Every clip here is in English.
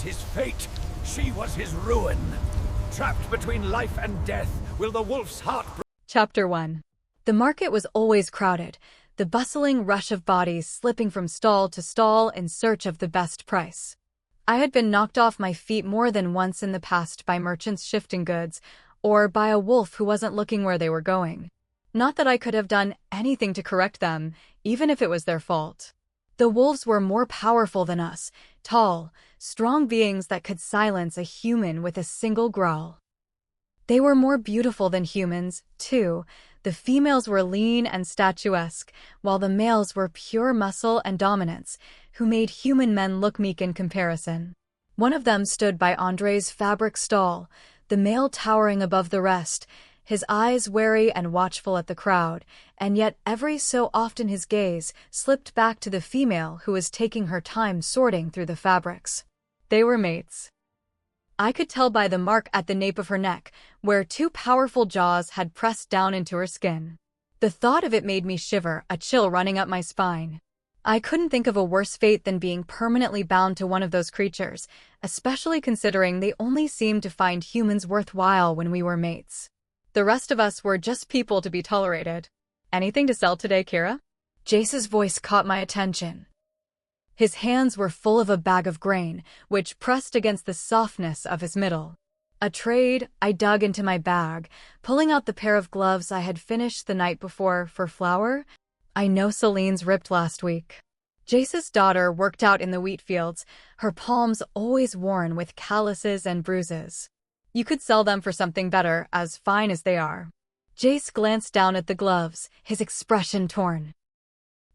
his fate. She was his ruin. Trapped between life and death, will the wolf's heart... Chapter 1. The market was always crowded, the bustling rush of bodies slipping from stall to stall in search of the best price. I had been knocked off my feet more than once in the past by merchants shifting goods, or by a wolf who wasn't looking where they were going. Not that I could have done anything to correct them, even if it was their fault. The wolves were more powerful than us, tall, strong beings that could silence a human with a single growl. They were more beautiful than humans, too. The females were lean and statuesque, while the males were pure muscle and dominance, who made human men look meek in comparison. One of them stood by Andre's fabric stall, the male towering above the rest, his eyes wary and watchful at the crowd, and yet every so often his gaze slipped back to the female who was taking her time sorting through the fabrics. They were mates. I could tell by the mark at the nape of her neck, where two powerful jaws had pressed down into her skin. The thought of it made me shiver, a chill running up my spine. I couldn't think of a worse fate than being permanently bound to one of those creatures, especially considering they only seemed to find humans worthwhile when we were mates. The rest of us were just people to be tolerated. Anything to sell today, Kira? Jace's voice caught my attention. His hands were full of a bag of grain, which pressed against the softness of his middle. A trade, I dug into my bag, pulling out the pair of gloves I had finished the night before for flour. I know Celine's ripped last week. Jace's daughter worked out in the wheat fields, her palms always worn with calluses and bruises. You could sell them for something better, as fine as they are. Jace glanced down at the gloves, his expression torn.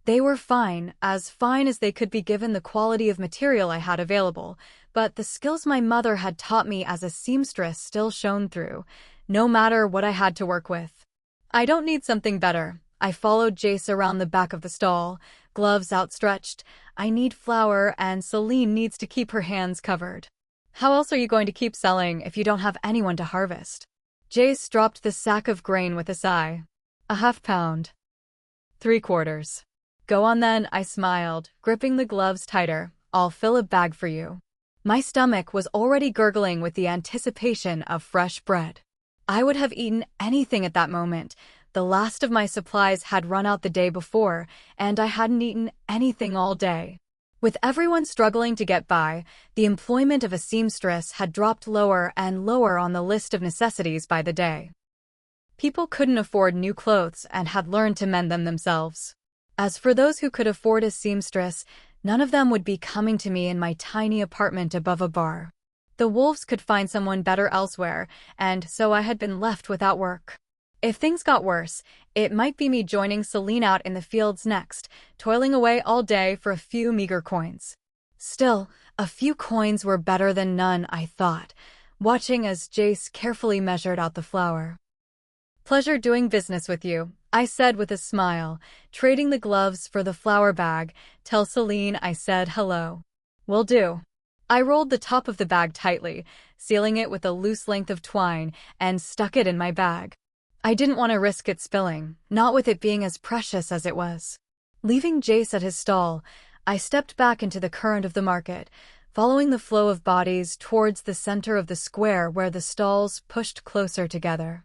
They were fine as they could be given the quality of material I had available, but the skills my mother had taught me as a seamstress still shone through, no matter what I had to work with. I don't need something better. I followed Jace around the back of the stall, gloves outstretched. I need flour, and Celine needs to keep her hands covered. How else are you going to keep selling if you don't have anyone to harvest? Jace dropped the sack of grain with a sigh. A half-pound. 3/4. Go on then, I smiled, gripping the gloves tighter. I'll fill a bag for you. My stomach was already gurgling with the anticipation of fresh bread. I would have eaten anything at that moment. The last of my supplies had run out the day before, and I hadn't eaten anything all day. With everyone struggling to get by, the employment of a seamstress had dropped lower and lower on the list of necessities by the day. People couldn't afford new clothes and had learned to mend them themselves. As for those who could afford a seamstress, none of them would be coming to me in my tiny apartment above a bar. The wolves could find someone better elsewhere, and so I had been left without work. If things got worse, it might be me joining Celine out in the fields next, toiling away all day for a few meager coins. Still, a few coins were better than none, I thought, watching as Jace carefully measured out the flour. Pleasure doing business with you, I said with a smile, trading the gloves for the flour bag. Tell Celine I said hello. Will do. I rolled the top of the bag tightly, sealing it with a loose length of twine, and stuck it in my bag. I didn't want to risk it spilling, not with it being as precious as it was. Leaving Jace at his stall, I stepped back into the current of the market, following the flow of bodies towards the center of the square where the stalls pushed closer together.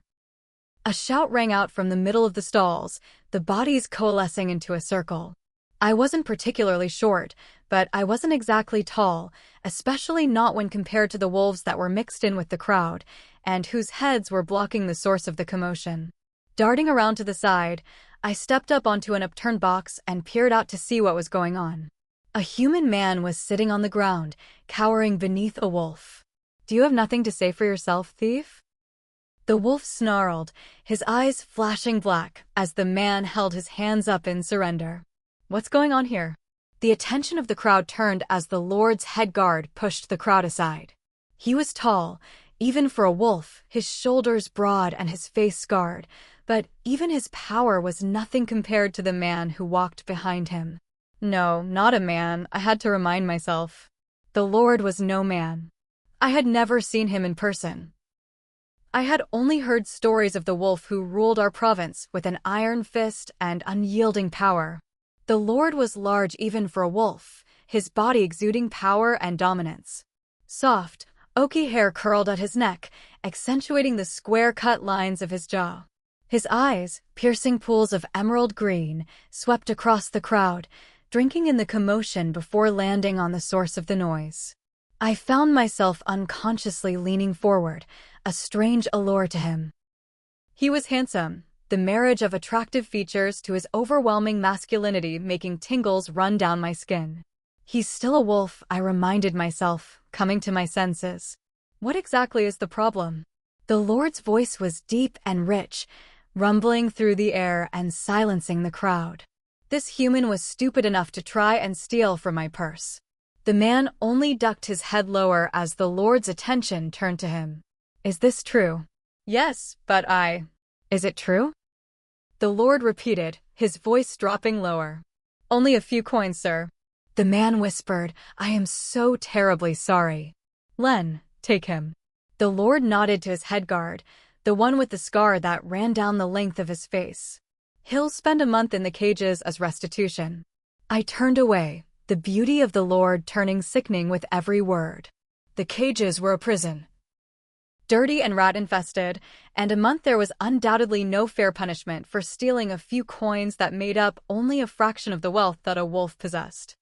A shout rang out from the middle of the stalls, the bodies coalescing into a circle. I wasn't particularly short, but I wasn't exactly tall, especially not when compared to the wolves that were mixed in with the crowd, and whose heads were blocking the source of the commotion. Darting around to the side, I stepped up onto an upturned box and peered out to see what was going on. A human man was sitting on the ground, cowering beneath a wolf. Do you have nothing to say for yourself, thief? The wolf snarled, his eyes flashing black, as the man held his hands up in surrender. What's going on here? The attention of the crowd turned as the Lord's head guard pushed the crowd aside. He was tall, even for a wolf, his shoulders broad and his face scarred, but even his power was nothing compared to the man who walked behind him. No, not a man, I had to remind myself. The Lord was no man. I had never seen him in person. I had only heard stories of the wolf who ruled our province with an iron fist and unyielding power. The Lord was large even for a wolf, his body exuding power and dominance. Soft, oaky hair curled at his neck, accentuating the square-cut lines of his jaw. His eyes, piercing pools of emerald green, swept across the crowd, drinking in the commotion before landing on the source of the noise. I found myself unconsciously leaning forward, a strange allure to him. He was handsome, the marriage of attractive features to his overwhelming masculinity making tingles run down my skin. He's still a wolf, I reminded myself, coming to my senses. What exactly is the problem? The Lord's voice was deep and rich, rumbling through the air and silencing the crowd. This human was stupid enough to try and steal from my purse. The man only ducked his head lower as the Lord's attention turned to him. Is this true? Yes, but Is it true? The Lord repeated, his voice dropping lower. Only a few coins, sir. The man whispered, I am so terribly sorry. Len, take him. The Lord nodded to his headguard, the one with the scar that ran down the length of his face. He'll spend a month in the cages as restitution. I turned away, the beauty of the Lord turning sickening with every word. The cages were a prison. Dirty and rat-infested, and a month there was undoubtedly no fair punishment for stealing a few coins that made up only a fraction of the wealth that a wolf possessed.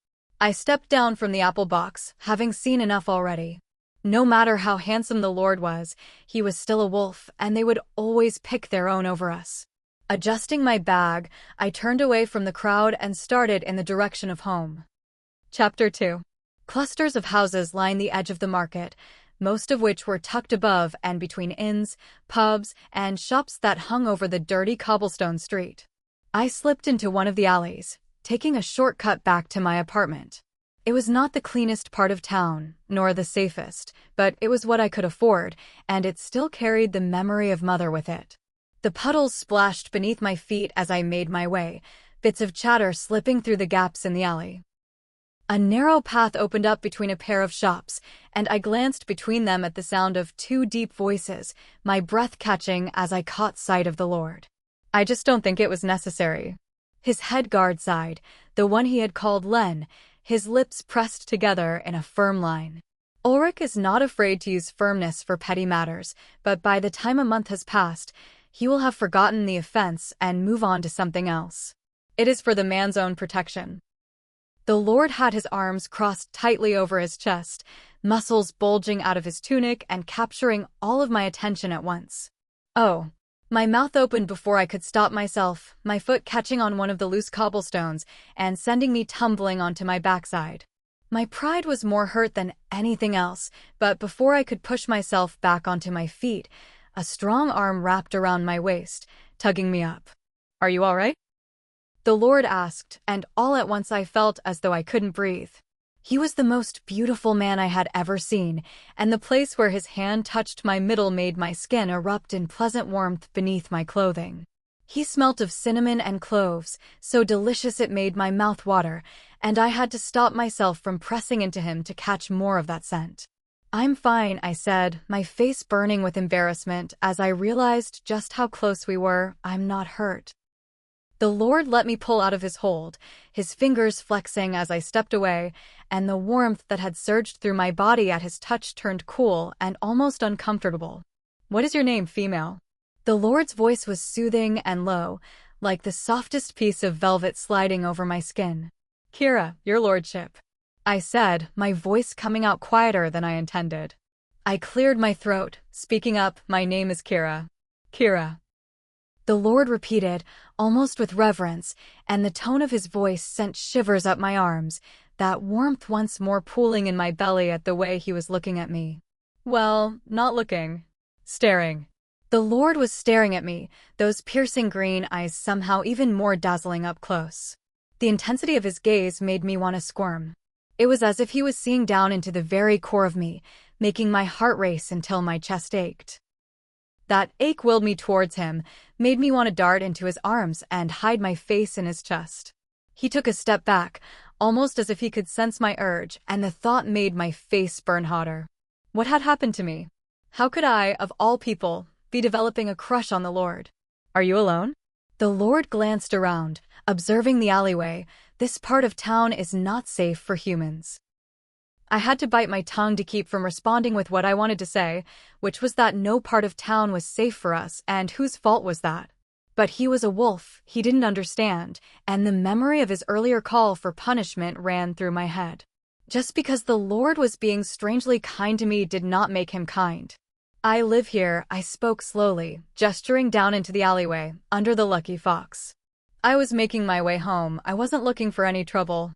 I stepped down from the apple box, having seen enough already. No matter how handsome the Lord was, he was still a wolf, and they would always pick their own over us. Adjusting my bag, I turned away from the crowd and started in the direction of home. Chapter 2. Clusters of houses lined the edge of the market, most of which were tucked above and between inns, pubs, and shops that hung over the dirty cobblestone street. I slipped into one of the alleys, taking a shortcut back to my apartment. It was not the cleanest part of town, nor the safest, but it was what I could afford, and it still carried the memory of Mother with it. The puddles splashed beneath my feet as I made my way, bits of chatter slipping through the gaps in the alley. A narrow path opened up between a pair of shops, and I glanced between them at the sound of two deep voices, my breath catching as I caught sight of the Lord. I just don't think it was necessary. His headguard sighed, the one he had called Len, his lips pressed together in a firm line. Ulrich is not afraid to use firmness for petty matters, but by the time a month has passed, he will have forgotten the offense and move on to something else. It is for the man's own protection. The Lord had his arms crossed tightly over his chest, muscles bulging out of his tunic and capturing all of my attention at once. Oh. My mouth opened before I could stop myself, my foot catching on one of the loose cobblestones and sending me tumbling onto my backside. My pride was more hurt than anything else, but before I could push myself back onto my feet, a strong arm wrapped around my waist, tugging me up. Are you all right? The Lord asked, and all at once I felt as though I couldn't breathe. He was the most beautiful man I had ever seen, and the place where his hand touched my middle made my skin erupt in pleasant warmth beneath my clothing. He smelt of cinnamon and cloves, so delicious it made my mouth water, and I had to stop myself from pressing into him to catch more of that scent. I'm fine, I said, my face burning with embarrassment as I realized just how close we were. I'm not hurt. The Lord let me pull out of his hold, his fingers flexing as I stepped away, and the warmth that had surged through my body at his touch turned cool and almost uncomfortable. What is your name, female? The Lord's voice was soothing and low, like the softest piece of velvet sliding over my skin. Kira, your lordship, I said, my voice coming out quieter than I intended. I cleared my throat, speaking up, my name is Kira. Kira. The Lord repeated, almost with reverence, and the tone of his voice sent shivers up my arms, that warmth once more pooling in my belly at the way he was looking at me. Well, not looking. Staring. The Lord was staring at me, those piercing green eyes somehow even more dazzling up close. The intensity of his gaze made me want to squirm. It was as if he was seeing down into the very core of me, making my heart race until my chest ached. That ache willed me towards him, made me want to dart into his arms and hide my face in his chest. He took a step back, almost as if he could sense my urge, and the thought made my face burn hotter. What had happened to me? How could I, of all people, be developing a crush on the Lord? Are you alone? The Lord glanced around, observing the alleyway. This part of town is not safe for humans. I had to bite my tongue to keep from responding with what I wanted to say, which was that no part of town was safe for us, and whose fault was that? But he was a wolf, he didn't understand, and the memory of his earlier call for punishment ran through my head. Just because the Lord was being strangely kind to me did not make him kind. I live here, I spoke slowly, gesturing down into the alleyway, under the Lucky Fox. I was making my way home, I wasn't looking for any trouble.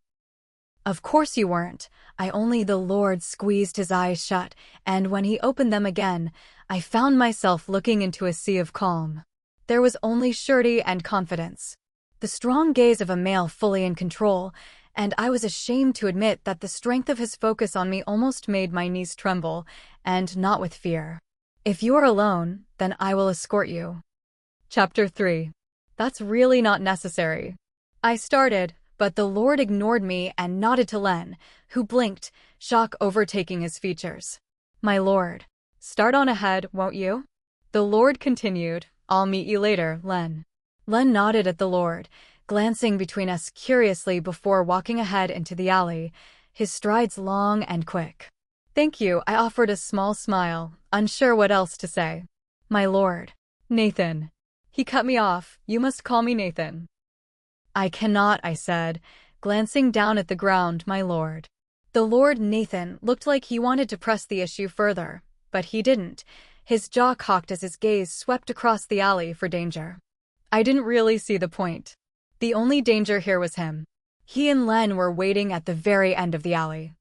Of course you weren't. The Lord squeezed his eyes shut, and when he opened them again, I found myself looking into a sea of calm. There was only surety and confidence. The strong gaze of a male fully in control, and I was ashamed to admit that the strength of his focus on me almost made my knees tremble, and not with fear. If you are alone, then I will escort you. Chapter 3. That's really not necessary. I started, but the Lord ignored me and nodded to Len, who blinked, shock overtaking his features. My lord. Start on ahead, won't you? The Lord continued, I'll meet you later, Len. Len nodded at the Lord, glancing between us curiously before walking ahead into the alley, his strides long and quick. Thank you, I offered a small smile, unsure what else to say. My lord. Nathan. He cut me off, you must call me Nathan. I cannot, I said, glancing down at the ground, my lord. The Lord Nathan looked like he wanted to press the issue further, but he didn't, his jaw cocked as his gaze swept across the alley for danger. I didn't really see the point. The only danger here was him. He and Len were waiting at the very end of the alley.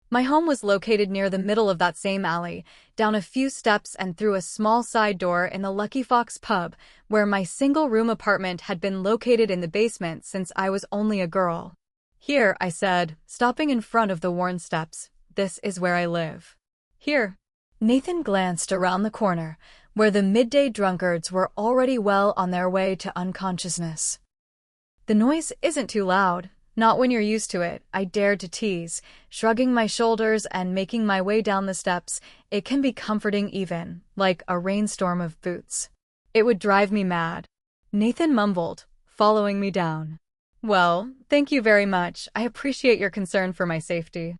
My home was located near the middle of that same alley, down a few steps and through a small side door in the Lucky Fox pub, where my single-room apartment had been located in the basement since I was only a girl. Here, I said, stopping in front of the worn steps, this is where I live. Here. Nathan glanced around the corner, where the midday drunkards were already well on their way to unconsciousness. The noise isn't too loud. Not when you're used to it, I dared to tease, shrugging my shoulders and making my way down the steps. It can be comforting even, like a rainstorm of boots. It would drive me mad. Nathan mumbled, following me down. Well, thank you very much, I appreciate your concern for my safety.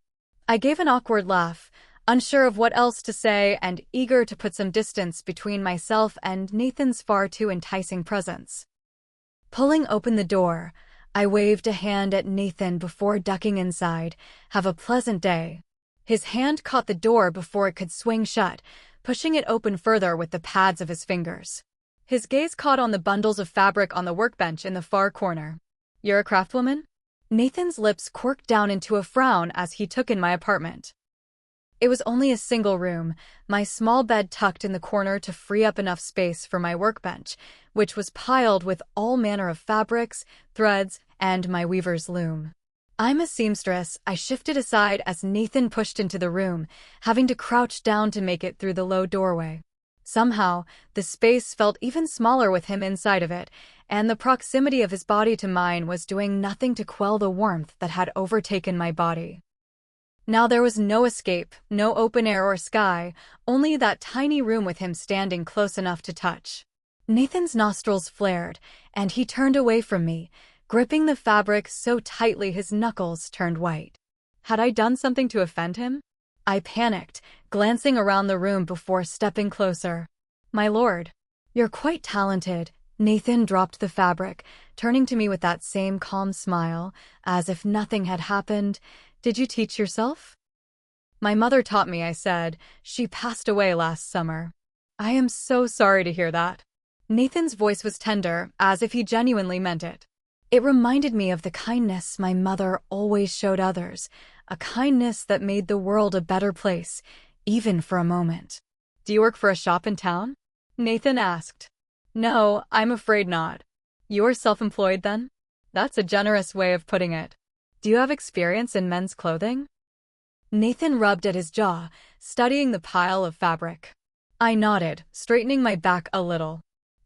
I gave an awkward laugh, unsure of what else to say and eager to put some distance between myself and Nathan's far too enticing presence. Pulling open the door, I waved a hand at Nathan before ducking inside. Have a pleasant day. His hand caught the door before it could swing shut, pushing it open further with the pads of his fingers. His gaze caught on the bundles of fabric on the workbench in the far corner. You're a craftswoman? Nathan's lips quirked down into a frown as he took in my apartment. It was only a single room, my small bed tucked in the corner to free up enough space for my workbench, which was piled with all manner of fabrics, threads, and my weaver's loom. I'm a seamstress, I shifted aside as Nathan pushed into the room, having to crouch down to make it through the low doorway. Somehow, the space felt even smaller with him inside of it, and the proximity of his body to mine was doing nothing to quell the warmth that had overtaken my body. Now there was no escape, no open air or sky, only that tiny room with him standing close enough to touch. Nathan's nostrils flared, and he turned away from me, gripping the fabric so tightly his knuckles turned white. Had I done something to offend him? I panicked, glancing around the room before stepping closer. My lord. You're quite talented. Nathan dropped the fabric, turning to me with that same calm smile, as if nothing had happened. Did you teach yourself? My mother taught me, I said. She passed away last summer. I am so sorry to hear that. Nathan's voice was tender, as if he genuinely meant it. It reminded me of the kindness my mother always showed others, a kindness that made the world a better place, even for a moment. Do you work for a shop in town? Nathan asked. No, I'm afraid not. You're self-employed then? That's a generous way of putting it. Do you have experience in men's clothing? Nathan rubbed at his jaw, studying the pile of fabric. I nodded, straightening my back a little.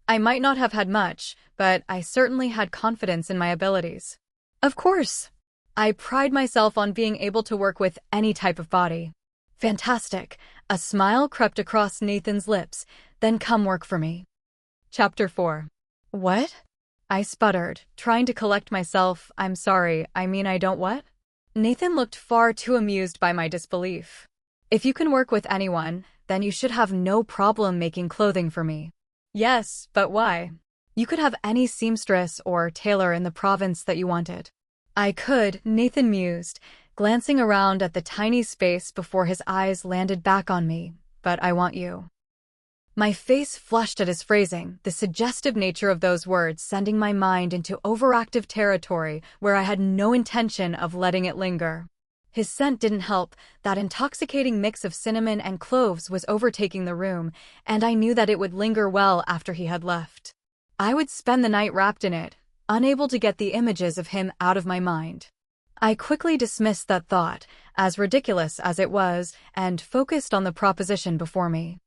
I might not have had much, but I certainly had confidence in my abilities. Of course. I pride myself on being able to work with any type of body. Fantastic. A smile crept across Nathan's lips. Then come work for me. Chapter 4. What? I sputtered, trying to collect myself. I'm sorry, I mean I don't what? Nathan looked far too amused by my disbelief. If you can work with anyone, then you should have no problem making clothing for me. Yes, but why? You could have any seamstress or tailor in the province that you wanted. I could, Nathan mused, glancing around at the tiny space before his eyes landed back on me, but I want you. My face flushed at his phrasing, the suggestive nature of those words sending my mind into overactive territory where I had no intention of letting it linger. His scent didn't help. That intoxicating mix of cinnamon and cloves was overtaking the room, and I knew that it would linger well after he had left. I would spend the night wrapped in it, unable to get the images of him out of my mind. I quickly dismissed that thought, as ridiculous as it was, and focused on the proposition before me.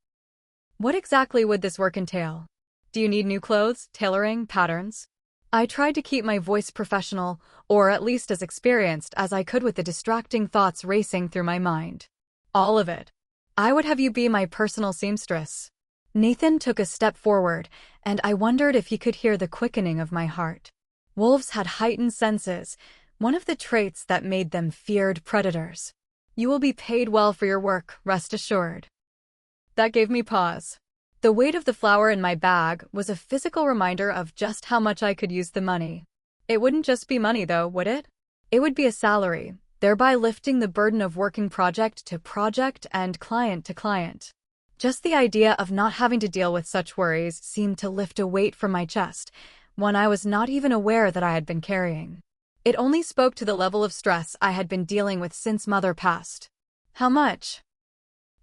What exactly would this work entail? Do you need new clothes, tailoring, patterns? I tried to keep my voice professional, or at least as experienced as I could with the distracting thoughts racing through my mind. All of it. I would have you be my personal seamstress. Nathan took a step forward, and I wondered if he could hear the quickening of my heart. Wolves had heightened senses, one of the traits that made them feared predators. You will be paid well for your work, rest assured. That gave me pause. The weight of the flour in my bag was a physical reminder of just how much I could use the money. It wouldn't just be money, though, would it? It would be a salary, thereby lifting the burden of working project to project and client to client. Just the idea of not having to deal with such worries seemed to lift a weight from my chest, one I was not even aware that I had been carrying. It only spoke to the level of stress I had been dealing with since Mother passed. How much?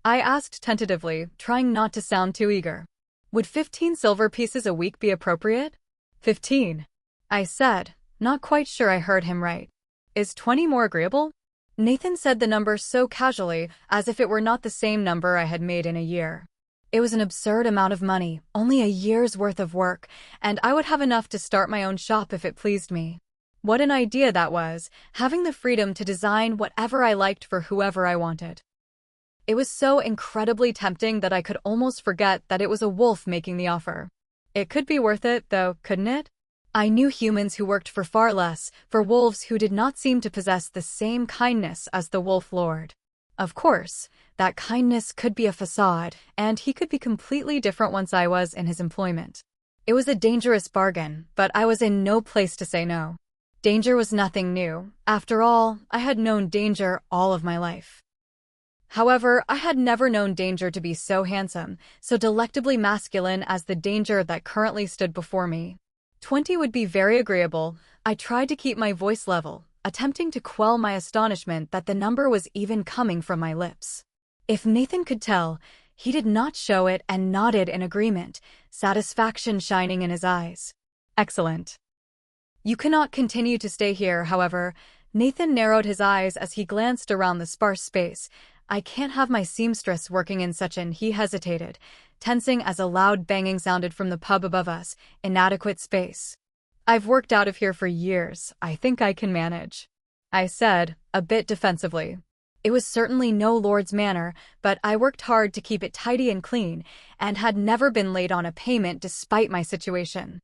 I asked tentatively, trying not to sound too eager. Would 15 silver pieces a week be appropriate? 15. I said, not quite sure I heard him right. Is 20 more agreeable? Nathan said the number so casually, as if it were not the same number I had made in a year. It was an absurd amount of money, only a year's worth of work, and I would have enough to start my own shop if it pleased me. What an idea that was, having the freedom to design whatever I liked for whoever I wanted. It was so incredibly tempting that I could almost forget that it was a wolf making the offer. It could be worth it, though, couldn't it? I knew humans who worked for far less, for wolves who did not seem to possess the same kindness as the wolf lord. Of course, that kindness could be a facade, and he could be completely different once I was in his employment. It was a dangerous bargain, but I was in no place to say no. Danger was nothing new. After all, I had known danger all of my life. However, I had never known danger to be so handsome, so delectably masculine as the danger that currently stood before me. 20 would be very agreeable. I tried to keep my voice level, attempting to quell my astonishment that the number was even coming from my lips. If Nathan could tell, he did not show it and nodded in agreement, satisfaction shining in his eyes. Excellent. You cannot continue to stay here, however. Nathan narrowed his eyes as he glanced around the sparse space. I can't have my seamstress working in such an— He hesitated, tensing as a loud banging sounded from the pub above us. Inadequate space. I've worked out of here for years. I think I can manage, I said, a bit defensively. It was certainly no lord's manor, but I worked hard to keep it tidy and clean, and had never been late on a payment despite my situation.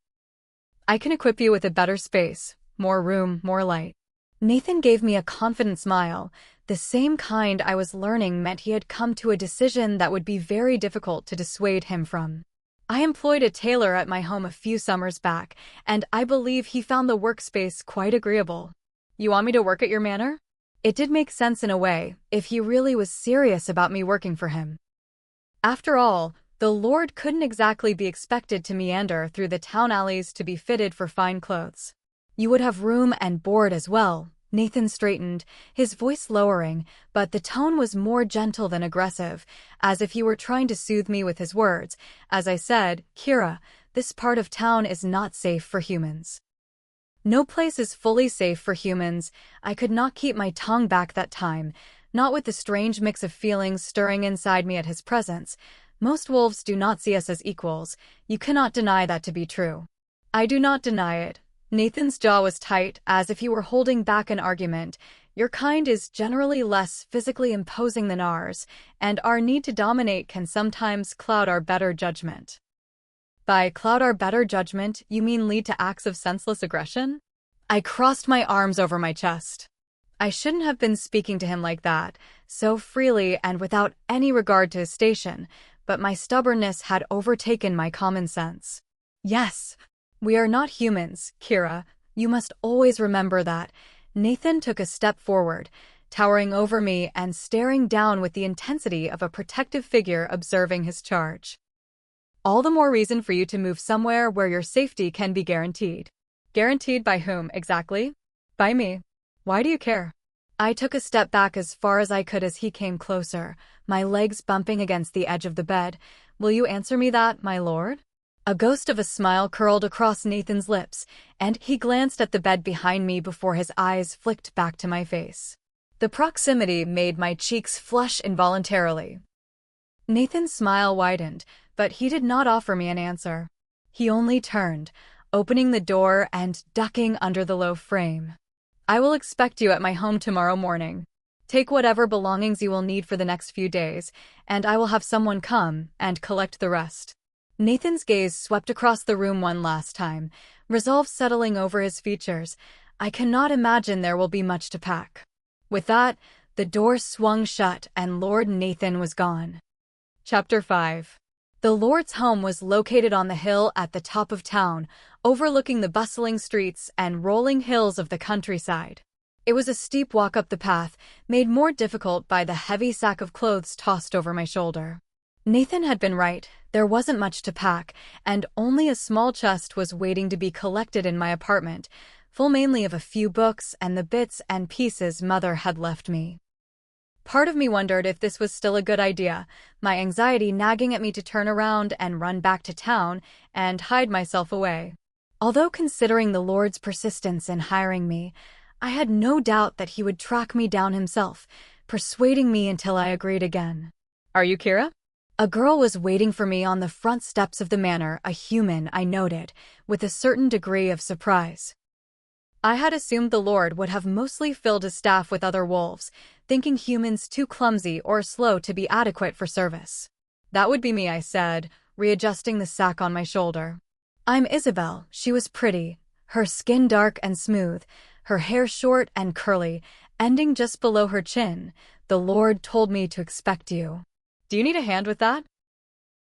I can equip you with a better space, more room, more light. Nathan gave me a confident smile. The same kind I was learning meant he had come to a decision that would be very difficult to dissuade him from. I employed a tailor at my home a few summers back, and I believe he found the workspace quite agreeable. You want me to work at your manor? It did make sense in a way, if he really was serious about me working for him. After all, the lord couldn't exactly be expected to meander through the town alleys to be fitted for fine clothes. You would have room and board as well. Nathan straightened, his voice lowering, but the tone was more gentle than aggressive, as if he were trying to soothe me with his words. As I said, Kira, this part of town is not safe for humans. No place is fully safe for humans. I could not keep my tongue back that time, not with the strange mix of feelings stirring inside me at his presence. Most wolves do not see us as equals. You cannot deny that to be true. I do not deny it. Nathan's jaw was tight, as if he were holding back an argument. Your kind is generally less physically imposing than ours, and our need to dominate can sometimes cloud our better judgment. By cloud our better judgment, you mean lead to acts of senseless aggression? I crossed my arms over my chest. I shouldn't have been speaking to him like that, so freely and without any regard to his station, but my stubbornness had overtaken my common sense. Yes, we are not humans, Kira. You must always remember that. Nathan took a step forward, towering over me and staring down with the intensity of a protective figure observing his charge. All the more reason for you to move somewhere where your safety can be guaranteed. Guaranteed by whom, exactly? By me. Why do you care? I took a step back as far as I could as he came closer, my legs bumping against the edge of the bed. Will you answer me that, my lord? A ghost of a smile curled across Nathan's lips, and he glanced at the bed behind me before his eyes flicked back to my face. The proximity made my cheeks flush involuntarily. Nathan's smile widened, but he did not offer me an answer. He only turned, opening the door and ducking under the low frame. I will expect you at my home tomorrow morning. Take whatever belongings you will need for the next few days, and I will have someone come and collect the rest. Nathan's gaze swept across the room one last time, resolve settling over his features. I cannot imagine there will be much to pack. With that, the door swung shut and Lord Nathan was gone. Chapter 5. The Lord's home was located on the hill at the top of town, overlooking the bustling streets and rolling hills of the countryside. It was a steep walk up the path, made more difficult by the heavy sack of clothes tossed over my shoulder. Nathan had been right, there wasn't much to pack, and only a small chest was waiting to be collected in my apartment, full mainly of a few books and the bits and pieces Mother had left me. Part of me wondered if this was still a good idea, my anxiety nagging at me to turn around and run back to town and hide myself away. Although considering the Lord's persistence in hiring me, I had no doubt that he would track me down himself, persuading me until I agreed again. Are you Kira? A girl was waiting for me on the front steps of the manor, a human, I noted, with a certain degree of surprise. I had assumed the Lord would have mostly filled his staff with other wolves, thinking humans too clumsy or slow to be adequate for service. That would be me, I said, readjusting the sack on my shoulder. I'm Isabel. She was pretty, her skin dark and smooth, her hair short and curly, ending just below her chin. The Lord told me to expect you. Do you need a hand with that?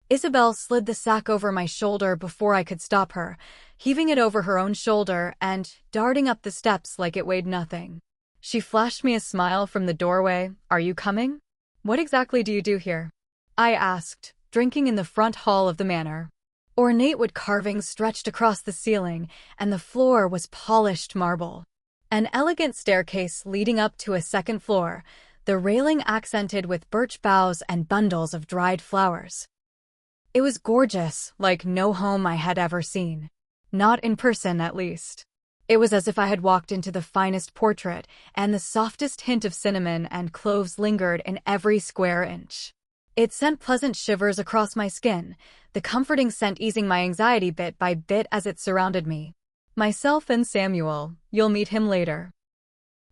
Isabel slid the sack over my shoulder before I could stop her, heaving it over her own shoulder and darting up the steps like it weighed nothing. She flashed me a smile from the doorway. Are you coming? What exactly do you do here? I asked, drinking in the front hall of the manor. Ornate wood carvings stretched across the ceiling, and the floor was polished marble. An elegant staircase leading up to a second floor, the railing accented with birch boughs and bundles of dried flowers. It was gorgeous, like no home I had ever seen. Not in person, at least. It was as if I had walked into the finest portrait, and the softest hint of cinnamon and cloves lingered in every square inch. It sent pleasant shivers across my skin, the comforting scent easing my anxiety bit by bit as it surrounded me. Myself and Samuel, you'll meet him later,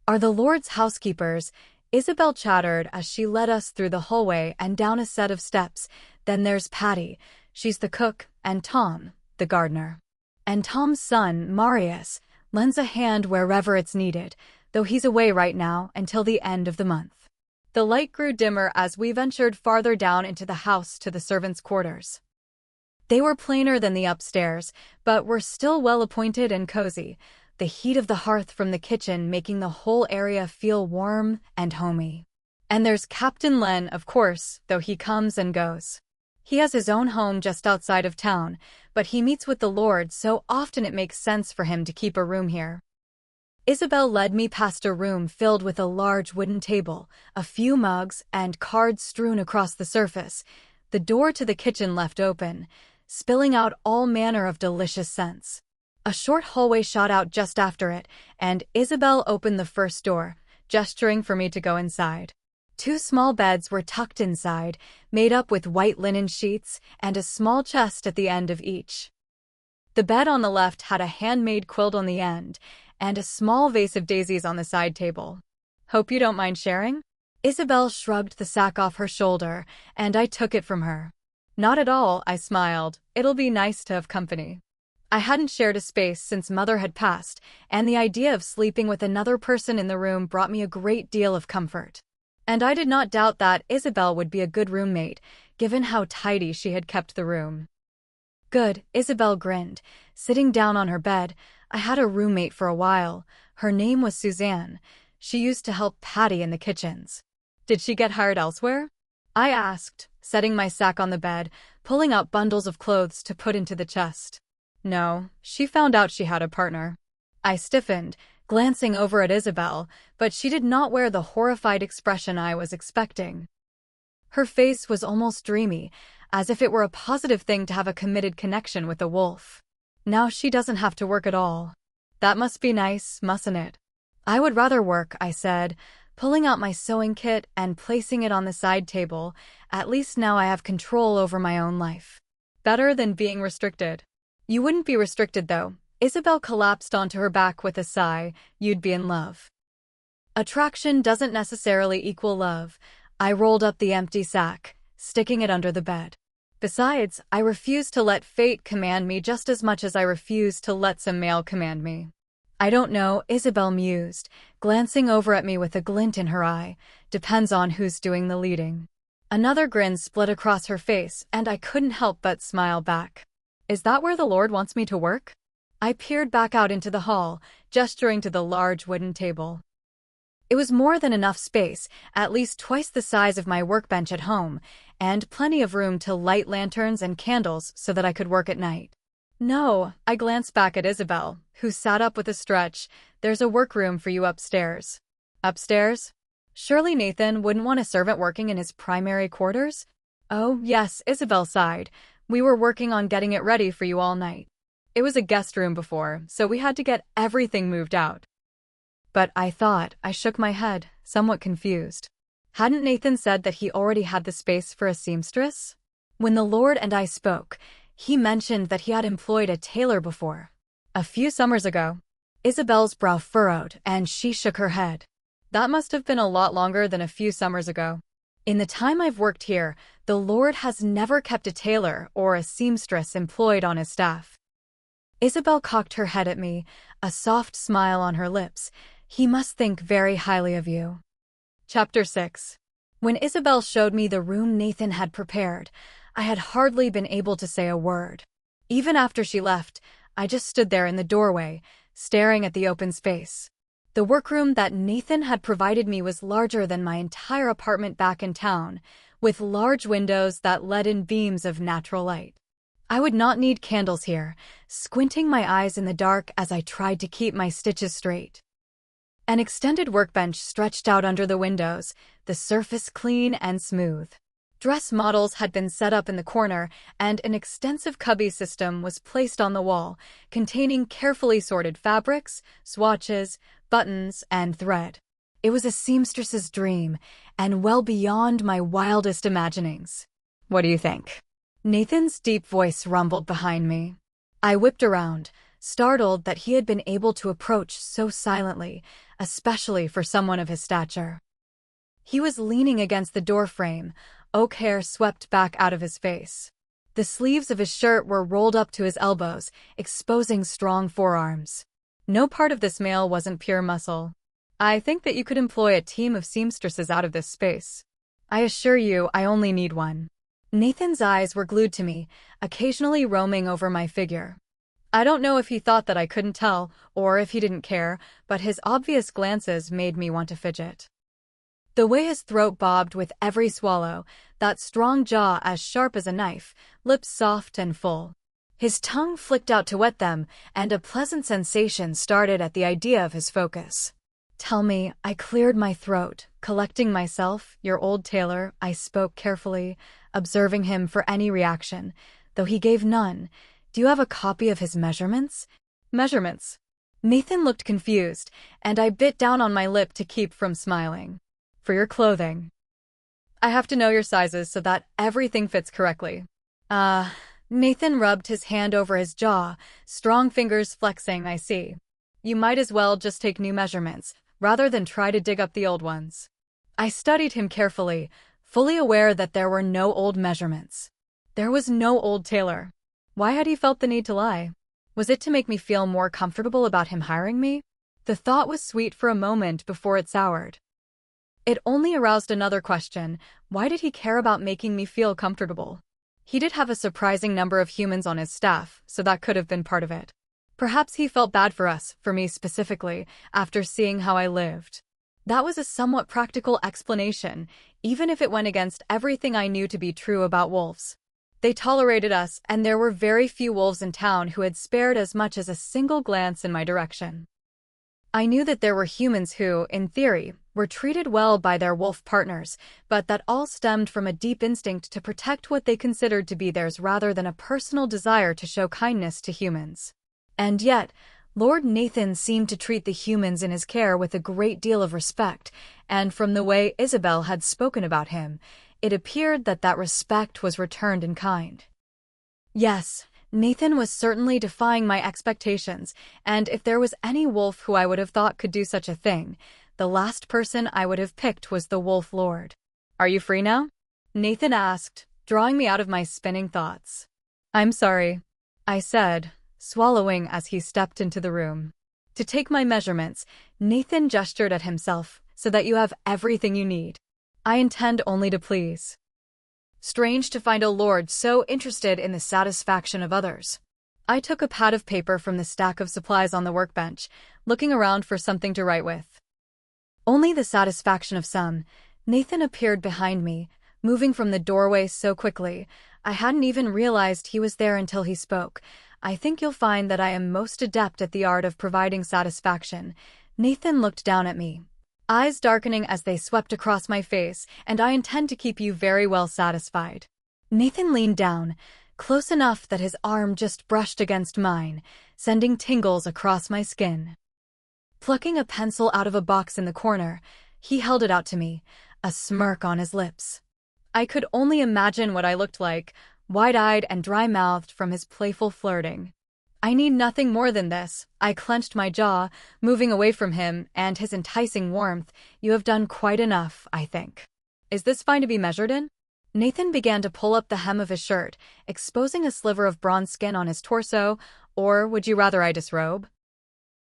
are the Lord's housekeepers, Isabel chattered as she led us through the hallway and down a set of steps. Then there's Patty, she's the cook, and Tom, the gardener. And Tom's son, Marius, lends a hand wherever it's needed, though he's away right now until the end of the month. The light grew dimmer as we ventured farther down into the house to the servants' quarters. They were plainer than the upstairs, but were still well-appointed and cozy, the heat of the hearth from the kitchen making the whole area feel warm and homey. And there's Captain Len, of course, though he comes and goes. He has his own home just outside of town, but he meets with the Lord so often it makes sense for him to keep a room here. Isabel led me past a room filled with a large wooden table, a few mugs, and cards strewn across the surface, the door to the kitchen left open, spilling out all manner of delicious scents. A short hallway shot out just after it, and Isabel opened the first door, gesturing for me to go inside. 2 small beds were tucked inside, made up with white linen sheets and a small chest at the end of each. The bed on the left had a handmade quilt on the end, and a small vase of daisies on the side table. Hope you don't mind sharing? Isabel shrugged the sack off her shoulder, and I took it from her. Not at all, I smiled. It'll be nice to have company. I hadn't shared a space since Mother had passed, and the idea of sleeping with another person in the room brought me a great deal of comfort. And I did not doubt that Isabel would be a good roommate, given how tidy she had kept the room. Good, Isabel grinned, sitting down on her bed. I had a roommate for a while. Her name was Suzanne. She used to help Patty in the kitchens. Did she get hired elsewhere? I asked, setting my sack on the bed, pulling out bundles of clothes to put into the chest. No, she found out she had a partner. I stiffened, glancing over at Isabel, but she did not wear the horrified expression I was expecting. Her face was almost dreamy, as if it were a positive thing to have a committed connection with a wolf. Now she doesn't have to work at all. That must be nice, mustn't it? I would rather work, I said, pulling out my sewing kit and placing it on the side table. At least now I have control over my own life. Better than being restricted. You wouldn't be restricted, though. Isabel collapsed onto her back with a sigh. You'd be in love. Attraction doesn't necessarily equal love. I rolled up the empty sack, sticking it under the bed. Besides, I refuse to let fate command me just as much as I refuse to let some male command me. I don't know, Isabel mused, glancing over at me with a glint in her eye. Depends on who's doing the leading. Another grin split across her face, and I couldn't help but smile back. Is that where the Lord wants me to work? I peered back out into the hall, gesturing to the large wooden table. It was more than enough space, at least twice the size of my workbench at home, and plenty of room to light lanterns and candles so that I could work at night. No, I glanced back at Isabel, who sat up with a stretch. There's a workroom for you upstairs. Upstairs? Surely Nathan wouldn't want a servant working in his primary quarters? Oh, yes, Isabel sighed. We were working on getting it ready for you all night. It was a guest room before, so we had to get everything moved out. But I shook my head, somewhat confused. Hadn't Nathan said that he already had the space for a seamstress? When the Lord and I spoke, he mentioned that he had employed a tailor before. A few summers ago. Isabel's brow furrowed, and she shook her head. That must have been a lot longer than a few summers ago. In the time I've worked here, the Lord has never kept a tailor or a seamstress employed on his staff. Isabel cocked her head at me, a soft smile on her lips. He must think very highly of you. Chapter 6. When Isabel showed me the room Nathan had prepared, I had hardly been able to say a word. Even after she left, I just stood there in the doorway, staring at the open space. The workroom that Nathan had provided me was larger than my entire apartment back in town, with large windows that let in beams of natural light. I would not need candles here, squinting my eyes in the dark as I tried to keep my stitches straight. An extended workbench stretched out under the windows, the surface clean and smooth. Dress models had been set up in the corner, and an extensive cubby system was placed on the wall, containing carefully sorted fabrics, swatches, buttons, and thread. It was a seamstress's dream, and well beyond my wildest imaginings. What do you think? Nathan's deep voice rumbled behind me. I whipped around, startled that he had been able to approach so silently, especially for someone of his stature. He was leaning against the doorframe, oak hair swept back out of his face. The sleeves of his shirt were rolled up to his elbows, exposing strong forearms. No part of this male wasn't pure muscle. I think that you could employ a team of seamstresses out of this space. I assure you, I only need one. Nathan's eyes were glued to me, occasionally roaming over my figure. I don't know if he thought that I couldn't tell, or if he didn't care, but his obvious glances made me want to fidget. The way his throat bobbed with every swallow, that strong jaw as sharp as a knife, lips soft and full. His tongue flicked out to wet them, and a pleasant sensation started at the idea of his focus. Tell me, I cleared my throat, collecting myself, your old tailor, I spoke carefully, observing him for any reaction, though he gave none. Do you have a copy of his measurements? Measurements? Nathan looked confused, and I bit down on my lip to keep from smiling. For your clothing. I have to know your sizes so that everything fits correctly. Nathan rubbed his hand over his jaw, strong fingers flexing, I see. You might as well just take new measurements, rather than try to dig up the old ones. I studied him carefully, fully aware that there were no old measurements. There was no old tailor. Why had he felt the need to lie? Was it to make me feel more comfortable about him hiring me? The thought was sweet for a moment before it soured. It only aroused another question: why did he care about making me feel comfortable? He did have a surprising number of humans on his staff, so that could have been part of it. Perhaps he felt bad for us, for me specifically, after seeing how I lived. That was a somewhat practical explanation, even if it went against everything I knew to be true about wolves. They tolerated us, and there were very few wolves in town who had spared as much as a single glance in my direction. I knew that there were humans who, in theory, were treated well by their wolf partners, but that all stemmed from a deep instinct to protect what they considered to be theirs rather than a personal desire to show kindness to humans. And yet, Lord Nathan seemed to treat the humans in his care with a great deal of respect, and from the way Isabel had spoken about him, it appeared that that respect was returned in kind. Yes, Nathan was certainly defying my expectations, and if there was any wolf who I would have thought could do such a thing, the last person I would have picked was the Wolf Lord. "Are you free now?" Nathan asked, drawing me out of my spinning thoughts. "I'm sorry," I said, swallowing as he stepped into the room. "To take my measurements," Nathan gestured at himself, "so that you have everything you need. I intend only to please." Strange to find a lord so interested in the satisfaction of others. I took a pad of paper from the stack of supplies on the workbench, looking around for something to write with. Only the satisfaction of some. Nathan appeared behind me, moving from the doorway so quickly, I hadn't even realized he was there until he spoke. "I think you'll find that I am most adept at the art of providing satisfaction." Nathan looked down at me, eyes darkening as they swept across my face, "and I intend to keep you very well satisfied." Nathan leaned down, close enough that his arm just brushed against mine, sending tingles across my skin. Plucking a pencil out of a box in the corner, he held it out to me, a smirk on his lips. I could only imagine what I looked like, wide-eyed and dry-mouthed from his playful flirting. I need nothing more than this. I clenched my jaw, moving away from him and his enticing warmth. "You have done quite enough, I think. Is this fine to be measured in?" Nathan began to pull up the hem of his shirt, exposing a sliver of bronze skin on his torso. "Or would you rather I disrobe?"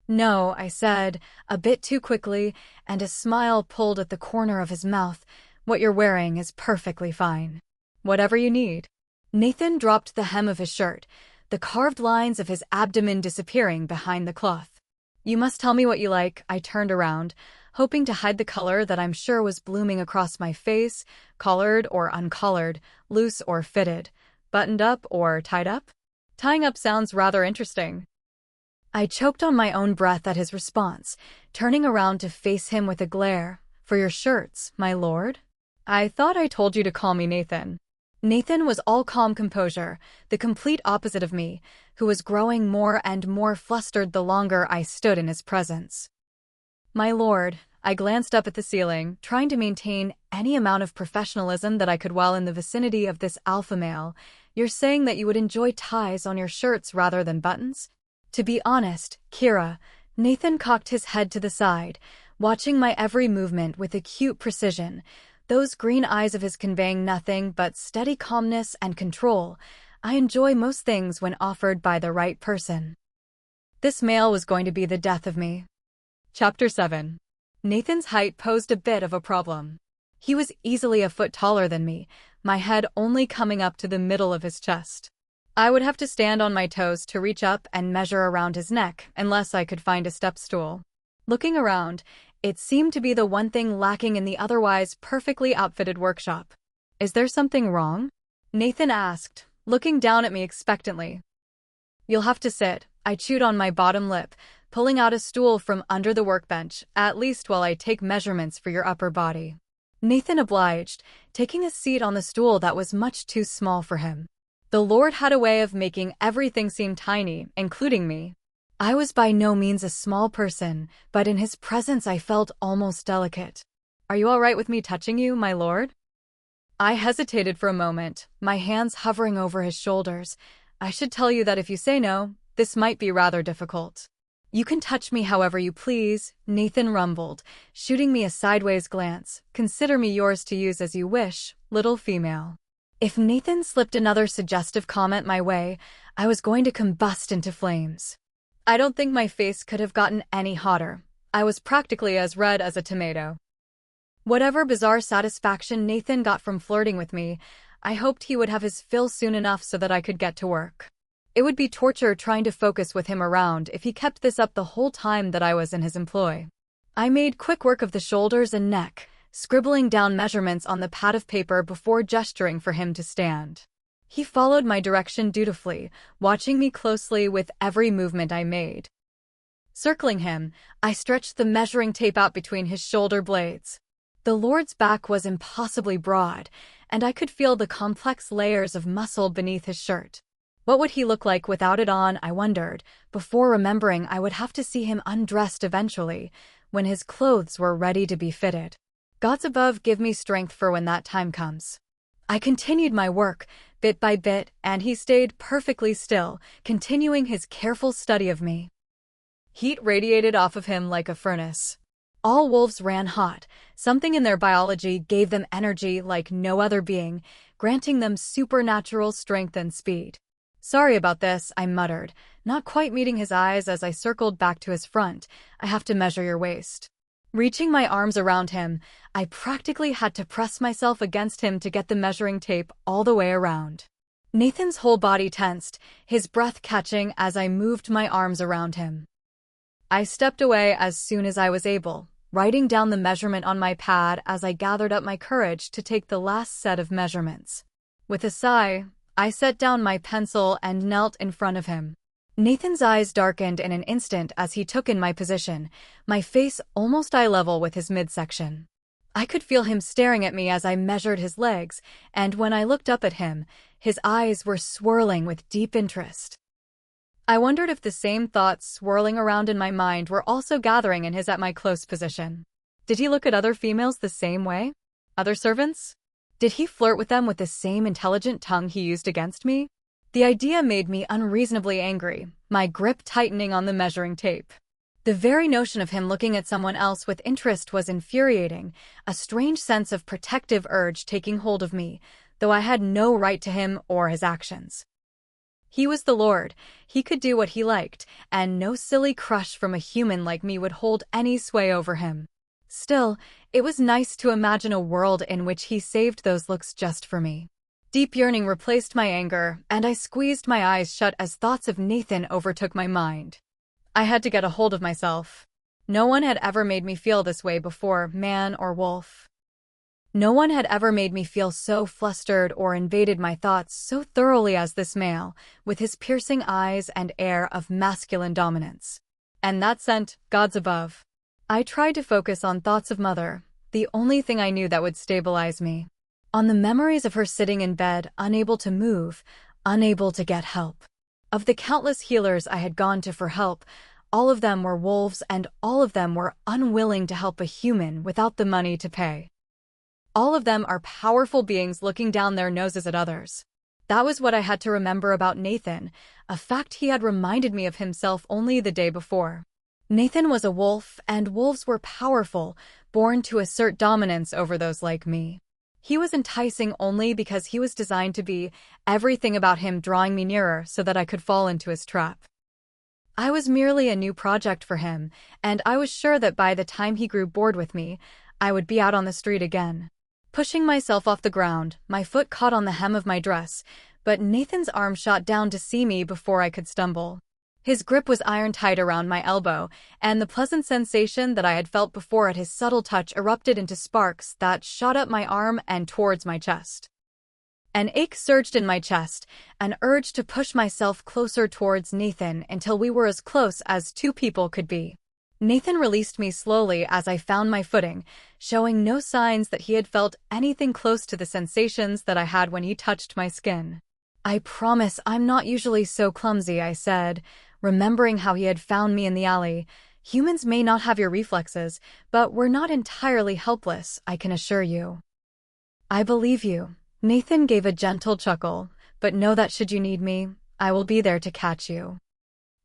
"No," I said, a bit too quickly, and a smile pulled at the corner of his mouth. "What you're wearing is perfectly fine. Whatever you need." Nathan dropped the hem of his shirt, the carved lines of his abdomen disappearing behind the cloth. "You must tell me what you like." I turned around, hoping to hide the color that I'm sure was blooming across my face, collared or uncollared, loose or fitted, buttoned up or tied up. Tying up sounds rather interesting. I choked on my own breath at his response, turning around to face him with a glare. "For your shirts, my lord?" "I thought I told you to call me Nathan." Nathan was all calm composure, the complete opposite of me, who was growing more and more flustered the longer I stood in his presence. "My lord," I glanced up at the ceiling, trying to maintain any amount of professionalism that I could while in the vicinity of this alpha male. "You're saying that you would enjoy ties on your shirts rather than buttons?" "To be honest, Kira," Nathan cocked his head to the side, watching my every movement with acute precision, those green eyes of his conveying nothing but steady calmness and control. "I enjoy most things when offered by the right person." This male was going to be the death of me. Chapter 7. Nathan's height posed a bit of a problem. He was easily a foot taller than me, my head only coming up to the middle of his chest. I would have to stand on my toes to reach up and measure around his neck, unless I could find a step stool. Looking around, it seemed to be the one thing lacking in the otherwise perfectly outfitted workshop. "Is there something wrong?" Nathan asked, looking down at me expectantly. "You'll have to sit." I chewed on my bottom lip, pulling out a stool from under the workbench, "at least while I take measurements for your upper body." Nathan obliged, taking a seat on the stool that was much too small for him. The Lord had a way of making everything seem tiny, including me. I was by no means a small person, but in his presence I felt almost delicate. "Are you all right with me touching you, my lord?" I hesitated for a moment, my hands hovering over his shoulders. "I should tell you that if you say no, this might be rather difficult." "You can touch me however you please," Nathan rumbled, shooting me a sideways glance. "Consider me yours to use as you wish, little female." If Nathan slipped another suggestive comment my way, I was going to combust into flames. I don't think my face could have gotten any hotter. I was practically as red as a tomato. Whatever bizarre satisfaction Nathan got from flirting with me, I hoped he would have his fill soon enough so that I could get to work. It would be torture trying to focus with him around if he kept this up the whole time that I was in his employ. I made quick work of the shoulders and neck, scribbling down measurements on the pad of paper before gesturing for him to stand. He followed my direction dutifully, watching me closely with every movement I made. Circling him, I stretched the measuring tape out between his shoulder blades. The Lord's back was impossibly broad, and I could feel the complex layers of muscle beneath his shirt. What would he look like without it on, I wondered, before remembering I would have to see him undressed eventually, when his clothes were ready to be fitted. Gods above give me strength for when that time comes. I continued my work, bit by bit, and he stayed perfectly still, continuing his careful study of me. Heat radiated off of him like a furnace. All wolves ran hot. Something in their biology gave them energy like no other being, granting them supernatural strength and speed. Sorry about this, I muttered, not quite meeting his eyes as I circled back to his front. I have to measure your waist. Reaching my arms around him, I practically had to press myself against him to get the measuring tape all the way around. Nathan's whole body tensed, his breath catching as I moved my arms around him. I stepped away as soon as I was able, writing down the measurement on my pad as I gathered up my courage to take the last set of measurements. With a sigh, I set down my pencil and knelt in front of him. Nathan's eyes darkened in an instant as he took in my position, my face almost eye level with his midsection. I could feel him staring at me as I measured his legs, and when I looked up at him, his eyes were swirling with deep interest. I wondered if the same thoughts swirling around in my mind were also gathering in his at my close position. Did he look at other females the same way? Other servants? Did he flirt with them with the same intelligent tongue he used against me? The idea made me unreasonably angry, my grip tightening on the measuring tape. The very notion of him looking at someone else with interest was infuriating, a strange sense of protective urge taking hold of me, though I had no right to him or his actions. He was the Lord, he could do what he liked, and no silly crush from a human like me would hold any sway over him. Still, it was nice to imagine a world in which he saved those looks just for me. Deep yearning replaced my anger, and I squeezed my eyes shut as thoughts of Nathan overtook my mind. I had to get a hold of myself. No one had ever made me feel this way before, man or wolf. No one had ever made me feel so flustered or invaded my thoughts so thoroughly as this male, with his piercing eyes and air of masculine dominance. And that sent gods above. I tried to focus on thoughts of Mother, the only thing I knew that would stabilize me. On the memories of her sitting in bed, unable to move, unable to get help. Of the countless healers I had gone to for help, all of them were wolves and all of them were unwilling to help a human without the money to pay. All of them are powerful beings looking down their noses at others. That was what I had to remember about Nathan, a fact he had reminded me of himself only the day before. Nathan was a wolf, and wolves were powerful, born to assert dominance over those like me. He was enticing only because he was designed to be, everything about him drawing me nearer so that I could fall into his trap. I was merely a new project for him, and I was sure that by the time he grew bored with me, I would be out on the street again. Pushing myself off the ground, my foot caught on the hem of my dress, but Nathan's arm shot down to see me before I could stumble. His grip was iron-tight around my elbow, and the pleasant sensation that I had felt before at his subtle touch erupted into sparks that shot up my arm and towards my chest. An ache surged in my chest, an urge to push myself closer towards Nathan until we were as close as two people could be. Nathan released me slowly as I found my footing, showing no signs that he had felt anything close to the sensations that I had when he touched my skin. "I promise I'm not usually so clumsy," I said, remembering how he had found me in the alley. "Humans may not have your reflexes, but we're not entirely helpless, I can assure you." "I believe you." Nathan gave a gentle chuckle, "but know that should you need me, I will be there to catch you."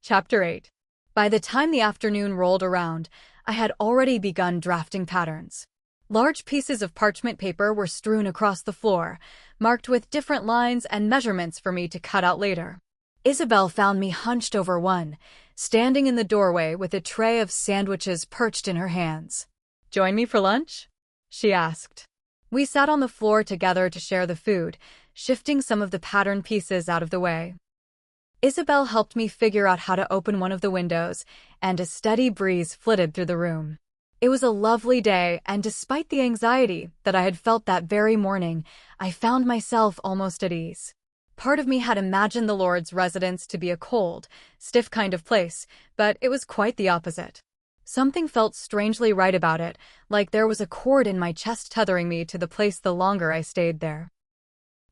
Chapter 8. By the time the afternoon rolled around, I had already begun drafting patterns. Large pieces of parchment paper were strewn across the floor, marked with different lines and measurements for me to cut out later. Isabel found me hunched over one, standing in the doorway with a tray of sandwiches perched in her hands. "Join me for lunch?" she asked. We sat on the floor together to share the food, shifting some of the pattern pieces out of the way. Isabel helped me figure out how to open one of the windows, and a steady breeze flitted through the room. It was a lovely day, and despite the anxiety that I had felt that very morning, I found myself almost at ease. Part of me had imagined the Lord's residence to be a cold, stiff kind of place, but it was quite the opposite. Something felt strangely right about it, like there was a cord in my chest tethering me to the place the longer I stayed there.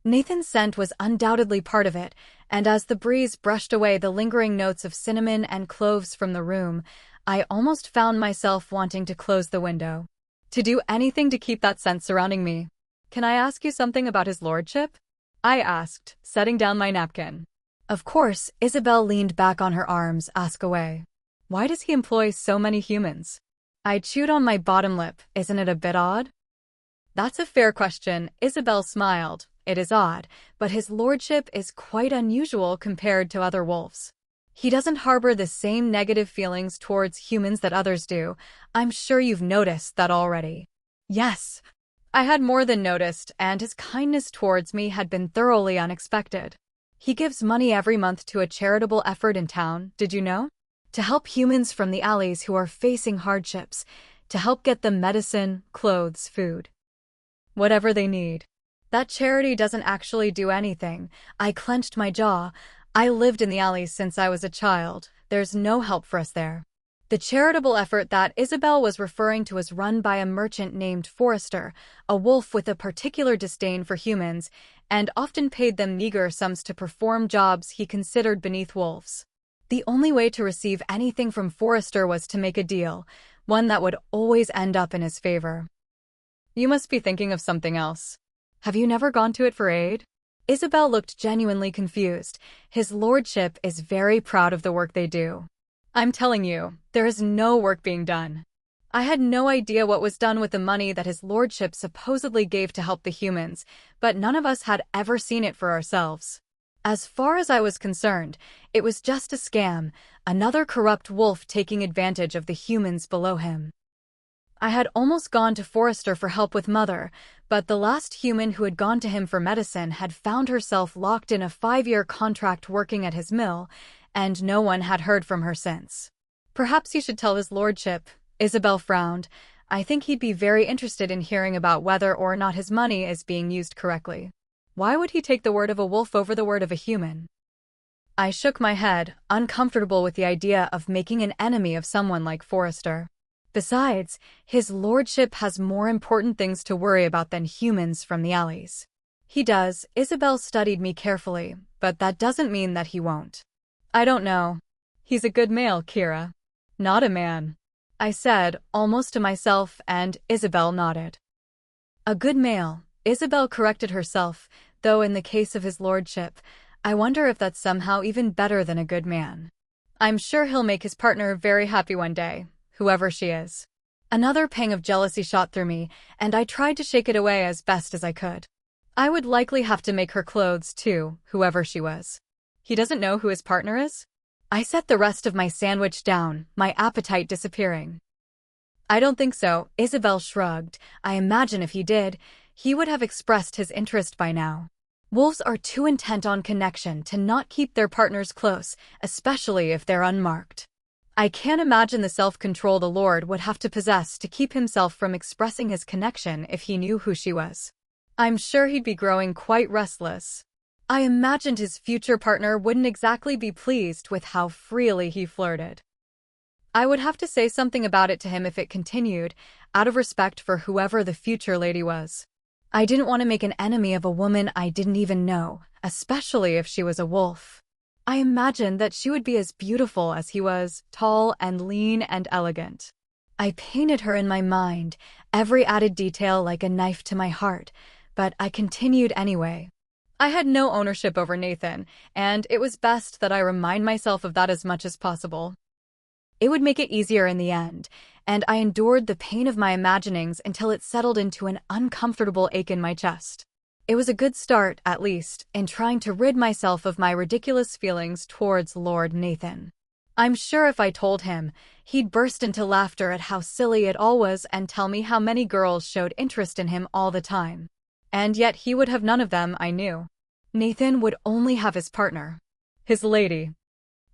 Nathan's scent was undoubtedly part of it, and as the breeze brushed away the lingering notes of cinnamon and cloves from the room, I almost found myself wanting to close the window. To do anything to keep that scent surrounding me. "Can I ask you something about his lordship?" I asked, setting down my napkin. Of course, Isabel leaned back on her arms, ask away. "Why does he employ so many humans?" I chewed on my bottom lip. "Isn't it a bit odd?" "That's a fair question," Isabel smiled. "It is odd, but his lordship is quite unusual compared to other wolves. He doesn't harbor the same negative feelings towards humans that others do. I'm sure you've noticed that already." Yes. I had more than noticed, and his kindness towards me had been thoroughly unexpected. He gives money every month to a charitable effort in town, did you know? To help humans from the alleys who are facing hardships, to help get them medicine, clothes, food. Whatever they need. That charity doesn't actually do anything. I clenched my jaw. I lived in the alleys since I was a child. There's no help for us there. The charitable effort that Isabel was referring to was run by a merchant named Forrester, a wolf with a particular disdain for humans, and often paid them meager sums to perform jobs he considered beneath wolves. The only way to receive anything from Forrester was to make a deal, one that would always end up in his favor. "You must be thinking of something else. Have you never gone to it for aid?" Isabel looked genuinely confused. His lordship is very proud of the work they do. "I'm telling you, there is no work being done." I had no idea what was done with the money that his lordship supposedly gave to help the humans, but none of us had ever seen it for ourselves. As far as I was concerned, it was just a scam, another corrupt wolf taking advantage of the humans below him. I had almost gone to Forrester for help with Mother, but the last human who had gone to him for medicine had found herself locked in a 5-year contract working at his mill, and no one had heard from her since. "Perhaps you should tell his lordship." Isabel frowned. "I think he'd be very interested in hearing about whether or not his money is being used correctly. Why would he take the word of a wolf over the word of a human?" I shook my head, uncomfortable with the idea of making an enemy of someone like Forrester. Besides, his lordship has more important things to worry about than humans from the alleys. "He does." Isabel studied me carefully, "but that doesn't mean that he won't." "I don't know. He's a good male, Kira." "Not a man," I said, almost to myself, and Isabel nodded. "A good male," Isabel corrected herself, though in the case of his lordship, I wonder if that's somehow even better than a good man. "I'm sure he'll make his partner very happy one day, whoever she is." Another pang of jealousy shot through me, and I tried to shake it away as best as I could. I would likely have to make her clothes too, whoever she was. "He doesn't know who his partner is?" I set the rest of my sandwich down, my appetite disappearing. "I don't think so," Isabel shrugged. "I imagine if he did, he would have expressed his interest by now. Wolves are too intent on connection to not keep their partners close, especially if they're unmarked. I can't imagine the self-control the Lord would have to possess to keep himself from expressing his connection if he knew who she was. I'm sure he'd be growing quite restless." I imagined his future partner wouldn't exactly be pleased with how freely he flirted. I would have to say something about it to him if it continued, out of respect for whoever the future lady was. I didn't want to make an enemy of a woman I didn't even know, especially if she was a wolf. I imagined that she would be as beautiful as he was, tall and lean and elegant. I painted her in my mind, every added detail like a knife to my heart, but I continued anyway. I had no ownership over Nathan, and it was best that I remind myself of that as much as possible. It would make it easier in the end, and I endured the pain of my imaginings until it settled into an uncomfortable ache in my chest. It was a good start, at least, in trying to rid myself of my ridiculous feelings towards Lord Nathan. I'm sure if I told him, he'd burst into laughter at how silly it all was and tell me how many girls showed interest in him all the time. And yet he would have none of them, I knew. Nathan would only have his partner. His lady.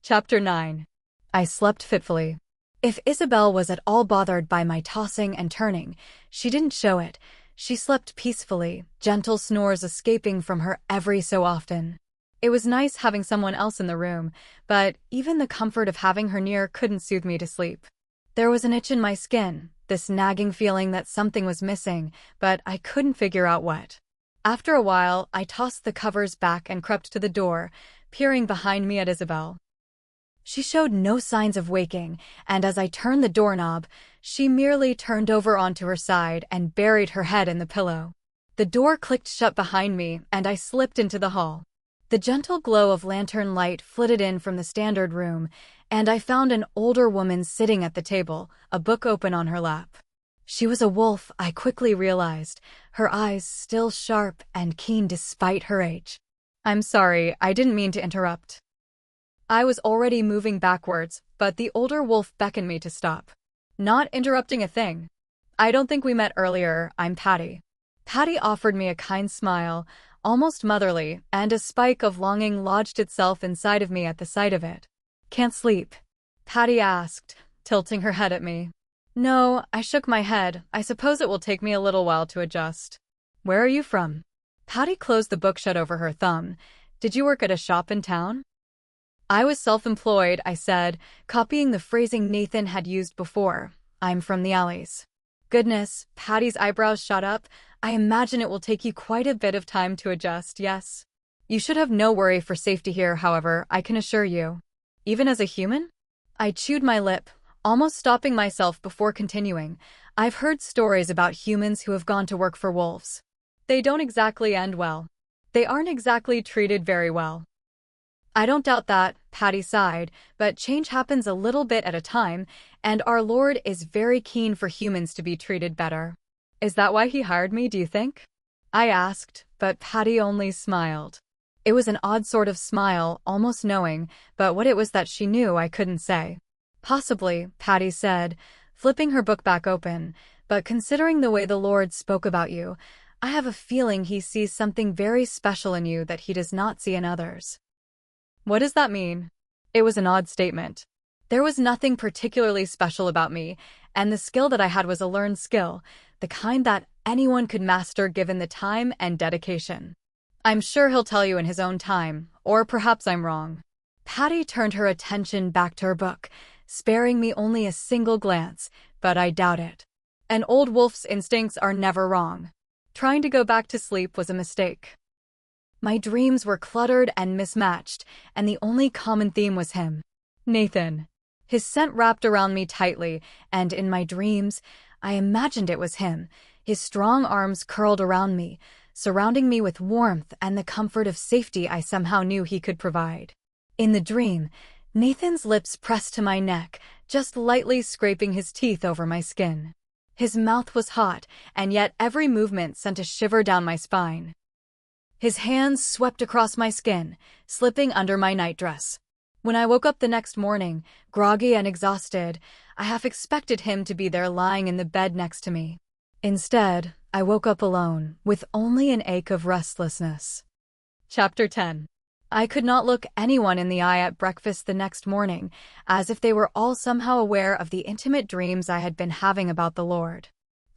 Chapter 9. I slept fitfully. If Isabel was at all bothered by my tossing and turning, she didn't show it. She slept peacefully, gentle snores escaping from her every so often. It was nice having someone else in the room, but even the comfort of having her near couldn't soothe me to sleep. There was an itch in my skin, this nagging feeling that something was missing, but I couldn't figure out what. After a while, I tossed the covers back and crept to the door, peering behind me at Isabel. She showed no signs of waking, and as I turned the doorknob, she merely turned over onto her side and buried her head in the pillow. The door clicked shut behind me, and I slipped into the hall. The gentle glow of lantern light flitted in from the standard room, and I found an older woman sitting at the table, a book open on her lap. She was a wolf, I quickly realized, her eyes still sharp and keen despite her age. I'm sorry, I didn't mean to interrupt. I was already moving backwards, but the older wolf beckoned me to stop. Not interrupting a thing. I don't think we met earlier, I'm Patty. Patty offered me a kind smile, almost motherly, and a spike of longing lodged itself inside of me at the sight of it. Can't sleep? Patty asked, tilting her head at me. No, I shook my head. I suppose it will take me a little while to adjust. Where are you from? Patty closed the book shut over her thumb. Did you work at a shop in town? I was self-employed, I said, copying the phrasing Nathan had used before. I'm from the alleys. Goodness, Patty's eyebrows shot up. I imagine it will take you quite a bit of time to adjust, yes? You should have no worry for safety here, however, I can assure you. Even as a human? I chewed my lip, almost stopping myself before continuing. I've heard stories about humans who have gone to work for wolves. They don't exactly end well. They aren't exactly treated very well. I don't doubt that, Patty sighed, but change happens a little bit at a time, and our Lord is very keen for humans to be treated better. Is that why he hired me, do you think? I asked, but Patty only smiled. It was an odd sort of smile, almost knowing, but what it was that she knew I couldn't say. Possibly, Patty said, flipping her book back open, but considering the way the Lord spoke about you, I have a feeling he sees something very special in you that he does not see in others. What does that mean? It was an odd statement. There was nothing particularly special about me, and the skill that I had was a learned skill, the kind that anyone could master given the time and dedication. I'm sure he'll tell you in his own time, or perhaps I'm wrong. Patty turned her attention back to her book, sparing me only a single glance, but I doubt it. An old wolf's instincts are never wrong. Trying to go back to sleep was a mistake. My dreams were cluttered and mismatched, and the only common theme was him. Nathan. His scent wrapped around me tightly, and in my dreams, I imagined it was him, his strong arms curled around me, surrounding me with warmth and the comfort of safety I somehow knew he could provide. In the dream, Nathan's lips pressed to my neck, just lightly scraping his teeth over my skin. His mouth was hot, and yet every movement sent a shiver down my spine. His hands swept across my skin, slipping under my nightdress. When I woke up the next morning, groggy and exhausted, I half expected him to be there lying in the bed next to me. Instead, I woke up alone, with only an ache of restlessness. Chapter 10. I could not look anyone in the eye at breakfast the next morning, as if they were all somehow aware of the intimate dreams I had been having about the Lord.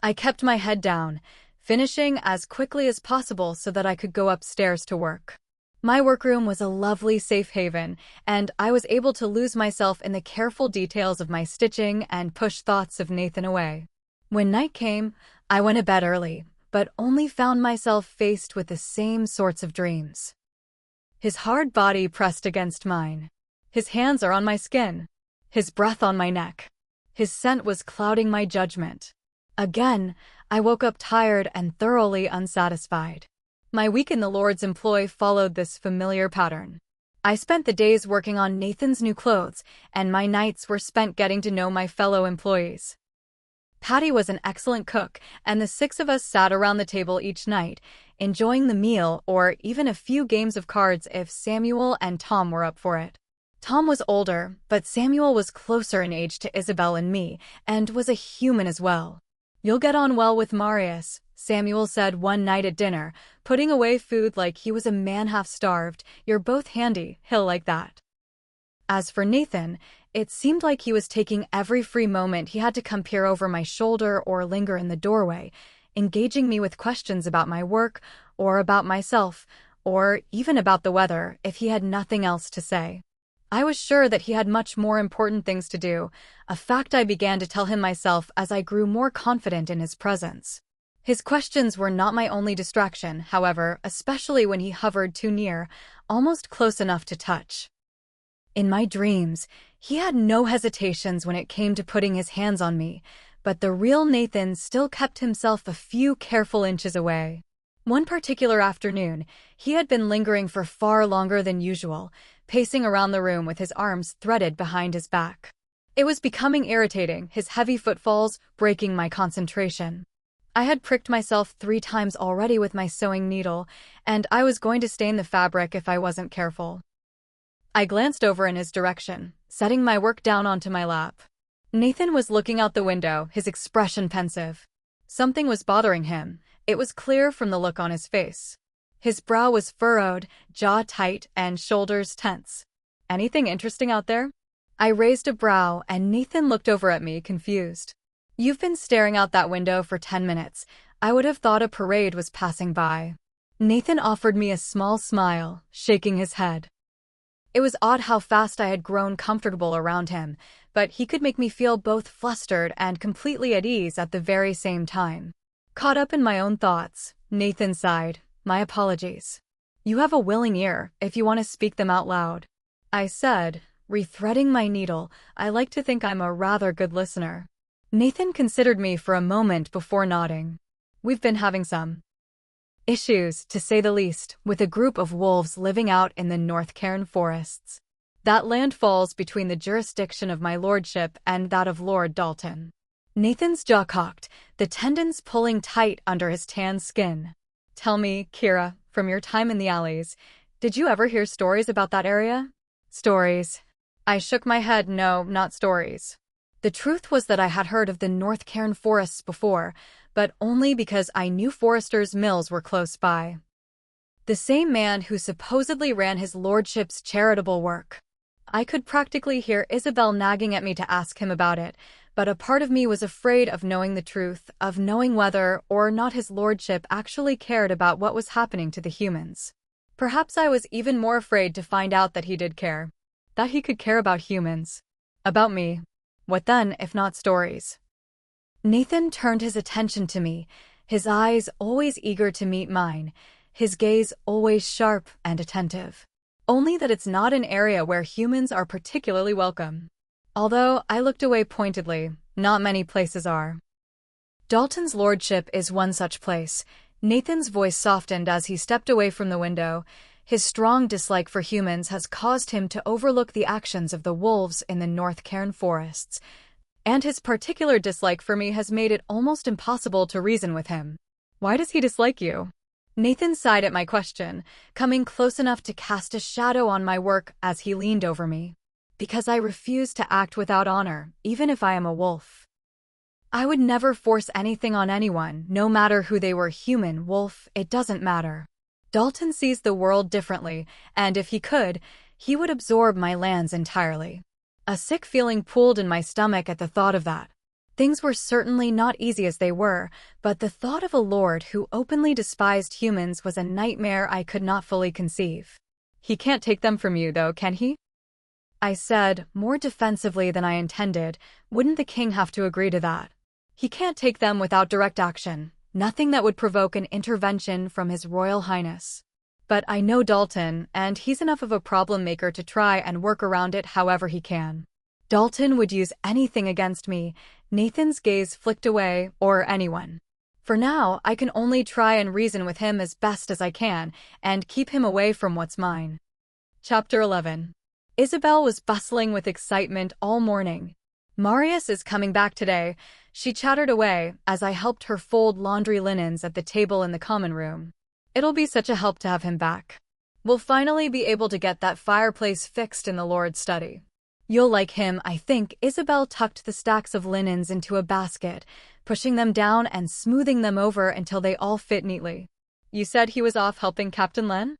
I kept my head down, finishing as quickly as possible so that I could go upstairs to work. My workroom was a lovely safe haven, and I was able to lose myself in the careful details of my stitching and push thoughts of Nathan away. When night came, I went to bed early, but only found myself faced with the same sorts of dreams. His hard body pressed against mine. His hands are on my skin. His breath on my neck. His scent was clouding my judgment. Again, I woke up tired and thoroughly unsatisfied. My week in the Lord's employ followed this familiar pattern. I spent the days working on Nathan's new clothes, and my nights were spent getting to know my fellow employees. Patty was an excellent cook, and the six of us sat around the table each night, enjoying the meal or even a few games of cards if Samuel and Tom were up for it. Tom was older, but Samuel was closer in age to Isabel and me, and was a human as well. "You'll get on well with Marius," Samuel said one night at dinner, putting away food like he was a man half-starved. "You're both handy, he'll like that." As for Nathan, it seemed like he was taking every free moment he had to come peer over my shoulder or linger in the doorway, engaging me with questions about my work, or about myself, or even about the weather if he had nothing else to say. I was sure that he had much more important things to do, a fact I began to tell him myself as I grew more confident in his presence. His questions were not my only distraction, however, especially when he hovered too near, almost close enough to touch. In my dreams, he had no hesitations when it came to putting his hands on me, but the real Nathan still kept himself a few careful inches away. One particular afternoon, he had been lingering for far longer than usual, pacing around the room with his arms threaded behind his back. It was becoming irritating, his heavy footfalls breaking my concentration. I had pricked myself 3 times already with my sewing needle, and I was going to stain the fabric if I wasn't careful. I glanced over in his direction, setting my work down onto my lap. Nathan was looking out the window, his expression pensive. Something was bothering him. It was clear from the look on his face. His brow was furrowed, jaw tight, and shoulders tense. "Anything interesting out there?" I raised a brow, and Nathan looked over at me, confused. "You've been staring out that window for 10 minutes. I would have thought a parade was passing by." Nathan offered me a small smile, shaking his head. It was odd how fast I had grown comfortable around him, but he could make me feel both flustered and completely at ease at the very same time. Caught up in my own thoughts, Nathan sighed. "My apologies. You have a willing ear if you want to speak them out loud," I said, rethreading my needle. I like to think I'm a rather good listener. Nathan considered me for a moment before nodding. "We've been having some issues, to say the least, with a group of wolves living out in the North Cairn forests. That land falls between the jurisdiction of my lordship and that of Lord Dalton." Nathan's jaw cocked, the tendons pulling tight under his tan skin. "Tell me, Kira, from your time in the alleys, did you ever hear stories about that area?" "Stories?" I shook my head. "No, not stories." The truth was that I had heard of the North Cairn forests before, but only because I knew foresters' mills were close by. The same man who supposedly ran his lordship's charitable work. I could practically hear Isabel nagging at me to ask him about it, but a part of me was afraid of knowing the truth, of knowing whether or not his lordship actually cared about what was happening to the humans. Perhaps I was even more afraid to find out that he did care. That he could care about humans. About me. What then, if not stories? Nathan turned his attention to me, his eyes always eager to meet mine, his gaze always sharp and attentive. Only that it's not an area where humans are particularly welcome. Although I looked away pointedly, not many places are. "Dalton's lordship is one such place." Nathan's voice softened as he stepped away from the window. "His strong dislike for humans has caused him to overlook the actions of the wolves in the North Cairn forests, and his particular dislike for me has made it almost impossible to reason with him." "Why does he dislike you?" Nathan sighed at my question, coming close enough to cast a shadow on my work as he leaned over me. "Because I refuse to act without honor, even if I am a wolf. I would never force anything on anyone, no matter who they were, human, wolf, it doesn't matter. Dalton sees the world differently, and if he could, he would absorb my lands entirely." A sick feeling pooled in my stomach at the thought of that. Things were certainly not easy as they were, but the thought of a lord who openly despised humans was a nightmare I could not fully conceive. "He can't take them from you, though, can he?" I said, more defensively than I intended. "Wouldn't the king have to agree to that?" "He can't take them without direct action, nothing that would provoke an intervention from His Royal Highness. But I know Dalton, and he's enough of a problem maker to try and work around it however he can." "Dalton would use anything against me." Nathan's gaze flicked away, "or anyone. For now, I can only try and reason with him as best as I can, and keep him away from what's mine." Chapter 11. Isabel was bustling with excitement all morning. "Marius is coming back today," She chattered away as I helped her fold laundry linens at the table in the common room. It'll be such a help to have him back. We'll finally be able to get that fireplace fixed in the Lord's study. You'll like him, I think. Isabel tucked the stacks of linens into a basket, pushing them down and smoothing them over until they all fit neatly. You said he was off helping Captain Len?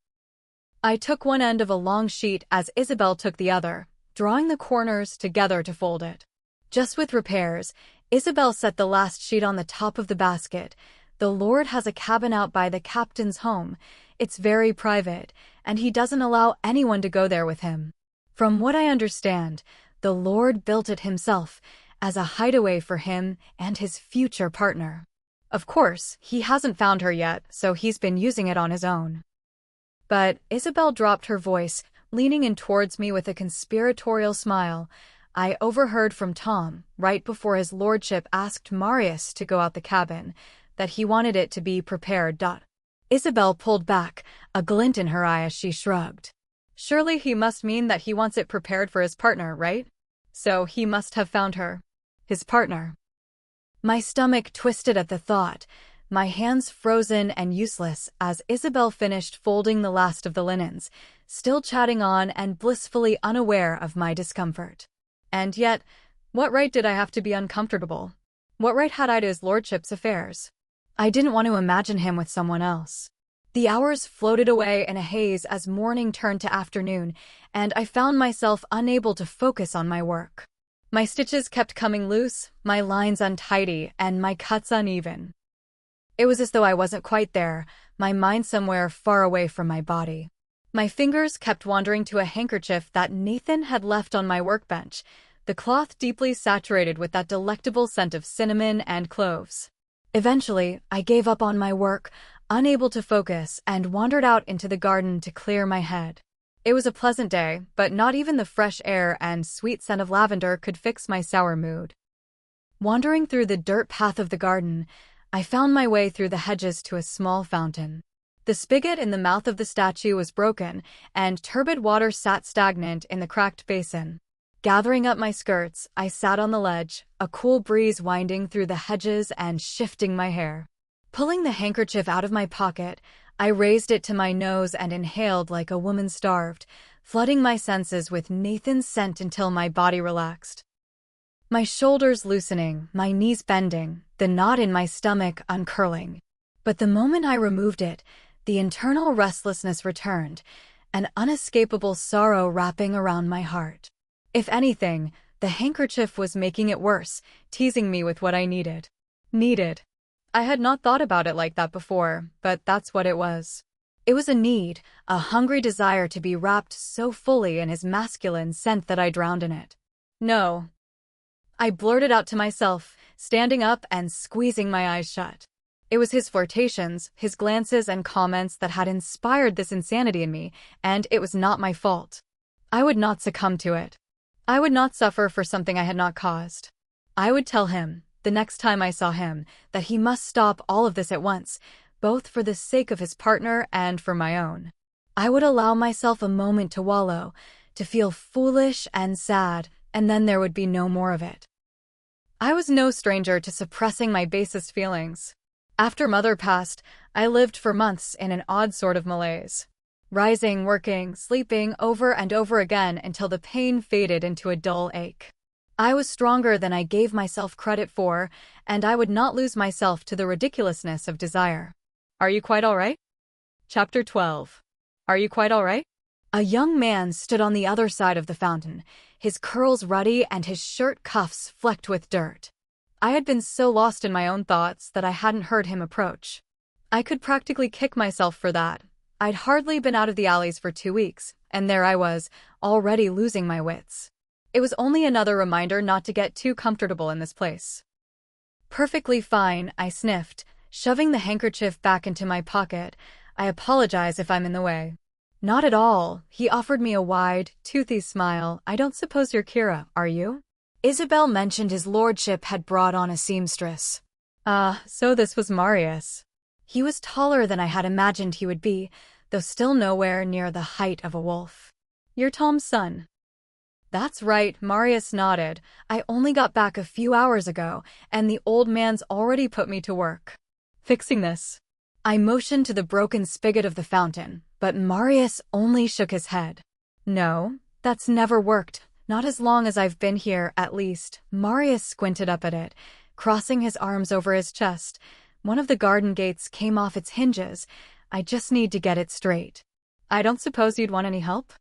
I took one end of a long sheet as Isabel took the other, drawing the corners together to fold it. Just with repairs, Isabel set the last sheet on the top of the basket. The Lord has a cabin out by the captain's home. It's very private, and he doesn't allow anyone to go there with him. From what I understand, the Lord built it himself as a hideaway for him and his future partner. Of course, he hasn't found her yet, so he's been using it on his own. But Isabel dropped her voice, leaning in towards me with a conspiratorial smile. I overheard from Tom, right before his lordship asked Marius to go out the cabin, that he wanted it to be prepared. Isabel pulled back, a glint in her eye as she shrugged. Surely he must mean that he wants it prepared for his partner, right? So he must have found her. His partner. My stomach twisted at the thought, my hands frozen and useless as Isabel finished folding the last of the linens, still chatting on and blissfully unaware of my discomfort. And yet, what right did I have to be uncomfortable? What right had I to his lordship's affairs? I didn't want to imagine him with someone else. The hours floated away in a haze as morning turned to afternoon, and I found myself unable to focus on my work. My stitches kept coming loose, my lines untidy, and my cuts uneven. It was as though I wasn't quite there, my mind somewhere far away from my body. My fingers kept wandering to a handkerchief that Nathan had left on my workbench, the cloth deeply saturated with that delectable scent of cinnamon and cloves. Eventually, I gave up on my work, unable to focus, and wandered out into the garden to clear my head. It was a pleasant day, but not even the fresh air and sweet scent of lavender could fix my sour mood. Wandering through the dirt path of the garden, I found my way through the hedges to a small fountain. The spigot in the mouth of the statue was broken, and turbid water sat stagnant in the cracked basin. Gathering up my skirts, I sat on the ledge, a cool breeze winding through the hedges and shifting my hair. Pulling the handkerchief out of my pocket, I raised it to my nose and inhaled like a woman starved, flooding my senses with Nathan's scent until my body relaxed. My shoulders loosening, my knees bending, the knot in my stomach uncurling. But the moment I removed it, the internal restlessness returned, an unescapable sorrow wrapping around my heart. If anything, the handkerchief was making it worse, teasing me with what I needed. Needed. I had not thought about it like that before, but that's what it was. It was a need, a hungry desire to be wrapped so fully in his masculine scent that I drowned in it. No. I blurted out to myself, standing up and squeezing my eyes shut. It was his flirtations, his glances and comments that had inspired this insanity in me, and it was not my fault. I would not succumb to it. I would not suffer for something I had not caused. I would tell him, the next time I saw him, that he must stop all of this at once, both for the sake of his partner and for my own. I would allow myself a moment to wallow, to feel foolish and sad, and then there would be no more of it. I was no stranger to suppressing my basest feelings. After Mother passed, I lived for months in an odd sort of malaise. Rising, working, sleeping over and over again until the pain faded into a dull ache. I was stronger than I gave myself credit for, and I would not lose myself to the ridiculousness of desire. Are you quite all right? Chapter 12. Are you quite all right? A young man stood on the other side of the fountain, his curls ruddy and his shirt cuffs flecked with dirt. I had been so lost in my own thoughts that I hadn't heard him approach. I could practically kick myself for that. I'd hardly been out of the alleys for 2 weeks, and there I was, already losing my wits. It was only another reminder not to get too comfortable in this place. Perfectly fine, I sniffed, shoving the handkerchief back into my pocket. I apologize if I'm in the way. Not at all, he offered me a wide, toothy smile. I don't suppose you're Kira, are you? Isabel mentioned his lordship had brought on a seamstress. So this was Marius. He was taller than I had imagined he would be, though still nowhere near the height of a wolf. You're Tom's son. That's right, Marius nodded. I only got back a few hours ago, and the old man's already put me to work fixing this. I motioned to the broken spigot of the fountain, but Marius only shook his head. No, that's never worked. Not as long as I've been here, at least. Marius squinted up at it, crossing his arms over his chest. One of the garden gates came off its hinges. I just need to get it straight. I don't suppose you'd want any help?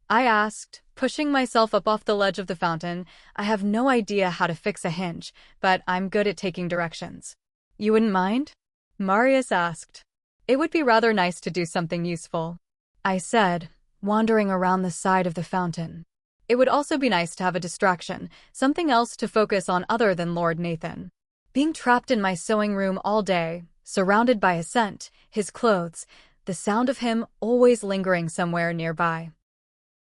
I asked, pushing myself up off the ledge of the fountain. I have no idea how to fix a hinge, but I'm good at taking directions. You wouldn't mind? Marius asked. It would be rather nice to do something useful, I said, wandering around the side of the fountain. It would also be nice to have a distraction, something else to focus on other than Lord Nathan. Being trapped in my sewing room all day, surrounded by his scent, his clothes, the sound of him always lingering somewhere nearby.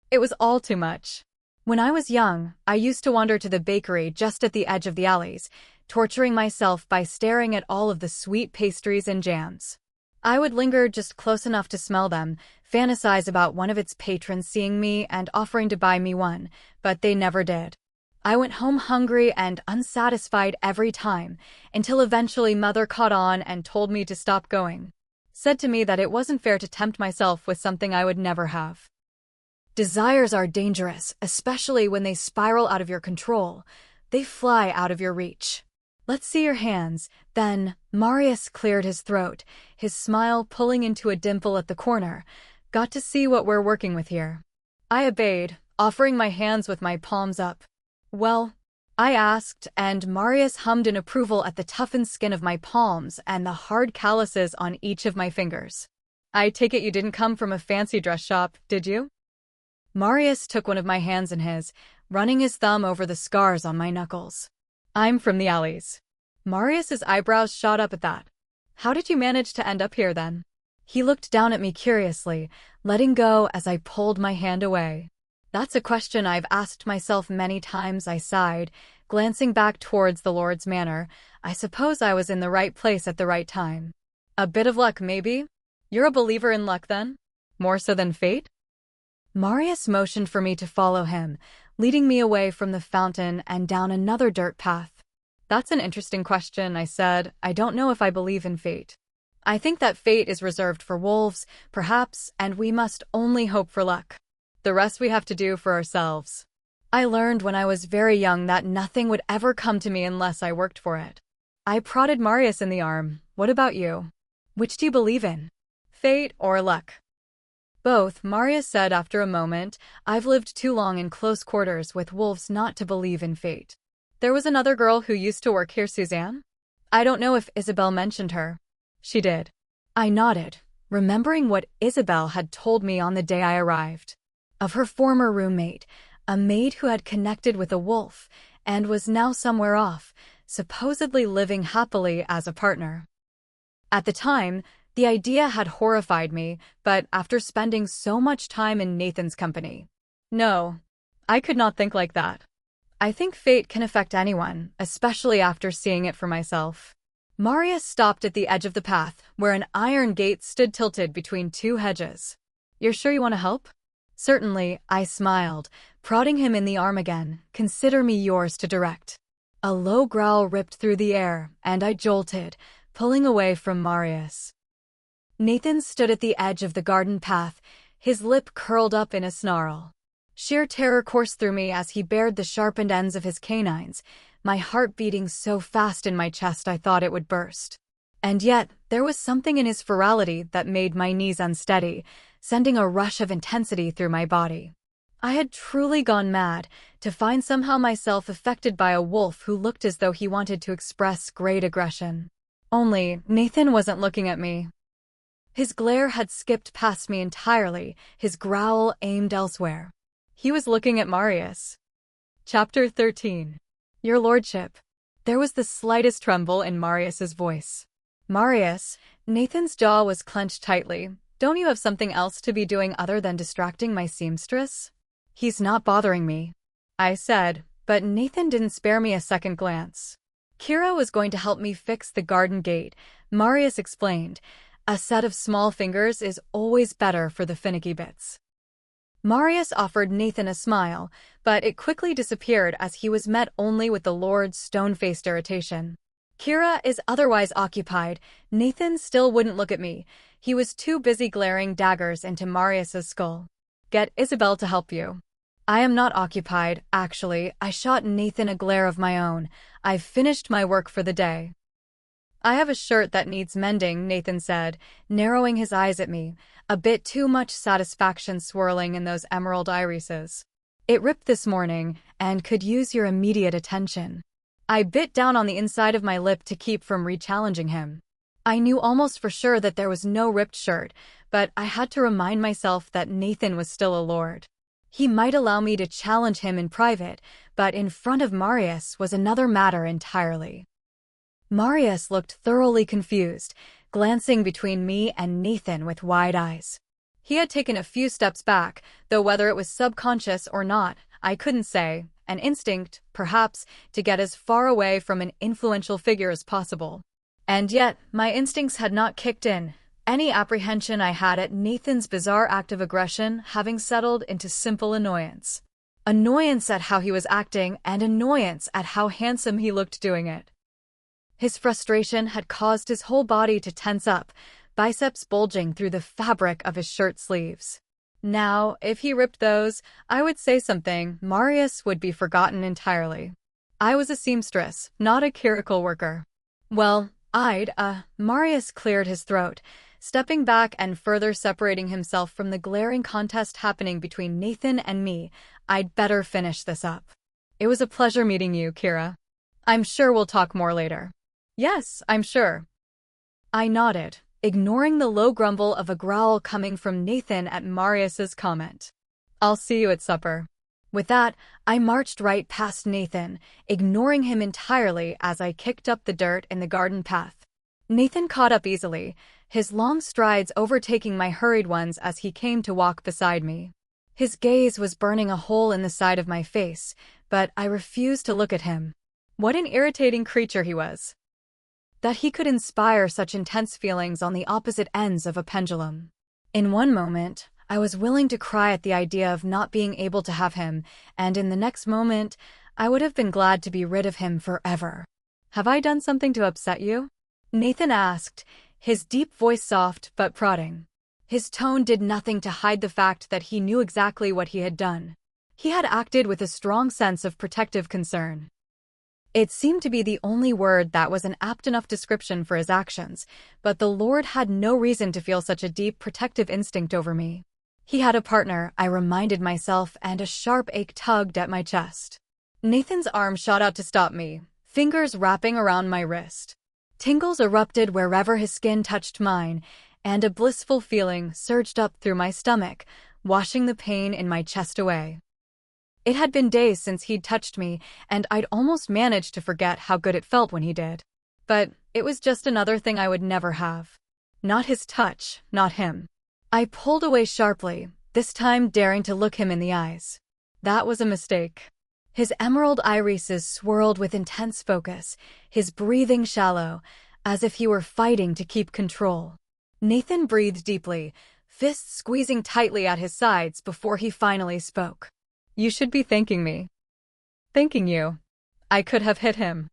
It was all too much. When I was young, I used to wander to the bakery just at the edge of the alleys, torturing myself by staring at all of the sweet pastries and jams. I would linger just close enough to smell them, fantasize about one of its patrons seeing me and offering to buy me one, but they never did. I went home hungry and unsatisfied every time, until eventually Mother caught on and told me to stop going. Said to me that it wasn't fair to tempt myself with something I would never have. Desires are dangerous, especially when they spiral out of your control. They fly out of your reach. Let's see your hands. Then Marius cleared his throat, his smile pulling into a dimple at the corner. Got to see what we're working with here. I obeyed, offering my hands with my palms up. Well, I asked, and Marius hummed in approval at the toughened skin of my palms and the hard calluses on each of my fingers. I take it you didn't come from a fancy dress shop, did you? Marius took one of my hands in his, running his thumb over the scars on my knuckles. I'm from the alleys. Marius's eyebrows shot up at that. How did you manage to end up here then? He looked down at me curiously, letting go as I pulled my hand away. That's a question I've asked myself many times, I sighed, glancing back towards the Lord's manor. I suppose I was in the right place at the right time. A bit of luck, maybe? You're a believer in luck then? More so than fate? Marius motioned for me to follow him, leading me away from the fountain and down another dirt path. That's an interesting question, I said. I don't know if I believe in fate. I think that fate is reserved for wolves, perhaps, and we must only hope for luck. The rest we have to do for ourselves. I learned when I was very young that nothing would ever come to me unless I worked for it. I prodded Marius in the arm. What about you? Which do you believe in? Fate or luck? Both, Marius said after a moment. I've lived too long in close quarters with wolves not to believe in fate. There was another girl who used to work here, Suzanne? I don't know if Isabel mentioned her. She did. I nodded, remembering what Isabel had told me on the day I arrived. Of her former roommate, a maid who had connected with a wolf and was now somewhere off, supposedly living happily as a partner. At the time, the idea had horrified me, but after spending so much time in Nathan's company, no, I could not think like that. I think fate can affect anyone, especially after seeing it for myself. Marius stopped at the edge of the path, where an iron gate stood tilted between two hedges. You're sure you want to help? Certainly, I smiled, prodding him in the arm again. Consider me yours to direct. A low growl ripped through the air, and I jolted, pulling away from Marius. Nathan stood at the edge of the garden path, his lip curled up in a snarl. Sheer terror coursed through me as he bared the sharpened ends of his canines, my heart beating so fast in my chest I thought it would burst. And yet, there was something in his ferality that made my knees unsteady, sending a rush of intensity through my body. I had truly gone mad, to find somehow myself affected by a wolf who looked as though he wanted to express great aggression. Only, Nathan wasn't looking at me. His glare had skipped past me entirely, his growl aimed elsewhere. He was looking at Marius. Chapter 13. Your Lordship. There was the slightest tremble in Marius's voice. Marius, Nathan's jaw was clenched tightly. Don't you have something else to be doing other than distracting my seamstress? He's not bothering me, I said, but Nathan didn't spare me a second glance. Kira was going to help me fix the garden gate, Marius explained. A set of small fingers is always better for the finicky bits. Marius offered Nathan a smile, but it quickly disappeared as he was met only with the Lord's stone-faced irritation. Kira is otherwise occupied. Nathan still wouldn't look at me. He was too busy glaring daggers into Marius's skull. Get Isabel to help you. I am not occupied, actually. I shot Nathan a glare of my own. I've finished my work for the day. I have a shirt that needs mending, Nathan said, narrowing his eyes at me, a bit too much satisfaction swirling in those emerald irises. It ripped this morning, and could use your immediate attention. I bit down on the inside of my lip to keep from re-challenging him. I knew almost for sure that there was no ripped shirt, but I had to remind myself that Nathan was still a lord. He might allow me to challenge him in private, but in front of Marius was another matter entirely. Marius looked thoroughly confused, glancing between me and Nathan with wide eyes. He had taken a few steps back, though whether it was subconscious or not, I couldn't say, an instinct, perhaps, to get as far away from an influential figure as possible. And yet, my instincts had not kicked in, any apprehension I had at Nathan's bizarre act of aggression having settled into simple annoyance. Annoyance at how he was acting and annoyance at how handsome he looked doing it. His frustration had caused his whole body to tense up, biceps bulging through the fabric of his shirt sleeves. Now, if he ripped those, I would say something. Marius would be forgotten entirely. I was a seamstress, not a clerical worker. Well, Marius cleared his throat, stepping back and further separating himself from the glaring contest happening between Nathan and me. I'd better finish this up. It was a pleasure meeting you, Kira. I'm sure we'll talk more later. Yes, I'm sure. I nodded, ignoring the low grumble of a growl coming from Nathan at Marius's comment. I'll see you at supper. With that, I marched right past Nathan, ignoring him entirely as I kicked up the dirt in the garden path. Nathan caught up easily, his long strides overtaking my hurried ones as he came to walk beside me. His gaze was burning a hole in the side of my face, but I refused to look at him. What an irritating creature he was. That he could inspire such intense feelings on the opposite ends of a pendulum. In one moment, I was willing to cry at the idea of not being able to have him, and in the next moment, I would have been glad to be rid of him forever. Have I done something to upset you? Nathan asked, his deep voice soft but prodding. His tone did nothing to hide the fact that he knew exactly what he had done. He had acted with a strong sense of protective concern. It seemed to be the only word that was an apt enough description for his actions, but the Lord had no reason to feel such a deep protective instinct over me. He had a partner, I reminded myself, and a sharp ache tugged at my chest. Nathan's arm shot out to stop me, fingers wrapping around my wrist. Tingles erupted wherever his skin touched mine, and a blissful feeling surged up through my stomach, washing the pain in my chest away. It had been days since he'd touched me, and I'd almost managed to forget how good it felt when he did. But it was just another thing I would never have. Not his touch, not him. I pulled away sharply, this time daring to look him in the eyes. That was a mistake. His emerald irises swirled with intense focus, his breathing shallow, as if he were fighting to keep control. Nathan breathed deeply, fists squeezing tightly at his sides before he finally spoke. You should be thanking me. Thanking you. I could have hit him.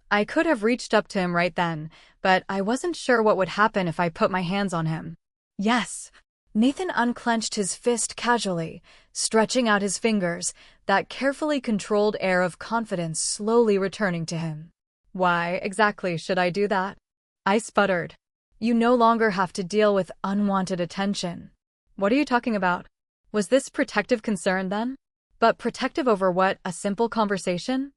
I could have reached up to him right then, but I wasn't sure what would happen if I put my hands on him. Yes. Nathan unclenched his fist casually, stretching out his fingers, that carefully controlled air of confidence slowly returning to him. Why exactly should I do that? I sputtered. You no longer have to deal with unwanted attention. What are you talking about? Was this protective concern then? But protective over what, a simple conversation?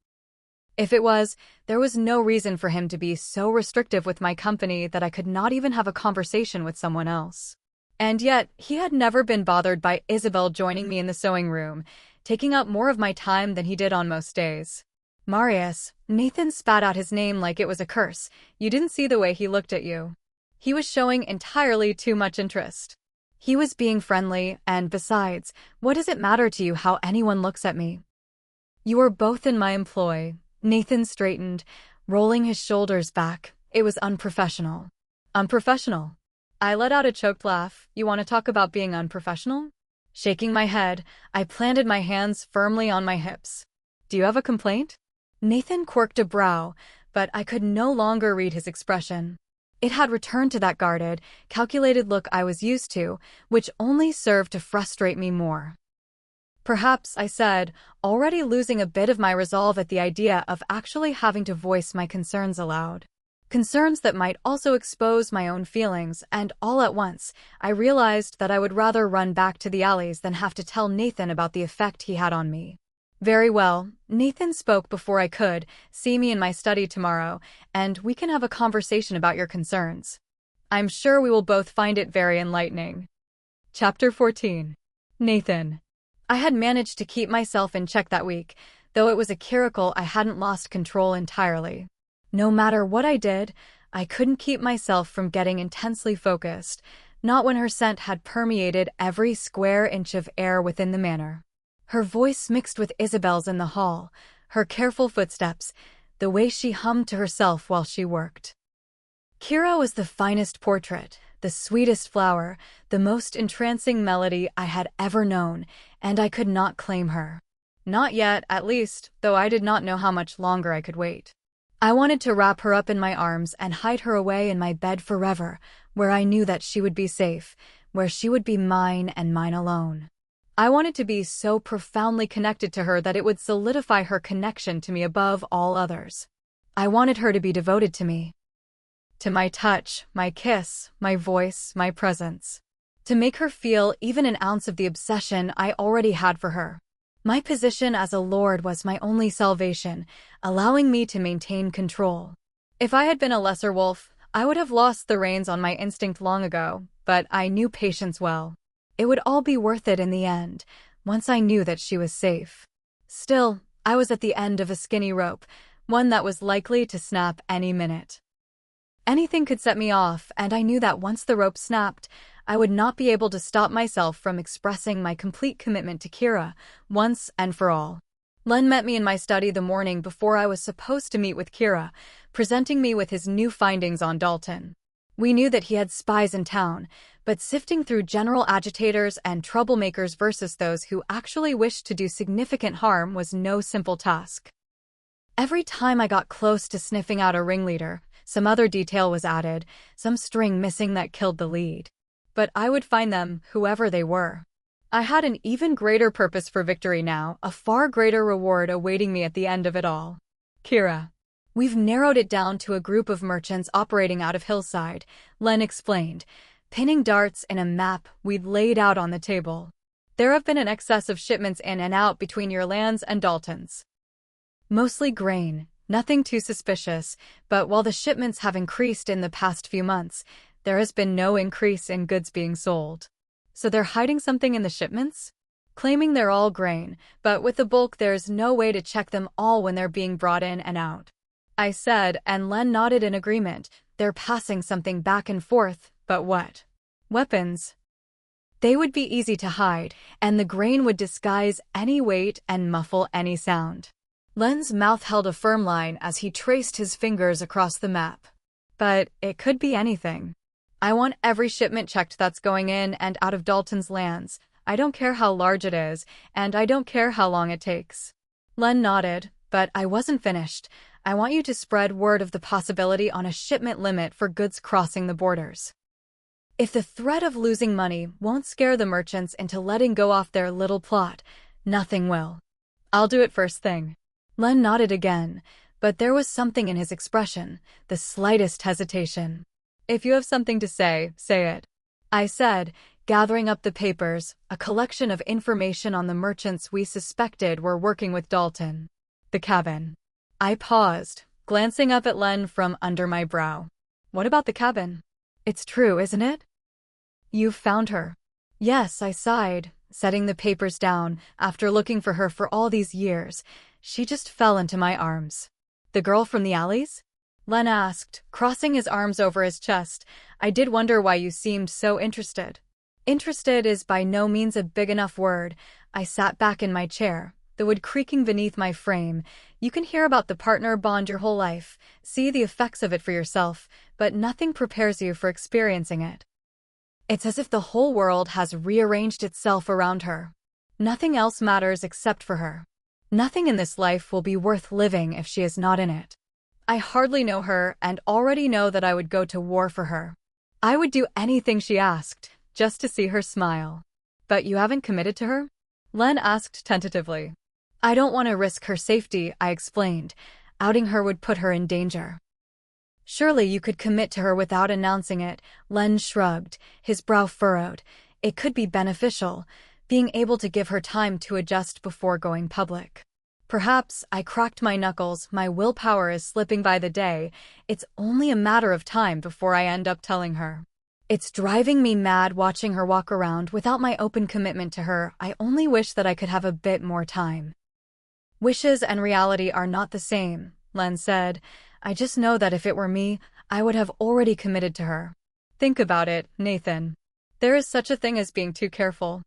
If it was, there was no reason for him to be so restrictive with my company that I could not even have a conversation with someone else. And yet, he had never been bothered by Isabel joining me in the sewing room, taking up more of my time than he did on most days. Marius, Nathan spat out his name like it was a curse. You didn't see the way he looked at you. He was showing entirely too much interest. He was being friendly, and besides, what does it matter to you how anyone looks at me? You are both in my employ. Nathan straightened, rolling his shoulders back. It was unprofessional. Unprofessional. I let out a choked laugh. You want to talk about being unprofessional? Shaking my head, I planted my hands firmly on my hips. Do you have a complaint? Nathan quirked a brow, but I could no longer read his expression. It had returned to that guarded, calculated look I was used to, which only served to frustrate me more. Perhaps, I said, already losing a bit of my resolve at the idea of actually having to voice my concerns aloud. Concerns that might also expose my own feelings, and all at once, I realized that I would rather run back to the alleys than have to tell Nathan about the effect he had on me. Very well, Nathan spoke before I could. See me in my study tomorrow, and we can have a conversation about your concerns. I'm sure we will both find it very enlightening. Chapter 14. Nathan. I had managed to keep myself in check that week, though it was a miracle I hadn't lost control entirely. No matter what I did, I couldn't keep myself from getting intensely focused, not when her scent had permeated every square inch of air within the manor. Her voice mixed with Isabel's in the hall, her careful footsteps, the way she hummed to herself while she worked. Kira was the finest portrait, the sweetest flower, the most entrancing melody I had ever known, and I could not claim her. Not yet, at least, though I did not know how much longer I could wait. I wanted to wrap her up in my arms and hide her away in my bed forever, where I knew that she would be safe, where she would be mine and mine alone. I wanted to be so profoundly connected to her that it would solidify her connection to me above all others. I wanted her to be devoted to me. To my touch, my kiss, my voice, my presence. To make her feel even an ounce of the obsession I already had for her. My position as a lord was my only salvation, allowing me to maintain control. If I had been a lesser wolf, I would have lost the reins on my instinct long ago, but I knew patience well. It would all be worth it in the end, once I knew that she was safe. Still, I was at the end of a skinny rope, one that was likely to snap any minute. Anything could set me off, and I knew that once the rope snapped, I would not be able to stop myself from expressing my complete commitment to Kira, once and for all. Len met me in my study the morning before I was supposed to meet with Kira, presenting me with his new findings on Dalton. We knew that he had spies in town, but sifting through general agitators and troublemakers versus those who actually wished to do significant harm was no simple task. Every time I got close to sniffing out a ringleader, some other detail was added, some string missing that killed the lead. But I would find them, whoever they were. I had an even greater purpose for victory now, a far greater reward awaiting me at the end of it all. Kira. We've narrowed it down to a group of merchants operating out of Hillside, Len explained, pinning darts in a map we'd laid out on the table. There have been an excess of shipments in and out between your lands and Dalton's. Mostly grain, nothing too suspicious, but while the shipments have increased in the past few months, there has been no increase in goods being sold. So they're hiding something in the shipments? Claiming they're all grain, but with the bulk there's no way to check them all when they're being brought in and out. I said, and Len nodded in agreement. They're passing something back and forth, but what? Weapons. They would be easy to hide, and the grain would disguise any weight and muffle any sound. Len's mouth held a firm line as he traced his fingers across the map. But it could be anything. I want every shipment checked that's going in and out of Dalton's lands. I don't care how large it is, and I don't care how long it takes. Len nodded, but I wasn't finished. I want you to spread word of the possibility on a shipment limit for goods crossing the borders. If the threat of losing money won't scare the merchants into letting go off their little plot, nothing will. I'll do it first thing. Len nodded again, but there was something in his expression, the slightest hesitation. If you have something to say, say it. I said, gathering up the papers, a collection of information on the merchants we suspected were working with Dalton. The cabin. I paused, glancing up at Len from under my brow. What about the cabin? It's true, isn't it? You've found her. Yes, I sighed, setting the papers down. After looking for her for all these years, she just fell into my arms. The girl from the alleys? Len asked, crossing his arms over his chest. I did wonder why you seemed so interested. Interested is by no means a big enough word. I sat back in my chair, the wood creaking beneath my frame. You can hear about the partner bond your whole life, see the effects of it for yourself, but nothing prepares you for experiencing it. It's as if the whole world has rearranged itself around her. Nothing else matters except for her. Nothing in this life will be worth living if she is not in it. I hardly know her and already know that I would go to war for her. I would do anything she asked, just to see her smile. But you haven't committed to her? Len asked tentatively. I don't want to risk her safety, I explained. Outing her would put her in danger. Surely you could commit to her without announcing it, Len shrugged, his brow furrowed. It could be beneficial, being able to give her time to adjust before going public. Perhaps, I cracked my knuckles, my willpower is slipping by the day. It's only a matter of time before I end up telling her. It's driving me mad watching her walk around without my open commitment to her. I only wish that I could have a bit more time. Wishes and reality are not the same, Len said. I just know that if it were me, I would have already committed to her. Think about it, Nathan. There is such a thing as being too careful.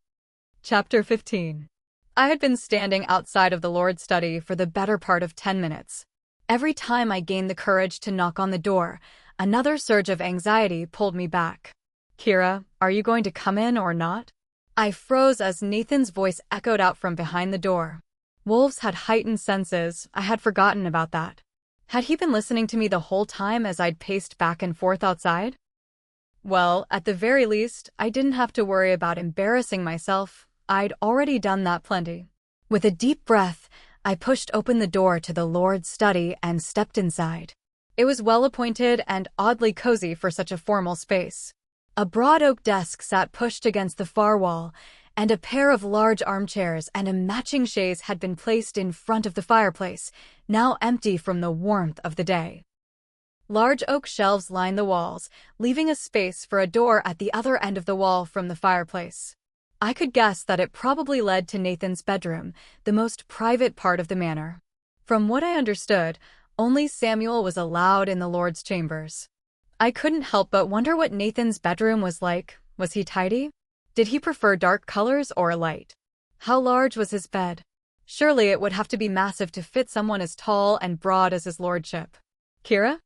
Chapter 15. I had been standing outside of the Lord's study for the better part of 10 minutes. Every time I gained the courage to knock on the door, another surge of anxiety pulled me back. Kira, are you going to come in or not? I froze as Nathan's voice echoed out from behind the door. Wolves had heightened senses. I had forgotten about that. Had he been listening to me the whole time as I'd paced back and forth outside? Well, at the very least, I didn't have to worry about embarrassing myself. I'd already done that plenty. With a deep breath, I pushed open the door to the Lord's study and stepped inside. It was well-appointed and oddly cozy for such a formal space. A broad oak desk sat pushed against the far wall, and a pair of large armchairs and a matching chaise had been placed in front of the fireplace, now empty from the warmth of the day. Large oak shelves lined the walls, leaving a space for a door at the other end of the wall from the fireplace. I could guess that it probably led to Nathan's bedroom, the most private part of the manor. From what I understood, only Samuel was allowed in the Lord's chambers. I couldn't help but wonder what Nathan's bedroom was like. Was he tidy? Did he prefer dark colors or light? How large was his bed? Surely it would have to be massive to fit someone as tall and broad as his lordship. Kira?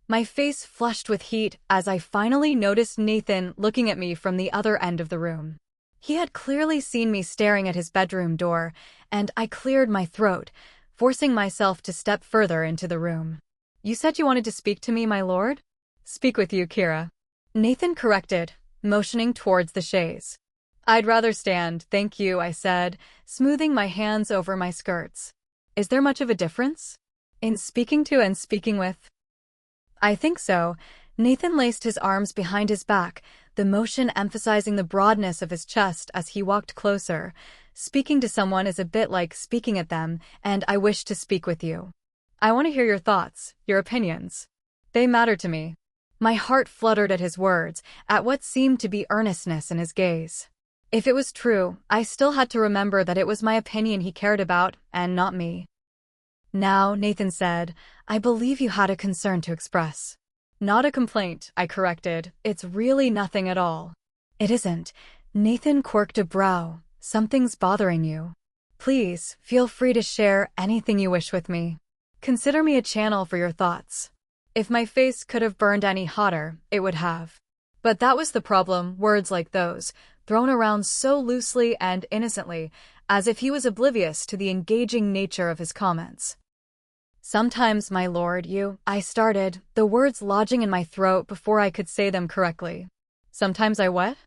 My face flushed with heat as I finally noticed Nathan looking at me from the other end of the room. He had clearly seen me staring at his bedroom door, and I cleared my throat, forcing myself to step further into the room. You said you wanted to speak to me, my lord? Speak with you, Kira. Nathan corrected, motioning towards the chaise. I'd rather stand, thank you, I said, smoothing my hands over my skirts. Is there much of a difference in speaking to and speaking with? I think so. Nathan laced his arms behind his back, the motion emphasizing the broadness of his chest as he walked closer. Speaking to someone is a bit like speaking at them, and I wish to speak with you. I want to hear your thoughts, your opinions. They matter to me. My heart fluttered at his words, at what seemed to be earnestness in his gaze. If it was true, I still had to remember that it was my opinion he cared about, and not me. Now, Nathan said, I believe you had a concern to express. Not a complaint, I corrected. It's really nothing at all. It isn't. Nathan quirked a brow. Something's bothering you. Please, feel free to share anything you wish with me. Consider me a channel for your thoughts. If my face could have burned any hotter, it would have. But that was the problem, words like those, thrown around so loosely and innocently, as if he was oblivious to the engaging nature of his comments. Sometimes, my lord, I started, the words lodging in my throat before I could say them correctly. Sometimes I what?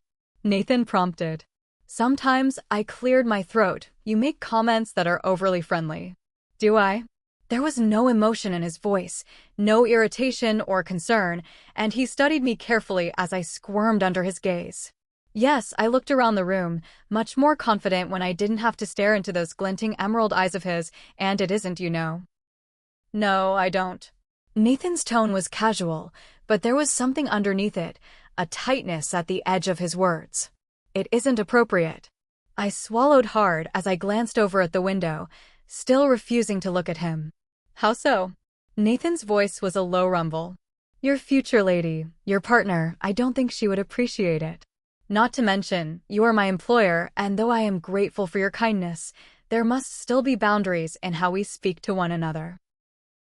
Nathan prompted. Sometimes I cleared my throat. You make comments that are overly friendly. Do I? There was no emotion in his voice, no irritation or concern, and he studied me carefully as I squirmed under his gaze. Yes, I looked around the room, much more confident when I didn't have to stare into those glinting emerald eyes of his, and it isn't, you know. No, I don't. Nathan's tone was casual, but there was something underneath it, a tightness at the edge of his words. It isn't appropriate. I swallowed hard as I glanced over at the window, still refusing to look at him. How so? Nathan's voice was a low rumble. Your future lady, your partner, I don't think she would appreciate it. Not to mention, you are my employer, and though I am grateful for your kindness, there must still be boundaries in how we speak to one another.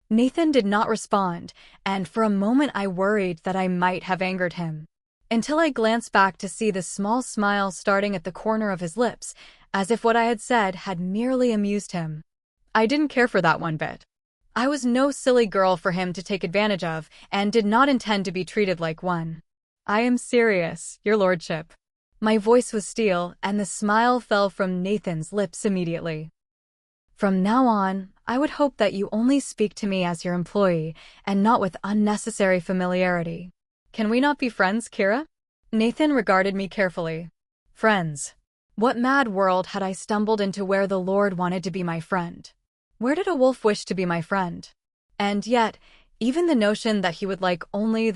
Nathan did not respond, and for a moment I worried that I might have angered him. until I glanced back to see the small smile starting at the corner of his lips, as if what I had said had merely amused him. I didn't care for that one bit. I was no silly girl for him to take advantage of, and did not intend to be treated like one. I am serious, your lordship. My voice was steel, and the smile fell from Nathan's lips immediately. From now on, I would hope that you only speak to me as your employee, and not with unnecessary familiarity. Can we not be friends, Kira? Nathan regarded me carefully. Friends. What mad world had I stumbled into where the Lord wanted to be my friend? Where did a wolf wish to be my friend? And yet, even the notion that he would like only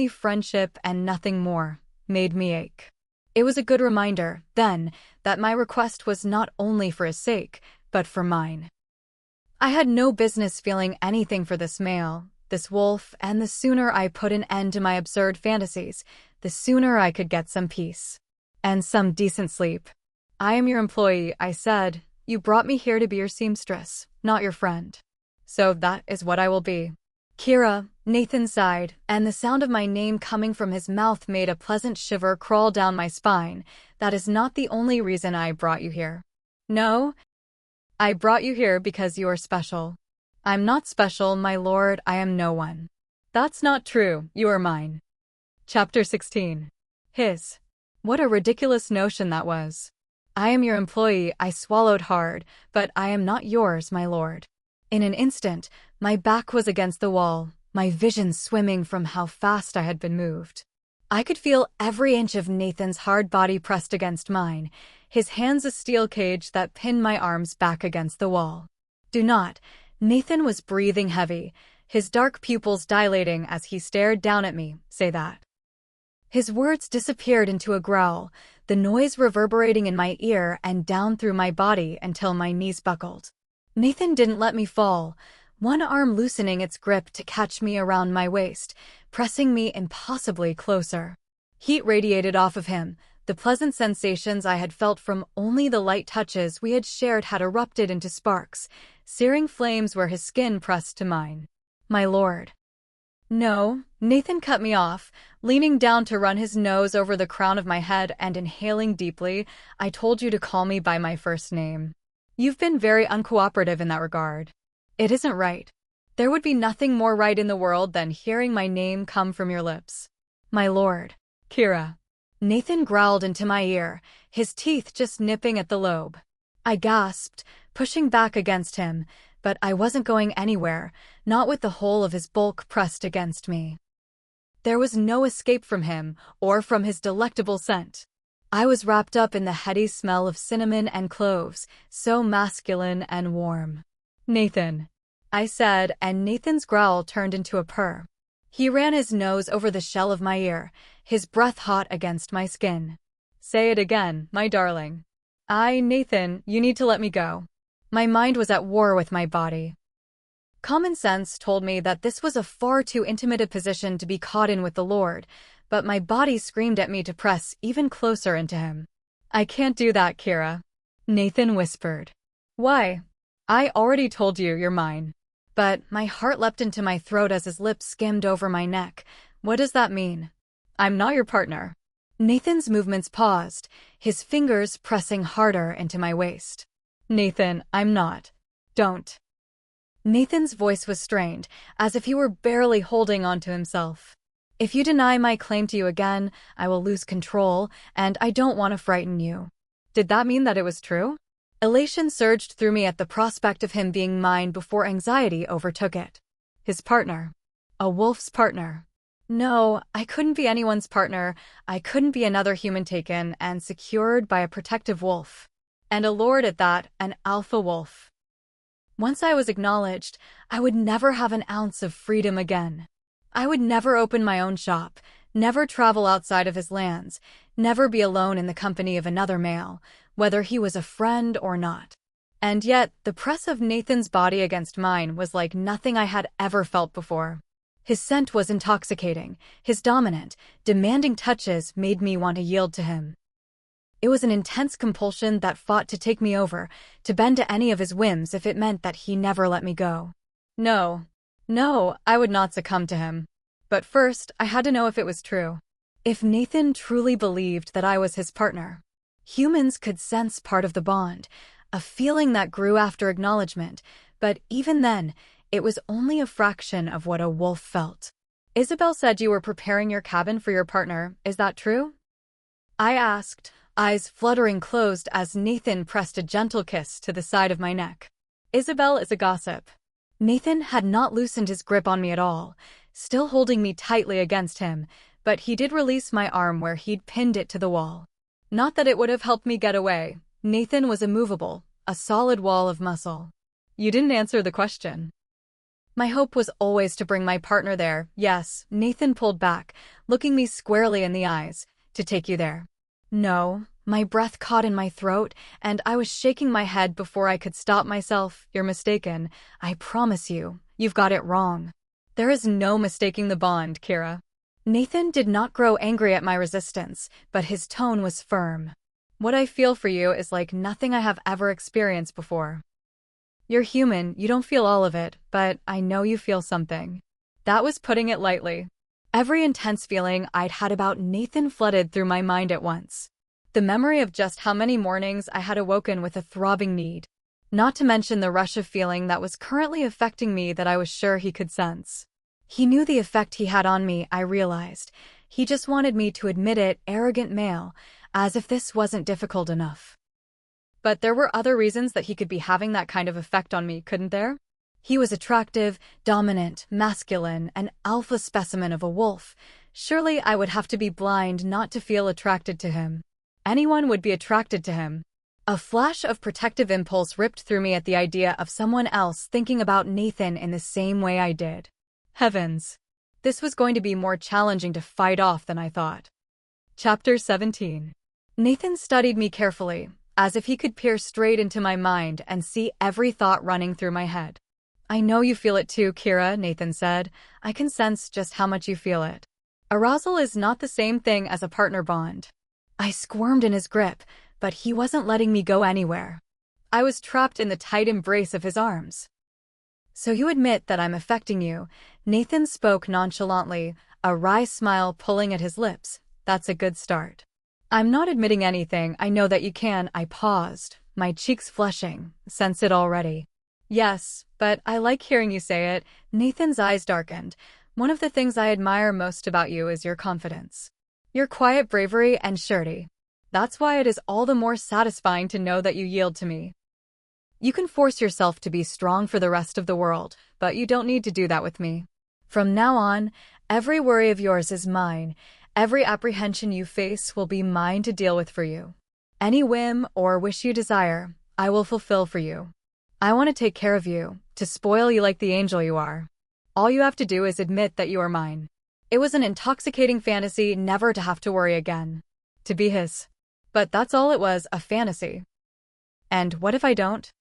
friendship and nothing more, made me ache. It was a good reminder, then, that my request was not only for his sake, but for mine. I had no business feeling anything for this male, this wolf, and the sooner I put an end to my absurd fantasies, the sooner I could get some peace. And some decent sleep. I am your employee, I said. You brought me here to be your seamstress, not your friend. So that is what I will be. Kira, Nathan sighed, and the sound of my name coming from his mouth made a pleasant shiver crawl down my spine. That is not the only reason I brought you here. No, I brought you here because you are special. I'm not special, my lord, I am no one. That's not true, you are mine. Chapter 16. His. What a ridiculous notion that was. I am your employee, I swallowed hard, but I am not yours, my lord. In an instant, my back was against the wall, my vision swimming from how fast I had been moved. I could feel every inch of Nathan's hard body pressed against mine, his hands a steel cage that pinned my arms back against the wall. Do not. Nathan was breathing heavy, his dark pupils dilating as he stared down at me, say that. His words disappeared into a growl, the noise reverberating in my ear and down through my body until my knees buckled. Nathan didn't let me fall, one arm loosening its grip to catch me around my waist, pressing me impossibly closer. Heat radiated off of him. The pleasant sensations I had felt from only the light touches we had shared had erupted into sparks, searing flames where his skin pressed to mine. My lord. No, Nathan cut me off, leaning down to run his nose over the crown of my head and inhaling deeply. I told you to call me by my first name. You've been very uncooperative in that regard. It isn't right. There would be nothing more right in the world than hearing my name come from your lips. My lord. Kira. Nathan growled into my ear, his teeth just nipping at the lobe. I gasped, pushing back against him, but I wasn't going anywhere, not with the whole of his bulk pressed against me. There was no escape from him, or from his delectable scent. I was wrapped up in the heady smell of cinnamon and cloves, so masculine and warm. Nathan, I said, and Nathan's growl turned into a purr. He ran his nose over the shell of my ear, his breath hot against my skin. Say it again, my darling. Nathan, you need to let me go. My mind was at war with my body. Common sense told me that this was a far too intimate a position to be caught in with the Lord, but my body screamed at me to press even closer into him. I can't do that, Kira. Nathan whispered. Why? I already told you you're mine. But my heart leapt into my throat as his lips skimmed over my neck. What does that mean? I'm not your partner. Nathan's movements paused, his fingers pressing harder into my waist. Nathan, I'm not. Don't. Nathan's voice was strained, as if he were barely holding on to himself. If you deny my claim to you again, I will lose control, and I don't want to frighten you. Did that mean that it was true? Elation surged through me at the prospect of him being mine before anxiety overtook it. His partner. A wolf's partner. No, I couldn't be anyone's partner. I couldn't be another human taken and secured by a protective wolf. And a lord at that, an alpha wolf. Once I was acknowledged, I would never have an ounce of freedom again. I would never open my own shop, never travel outside of his lands, never be alone in the company of another male, whether he was a friend or not. And yet, the press of Nathan's body against mine was like nothing I had ever felt before. His scent was intoxicating, his dominant, demanding touches made me want to yield to him. It was an intense compulsion that fought to take me over, to bend to any of his whims if it meant that he never let me go. No, I would not succumb to him. But first, I had to know if it was true. If Nathan truly believed that I was his partner, humans could sense part of the bond, a feeling that grew after acknowledgement, but even then, it was only a fraction of what a wolf felt. Isabel said you were preparing your cabin for your partner, is that true? I asked, eyes fluttering closed as Nathan pressed a gentle kiss to the side of my neck. Isabel is a gossip. Nathan had not loosened his grip on me at all, still holding me tightly against him, but he did release my arm where he'd pinned it to the wall. Not that it would have helped me get away. Nathan was immovable, a solid wall of muscle. You didn't answer the question. My hope was always to bring my partner there. Yes, Nathan pulled back, looking me squarely in the eyes. To take you there. No, my breath caught in my throat, and I was shaking my head before I could stop myself. You're mistaken. I promise you, you've got it wrong. There is no mistaking the bond, Kira. Nathan did not grow angry at my resistance, but his tone was firm. What I feel for you is like nothing I have ever experienced before. You're human, you don't feel all of it, but I know you feel something. That was putting it lightly. Every intense feeling I'd had about Nathan flooded through my mind at once. The memory of just how many mornings I had awoken with a throbbing need. Not to mention the rush of feeling that was currently affecting me that I was sure he could sense. He knew the effect he had on me, I realized. He just wanted me to admit it, arrogant male, as if this wasn't difficult enough. But there were other reasons that he could be having that kind of effect on me, couldn't there? He was attractive, dominant, masculine, an alpha specimen of a wolf. Surely I would have to be blind not to feel attracted to him. Anyone would be attracted to him. A flash of protective impulse ripped through me at the idea of someone else thinking about Nathan in the same way I did. Heavens! This was going to be more challenging to fight off than I thought. Chapter 17. Nathan studied me carefully, as if he could peer straight into my mind and see every thought running through my head. I know you feel it too, Kira, Nathan said. I can sense just how much you feel it. Arousal is not the same thing as a partner bond. I squirmed in his grip, but he wasn't letting me go anywhere. I was trapped in the tight embrace of his arms. So you admit that I'm affecting you? Nathan spoke nonchalantly, a wry smile pulling at his lips. That's a good start. I'm not admitting anything, I know that you can. I paused, my cheeks flushing. Sense it already. Yes, but I like hearing you say it. Nathan's eyes darkened. One of the things I admire most about you is your confidence. Your quiet bravery and surety. That's why it is all the more satisfying to know that you yield to me. You can force yourself to be strong for the rest of the world, but you don't need to do that with me. From now on, every worry of yours is mine. Every apprehension you face will be mine to deal with for you. Any whim or wish you desire, I will fulfill for you. I want to take care of you, to spoil you like the angel you are. All you have to do is admit that you are mine. It was an intoxicating fantasy never to have to worry again. To be his. But that's all it was, a fantasy. And what if I don't?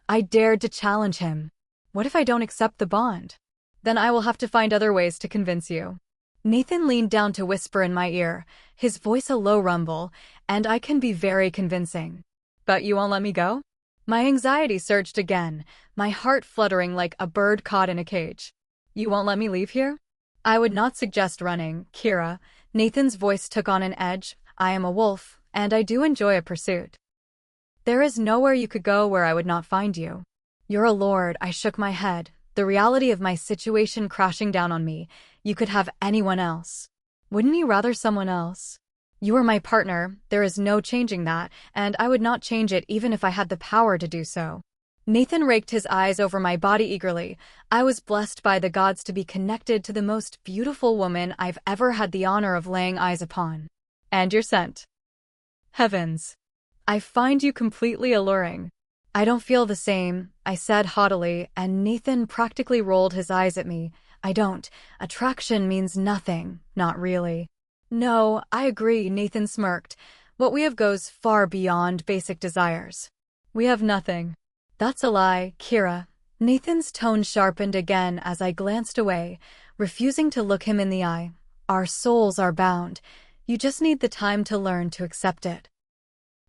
I dared to challenge him. What if I don't accept the bond? Then I will have to find other ways to convince you. Nathan leaned down to whisper in my ear, his voice a low rumble, and I can be very convincing. But you won't let me go? My anxiety surged again, my heart fluttering like a bird caught in a cage. You won't let me leave here? I would not suggest running, Kira. Nathan's voice took on an edge. I am a wolf, and I do enjoy a pursuit. There is nowhere you could go where I would not find you. You're a lord, I shook my head, the reality of my situation crashing down on me. You could have anyone else. Wouldn't you rather someone else? You are my partner, there is no changing that, and I would not change it even if I had the power to do so. Nathan raked his eyes over my body eagerly. I was blessed by the gods to be connected to the most beautiful woman I've ever had the honor of laying eyes upon. And your scent. Heavens. I find you completely alluring. I don't feel the same, I said haughtily, and Nathan practically rolled his eyes at me. I don't. Attraction means nothing, not really. No, I agree, Nathan smirked. What we have goes far beyond basic desires. We have nothing. That's a lie, Kira. Nathan's tone sharpened again as I glanced away, refusing to look him in the eye. Our souls are bound. You just need the time to learn to accept it.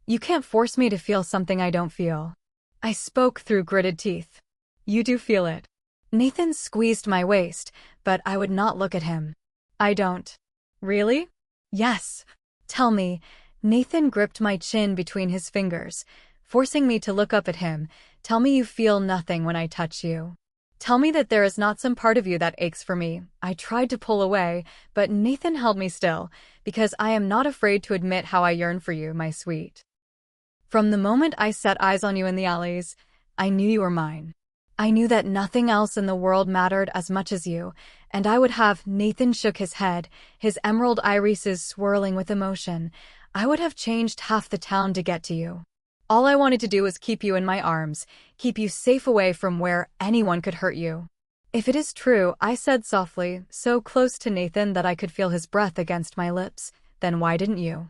You can't force me to feel something I don't feel. I spoke through gritted teeth. You do feel it. Nathan squeezed my waist, but I would not look at him. I don't. Really? Yes. Tell me. Nathan gripped my chin between his fingers, forcing me to look up at him. Tell me you feel nothing when I touch you. Tell me that there is not some part of you that aches for me. I tried to pull away, but Nathan held me still, because I am not afraid to admit how I yearn for you, my sweet. From the moment I set eyes on you in the alleys, I knew you were mine. I knew that nothing else in the world mattered as much as you, and I would have— Nathan shook his head, his emerald irises swirling with emotion. I would have changed half the town to get to you. All I wanted to do was keep you in my arms, keep you safe away from where anyone could hurt you. If it is true, I said softly, so close to Nathan that I could feel his breath against my lips, then why didn't you?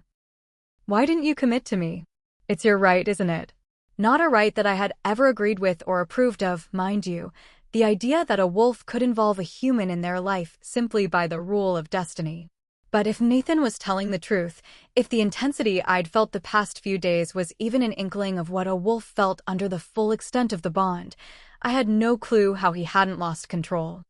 Why didn't you commit to me? It's your right, isn't it? Not a right that I had ever agreed with or approved of, mind you. The idea that a wolf could involve a human in their life simply by the rule of destiny. But if Nathan was telling the truth, if the intensity I'd felt the past few days was even an inkling of what a wolf felt under the full extent of the bond, I had no clue how he hadn't lost control.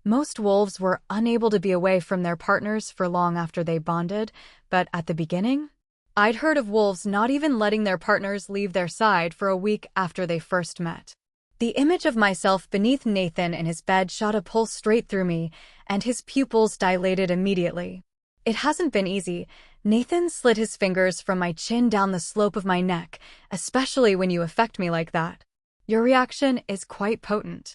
Most wolves were unable to be away from their partners for long after they bonded, but at the beginning, I'd heard of wolves not even letting their partners leave their side for a week after they first met. The image of myself beneath Nathan in his bed shot a pulse straight through me, and his pupils dilated immediately. It hasn't been easy. Nathan slid his fingers from my chin down the slope of my neck, especially when you affect me like that. Your reaction is quite potent.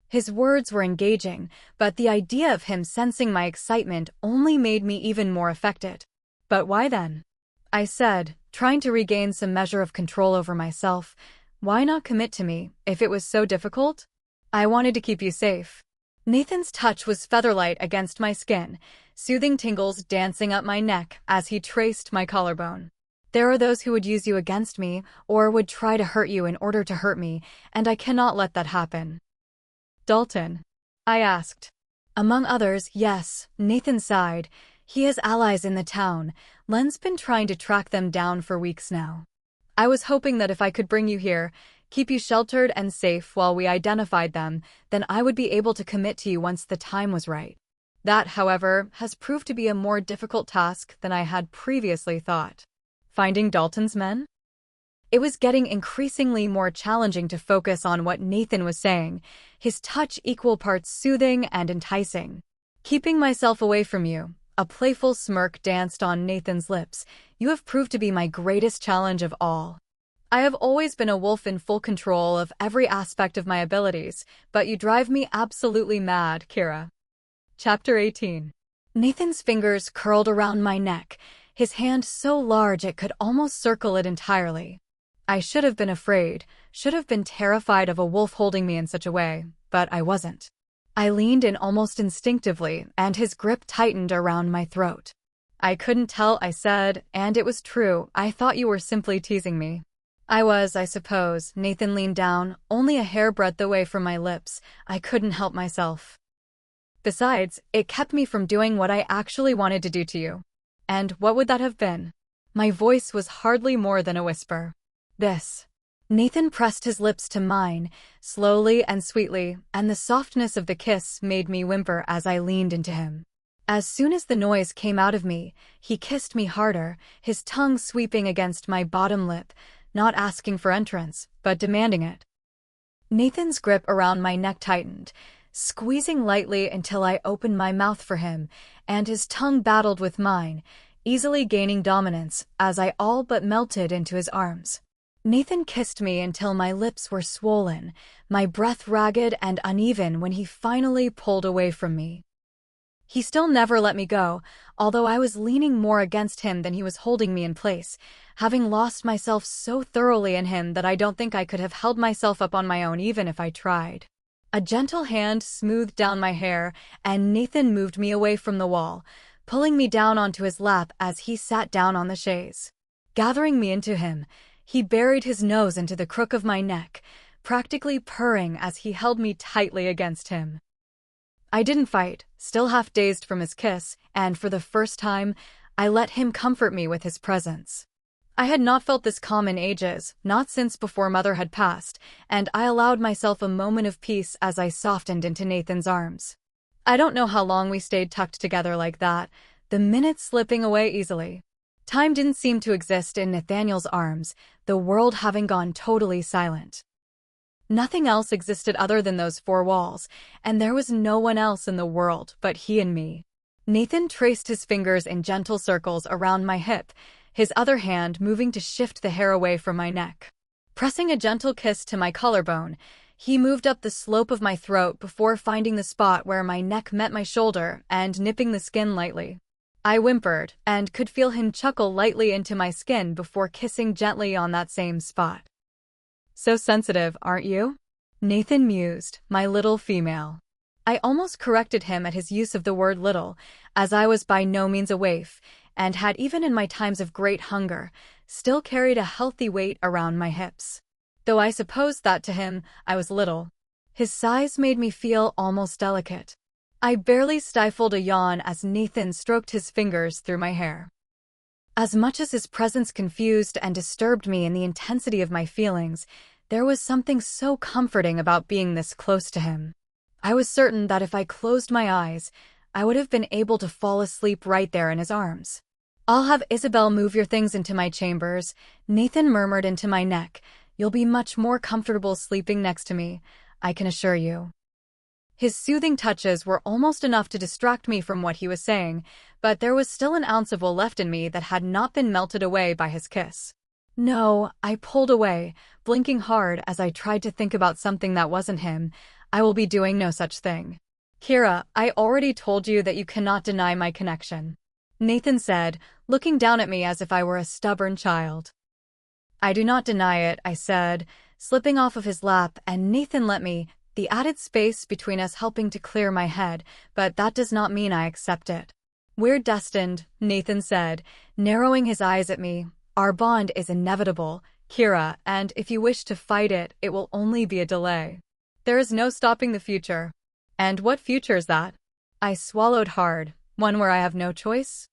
His words were engaging, but the idea of him sensing my excitement only made me even more affected. But why then? I said, trying to regain some measure of control over myself. Why not commit to me, if it was so difficult? I wanted to keep you safe. Nathan's touch was featherlight against my skin, soothing tingles dancing up my neck as he traced my collarbone. There are those who would use you against me, or would try to hurt you in order to hurt me, and I cannot let that happen. Dalton? I asked. Among others, yes, Nathan sighed. He has allies in the town. Len's been trying to track them down for weeks now. I was hoping that if I could bring you here, keep you sheltered and safe while we identified them, then I would be able to commit to you once the time was right. That, however, has proved to be a more difficult task than I had previously thought. Finding Dalton's men? It was getting increasingly more challenging to focus on what Nathan was saying, his touch equal parts soothing and enticing. Keeping myself away from you. A playful smirk danced on Nathan's lips. You have proved to be my greatest challenge of all. I have always been a wolf in full control of every aspect of my abilities, but you drive me absolutely mad, Kira. Chapter 18. Nathan's fingers curled around my neck, his hand so large it could almost circle it entirely. I should have been afraid, should have been terrified of a wolf holding me in such a way, but I wasn't. I leaned in almost instinctively, and his grip tightened around my throat. I couldn't tell, I said, and it was true. I thought you were simply teasing me. I was, I suppose. Nathan leaned down, only a hairbreadth away from my lips. I couldn't help myself. Besides, it kept me from doing what I actually wanted to do to you. And what would that have been? My voice was hardly more than a whisper. This. Nathan pressed his lips to mine, slowly and sweetly, and the softness of the kiss made me whimper as I leaned into him. As soon as the noise came out of me, he kissed me harder, his tongue sweeping against my bottom lip, not asking for entrance, but demanding it. Nathan's grip around my neck tightened, squeezing lightly until I opened my mouth for him, and his tongue battled with mine, easily gaining dominance as I all but melted into his arms. Nathan kissed me until my lips were swollen, my breath ragged and uneven when he finally pulled away from me. He still never let me go, although I was leaning more against him than he was holding me in place, having lost myself so thoroughly in him that I don't think I could have held myself up on my own even if I tried. A gentle hand smoothed down my hair, and Nathan moved me away from the wall, pulling me down onto his lap as he sat down on the chaise. Gathering me into him, he buried his nose into the crook of my neck, practically purring as he held me tightly against him. I didn't fight, still half dazed from his kiss, and for the first time, I let him comfort me with his presence. I had not felt this calm in ages, not since before Mother had passed, and I allowed myself a moment of peace as I softened into Nathan's arms. I don't know how long we stayed tucked together like that, the minutes slipping away easily. Time didn't seem to exist in Nathaniel's arms, the world having gone totally silent. Nothing else existed other than those four walls, and there was no one else in the world but he and me. Nathan traced his fingers in gentle circles around my hip, his other hand moving to shift the hair away from my neck. Pressing a gentle kiss to my collarbone, he moved up the slope of my throat before finding the spot where my neck met my shoulder and nipping the skin lightly. I whimpered and could feel him chuckle lightly into my skin before kissing gently on that same spot. "So sensitive, aren't you?" Nathan mused, my little female. I almost corrected him at his use of the word little, as I was by no means a waif, and had even in my times of great hunger, still carried a healthy weight around my hips. Though I supposed that to him, I was little. His size made me feel almost delicate. I barely stifled a yawn as Nathan stroked his fingers through my hair. As much as his presence confused and disturbed me in the intensity of my feelings, there was something so comforting about being this close to him. I was certain that if I closed my eyes, I would have been able to fall asleep right there in his arms. "I'll have Isabel move your things into my chambers," Nathan murmured into my neck. "You'll be much more comfortable sleeping next to me, I can assure you." His soothing touches were almost enough to distract me from what he was saying, but there was still an ounce of will left in me that had not been melted away by his kiss. "No," I pulled away, blinking hard as I tried to think about something that wasn't him. "I will be doing no such thing." "Kira, I already told you that you cannot deny my connection," Nathan said, looking down at me as if I were a stubborn child. "I do not deny it," I said, slipping off of his lap, and Nathan let me, the added space between us helping to clear my head, "but that does not mean I accept it." "We're destined," Nathan said, narrowing his eyes at me. "Our bond is inevitable, Kira, and if you wish to fight it, it will only be a delay. There is no stopping the future." "And what future is that?" I swallowed hard. "One where I have no choice?"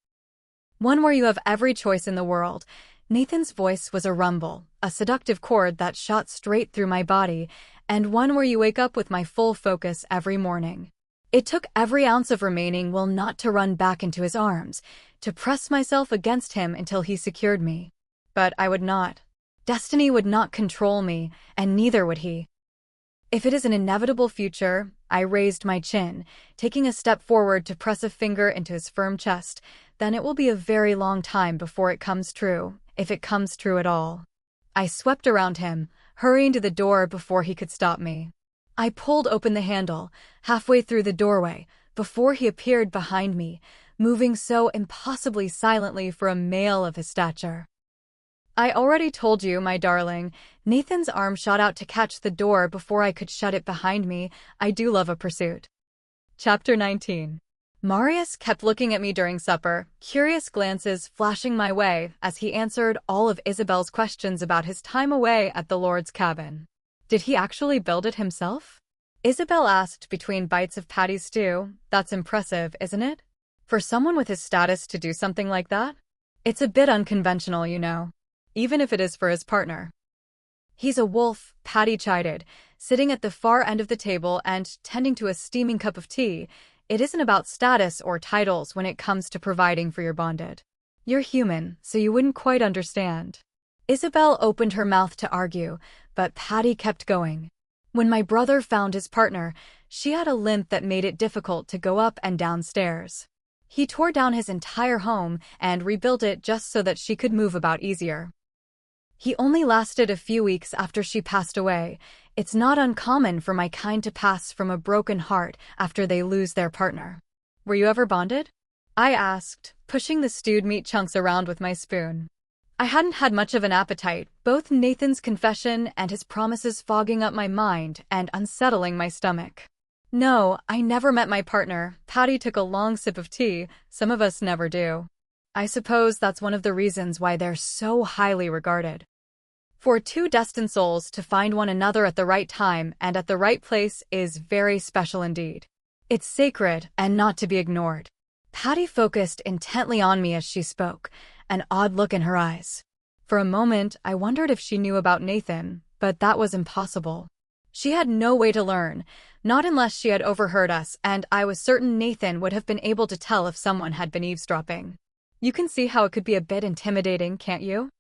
"One where you have every choice in the world." Nathan's voice was a rumble, a seductive chord that shot straight through my body, and one where you wake up with my full focus every morning. It took every ounce of remaining will not to run back into his arms, to press myself against him until he secured me. But I would not. Destiny would not control me, and neither would he. "If it is an inevitable future," I raised my chin, taking a step forward to press a finger into his firm chest, "then it will be a very long time before it comes true, if it comes true at all." I swept around him, hurrying to the door before he could stop me. I pulled open the handle, halfway through the doorway, before he appeared behind me, moving so impossibly silently for a male of his stature. "I already told you, my darling." Nathan's arm shot out to catch the door before I could shut it behind me. "I do love a pursuit." Chapter 19. Marius kept looking at me during supper, curious glances flashing my way as he answered all of Isabel's questions about his time away at the Lord's cabin. "Did he actually build it himself?" Isabel asked between bites of Patty's stew. "That's impressive, isn't it? For someone with his status to do something like that? It's a bit unconventional, you know. Even if it is for his partner." "He's a wolf," Patty chided, sitting at the far end of the table and tending to a steaming cup of tea. "It isn't about status or titles when it comes to providing for your bonded. You're human, so you wouldn't quite understand." Isabel opened her mouth to argue, but Patty kept going. "When my brother found his partner, she had a limp that made it difficult to go up and down stairs. He tore down his entire home and rebuilt it just so that she could move about easier. He only lasted a few weeks after she passed away. It's not uncommon for my kind to pass from a broken heart after they lose their partner." "Were you ever bonded?" I asked, pushing the stewed meat chunks around with my spoon. I hadn't had much of an appetite, both Nathan's confession and his promises fogging up my mind and unsettling my stomach. "No, I never met my partner." Patty took a long sip of tea. "Some of us never do. I suppose that's one of the reasons why they're so highly regarded. For two destined souls to find one another at the right time and at the right place is very special indeed. It's sacred and not to be ignored." Patty focused intently on me as she spoke, an odd look in her eyes. For a moment, I wondered if she knew about Nathan, but that was impossible. She had no way to learn, not unless she had overheard us, and I was certain Nathan would have been able to tell if someone had been eavesdropping. You can see how it could be a bit intimidating, can't you?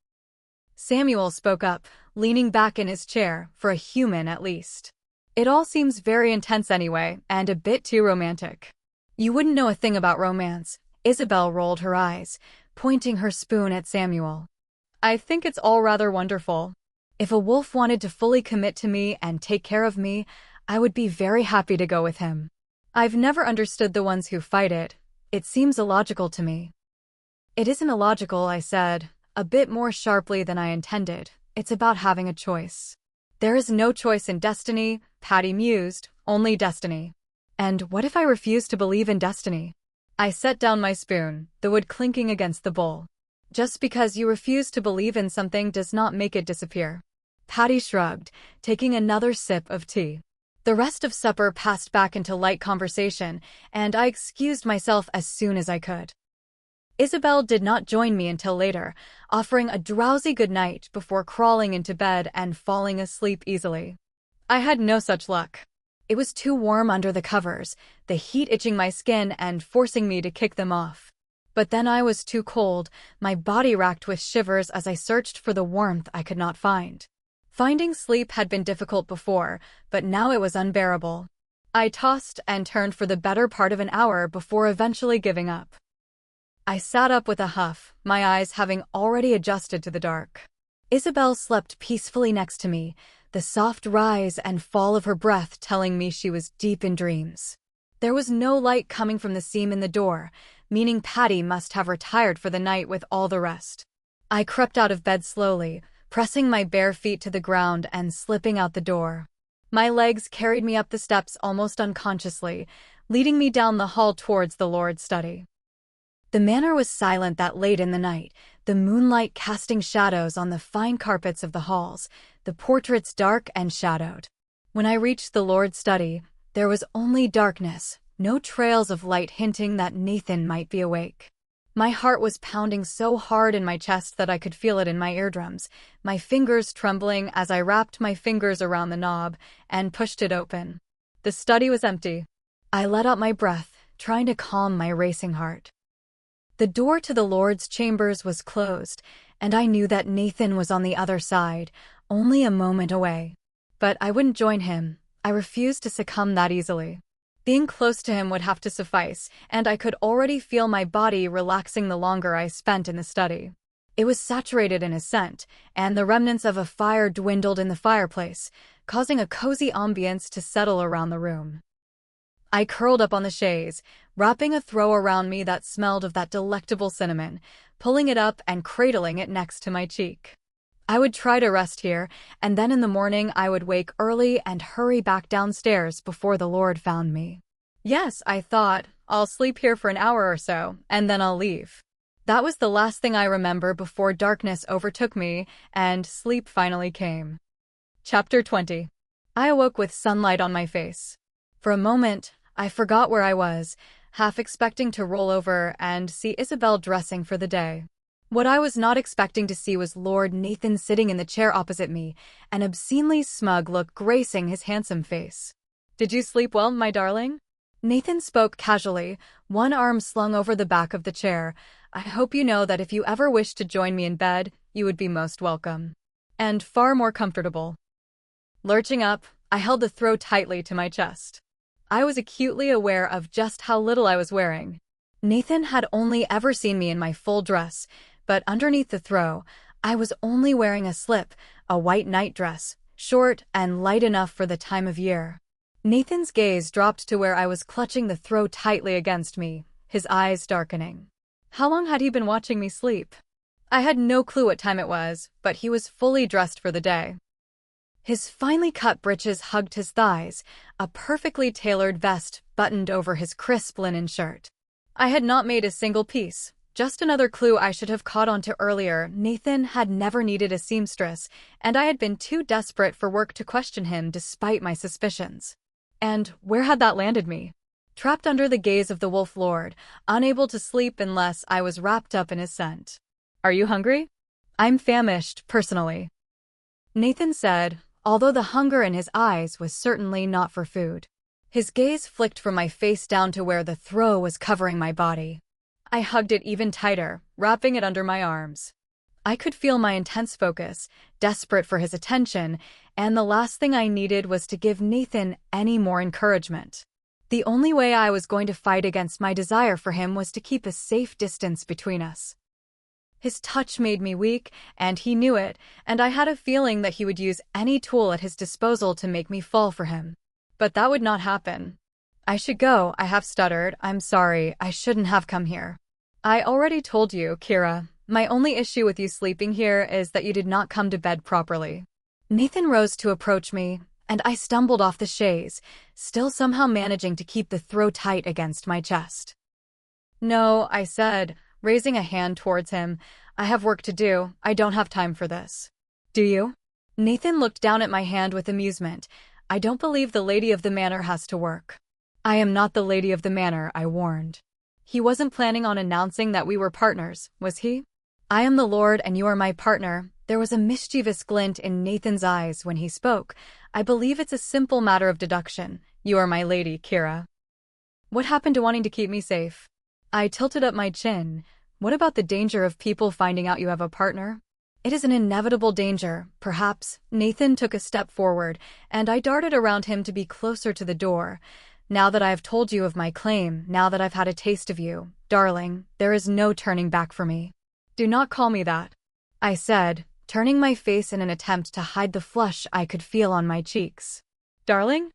Samuel spoke up, leaning back in his chair, for a human at least. It all seems very intense anyway, and a bit too romantic. You wouldn't know a thing about romance. Isabel rolled her eyes, pointing her spoon at Samuel. I think it's all rather wonderful. If a wolf wanted to fully commit to me and take care of me, I would be very happy to go with him. I've never understood the ones who fight it. It seems illogical to me. It isn't illogical, I said, a bit more sharply than I intended. It's about having a choice. There is no choice in destiny, Patty mused, only destiny. And what if I refuse to believe in destiny? I set down my spoon, the wood clinking against the bowl. Just because you refuse to believe in something does not make it disappear. Patty shrugged, taking another sip of tea. The rest of supper passed back into light conversation, and I excused myself as soon as I could. Isabel did not join me until later, offering a drowsy goodnight before crawling into bed and falling asleep easily. I had no such luck. It was too warm under the covers, the heat itching my skin and forcing me to kick them off. But then I was too cold, my body racked with shivers as I searched for the warmth I could not find. Finding sleep had been difficult before, but now it was unbearable. I tossed and turned for the better part of an hour before eventually giving up. I sat up with a huff, my eyes having already adjusted to the dark. Isabel slept peacefully next to me, the soft rise and fall of her breath telling me she was deep in dreams. There was no light coming from the seam in the door, meaning Patty must have retired for the night with all the rest. I crept out of bed slowly, pressing my bare feet to the ground and slipping out the door. My legs carried me up the steps almost unconsciously, leading me down the hall towards the Lord's study. The manor was silent that late in the night, the moonlight casting shadows on the fine carpets of the halls, the portraits dark and shadowed. When I reached the Lord's study, there was only darkness, no trails of light hinting that Nathan might be awake. My heart was pounding so hard in my chest that I could feel it in my eardrums, my fingers trembling as I wrapped my fingers around the knob and pushed it open. The study was empty. I let out my breath, trying to calm my racing heart. The door to the Lord's chambers was closed, and I knew that Nathan was on the other side, only a moment away. But I wouldn't join him. I refused to succumb that easily. Being close to him would have to suffice, and I could already feel my body relaxing the longer I spent in the study. It was saturated in his scent, and the remnants of a fire dwindled in the fireplace, causing a cozy ambience to settle around the room. I curled up on the chaise, wrapping a throw around me that smelled of that delectable cinnamon, pulling it up and cradling it next to my cheek. I would try to rest here, and then in the morning I would wake early and hurry back downstairs before the Lord found me. Yes, I thought, I'll sleep here for an hour or so, and then I'll leave. That was the last thing I remember before darkness overtook me and sleep finally came. Chapter 20. I awoke with sunlight on my face. For a moment, I forgot where I was, half expecting to roll over and see Isabel dressing for the day. What I was not expecting to see was Lord Nathan sitting in the chair opposite me, an obscenely smug look gracing his handsome face. "Did you sleep well, my darling?" Nathan spoke casually, one arm slung over the back of the chair. "I hope you know that if you ever wish to join me in bed, you would be most welcome. And far more comfortable." Lurching up, I held the throw tightly to my chest. I was acutely aware of just how little I was wearing. Nathan had only ever seen me in my full dress, but underneath the throw, I was only wearing a slip, a white nightdress, short and light enough for the time of year. Nathan's gaze dropped to where I was clutching the throw tightly against me, his eyes darkening. How long had he been watching me sleep? I had no clue what time it was, but he was fully dressed for the day. His finely cut breeches hugged his thighs, a perfectly tailored vest buttoned over his crisp linen shirt. I had not made a single piece, just another clue I should have caught on to earlier. Nathan had never needed a seamstress, and I had been too desperate for work to question him despite my suspicions. And where had that landed me? Trapped under the gaze of the Wolf Lord, unable to sleep unless I was wrapped up in his scent. "Are you hungry?" "I'm famished, personally," Nathan said, although the hunger in his eyes was certainly not for food. His gaze flicked from my face down to where the throw was covering my body. I hugged it even tighter, wrapping it under my arms. I could feel my intense focus, desperate for his attention, and the last thing I needed was to give Nathan any more encouragement. The only way I was going to fight against my desire for him was to keep a safe distance between us. His touch made me weak, and he knew it, and I had a feeling that he would use any tool at his disposal to make me fall for him. But that would not happen. I should go, I half stuttered. I'm sorry, I shouldn't have come here. I already told you, Kira. My only issue with you sleeping here is that you did not come to bed properly. Nathan rose to approach me, and I stumbled off the chaise, still somehow managing to keep the throw tight against my chest. No, I said, raising a hand towards him. I have work to do. I don't have time for this. Do you? Nathan looked down at my hand with amusement. I don't believe the lady of the manor has to work. I am not the lady of the manor, I warned. He wasn't planning on announcing that we were partners, was he? I am the lord and you are my partner. There was a mischievous glint in Nathan's eyes when he spoke. I believe it's a simple matter of deduction. You are my lady, Kira. What happened to wanting to keep me safe? I tilted up my chin. What about the danger of people finding out you have a partner? It is an inevitable danger, perhaps. Nathan took a step forward, and I darted around him to be closer to the door. Now that I have told you of my claim, now that I've had a taste of you, darling, there is no turning back for me. Do not call me that, I said, turning my face in an attempt to hide the flush I could feel on my cheeks. Darling?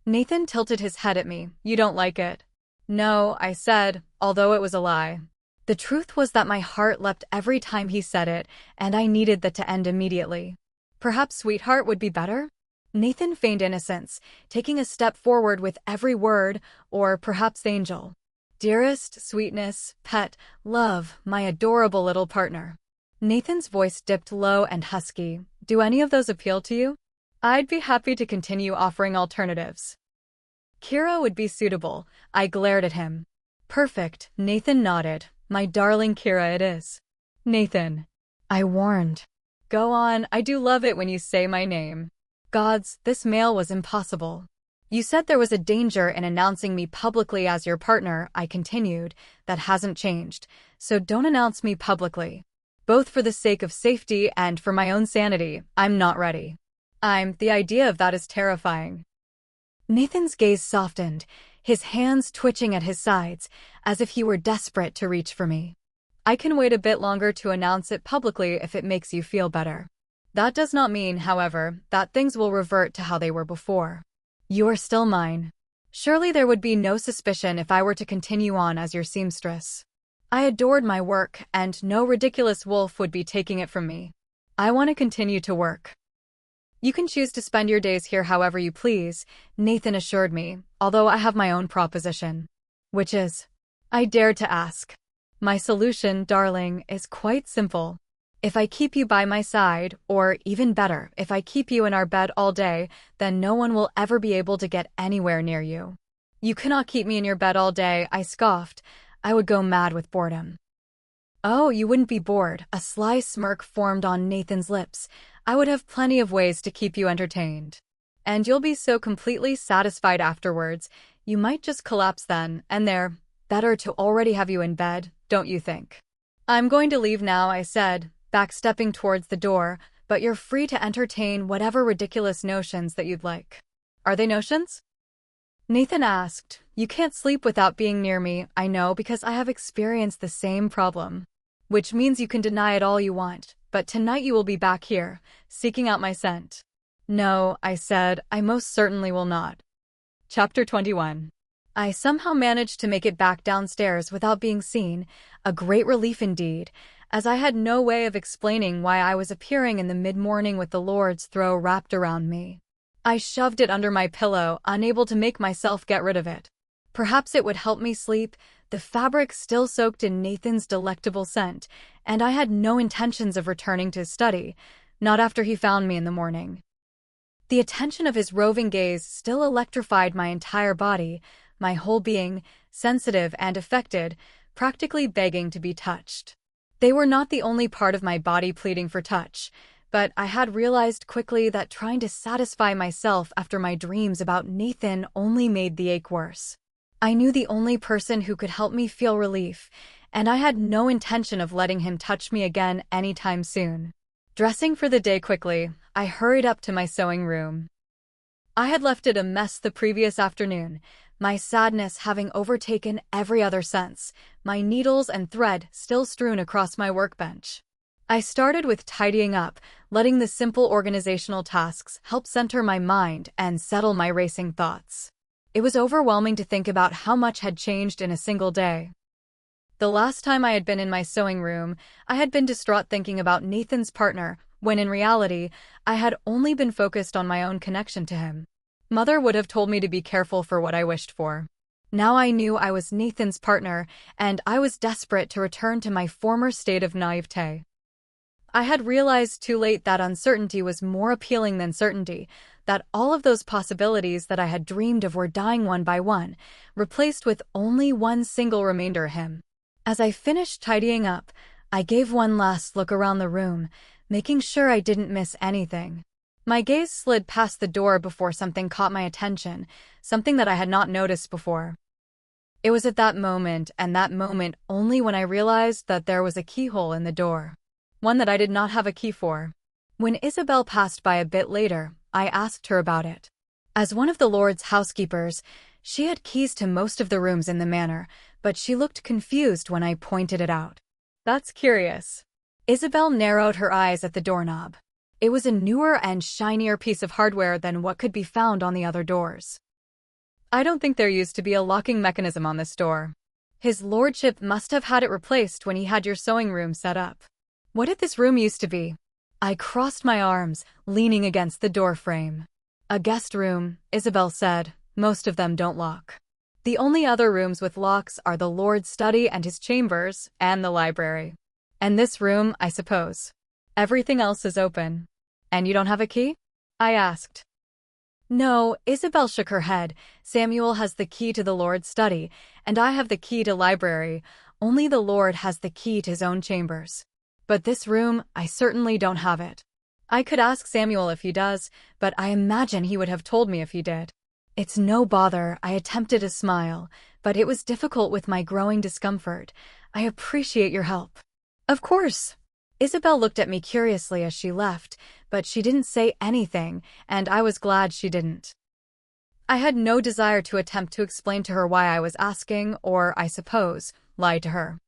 Nathan tilted his head at me. You don't like it. No, I said, although it was a lie. The truth was that my heart leapt every time he said it, and I needed that to end immediately. Perhaps sweetheart would be better? Nathan feigned innocence, taking a step forward with every word, or perhaps angel. Dearest, sweetness, pet, love, my adorable little partner. Nathan's voice dipped low and husky. Do any of those appeal to you? I'd be happy to continue offering alternatives. Kira would be suitable. I glared at him. Perfect, Nathan nodded. My darling Kira it is. Nathan. I warned. Go on, I do love it when you say my name. Gods, this mail was impossible. You said there was a danger in announcing me publicly as your partner, I continued. That hasn't changed, so don't announce me publicly. Both for the sake of safety and for my own sanity, I'm not ready. The idea of that is terrifying. Nathan's gaze softened, his hands twitching at his sides, as if he were desperate to reach for me. I can wait a bit longer to announce it publicly if it makes you feel better. That does not mean, however, that things will revert to how they were before. You are still mine. Surely there would be no suspicion if I were to continue on as your seamstress. I adored my work, and no ridiculous wolf would be taking it from me. I want to continue to work. You can choose to spend your days here however you please, Nathan assured me, although I have my own proposition. Which is? I dared to ask. My solution, darling, is quite simple. If I keep you by my side, or even better, if I keep you in our bed all day, then no one will ever be able to get anywhere near you. You cannot keep me in your bed all day, I scoffed. I would go mad with boredom. Oh, you wouldn't be bored. A sly smirk formed on Nathan's lips. I would have plenty of ways to keep you entertained. And you'll be so completely satisfied afterwards, you might just collapse then, and there. Better to already have you in bed, don't you think? I'm going to leave now, I said, backstepping towards the door, but you're free to entertain whatever ridiculous notions that you'd like. Are they notions? Nathan asked. You can't sleep without being near me, I know, because I have experienced the same problem. Which means you can deny it all you want, but tonight you will be back here, seeking out my scent. No, I said, I most certainly will not. Chapter 21. I somehow managed to make it back downstairs without being seen, a great relief indeed, as I had no way of explaining why I was appearing in the mid-morning with the Lord's throw wrapped around me. I shoved it under my pillow, unable to make myself get rid of it. Perhaps it would help me sleep, the fabric still soaked in Nathan's delectable scent, and I had no intentions of returning to his study, not after he found me in the morning. The attention of his roving gaze still electrified my entire body, my whole being, sensitive and affected, practically begging to be touched. They were not the only part of my body pleading for touch. But I had realized quickly that trying to satisfy myself after my dreams about Nathan only made the ache worse. I knew the only person who could help me feel relief, and I had no intention of letting him touch me again anytime soon. Dressing for the day quickly, I hurried up to my sewing room. I had left it a mess the previous afternoon, my sadness having overtaken every other sense, my needles and thread still strewn across my workbench. I started with tidying up, letting the simple organizational tasks help center my mind and settle my racing thoughts. It was overwhelming to think about how much had changed in a single day. The last time I had been in my sewing room, I had been distraught thinking about Nathan's partner, when in reality, I had only been focused on my own connection to him. Mother would have told me to be careful for what I wished for. Now I knew I was Nathan's partner, and I was desperate to return to my former state of naivete. I had realized too late that uncertainty was more appealing than certainty, that all of those possibilities that I had dreamed of were dying one by one, replaced with only one single remainder: him. As I finished tidying up, I gave one last look around the room, making sure I didn't miss anything. My gaze slid past the door before something caught my attention, something that I had not noticed before. It was at that moment, and that moment only, when I realized that there was a keyhole in the door. One that I did not have a key for. When Isabel passed by a bit later, I asked her about it. As one of the Lord's housekeepers, she had keys to most of the rooms in the manor, but she looked confused when I pointed it out. That's curious. Isabel narrowed her eyes at the doorknob. It was a newer and shinier piece of hardware than what could be found on the other doors. I don't think there used to be a locking mechanism on this door. His lordship must have had it replaced when he had your sewing room set up. What did this room used to be? I crossed my arms, leaning against the door frame. A guest room, Isabel said. Most of them don't lock. The only other rooms with locks are the Lord's study and his chambers, and the library. And this room, I suppose. Everything else is open. And you don't have a key? I asked. No, Isabel shook her head. Samuel has the key to the Lord's study, and I have the key to library. Only the Lord has the key to his own chambers. But this room, I certainly don't have it. I could ask Samuel if he does, but I imagine he would have told me if he did. It's no bother, I attempted a smile, but it was difficult with my growing discomfort. I appreciate your help. Of course. Isabel looked at me curiously as she left, but she didn't say anything, and I was glad she didn't. I had no desire to attempt to explain to her why I was asking, or, I suppose, lie to her.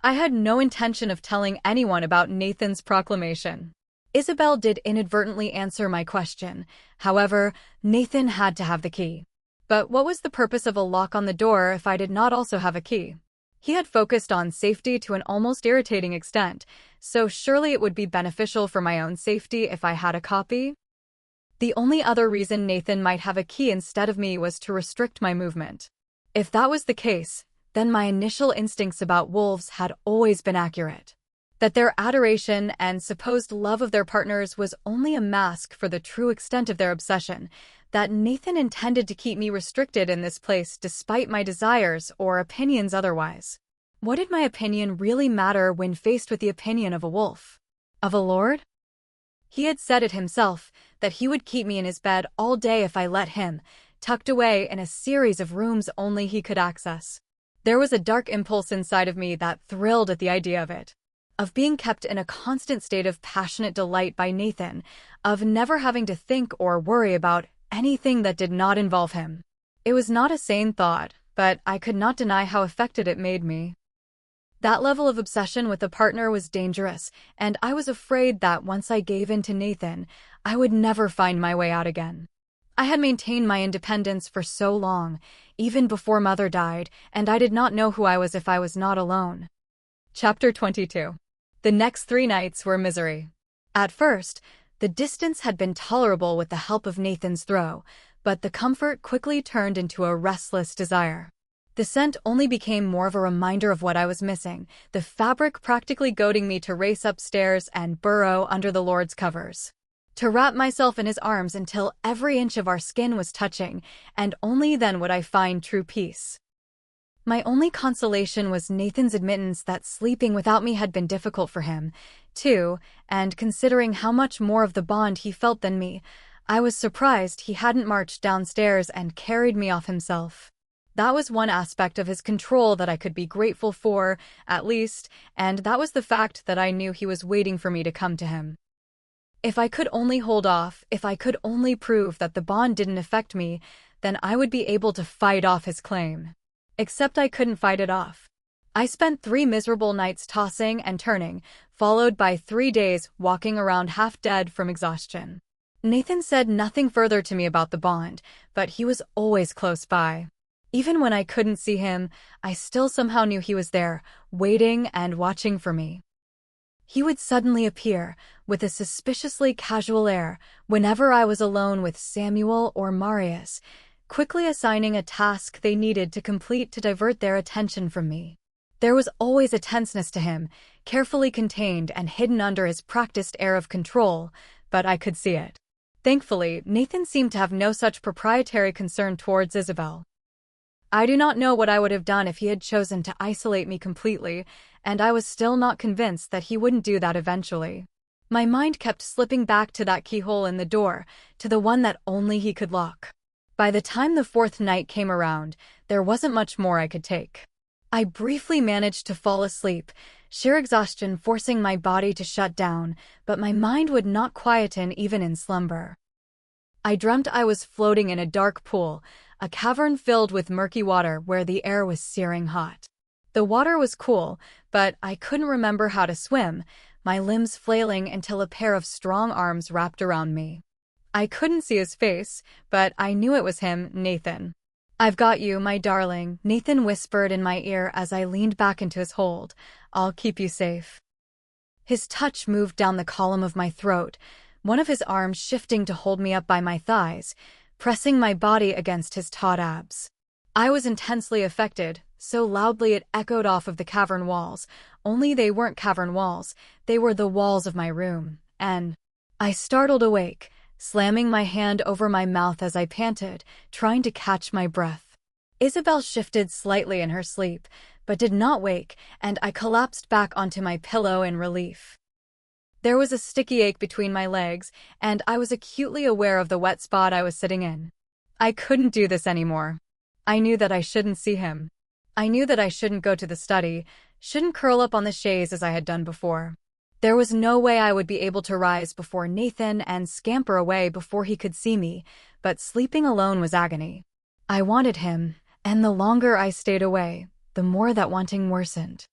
I had no intention of telling anyone about Nathan's proclamation. Isabel did inadvertently answer my question. However, Nathan had to have the key. But what was the purpose of a lock on the door if I did not also have a key? He had focused on safety to an almost irritating extent, so surely it would be beneficial for my own safety if I had a copy? The only other reason Nathan might have a key instead of me was to restrict my movement. If that was the case, then my initial instincts about wolves had always been accurate. That their adoration and supposed love of their partners was only a mask for the true extent of their obsession, that Nathan intended to keep me restricted in this place despite my desires or opinions otherwise. What did my opinion really matter when faced with the opinion of a wolf? Of a lord? He had said it himself, that he would keep me in his bed all day if I let him, tucked away in a series of rooms only he could access. There was a dark impulse inside of me that thrilled at the idea of it. Of being kept in a constant state of passionate delight by Nathan, of never having to think or worry about anything that did not involve him. It was not a sane thought, but I could not deny how affected it made me. That level of obsession with a partner was dangerous, and I was afraid that once I gave in to Nathan, I would never find my way out again. I had maintained my independence for so long, even before Mother died, and I did not know who I was if I was not alone. Chapter 22. The next 3 nights were misery. At first, the distance had been tolerable with the help of Nathan's throw, but the comfort quickly turned into a restless desire. The scent only became more of a reminder of what I was missing, the fabric practically goading me to race upstairs and burrow under the Lord's covers. To wrap myself in his arms until every inch of our skin was touching, and only then would I find true peace. My only consolation was Nathan's admittance that sleeping without me had been difficult for him, too, and considering how much more of the bond he felt than me, I was surprised he hadn't marched downstairs and carried me off himself. That was one aspect of his control that I could be grateful for, at least, and that was the fact that I knew he was waiting for me to come to him. If I could only hold off, if I could only prove that the bond didn't affect me, then I would be able to fight off his claim. Except I couldn't fight it off. I spent 3 miserable nights tossing and turning, followed by 3 days walking around half dead from exhaustion. Nathan said nothing further to me about the bond, but he was always close by. Even when I couldn't see him, I still somehow knew he was there, waiting and watching for me. He would suddenly appear, with a suspiciously casual air, whenever I was alone with Samuel or Marius, quickly assigning a task they needed to complete to divert their attention from me. There was always a tenseness to him, carefully contained and hidden under his practiced air of control, but I could see it. Thankfully, Nathan seemed to have no such proprietary concern towards Isabel. I do not know what I would have done if he had chosen to isolate me completely, and I was still not convinced that he wouldn't do that eventually. My mind kept slipping back to that keyhole in the door, to the one that only he could lock. By the time the 4th night came around, there wasn't much more I could take. I briefly managed to fall asleep, sheer exhaustion forcing my body to shut down, but my mind would not quieten even in slumber. I dreamt I was floating in a dark pool, a cavern filled with murky water where the air was searing hot. The water was cool, but I couldn't remember how to swim, my limbs flailing until a pair of strong arms wrapped around me. I couldn't see his face, but I knew it was him, Nathan. "I've got you, my darling," Nathan whispered in my ear as I leaned back into his hold. "I'll keep you safe." His touch moved down the column of my throat, one of his arms shifting to hold me up by my thighs, pressing my body against his taut abs. I was intensely affected, so loudly it echoed off of the cavern walls, only they weren't cavern walls, they were the walls of my room, and I startled awake, slamming my hand over my mouth as I panted, trying to catch my breath. Isabel shifted slightly in her sleep, but did not wake, and I collapsed back onto my pillow in relief. There was a sticky ache between my legs, and I was acutely aware of the wet spot I was sitting in. I couldn't do this anymore. I knew that I shouldn't see him. I knew that I shouldn't go to the study, shouldn't curl up on the chaise as I had done before. There was no way I would be able to rise before Nathan and scamper away before he could see me, but sleeping alone was agony. I wanted him, and the longer I stayed away, the more that wanting worsened.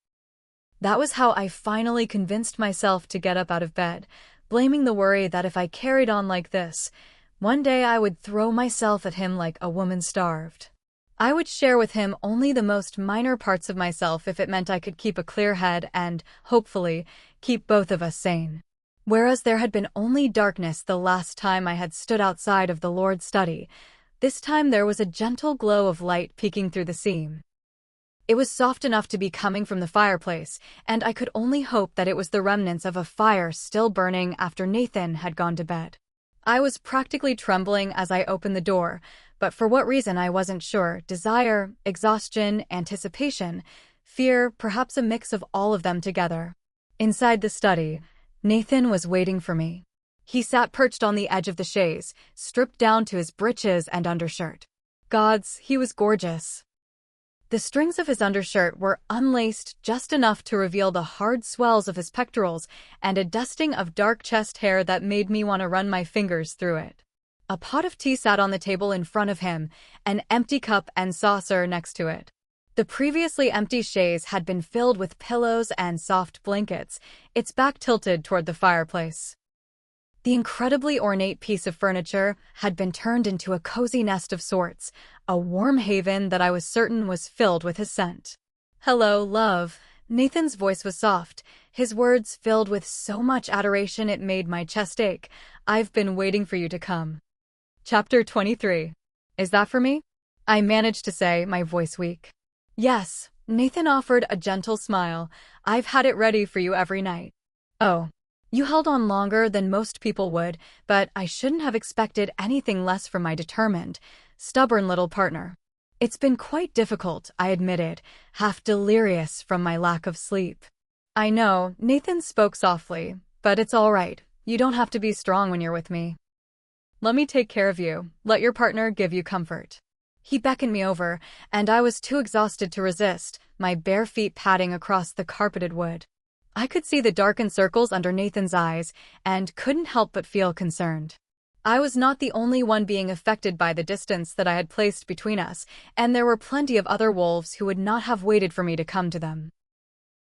That was how I finally convinced myself to get up out of bed, blaming the worry that if I carried on like this, one day I would throw myself at him like a woman starved. I would share with him only the most minor parts of myself if it meant I could keep a clear head and, hopefully, keep both of us sane. Whereas there had been only darkness the last time I had stood outside of the Lord's study, this time there was a gentle glow of light peeking through the seam. It was soft enough to be coming from the fireplace, and I could only hope that it was the remnants of a fire still burning after Nathan had gone to bed. I was practically trembling as I opened the door, but for what reason I wasn't sure. Desire, exhaustion, anticipation, fear, perhaps a mix of all of them together. Inside the study, Nathan was waiting for me. He sat perched on the edge of the chaise, stripped down to his breeches and undershirt. Gods, he was gorgeous. The strings of his undershirt were unlaced just enough to reveal the hard swells of his pectorals and a dusting of dark chest hair that made me want to run my fingers through it. A pot of tea sat on the table in front of him, an empty cup and saucer next to it. The previously empty chaise had been filled with pillows and soft blankets, its back tilted toward the fireplace. The incredibly ornate piece of furniture had been turned into a cozy nest of sorts, a warm haven that I was certain was filled with his scent. "Hello, love." Nathan's voice was soft, his words filled with so much adoration it made my chest ache. "I've been waiting for you to come." Chapter 23. "Is that for me?" I managed to say, my voice weak. "Yes," Nathan offered a gentle smile. "I've had it ready for you every night." "Oh. You held on longer than most people would, but I shouldn't have expected anything less from my determined, stubborn little partner." "It's been quite difficult," I admitted, half delirious from my lack of sleep. I know, Nathan spoke softly, but it's all right. You don't have to be strong when you're with me. Let me take care of you. Let your partner give you comfort. He beckoned me over, and I was too exhausted to resist, my bare feet padding across the carpeted wood. I could see the darkened circles under Nathan's eyes, and couldn't help but feel concerned. I was not the only one being affected by the distance that I had placed between us, and there were plenty of other wolves who would not have waited for me to come to them.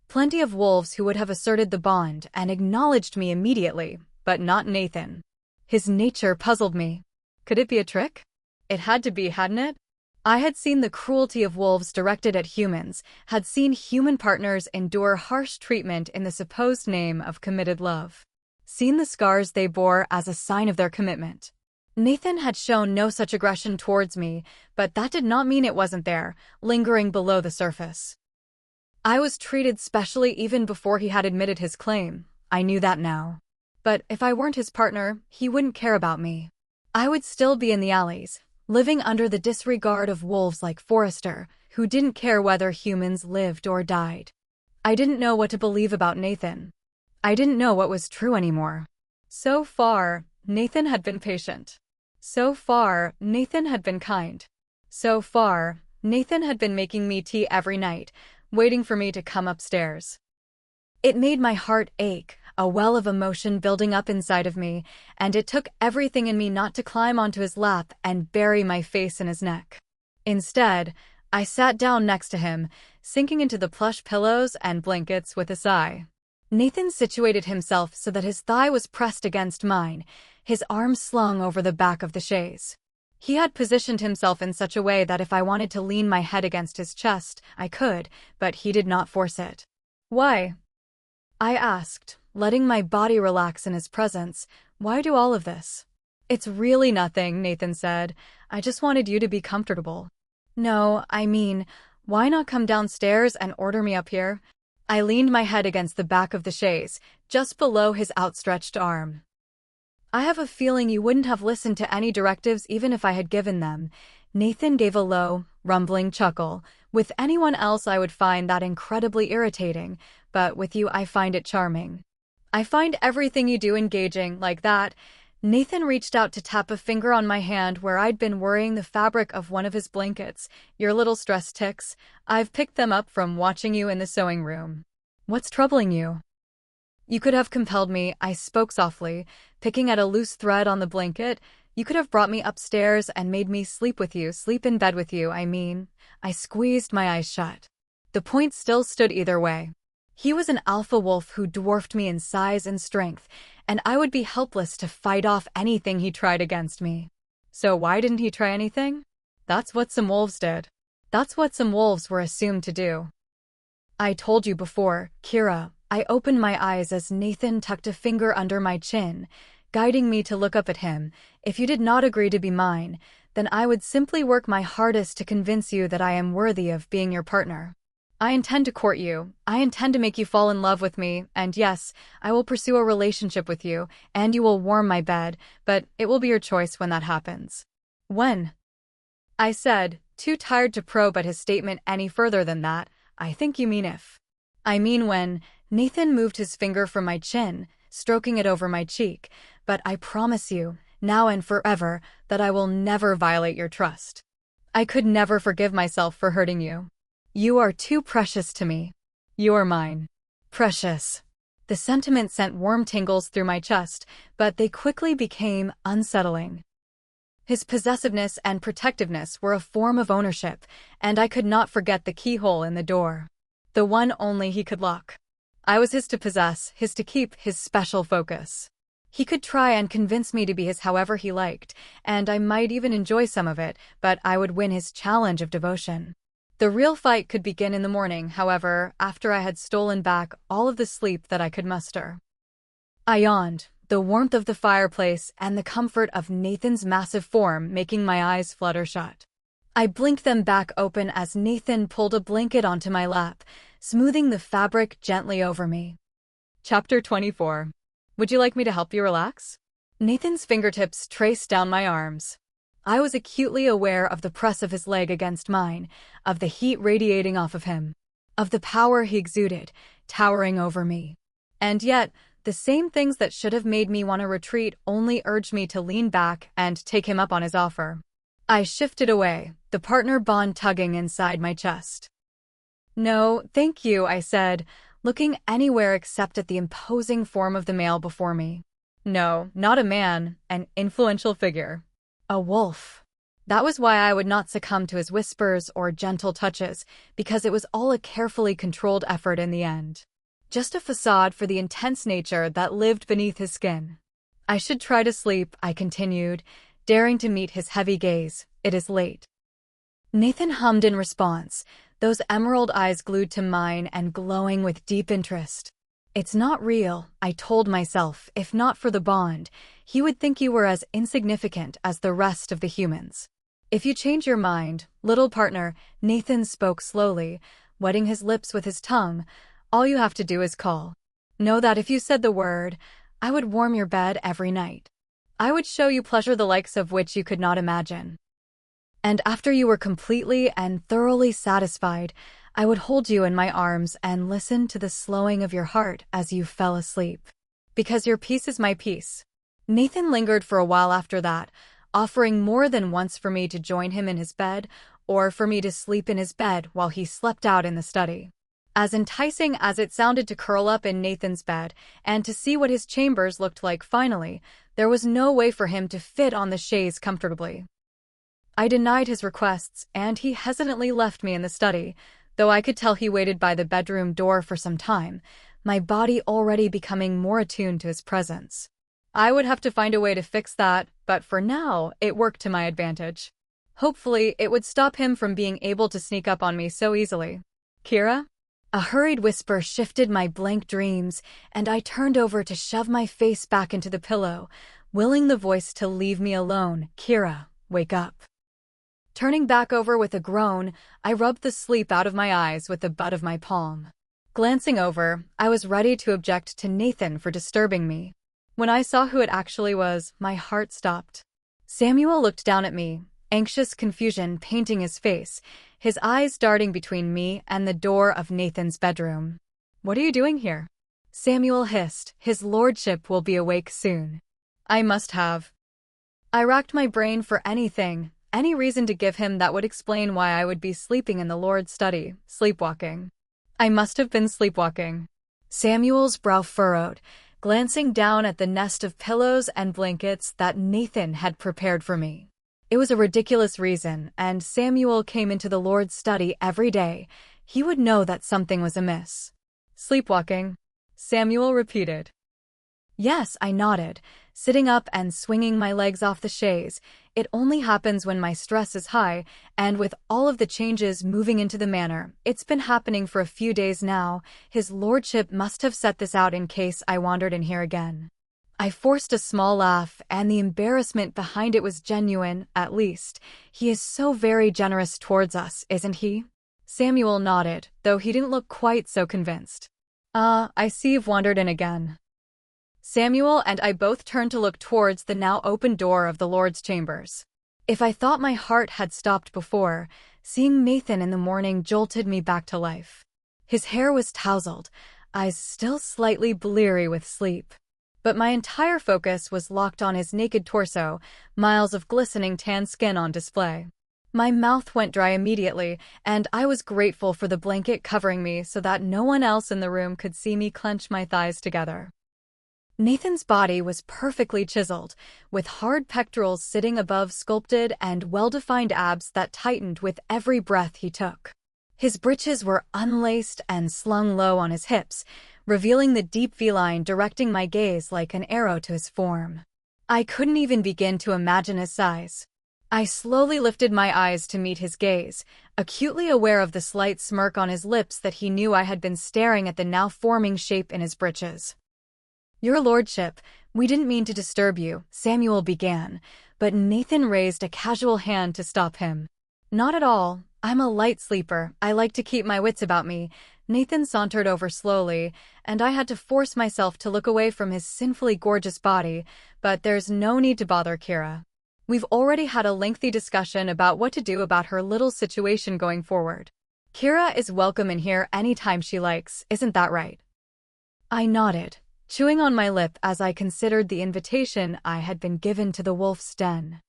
Plenty of wolves who would have asserted the bond and acknowledged me immediately, but not Nathan. His nature puzzled me. Could it be a trick? It had to be, hadn't it? I had seen the cruelty of wolves directed at humans, had seen human partners endure harsh treatment in the supposed name of committed love. Seen the scars they bore as a sign of their commitment. Nathan had shown no such aggression towards me, but that did not mean it wasn't there, lingering below the surface. I was treated specially even before he had admitted his claim. I knew that now. But if I weren't his partner, he wouldn't care about me. I would still be in the alleys, living under the disregard of wolves like Forrester, who didn't care whether humans lived or died. I didn't know what to believe about Nathan. I didn't know what was true anymore. So far, Nathan had been patient. So far, Nathan had been kind. So far, Nathan had been making me tea every night, waiting for me to come upstairs. It made my heart ache, a well of emotion building up inside of me, and it took everything in me not to climb onto his lap and bury my face in his neck. Instead, I sat down next to him, sinking into the plush pillows and blankets with a sigh. Nathan situated himself so that his thigh was pressed against mine, his arms slung over the back of the chaise. He had positioned himself in such a way that if I wanted to lean my head against his chest, I could, but he did not force it. Why? I asked, letting my body relax in his presence. Why do all of this? It's really nothing, Nathan said. I just wanted you to be comfortable. No, I mean, why not come downstairs and order me up here? I leaned my head against the back of the chaise, just below his outstretched arm. I have a feeling you wouldn't have listened to any directives even if I had given them. Nathan gave a low, rumbling chuckle. With anyone else I would find that incredibly irritating, but with you I find it charming. I find everything you do engaging, like that. Nathan reached out to tap a finger on my hand where I'd been worrying the fabric of one of his blankets. Your little stress ticks. I've picked them up from watching you in the sewing room. What's troubling you? You could have compelled me, I spoke softly, picking at a loose thread on the blanket. You could have brought me upstairs and made me sleep with you, sleep in bed with you, I mean. I squeezed my eyes shut. The point still stood either way. He was an alpha wolf who dwarfed me in size and strength, and I would be helpless to fight off anything he tried against me. So why didn't he try anything? That's what some wolves did. That's what some wolves were assumed to do. I told you before, Kira. I opened my eyes as Nathan tucked a finger under my chin, guiding me to look up at him. If you did not agree to be mine, then I would simply work my hardest to convince you that I am worthy of being your partner. I intend to court you. I intend to make you fall in love with me, and yes, I will pursue a relationship with you, and you will warm my bed, but it will be your choice when that happens. When? I said, too tired to probe at his statement any further than that. I think you mean if. I mean when. Nathan moved his finger from my chin, stroking it over my cheek, but I promise you, now and forever, that I will never violate your trust. I could never forgive myself for hurting you. You are too precious to me. You are mine. Precious. The sentiment sent warm tingles through my chest, but they quickly became unsettling. His possessiveness and protectiveness were a form of ownership, and I could not forget the keyhole in the door. The one only he could lock. I was his to possess, his to keep, his special focus. He could try and convince me to be his however he liked, and I might even enjoy some of it, but I would win his challenge of devotion. The real fight could begin in the morning, however, after I had stolen back all of the sleep that I could muster. I yawned, the warmth of the fireplace and the comfort of Nathan's massive form making my eyes flutter shut. I blinked them back open as Nathan pulled a blanket onto my lap, smoothing the fabric gently over me. Chapter 24. Would you like me to help you relax? Nathan's fingertips traced down my arms. I was acutely aware of the press of his leg against mine, of the heat radiating off of him, of the power he exuded, towering over me. And yet, the same things that should have made me want to retreat only urged me to lean back and take him up on his offer. I shifted away, the partner bond tugging inside my chest. "No, thank you," I said, looking anywhere except at the imposing form of the male before me. No, not a man, an influential figure. A wolf. That was why I would not succumb to his whispers or gentle touches, because it was all a carefully controlled effort in the end. Just a facade for the intense nature that lived beneath his skin. "I should try to sleep," I continued, daring to meet his heavy gaze. "It is late." Nathan hummed in response, those emerald eyes glued to mine and glowing with deep interest. "It's not real," I told myself. "If not for the bond, he would think you were as insignificant as the rest of the humans." "If you change your mind, little partner," Nathan spoke slowly, wetting his lips with his tongue, "all you have to do is call. Know that if you said the word, I would warm your bed every night. I would show you pleasure the likes of which you could not imagine. And after you were completely and thoroughly satisfied, I would hold you in my arms and listen to the slowing of your heart as you fell asleep. Because your peace is my peace." Nathan lingered for a while after that, offering more than once for me to join him in his bed or for me to sleep in his bed while he slept out in the study. As enticing as it sounded to curl up in Nathan's bed and to see what his chambers looked like finally, there was no way for him to fit on the chaise comfortably. I denied his requests, and he hesitantly left me in the study, though I could tell he waited by the bedroom door for some time, my body already becoming more attuned to his presence. I would have to find a way to fix that, but for now, it worked to my advantage. Hopefully, it would stop him from being able to sneak up on me so easily. "Kira?" A hurried whisper shifted my blank dreams, and I turned over to shove my face back into the pillow, willing the voice to leave me alone. "Kira, wake up." Turning back over with a groan, I rubbed the sleep out of my eyes with the butt of my palm. Glancing over, I was ready to object to Nathan for disturbing me. When I saw who it actually was, my heart stopped. Samuel looked down at me, anxious confusion painting his face, his eyes darting between me and the door of Nathan's bedroom. "What are you doing here?" Samuel hissed. "His lordship will be awake soon." I must have. I racked my brain for anything, any reason to give him that would explain why I would be sleeping in the Lord's study, sleepwalking. I must have been sleepwalking. Samuel's brow furrowed, glancing down at the nest of pillows and blankets that Nathan had prepared for me. It was a ridiculous reason, and Samuel came into the Lord's study every day. He would know that something was amiss. "Sleepwalking?" Samuel repeated. "Yes," I nodded, sitting up and swinging my legs off the chaise. "It only happens when my stress is high, and with all of the changes moving into the manor, it's been happening for a few days now. His lordship must have set this out in case I wandered in here again." I forced a small laugh, and the embarrassment behind it was genuine, at least. "He is so very generous towards us, isn't he?" Samuel nodded, though he didn't look quite so convinced. I see you've wandered in again." Samuel and I both turned to look towards the now open door of the Lord's chambers. If I thought my heart had stopped before, seeing Nathan in the morning jolted me back to life. His hair was tousled, eyes still slightly bleary with sleep. But my entire focus was locked on his naked torso, miles of glistening tan skin on display. My mouth went dry immediately, and I was grateful for the blanket covering me so that no one else in the room could see me clench my thighs together. Nathan's body was perfectly chiseled, with hard pectorals sitting above sculpted and well-defined abs that tightened with every breath he took. His breeches were unlaced and slung low on his hips, revealing the deep V-line directing my gaze like an arrow to his form. I couldn't even begin to imagine his size. I slowly lifted my eyes to meet his gaze, acutely aware of the slight smirk on his lips that he knew I had been staring at the now forming shape in his breeches. "Your lordship, we didn't mean to disturb you," Samuel began, but Nathan raised a casual hand to stop him. "Not at all. I'm a light sleeper. I like to keep my wits about me." Nathan sauntered over slowly, and I had to force myself to look away from his sinfully gorgeous body, but there's no need to bother Kira. We've already had a lengthy discussion about what to do about her little situation going forward. Kira is welcome in here anytime she likes, isn't that right? I nodded, chewing on my lip as I considered the invitation I had been given to the wolf's den.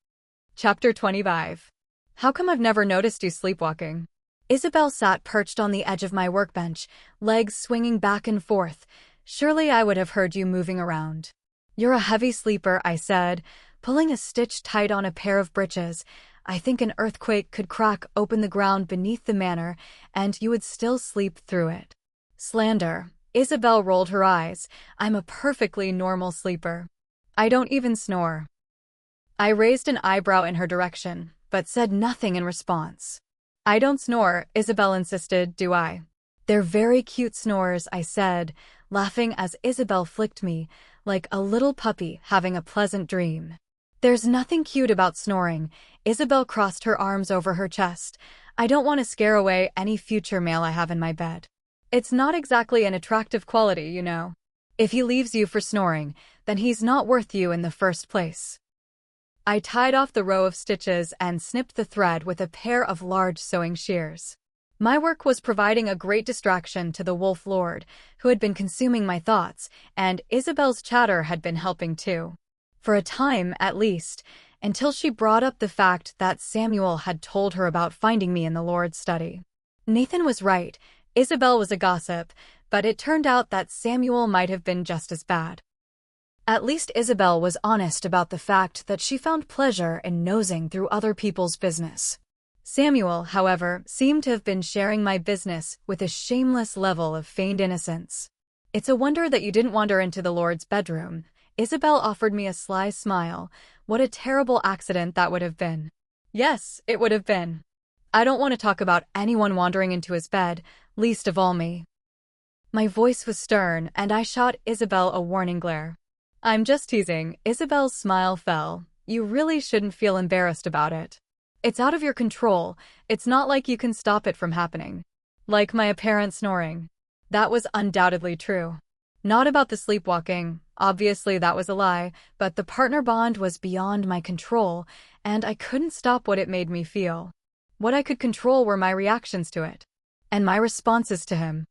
Chapter 25. How come I've never noticed you sleepwalking? Isabel sat perched on the edge of my workbench, legs swinging back and forth. Surely I would have heard you moving around. You're a heavy sleeper, I said, pulling a stitch tight on a pair of breeches. I think an earthquake could crack open the ground beneath the manor, and you would still sleep through it. Slander. Isabel rolled her eyes. I'm a perfectly normal sleeper. I don't even snore. I raised an eyebrow in her direction, but said nothing in response. I don't snore, Isabel insisted, do I? They're very cute snores, I said, laughing as Isabel flicked me, like a little puppy having a pleasant dream. There's nothing cute about snoring. Isabel crossed her arms over her chest. I don't want to scare away any future male I have in my bed. It's not exactly an attractive quality, you know. If he leaves you for snoring, then he's not worth you in the first place. I tied off the row of stitches and snipped the thread with a pair of large sewing shears. My work was providing a great distraction to the Wolf Lord, who had been consuming my thoughts, and Isabel's chatter had been helping too. For a time, at least, until she brought up the fact that Samuel had told her about finding me in the Lord's study. Nathan was right. Isabel was a gossip, but it turned out that Samuel might have been just as bad. At least Isabel was honest about the fact that she found pleasure in nosing through other people's business. Samuel, however, seemed to have been sharing my business with a shameless level of feigned innocence. It's a wonder that you didn't wander into the Lord's bedroom. Isabel offered me a sly smile. What a terrible accident that would have been. Yes, it would have been. I don't want to talk about anyone wandering into his bed, least of all me. My voice was stern, and I shot Isabel a warning glare. I'm just teasing. Isabel's smile fell. You really shouldn't feel embarrassed about it. It's out of your control. It's not like you can stop it from happening. Like my apparent snoring. That was undoubtedly true. Not about the sleepwalking. Obviously that was a lie, but the partner bond was beyond my control, and I couldn't stop what it made me feel. What I could control were my reactions to it. And my responses to him.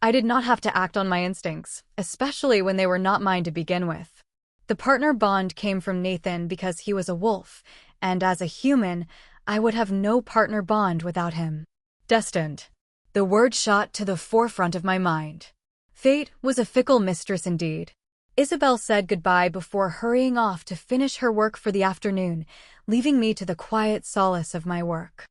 I did not have to act on my instincts, especially when they were not mine to begin with. The partner bond came from Nathan because he was a wolf, and as a human, I would have no partner bond without him. Destined. The word shot to the forefront of my mind. Fate was a fickle mistress indeed. Isabel said goodbye before hurrying off to finish her work for the afternoon, leaving me to the quiet solace of my work.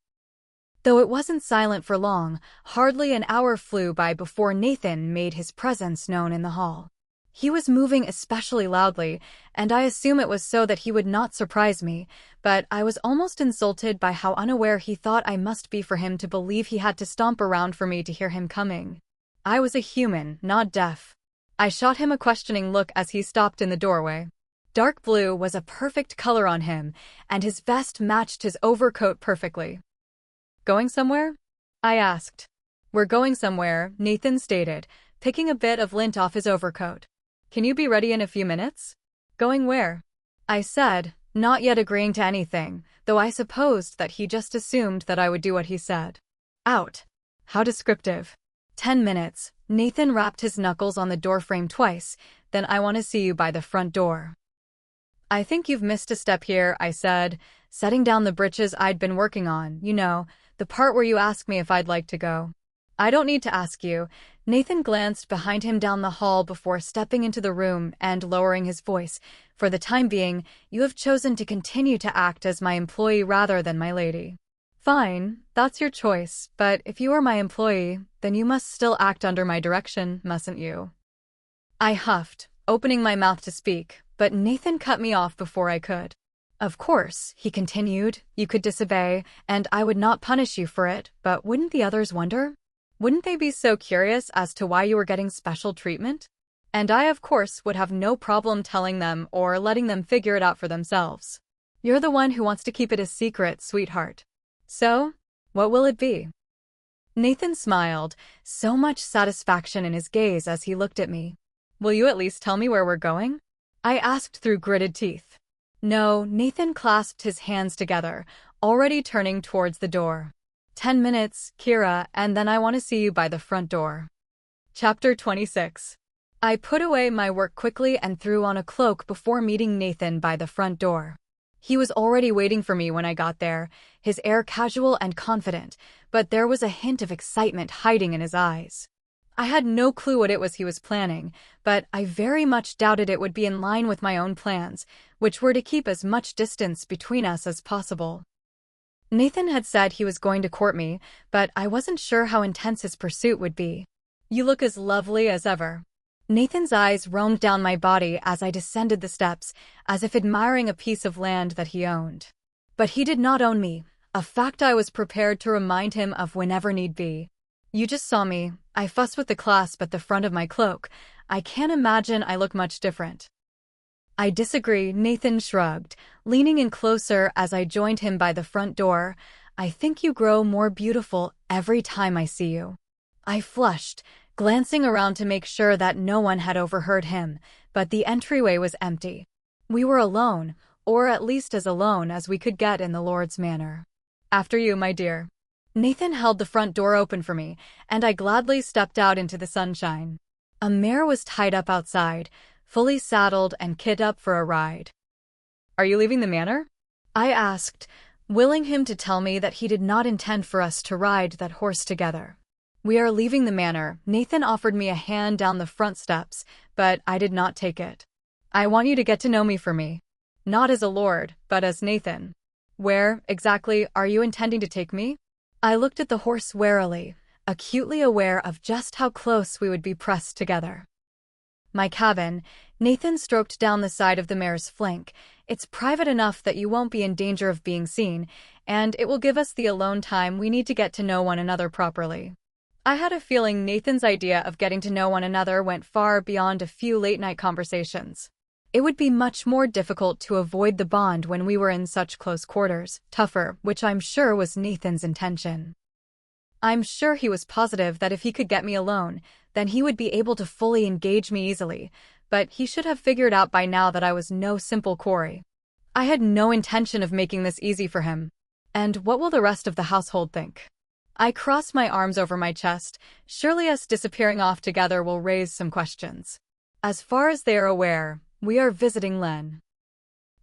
Though it wasn't silent for long, hardly an hour flew by before Nathan made his presence known in the hall. He was moving especially loudly, and I assume it was so that he would not surprise me, but I was almost insulted by how unaware he thought I must be for him to believe he had to stomp around for me to hear him coming. I was a human, not deaf. I shot him a questioning look as he stopped in the doorway. Dark blue was a perfect color on him, and his vest matched his overcoat perfectly. Going somewhere? I asked. We're going somewhere, Nathan stated, picking a bit of lint off his overcoat. Can you be ready in a few minutes? Going where? I said, not yet agreeing to anything, though I supposed that he just assumed that I would do what he said. Out. How descriptive. 10 minutes. Nathan rapped his knuckles on the doorframe twice, then I want to see you by the front door. I think you've missed a step here, I said, setting down the breeches I'd been working on, you know, the part where you ask me if I'd like to go. I don't need to ask you. Nathan glanced behind him down the hall before stepping into the room and lowering his voice. For the time being, you have chosen to continue to act as my employee rather than my lady. Fine, that's your choice, but if you are my employee, then you must still act under my direction, mustn't you? I huffed, opening my mouth to speak, but Nathan cut me off before I could. Of course, he continued, you could disobey, and I would not punish you for it, but wouldn't the others wonder? Wouldn't they be so curious as to why you were getting special treatment? And I, of course, would have no problem telling them or letting them figure it out for themselves. You're the one who wants to keep it a secret, sweetheart. So, what will it be? Nathan smiled, so much satisfaction in his gaze as he looked at me. Will you at least tell me where we're going? I asked through gritted teeth. No, Nathan clasped his hands together, already turning towards the door. 10 minutes, Kira, and then I want to see you by the front door. Chapter 26. I put away my work quickly and threw on a cloak before meeting Nathan by the front door. He was already waiting for me when I got there, his air casual and confident, but there was a hint of excitement hiding in his eyes. I had no clue what it was he was planning, but I very much doubted it would be in line with my own plans, which were to keep as much distance between us as possible. Nathan had said he was going to court me, but I wasn't sure how intense his pursuit would be. "You look as lovely as ever." Nathan's eyes roamed down my body as I descended the steps, as if admiring a piece of land that he owned. But he did not own me, a fact I was prepared to remind him of whenever need be. "You just saw me. I fussed with the clasp at the front of my cloak. I can't imagine I look much different." "I disagree," Nathan shrugged, leaning in closer as I joined him by the front door. "I think you grow more beautiful every time I see you." I flushed, glancing around to make sure that no one had overheard him, but the entryway was empty. We were alone, or at least as alone as we could get in the Lord's Manor. "After you, my dear." Nathan held the front door open for me, and I gladly stepped out into the sunshine. A mare was tied up outside, fully saddled and kit up for a ride. "Are you leaving the manor?" I asked, willing him to tell me that he did not intend for us to ride that horse together. "We are leaving the manor." Nathan offered me a hand down the front steps, but I did not take it. "I want you to get to know me for me. Not as a lord, but as Nathan." "Where, exactly, are you intending to take me?" I looked at the horse warily, acutely aware of just how close we would be pressed together. "My cabin." Nathan stroked down the side of the mare's flank. "It's private enough that you won't be in danger of being seen, and it will give us the alone time we need to get to know one another properly." I had a feeling Nathan's idea of getting to know one another went far beyond a few late-night conversations. It would be much more difficult to avoid the bond when we were in such close quarters, tougher, which I'm sure was Nathan's intention. I'm sure he was positive that if he could get me alone, then he would be able to fully engage me easily, but he should have figured out by now that I was no simple quarry. I had no intention of making this easy for him. And what will the rest of the household think? I crossed my arms over my chest. Surely us disappearing off together will raise some questions. As far as they are aware, we are visiting Len.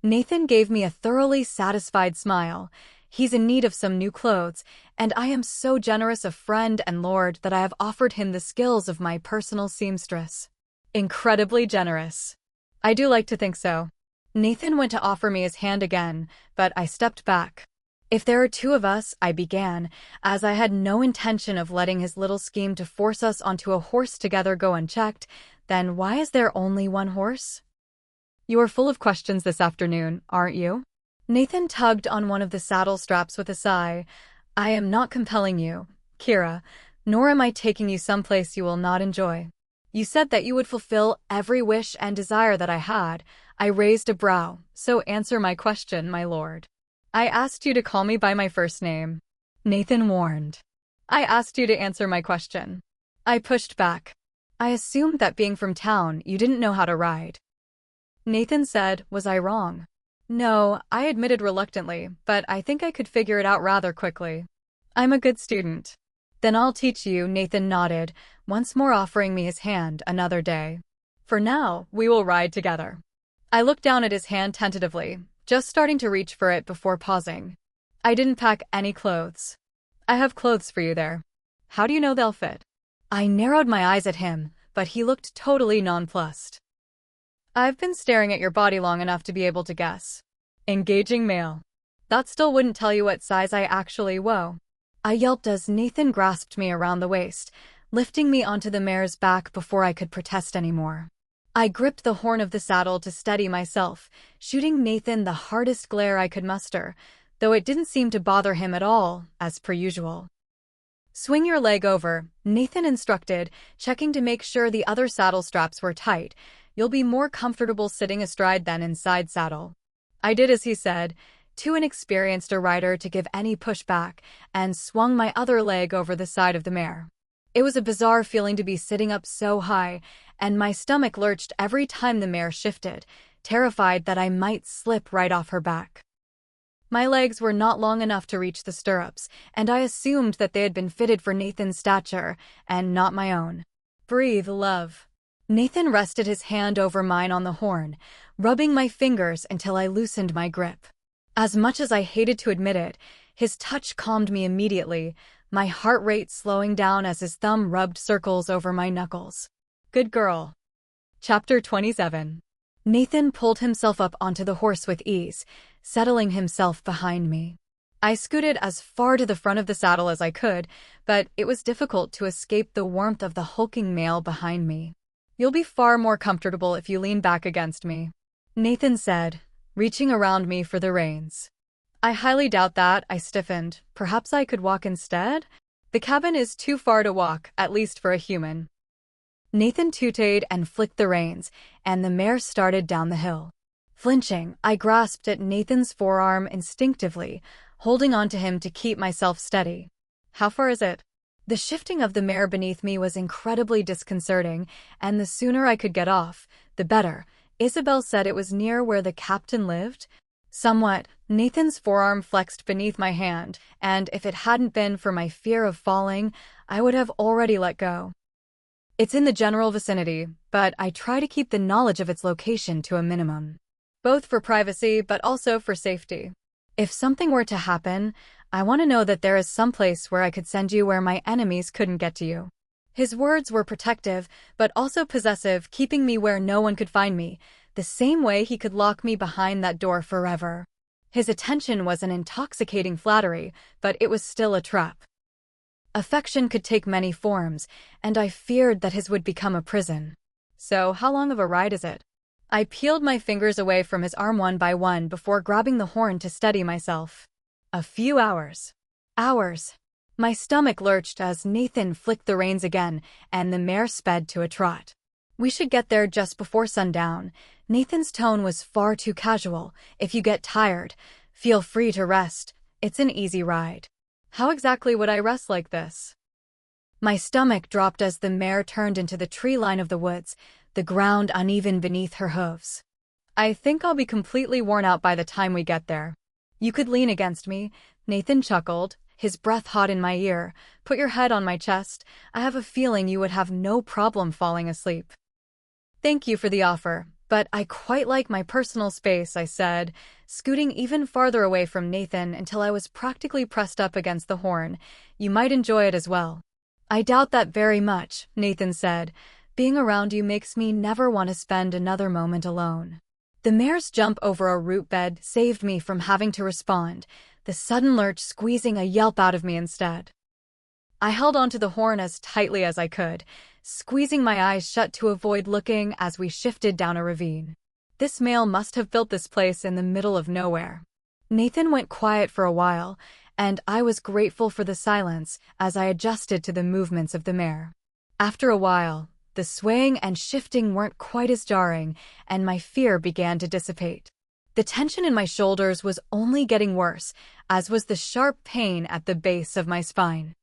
Nathan gave me a thoroughly satisfied smile. He's in need of some new clothes, and I am so generous a friend and lord that I have offered him the skills of my personal seamstress. Incredibly generous. I do like to think so. Nathan went to offer me his hand again, but I stepped back. "If there are two of us," I began, as I had no intention of letting his little scheme to force us onto a horse together go unchecked, "then why is there only one horse?" "You are full of questions this afternoon, aren't you?" Nathan tugged on one of the saddle straps with a sigh. "I am not compelling you, Kira, nor am I taking you someplace you will not enjoy. You said that you would fulfill every wish and desire that I had." I raised a brow. "So answer my question, my lord." "I asked you to call me by my first name," Nathan warned. "I asked you to answer my question." I pushed back. "I assumed that being from town, you didn't know how to ride." Nathan said, "Was I wrong?" "No," I admitted reluctantly, "but I think I could figure it out rather quickly. I'm a good student." "Then I'll teach you," Nathan nodded, once more offering me his hand another day. "For now, we will ride together." I looked down at his hand tentatively, just starting to reach for it before pausing. "I didn't pack any clothes." "I have clothes for you there. How do you know they'll fit?" I narrowed my eyes at him, but he looked totally nonplussed. "I've been staring at your body long enough to be able to guess. Engaging male. That still wouldn't tell you what size I actually woe." I yelped as Nathan grasped me around the waist, lifting me onto the mare's back before I could protest anymore. I gripped the horn of the saddle to steady myself, shooting Nathan the hardest glare I could muster, though it didn't seem to bother him at all, as per usual. "Swing your leg over," Nathan instructed, checking to make sure the other saddle straps were tight. "You'll be more comfortable sitting astride than inside saddle." I did as he said, too inexperienced a rider to give any pushback, and swung my other leg over the side of the mare. It was a bizarre feeling to be sitting up so high, and my stomach lurched every time the mare shifted, terrified that I might slip right off her back. My legs were not long enough to reach the stirrups, and I assumed that they had been fitted for Nathan's stature, and not my own. Breathe, love. Nathan rested his hand over mine on the horn, rubbing my fingers until I loosened my grip. As much as I hated to admit it, his touch calmed me immediately, my heart rate slowing down as his thumb rubbed circles over my knuckles. Good girl. Chapter 27. Nathan pulled himself up onto the horse with ease, settling himself behind me. I scooted as far to the front of the saddle as I could, but it was difficult to escape the warmth of the hulking male behind me. You'll be far more comfortable if you lean back against me, Nathan said, reaching around me for the reins. I highly doubt that, I stiffened. Perhaps I could walk instead? The cabin is too far to walk, at least for a human. Nathan tooted and flicked the reins, and the mare started down the hill. Flinching, I grasped at Nathan's forearm instinctively, holding onto him to keep myself steady. How far is it? The shifting of the mare beneath me was incredibly disconcerting, and the sooner I could get off, the better. Isabel said it was near where the captain lived. Somewhat, Nathan's forearm flexed beneath my hand, and if it hadn't been for my fear of falling, I would have already let go. It's in the general vicinity, but I try to keep the knowledge of its location to a minimum. Both for privacy, but also for safety. If something were to happen, I want to know that there is some place where I could send you where my enemies couldn't get to you. His words were protective, but also possessive, keeping me where no one could find me, the same way he could lock me behind that door forever. His attention was an intoxicating flattery, but it was still a trap. Affection could take many forms, and I feared that his would become a prison. So, how long of a ride is it? I peeled my fingers away from his arm one by one before grabbing the horn to steady myself. A few hours. Hours. My stomach lurched as Nathan flicked the reins again, and the mare sped to a trot. We should get there just before sundown. Nathan's tone was far too casual. If you get tired, feel free to rest. It's an easy ride. How exactly would I rest like this? My stomach dropped as the mare turned into the tree line of the woods, the ground uneven beneath her hooves. I think I'll be completely worn out by the time we get there. You could lean against me, Nathan chuckled, his breath hot in my ear. Put your head on my chest. I have a feeling you would have no problem falling asleep. Thank you for the offer, but I quite like my personal space, I said, scooting even farther away from Nathan until I was practically pressed up against the horn. You might enjoy it as well. I doubt that very much, Nathan said. Being around you makes me never want to spend another moment alone. The mare's jump over a root bed saved me from having to respond, the sudden lurch squeezing a yelp out of me instead. I held onto the horn as tightly as I could, squeezing my eyes shut to avoid looking as we shifted down a ravine. This male must have built this place in the middle of nowhere. Nathan went quiet for a while, and I was grateful for the silence as I adjusted to the movements of the mare. After a while, the swaying and shifting weren't quite as jarring, and my fear began to dissipate. The tension in my shoulders was only getting worse, as was the sharp pain at the base of my spine.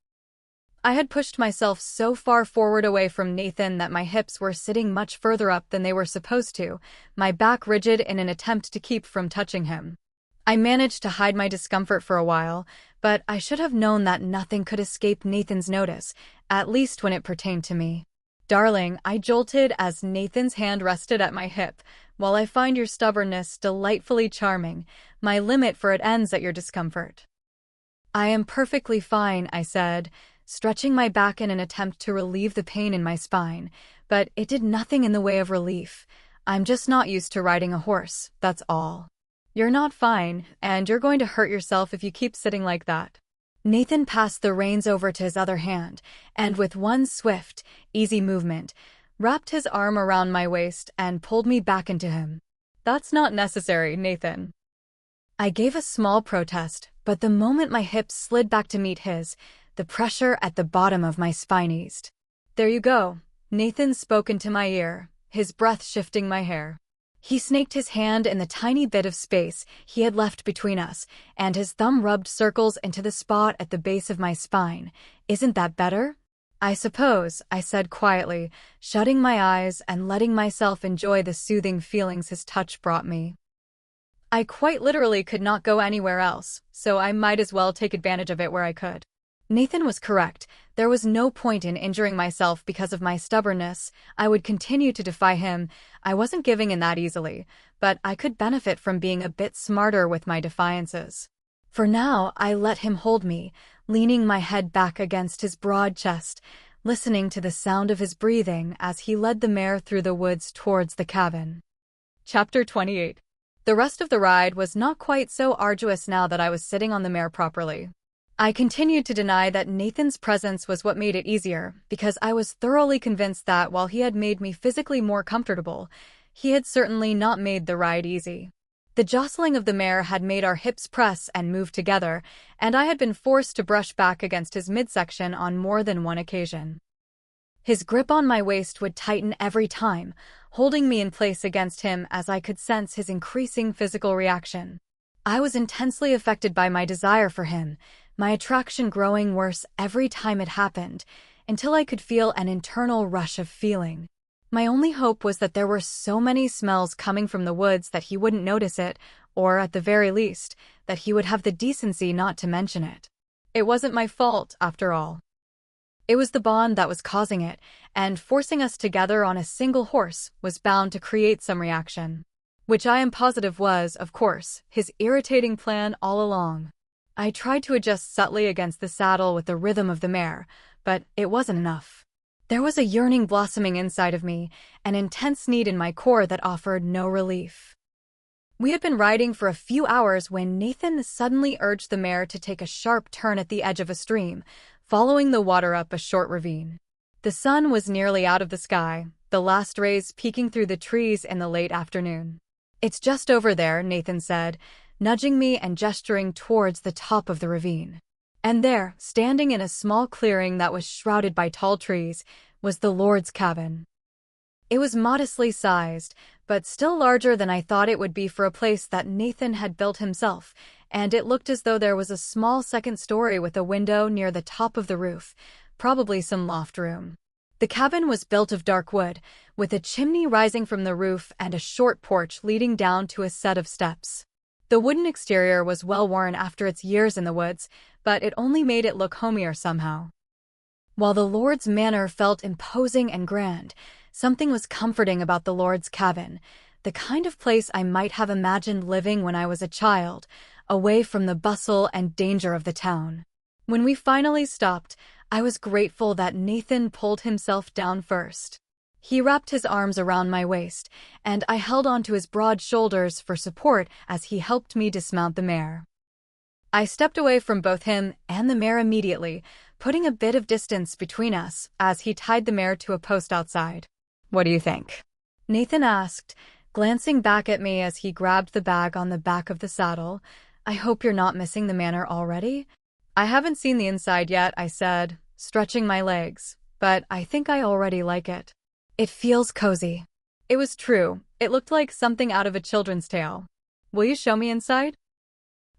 I had pushed myself so far forward away from Nathan that my hips were sitting much further up than they were supposed to, my back rigid in an attempt to keep from touching him. I managed to hide my discomfort for a while, but I should have known that nothing could escape Nathan's notice, at least when it pertained to me. Darling, I jolted as Nathan's hand rested at my hip. While I find your stubbornness delightfully charming, my limit for it ends at your discomfort. I am perfectly fine, I said, stretching my back in an attempt to relieve the pain in my spine, but it did nothing in the way of relief. I'm just not used to riding a horse, that's all. You're not fine, and you're going to hurt yourself if you keep sitting like that. Nathan passed the reins over to his other hand, and with one swift, easy movement, wrapped his arm around my waist and pulled me back into him. That's not necessary, Nathan. I gave a small protest, but the moment my hips slid back to meet his, the pressure at the bottom of my spine eased. There you go, Nathan spoke into my ear, his breath shifting my hair. He snaked his hand in the tiny bit of space he had left between us, and his thumb rubbed circles into the spot at the base of my spine. Isn't that better? I suppose, I said quietly, shutting my eyes and letting myself enjoy the soothing feelings his touch brought me. I quite literally could not go anywhere else, so I might as well take advantage of it where I could. Nathan was correct. There was no point in injuring myself because of my stubbornness. I would continue to defy him. I wasn't giving in that easily, but I could benefit from being a bit smarter with my defiances. For now, I let him hold me, leaning my head back against his broad chest, listening to the sound of his breathing as he led the mare through the woods towards the cabin. Chapter 28. The rest of the ride was not quite so arduous now that I was sitting on the mare properly. I continued to deny that Nathan's presence was what made it easier, because I was thoroughly convinced that while he had made me physically more comfortable, he had certainly not made the ride easy. The jostling of the mare had made our hips press and move together, and I had been forced to brush back against his midsection on more than one occasion. His grip on my waist would tighten every time, holding me in place against him as I could sense his increasing physical reaction. I was intensely affected by my desire for him, my attraction growing worse every time it happened, until I could feel an internal rush of feeling. My only hope was that there were so many smells coming from the woods that he wouldn't notice it, or at the very least, that he would have the decency not to mention it. It wasn't my fault, after all. It was the bond that was causing it, and forcing us together on a single horse was bound to create some reaction. Which I am positive was, of course, his irritating plan all along. I tried to adjust subtly against the saddle with the rhythm of the mare, but it wasn't enough. There was a yearning blossoming inside of me, an intense need in my core that offered no relief. We had been riding for a few hours when Nathan suddenly urged the mare to take a sharp turn at the edge of a stream, following the water up a short ravine. The sun was nearly out of the sky, the last rays peeking through the trees in the late afternoon. "It's just over there," Nathan said, nudging me and gesturing towards the top of the ravine. And there, standing in a small clearing that was shrouded by tall trees, was the Lord's cabin. It was modestly sized, but still larger than I thought it would be for a place that Nathan had built himself, and it looked as though there was a small second story with a window near the top of the roof, probably some loft room. The cabin was built of dark wood, with a chimney rising from the roof and a short porch leading down to a set of steps. The wooden exterior was well worn after its years in the woods, but it only made it look homier somehow. While the Lord's manor felt imposing and grand, something was comforting about the Lord's cabin, the kind of place I might have imagined living when I was a child, away from the bustle and danger of the town. When we finally stopped, I was grateful that Nathan pulled himself down first. He wrapped his arms around my waist, and I held onto his broad shoulders for support as he helped me dismount the mare. I stepped away from both him and the mare immediately, putting a bit of distance between us as he tied the mare to a post outside. "What do you think?" Nathan asked, glancing back at me as he grabbed the bag on the back of the saddle. "I hope you're not missing the manor already?" "I haven't seen the inside yet," I said, stretching my legs, "but I think I already like it. It feels cozy." It was true. It looked like something out of a children's tale. "Will you show me inside?"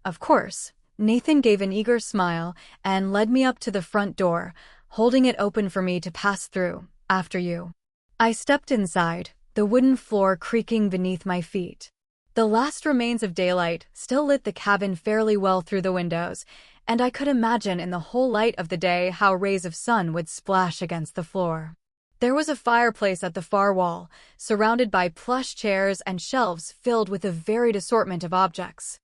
Of course. Nathan gave an eager smile and led me up to the front door, holding it open for me to pass through. "After you." I stepped inside, the wooden floor creaking beneath my feet. The last remains of daylight still lit the cabin fairly well through the windows, and I could imagine in the whole light of the day how rays of sun would splash against the floor. There was a fireplace at the far wall, surrounded by plush chairs and shelves filled with a varied assortment of objects.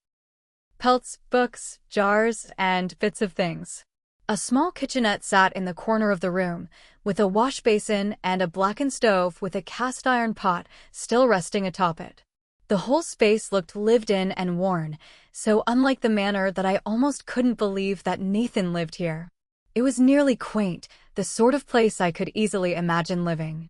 Pelts, books, jars, and bits of things. A small kitchenette sat in the corner of the room, with a wash basin and a blackened stove with a cast-iron pot still resting atop it. The whole space looked lived in and worn, so unlike the manor that I almost couldn't believe that Nathan lived here. It was nearly quaint, the sort of place I could easily imagine living.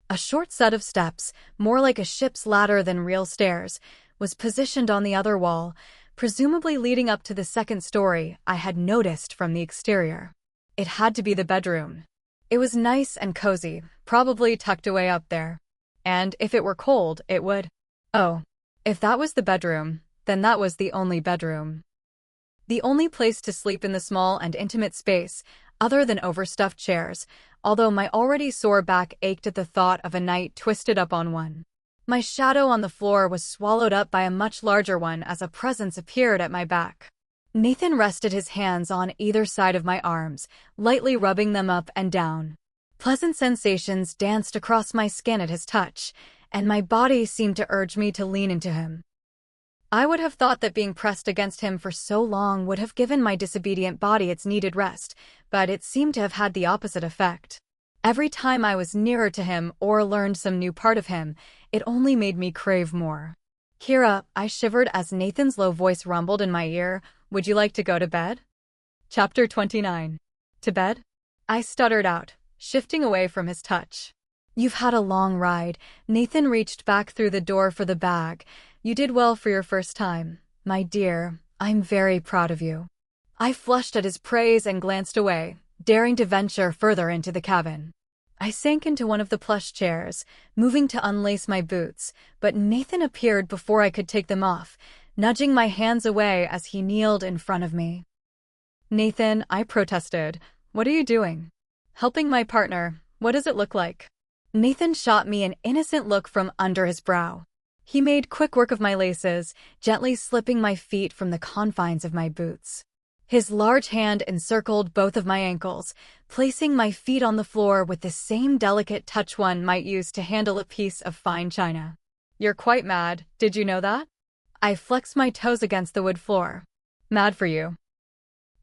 A short set of steps, more like a ship's ladder than real stairs, was positioned on the other wall, presumably leading up to the second story I had noticed from the exterior. It had to be the bedroom. It was nice and cozy, probably tucked away up there. And if it were cold, it would. Oh, if that was the bedroom, then that was the only bedroom. The only place to sleep in the small and intimate space, other than overstuffed chairs, although my already sore back ached at the thought of a night twisted up on one. My shadow on the floor was swallowed up by a much larger one as a presence appeared at my back. Nathan rested his hands on either side of my arms, lightly rubbing them up and down. Pleasant sensations danced across my skin at his touch, and my body seemed to urge me to lean into him. I would have thought that being pressed against him for so long would have given my disobedient body its needed rest, but it seemed to have had the opposite effect. Every time I was nearer to him or learned some new part of him, it only made me crave more. "Kira," I shivered as Nathan's low voice rumbled in my ear, "would you like to go to bed?" Chapter 29. To bed? I stuttered out, shifting away from his touch. "You've had a long ride." Nathan reached back through the door for the bag. "You did well for your first time. My dear, I'm very proud of you." I flushed at his praise and glanced away, daring to venture further into the cabin. I sank into one of the plush chairs, moving to unlace my boots, but Nathan appeared before I could take them off, nudging my hands away as he kneeled in front of me. "Nathan," I protested, "what are you doing?" "Helping my partner. What does it look like?" Nathan shot me an innocent look from under his brow. He made quick work of my laces, gently slipping my feet from the confines of my boots. His large hand encircled both of my ankles, placing my feet on the floor with the same delicate touch one might use to handle a piece of fine china. "You're quite mad, did you know that?" I flexed my toes against the wood floor. "Mad for you."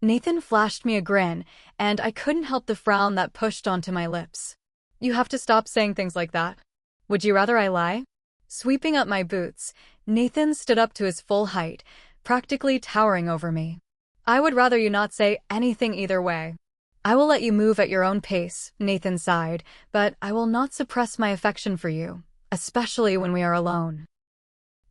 Nathan flashed me a grin, and I couldn't help the frown that pushed onto my lips. "You have to stop saying things like that. Would you rather I lie?" Sweeping up my boots, Nathan stood up to his full height, practically towering over me. "I would rather you not say anything either way." "I will let you move at your own pace," Nathan sighed, "but I will not suppress my affection for you, especially when we are alone."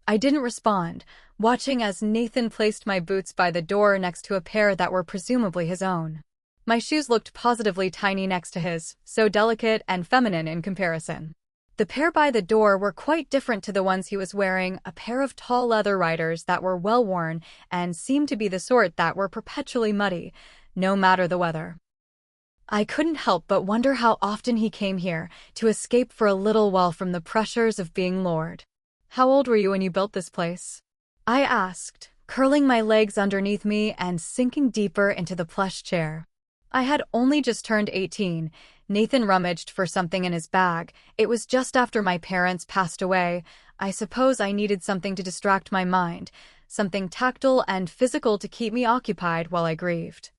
I didn't respond, watching as Nathan placed my boots by the door next to a pair that were presumably his own. My shoes looked positively tiny next to his, so delicate and feminine in comparison. The pair by the door were quite different to the ones he was wearing, a pair of tall leather riders that were well-worn and seemed to be the sort that were perpetually muddy, no matter the weather. I couldn't help but wonder how often he came here, to escape for a little while from the pressures of being Lord. "How old were you when you built this place?" I asked, curling my legs underneath me and sinking deeper into the plush chair. "I had only just turned 18, Nathan rummaged for something in his bag. "It was just after my parents passed away. I suppose I needed something to distract my mind, something tactile and physical to keep me occupied while I grieved."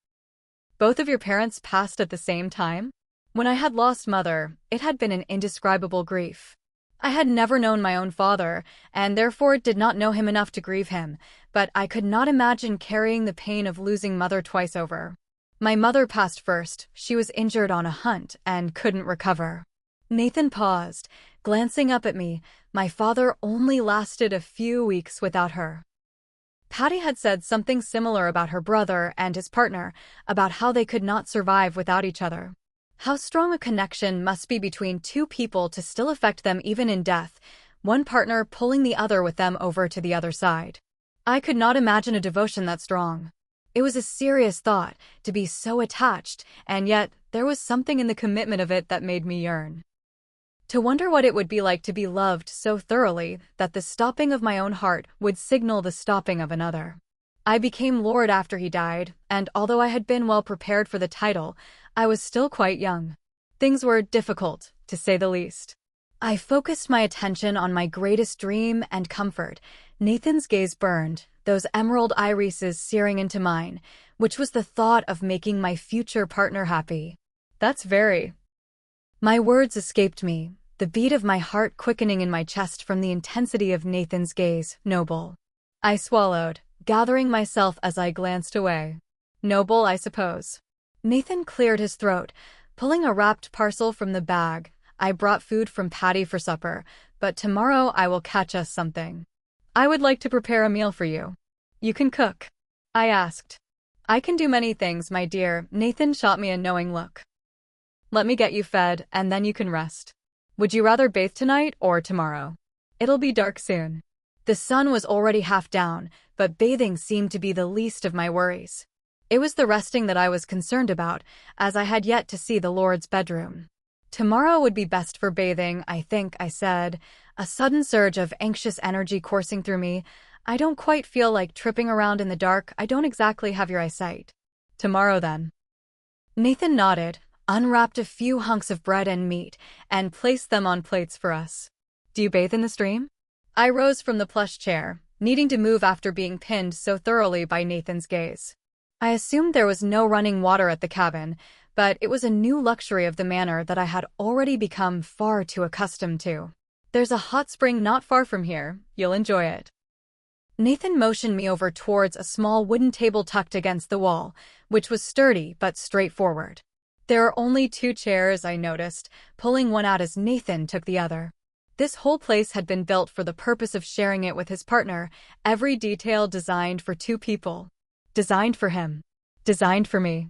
"Both of your parents passed at the same time?" "When I had lost Mother, it had been an indescribable grief. I had never known my own father, and therefore did not know him enough to grieve him, but I could not imagine carrying the pain of losing Mother twice over. My mother passed first. She was injured on a hunt and couldn't recover." Nathan paused, glancing up at me. "My father only lasted a few weeks without her." Patty had said something similar about her brother and his partner, about how they could not survive without each other. How strong a connection must be between two people to still affect them even in death, one partner pulling the other with them over to the other side. I could not imagine a devotion that strong. It was a serious thought, to be so attached, and yet there was something in the commitment of it that made me yearn. To wonder what it would be like to be loved so thoroughly that the stopping of my own heart would signal the stopping of another. I became Lord after he died, and although I had been well prepared for the title, I was still quite young. Things were difficult, to say the least. I focused my attention on my greatest dream and comfort. Nathan's gaze burned, those emerald irises searing into mine, which was the thought of making my future partner happy. "That's very—" My words escaped me, the beat of my heart quickening in my chest from the intensity of Nathan's gaze. "Noble." I swallowed, gathering myself as I glanced away. "Noble, I suppose." Nathan cleared his throat, pulling a wrapped parcel from the bag. "I brought food from Patty for supper, but tomorrow I will catch us something. I would like to prepare a meal for you." "You can cook?" I asked. "I can do many things, my dear." Nathan shot me a knowing look. "Let me get you fed, and then you can rest. Would you rather bathe tonight or tomorrow? It'll be dark soon." The sun was already half down, but bathing seemed to be the least of my worries. It was the resting that I was concerned about, as I had yet to see the Lord's bedroom. "Tomorrow would be best for bathing, I think," I said. a sudden surge of anxious energy coursing through me. I don't quite feel like tripping around in the dark. I don't exactly have your eyesight. Tomorrow then. Nathan nodded, unwrapped a few hunks of bread and meat, and placed them on plates for us. Do you bathe in the stream? I rose from the plush chair, needing to move after being pinned so thoroughly by Nathan's gaze. I assumed there was no running water at the cabin, but it was a new luxury of the manor that I had already become far too accustomed to. There's a hot spring not far from here. You'll enjoy it. Nathan motioned me over towards a small wooden table tucked against the wall, which was sturdy but straightforward. There are only 2 chairs, I noticed, pulling one out as Nathan took the other. This whole place had been built for the purpose of sharing it with his partner, every detail designed for 2 people. Designed for him. Designed for me.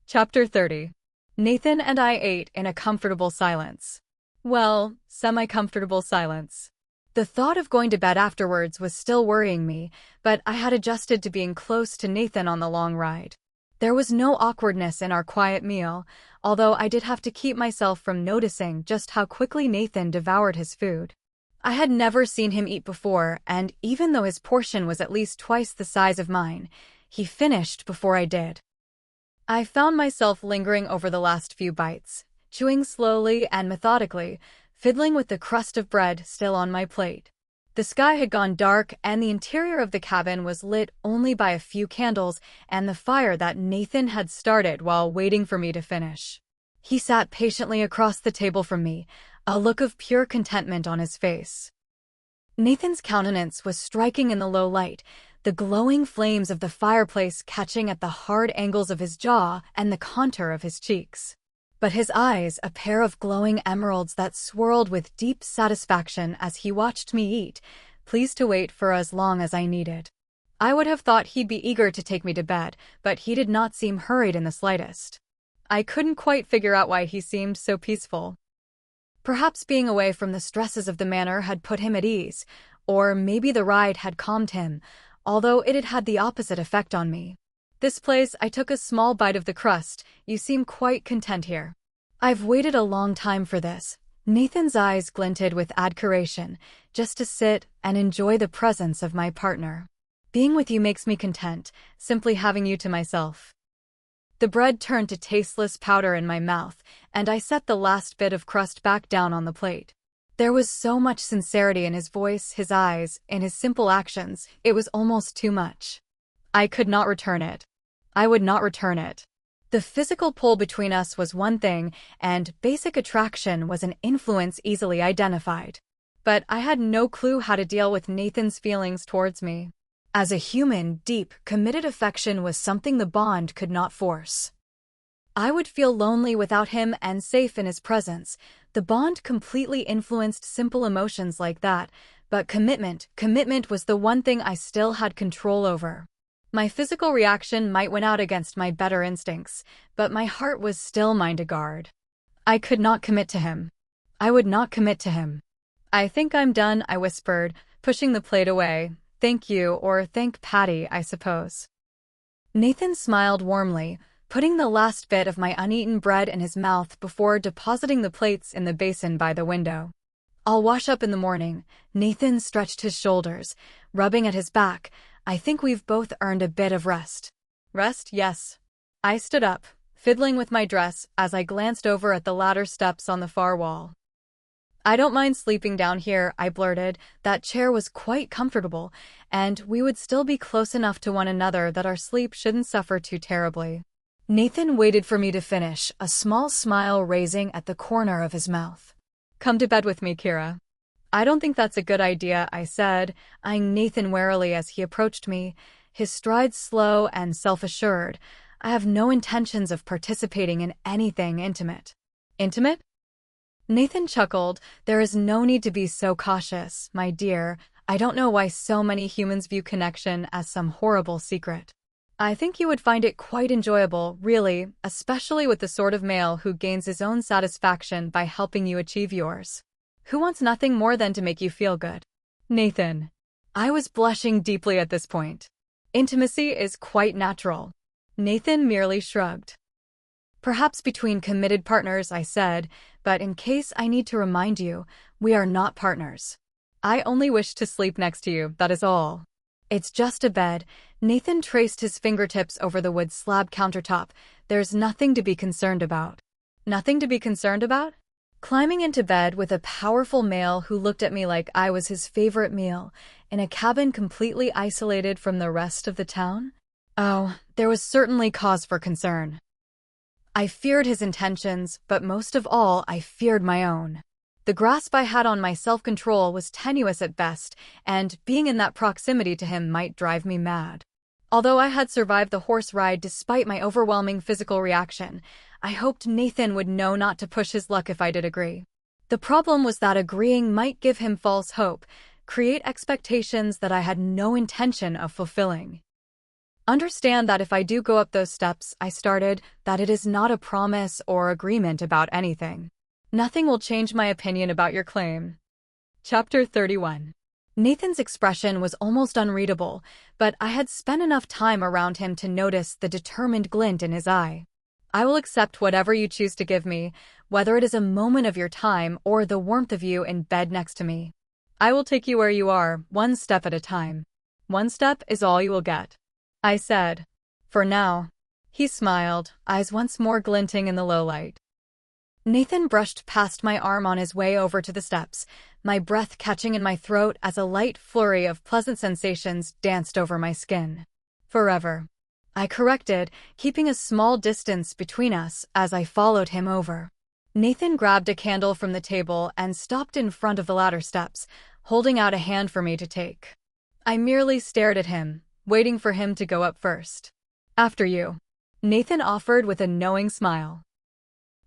Chapter 30. Nathan and I ate in a comfortable silence. Well, semi-comfortable silence. The thought of going to bed afterwards was still worrying me, but I had adjusted to being close to Nathan on the long ride. There was no awkwardness in our quiet meal, although I did have to keep myself from noticing just how quickly Nathan devoured his food. I had never seen him eat before, and even though his portion was at least twice the size of mine, he finished before I did. I found myself lingering over the last few bites, chewing slowly and methodically, fiddling with the crust of bread still on my plate. The sky had gone dark, and the interior of the cabin was lit only by a few candles and the fire that Nathan had started while waiting for me to finish. He sat patiently across the table from me, a look of pure contentment on his face. Nathan's countenance was striking in the low light, the glowing flames of the fireplace catching at the hard angles of his jaw and the contour of his cheeks. But his eyes, a pair of glowing emeralds that swirled with deep satisfaction as he watched me eat, pleased to wait for as long as I needed. I would have thought he'd be eager to take me to bed, but he did not seem hurried in the slightest. I couldn't quite figure out why he seemed so peaceful. Perhaps being away from the stresses of the manor had put him at ease, or maybe the ride had calmed him, although it had had the opposite effect on me. This place, I took a small bite of the crust. You seem quite content here. I've waited a long time for this. Nathan's eyes glinted with admiration, just to sit and enjoy the presence of my partner. Being with you makes me content, simply having you to myself. The bread turned to tasteless powder in my mouth, and I set the last bit of crust back down on the plate. There was so much sincerity in his voice, his eyes, in his simple actions, it was almost too much. I could not return it. I would not return it. The physical pull between us was one thing, and basic attraction was an influence easily identified. But I had no clue how to deal with Nathan's feelings towards me. As a human, deep, committed affection was something the bond could not force. I would feel lonely without him and safe in his presence. The bond completely influenced simple emotions like that, but commitment was the one thing I still had control over. My physical reaction might win out against my better instincts, but my heart was still mine to guard. I could not commit to him. I would not commit to him. I think I'm done, I whispered, pushing the plate away. Thank you, or thank Patty, I suppose. Nathan smiled warmly, putting the last bit of my uneaten bread in his mouth before depositing the plates in the basin by the window. I'll wash up in the morning. Nathan stretched his shoulders, rubbing at his back. I think we've both earned a bit of rest. Rest, yes. I stood up, fiddling with my dress as I glanced over at the ladder steps on the far wall. I don't mind sleeping down here, I blurted. That chair was quite comfortable, and we would still be close enough to one another that our sleep shouldn't suffer too terribly. Nathan waited for me to finish, a small smile raising at the corner of his mouth. Come to bed with me, Kira. I don't think that's a good idea, I said, eyeing Nathan warily as he approached me, his strides slow and self-assured. I have no intentions of participating in anything intimate. Intimate? Nathan chuckled. There is no need to be so cautious, my dear. I don't know why so many humans view connection as some horrible secret. I think you would find it quite enjoyable, really, especially with the sort of male who gains his own satisfaction by helping you achieve yours. Who wants nothing more than to make you feel good? Nathan. I was blushing deeply at this point. Intimacy is quite natural. Nathan merely shrugged. Perhaps between committed partners, I said, but in case I need to remind you, we are not partners. I only wish to sleep next to you, that is all. It's just a bed. Nathan traced his fingertips over the wood slab countertop. There's nothing to be concerned about. Nothing to be concerned about? Climbing into bed with a powerful male who looked at me like I was his favorite meal, in a cabin completely isolated from the rest of the town? Oh, there was certainly cause for concern. I feared his intentions, but most of all, I feared my own. The grasp I had on my self-control was tenuous at best, and being in that proximity to him might drive me mad. Although I had survived the horse ride despite my overwhelming physical reaction, I hoped Nathan would know not to push his luck if I did agree. The problem was that agreeing might give him false hope, create expectations that I had no intention of fulfilling. Understand that if I do go up those steps, I started, that it is not a promise or agreement about anything. Nothing will change my opinion about your claim. Chapter 31. Nathan's expression was almost unreadable, but I had spent enough time around him to notice the determined glint in his eye. I will accept whatever you choose to give me, whether it is a moment of your time or the warmth of you in bed next to me. I will take you where you are, one step at a time. One step is all you will get, I said. For now. He smiled, eyes once more glinting in the low light. Nathan brushed past my arm on his way over to the steps, my breath catching in my throat as a light flurry of pleasant sensations danced over my skin. Forever. I corrected, keeping a small distance between us as I followed him over. Nathan grabbed a candle from the table and stopped in front of the ladder steps, holding out a hand for me to take. I merely stared at him, waiting for him to go up first. After you, Nathan offered with a knowing smile.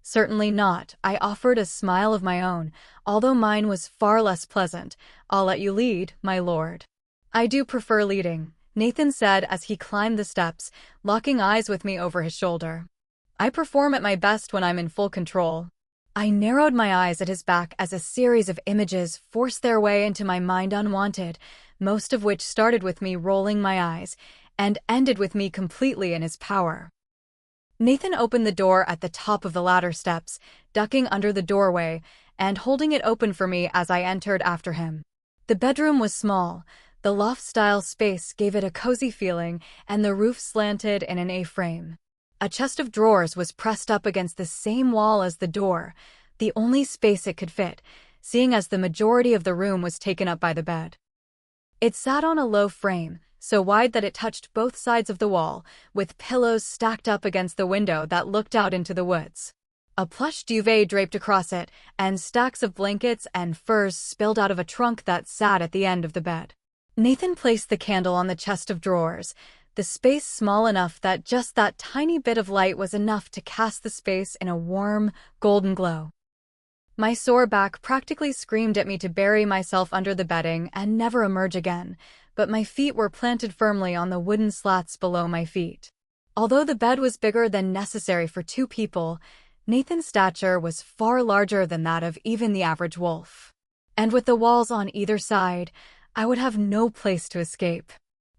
Certainly not, I offered a smile of my own, although mine was far less pleasant. I'll let you lead, my lord. I do prefer leading, Nathan said as he climbed the steps, locking eyes with me over his shoulder. I perform at my best when I'm in full control. I narrowed my eyes at his back as a series of images forced their way into my mind unwanted, most of which started with me rolling my eyes, and ended with me completely in his power. Nathan opened the door at the top of the ladder steps, ducking under the doorway, and holding it open for me as I entered after him. The bedroom was small. The loft-style space gave it a cozy feeling, and the roof slanted in an A-frame. A chest of drawers was pressed up against the same wall as the door, the only space it could fit, seeing as the majority of the room was taken up by the bed. It sat on a low frame, so wide that it touched both sides of the wall, with pillows stacked up against the window that looked out into the woods. A plush duvet draped across it, and stacks of blankets and furs spilled out of a trunk that sat at the end of the bed. Nathan placed the candle on the chest of drawers, the space small enough that just that tiny bit of light was enough to cast the space in a warm, golden glow. My sore back practically screamed at me to bury myself under the bedding and never emerge again, but my feet were planted firmly on the wooden slats below my feet. Although the bed was bigger than necessary for two people, Nathan's stature was far larger than that of even the average wolf. And with the walls on either side, I would have no place to escape.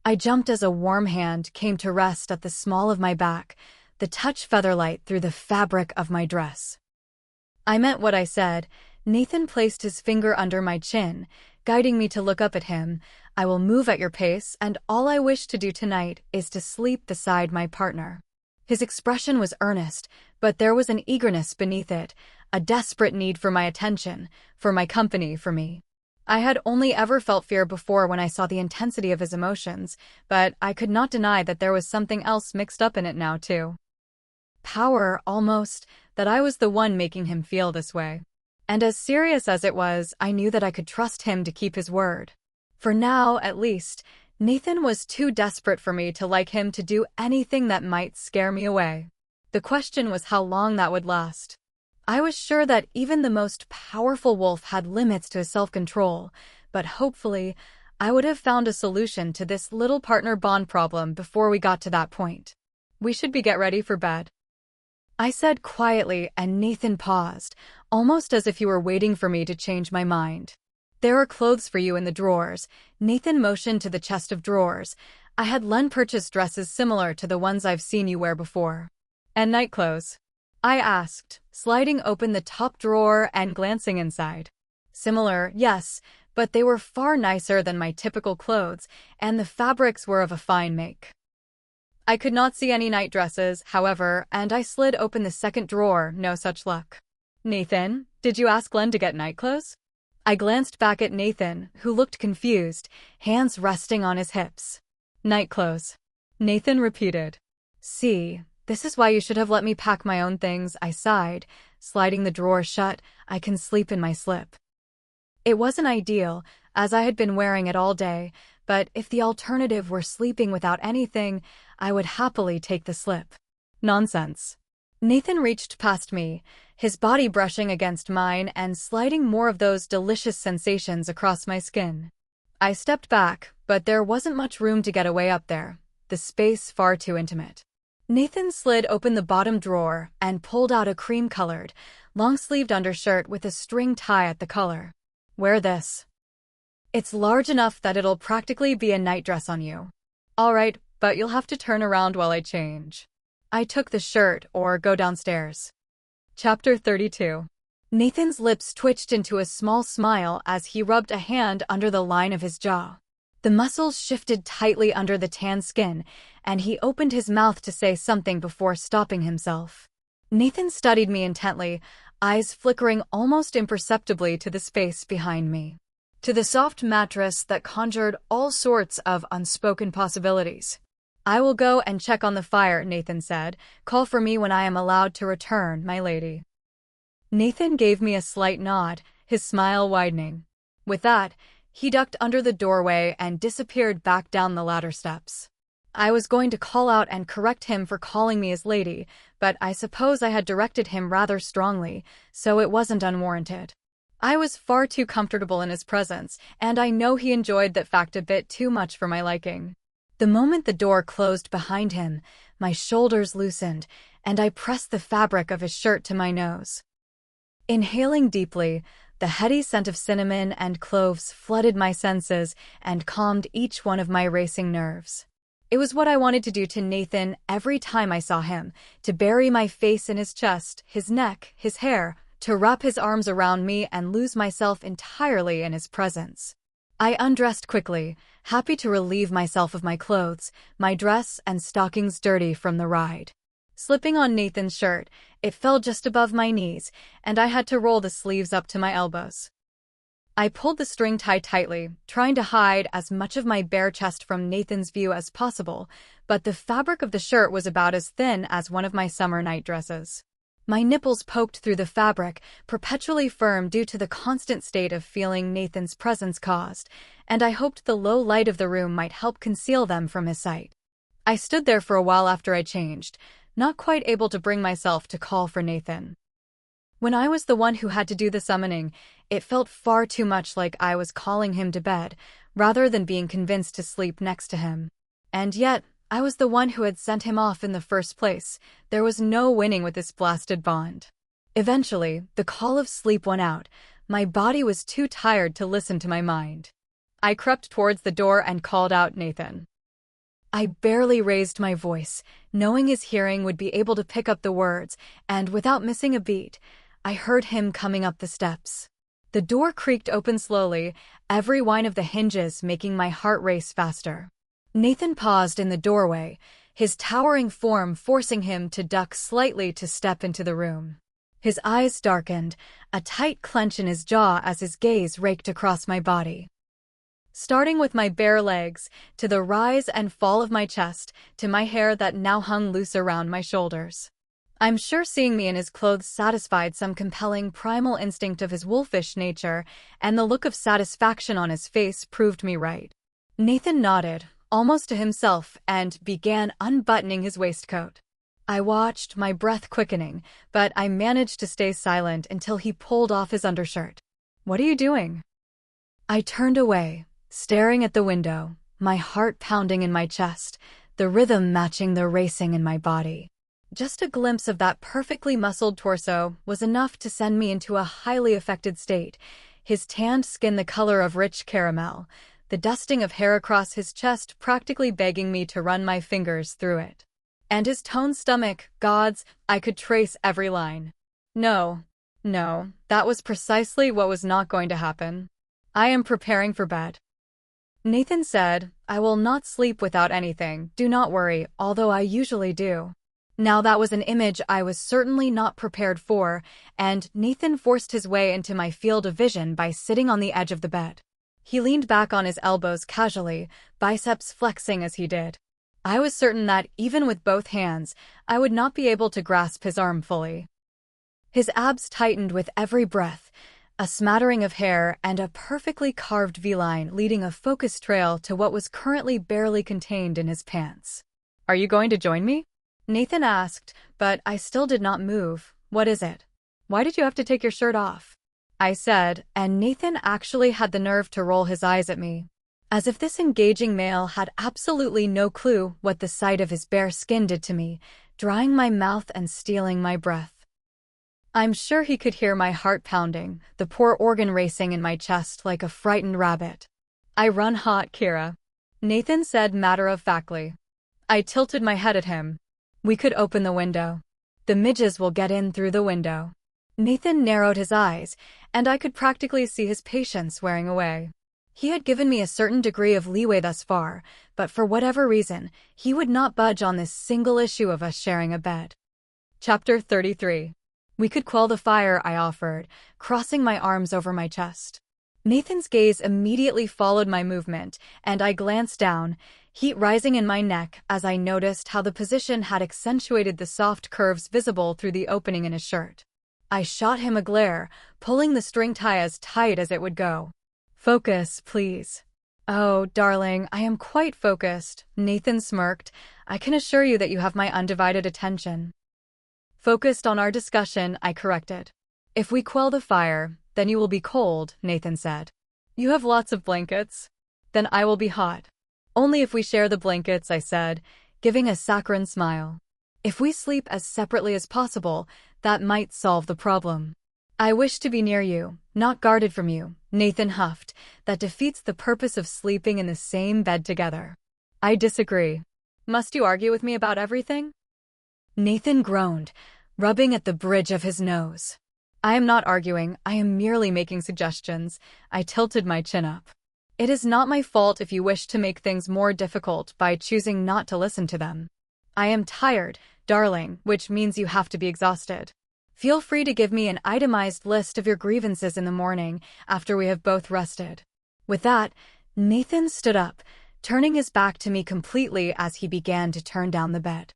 I jumped as a warm hand came to rest at the small of my back, the touch featherlight through the fabric of my dress. I meant what I said. Nathan placed his finger under my chin, guiding me to look up at him. I will move at your pace, and all I wish to do tonight is to sleep beside my partner. His expression was earnest, but there was an eagerness beneath it, a desperate need for my attention, for my company, for me. I had only ever felt fear before when I saw the intensity of his emotions, but I could not deny that there was something else mixed up in it now, too. Power, almost, that I was the one making him feel this way. And as serious as it was, I knew that I could trust him to keep his word. For now, at least, Nathan was too desperate for me to like him to do anything that might scare me away. The question was how long that would last. I was sure that even the most powerful wolf had limits to his self-control, but hopefully, I would have found a solution to this little partner bond problem before we got to that point. We should get ready for bed, I said quietly, and Nathan paused, almost as if he were waiting for me to change my mind. There are clothes for you in the drawers. Nathan motioned to the chest of drawers. I had Len purchased dresses similar to the ones I've seen you wear before. And night clothes. I asked, sliding open the top drawer and glancing inside. Similar, yes, but they were far nicer than my typical clothes, and the fabrics were of a fine make. I could not see any night dresses, however, and I slid open the second drawer, no such luck. Nathan, did you ask Glenn to get night clothes? I glanced back at Nathan, who looked confused, hands resting on his hips. Night clothes. Nathan repeated. See, this is why you should have let me pack my own things, I sighed, sliding the drawer shut. I can sleep in my slip. It wasn't ideal, as I had been wearing it all day, but if the alternative were sleeping without anything, I would happily take the slip. Nonsense. Nathan reached past me, his body brushing against mine and sliding more of those delicious sensations across my skin. I stepped back, but there wasn't much room to get away up there, the space far too intimate. Nathan slid open the bottom drawer and pulled out a cream-colored, long-sleeved undershirt with a string tie at the collar. Wear this. It's large enough that it'll practically be a nightdress on you. All right, but you'll have to turn around while I change. I took the shirt or go downstairs. Chapter 32. Nathan's lips twitched into a small smile as he rubbed a hand under the line of his jaw. The muscles shifted tightly under the tan skin, and he opened his mouth to say something before stopping himself. Nathan studied me intently, eyes flickering almost imperceptibly to the space behind me, to the soft mattress that conjured all sorts of unspoken possibilities. I will go and check on the fire, Nathan said. Call for me when I am allowed to return, my lady. Nathan gave me a slight nod, his smile widening. With that, he ducked under the doorway and disappeared back down the ladder steps. I was going to call out and correct him for calling me his lady, but I suppose I had directed him rather strongly, so it wasn't unwarranted. I was far too comfortable in his presence, and I know he enjoyed that fact a bit too much for my liking. The moment the door closed behind him, my shoulders loosened, and I pressed the fabric of his shirt to my nose. Inhaling deeply, the heady scent of cinnamon and cloves flooded my senses and calmed each one of my racing nerves. It was what I wanted to do to Nathan every time I saw him, to bury my face in his chest, his neck, his hair, to wrap his arms around me and lose myself entirely in his presence. I undressed quickly, happy to relieve myself of my clothes, my dress and stockings dirty from the ride. Slipping on Nathan's shirt, it fell just above my knees, and I had to roll the sleeves up to my elbows. I pulled the string tie tightly, trying to hide as much of my bare chest from Nathan's view as possible, but the fabric of the shirt was about as thin as one of my summer night dresses. My nipples poked through the fabric, perpetually firm due to the constant state of feeling Nathan's presence caused, and I hoped the low light of the room might help conceal them from his sight. I stood there for a while after I changed, not quite able to bring myself to call for Nathan. When I was the one who had to do the summoning, it felt far too much like I was calling him to bed, rather than being convinced to sleep next to him. And yet, I was the one who had sent him off in the first place. There was no winning with this blasted bond. Eventually, the call of sleep went out. My body was too tired to listen to my mind. I crept towards the door and called out Nathan. I barely raised my voice, knowing his hearing would be able to pick up the words, and without missing a beat, I heard him coming up the steps. The door creaked open slowly, every whine of the hinges making my heart race faster. Nathan paused in the doorway, his towering form forcing him to duck slightly to step into the room. His eyes darkened, a tight clench in his jaw as his gaze raked across my body. Starting with my bare legs, to the rise and fall of my chest, to my hair that now hung loose around my shoulders. I'm sure seeing me in his clothes satisfied some compelling primal instinct of his wolfish nature, and the look of satisfaction on his face proved me right. Nathan nodded, almost to himself, and began unbuttoning his waistcoat. I watched, my breath quickening, but I managed to stay silent until he pulled off his undershirt. "What are you doing?" I turned away, staring at the window, my heart pounding in my chest, the rhythm matching the racing in my body. Just a glimpse of that perfectly muscled torso was enough to send me into a highly affected state, his tanned skin the color of rich caramel, the dusting of hair across his chest practically begging me to run my fingers through it. And his toned stomach, gods, I could trace every line. No, no, that was precisely what was not going to happen. I am preparing for bed. Nathan said, I will not sleep without anything, do not worry, although I usually do. Now that was an image I was certainly not prepared for, and Nathan forced his way into my field of vision by sitting on the edge of the bed. He leaned back on his elbows casually, biceps flexing as he did. I was certain that, even with both hands, I would not be able to grasp his arm fully. His abs tightened with every breath, a smattering of hair and a perfectly carved V-line leading a focused trail to what was currently barely contained in his pants. Are you going to join me? Nathan asked, but I still did not move. What is it? Why did you have to take your shirt off? I said, and Nathan actually had the nerve to roll his eyes at me. As if this engaging male had absolutely no clue what the sight of his bare skin did to me, drying my mouth and stealing my breath. I'm sure he could hear my heart pounding, the poor organ racing in my chest like a frightened rabbit. I run hot, Kira. Nathan said matter-of-factly. I tilted my head at him. We could open the window. The midges will get in through the window. Nathan narrowed his eyes, and I could practically see his patience wearing away. He had given me a certain degree of leeway thus far, but for whatever reason, he would not budge on this single issue of us sharing a bed. Chapter 33. We could quell the fire, I offered, crossing my arms over my chest. Nathan's gaze immediately followed my movement, and I glanced down, heat rising in my neck as I noticed how the position had accentuated the soft curves visible through the opening in his shirt. I shot him a glare, pulling the string tie as tight as it would go. Focus, please. Oh, darling, I am quite focused, Nathan smirked. I can assure you that you have my undivided attention. Focused on our discussion, I corrected. If we quell the fire, then you will be cold, Nathan said. You have lots of blankets. Then I will be hot. Only if we share the blankets, I said, giving a saccharine smile. If we sleep as separately as possible, that might solve the problem. I wish to be near you, not guarded from you, Nathan huffed. That defeats the purpose of sleeping in the same bed together. I disagree. Must you argue with me about everything? Nathan groaned, rubbing at the bridge of his nose. I am not arguing, I am merely making suggestions. I tilted my chin up. It is not my fault if you wish to make things more difficult by choosing not to listen to them. I am tired, darling, which means you have to be exhausted. Feel free to give me an itemized list of your grievances in the morning after we have both rested. With that, Nathan stood up, turning his back to me completely as he began to turn down the bed.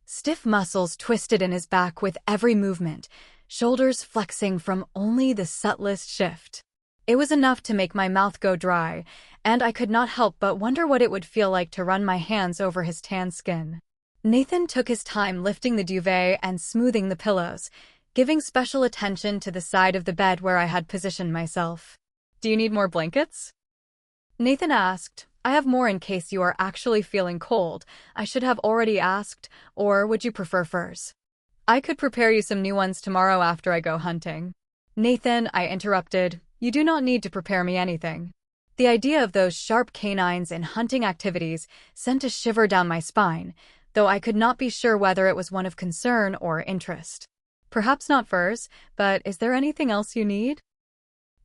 Stiff muscles twisted in his back with every movement, shoulders flexing from only the subtlest shift. It was enough to make my mouth go dry, and I could not help but wonder what it would feel like to run my hands over his tan skin. Nathan took his time lifting the duvet and smoothing the pillows, giving special attention to the side of the bed where I had positioned myself. Do you need more blankets? Nathan asked. I have more in case you are actually feeling cold. I should have already asked, or would you prefer furs? I could prepare you some new ones tomorrow after I go hunting. Nathan, I interrupted, you do not need to prepare me anything. The idea of those sharp canines in hunting activities sent a shiver down my spine, though I could not be sure whether it was one of concern or interest. Perhaps not furs, but is there anything else you need?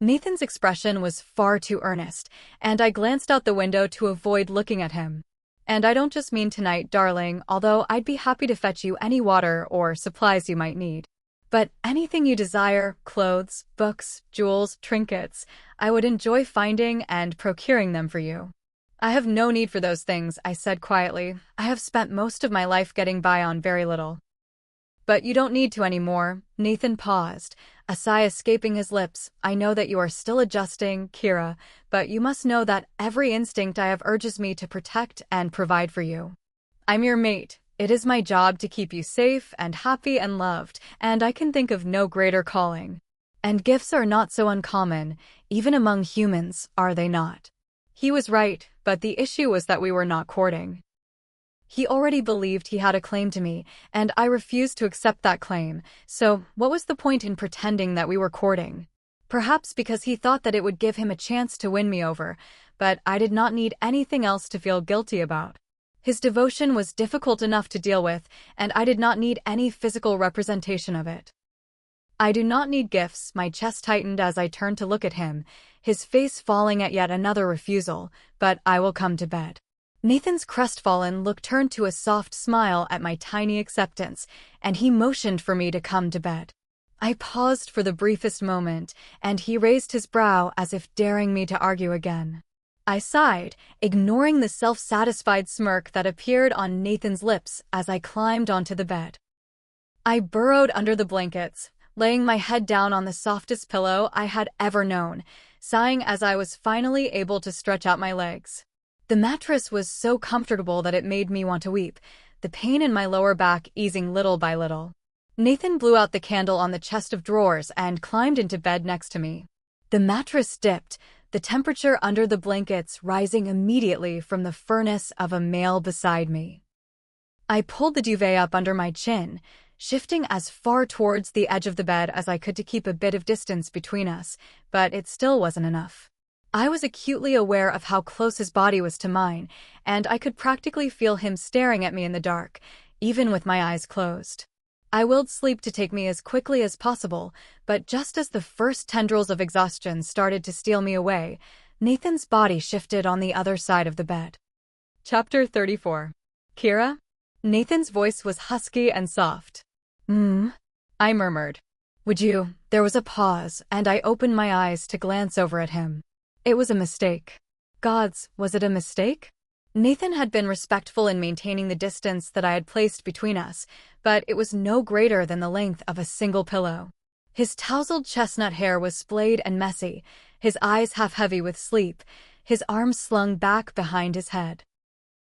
Nathan's expression was far too earnest, and I glanced out the window to avoid looking at him. And I don't just mean tonight, darling, although I'd be happy to fetch you any water or supplies you might need. But anything you desire, clothes, books, jewels, trinkets, I would enjoy finding and procuring them for you. I have no need for those things, I said quietly. I have spent most of my life getting by on very little. But you don't need to anymore. Nathan paused, a sigh escaping his lips. I know that you are still adjusting, Kira, but you must know that every instinct I have urges me to protect and provide for you. I'm your mate. It is my job to keep you safe and happy and loved, and I can think of no greater calling. And gifts are not so uncommon, even among humans, are they not? He was right, but the issue was that we were not courting. He already believed he had a claim to me, and I refused to accept that claim, so what was the point in pretending that we were courting? Perhaps because he thought that it would give him a chance to win me over, but I did not need anything else to feel guilty about. His devotion was difficult enough to deal with, and I did not need any physical representation of it. "I do not need gifts," my chest tightened as I turned to look at him, his face falling at yet another refusal, "but I will come to bed." Nathan's crestfallen look turned to a soft smile at my tiny acceptance, and he motioned for me to come to bed. I paused for the briefest moment, and he raised his brow as if daring me to argue again. I sighed, ignoring the self-satisfied smirk that appeared on Nathan's lips as I climbed onto the bed. I burrowed under the blankets, laying my head down on the softest pillow I had ever known, sighing as I was finally able to stretch out my legs. The mattress was so comfortable that it made me want to weep, the pain in my lower back easing little by little. Nathan blew out the candle on the chest of drawers and climbed into bed next to me. The mattress dipped, the temperature under the blankets rising immediately from the furnace of a male beside me. I pulled the duvet up under my chin, shifting as far towards the edge of the bed as I could to keep a bit of distance between us, but it still wasn't enough. I was acutely aware of how close his body was to mine, and I could practically feel him staring at me in the dark, even with my eyes closed. I willed sleep to take me as quickly as possible, but just as the first tendrils of exhaustion started to steal me away, Nathan's body shifted on the other side of the bed. Chapter 34. Kira? Nathan's voice was husky and soft. I murmured. "Would you?" There was a pause, and I opened my eyes to glance over at him. It was a mistake. Gods, was it a mistake? Nathan had been respectful in maintaining the distance that I had placed between us, but it was no greater than the length of a single pillow. His tousled chestnut hair was splayed and messy, his eyes half heavy with sleep, his arms slung back behind his head.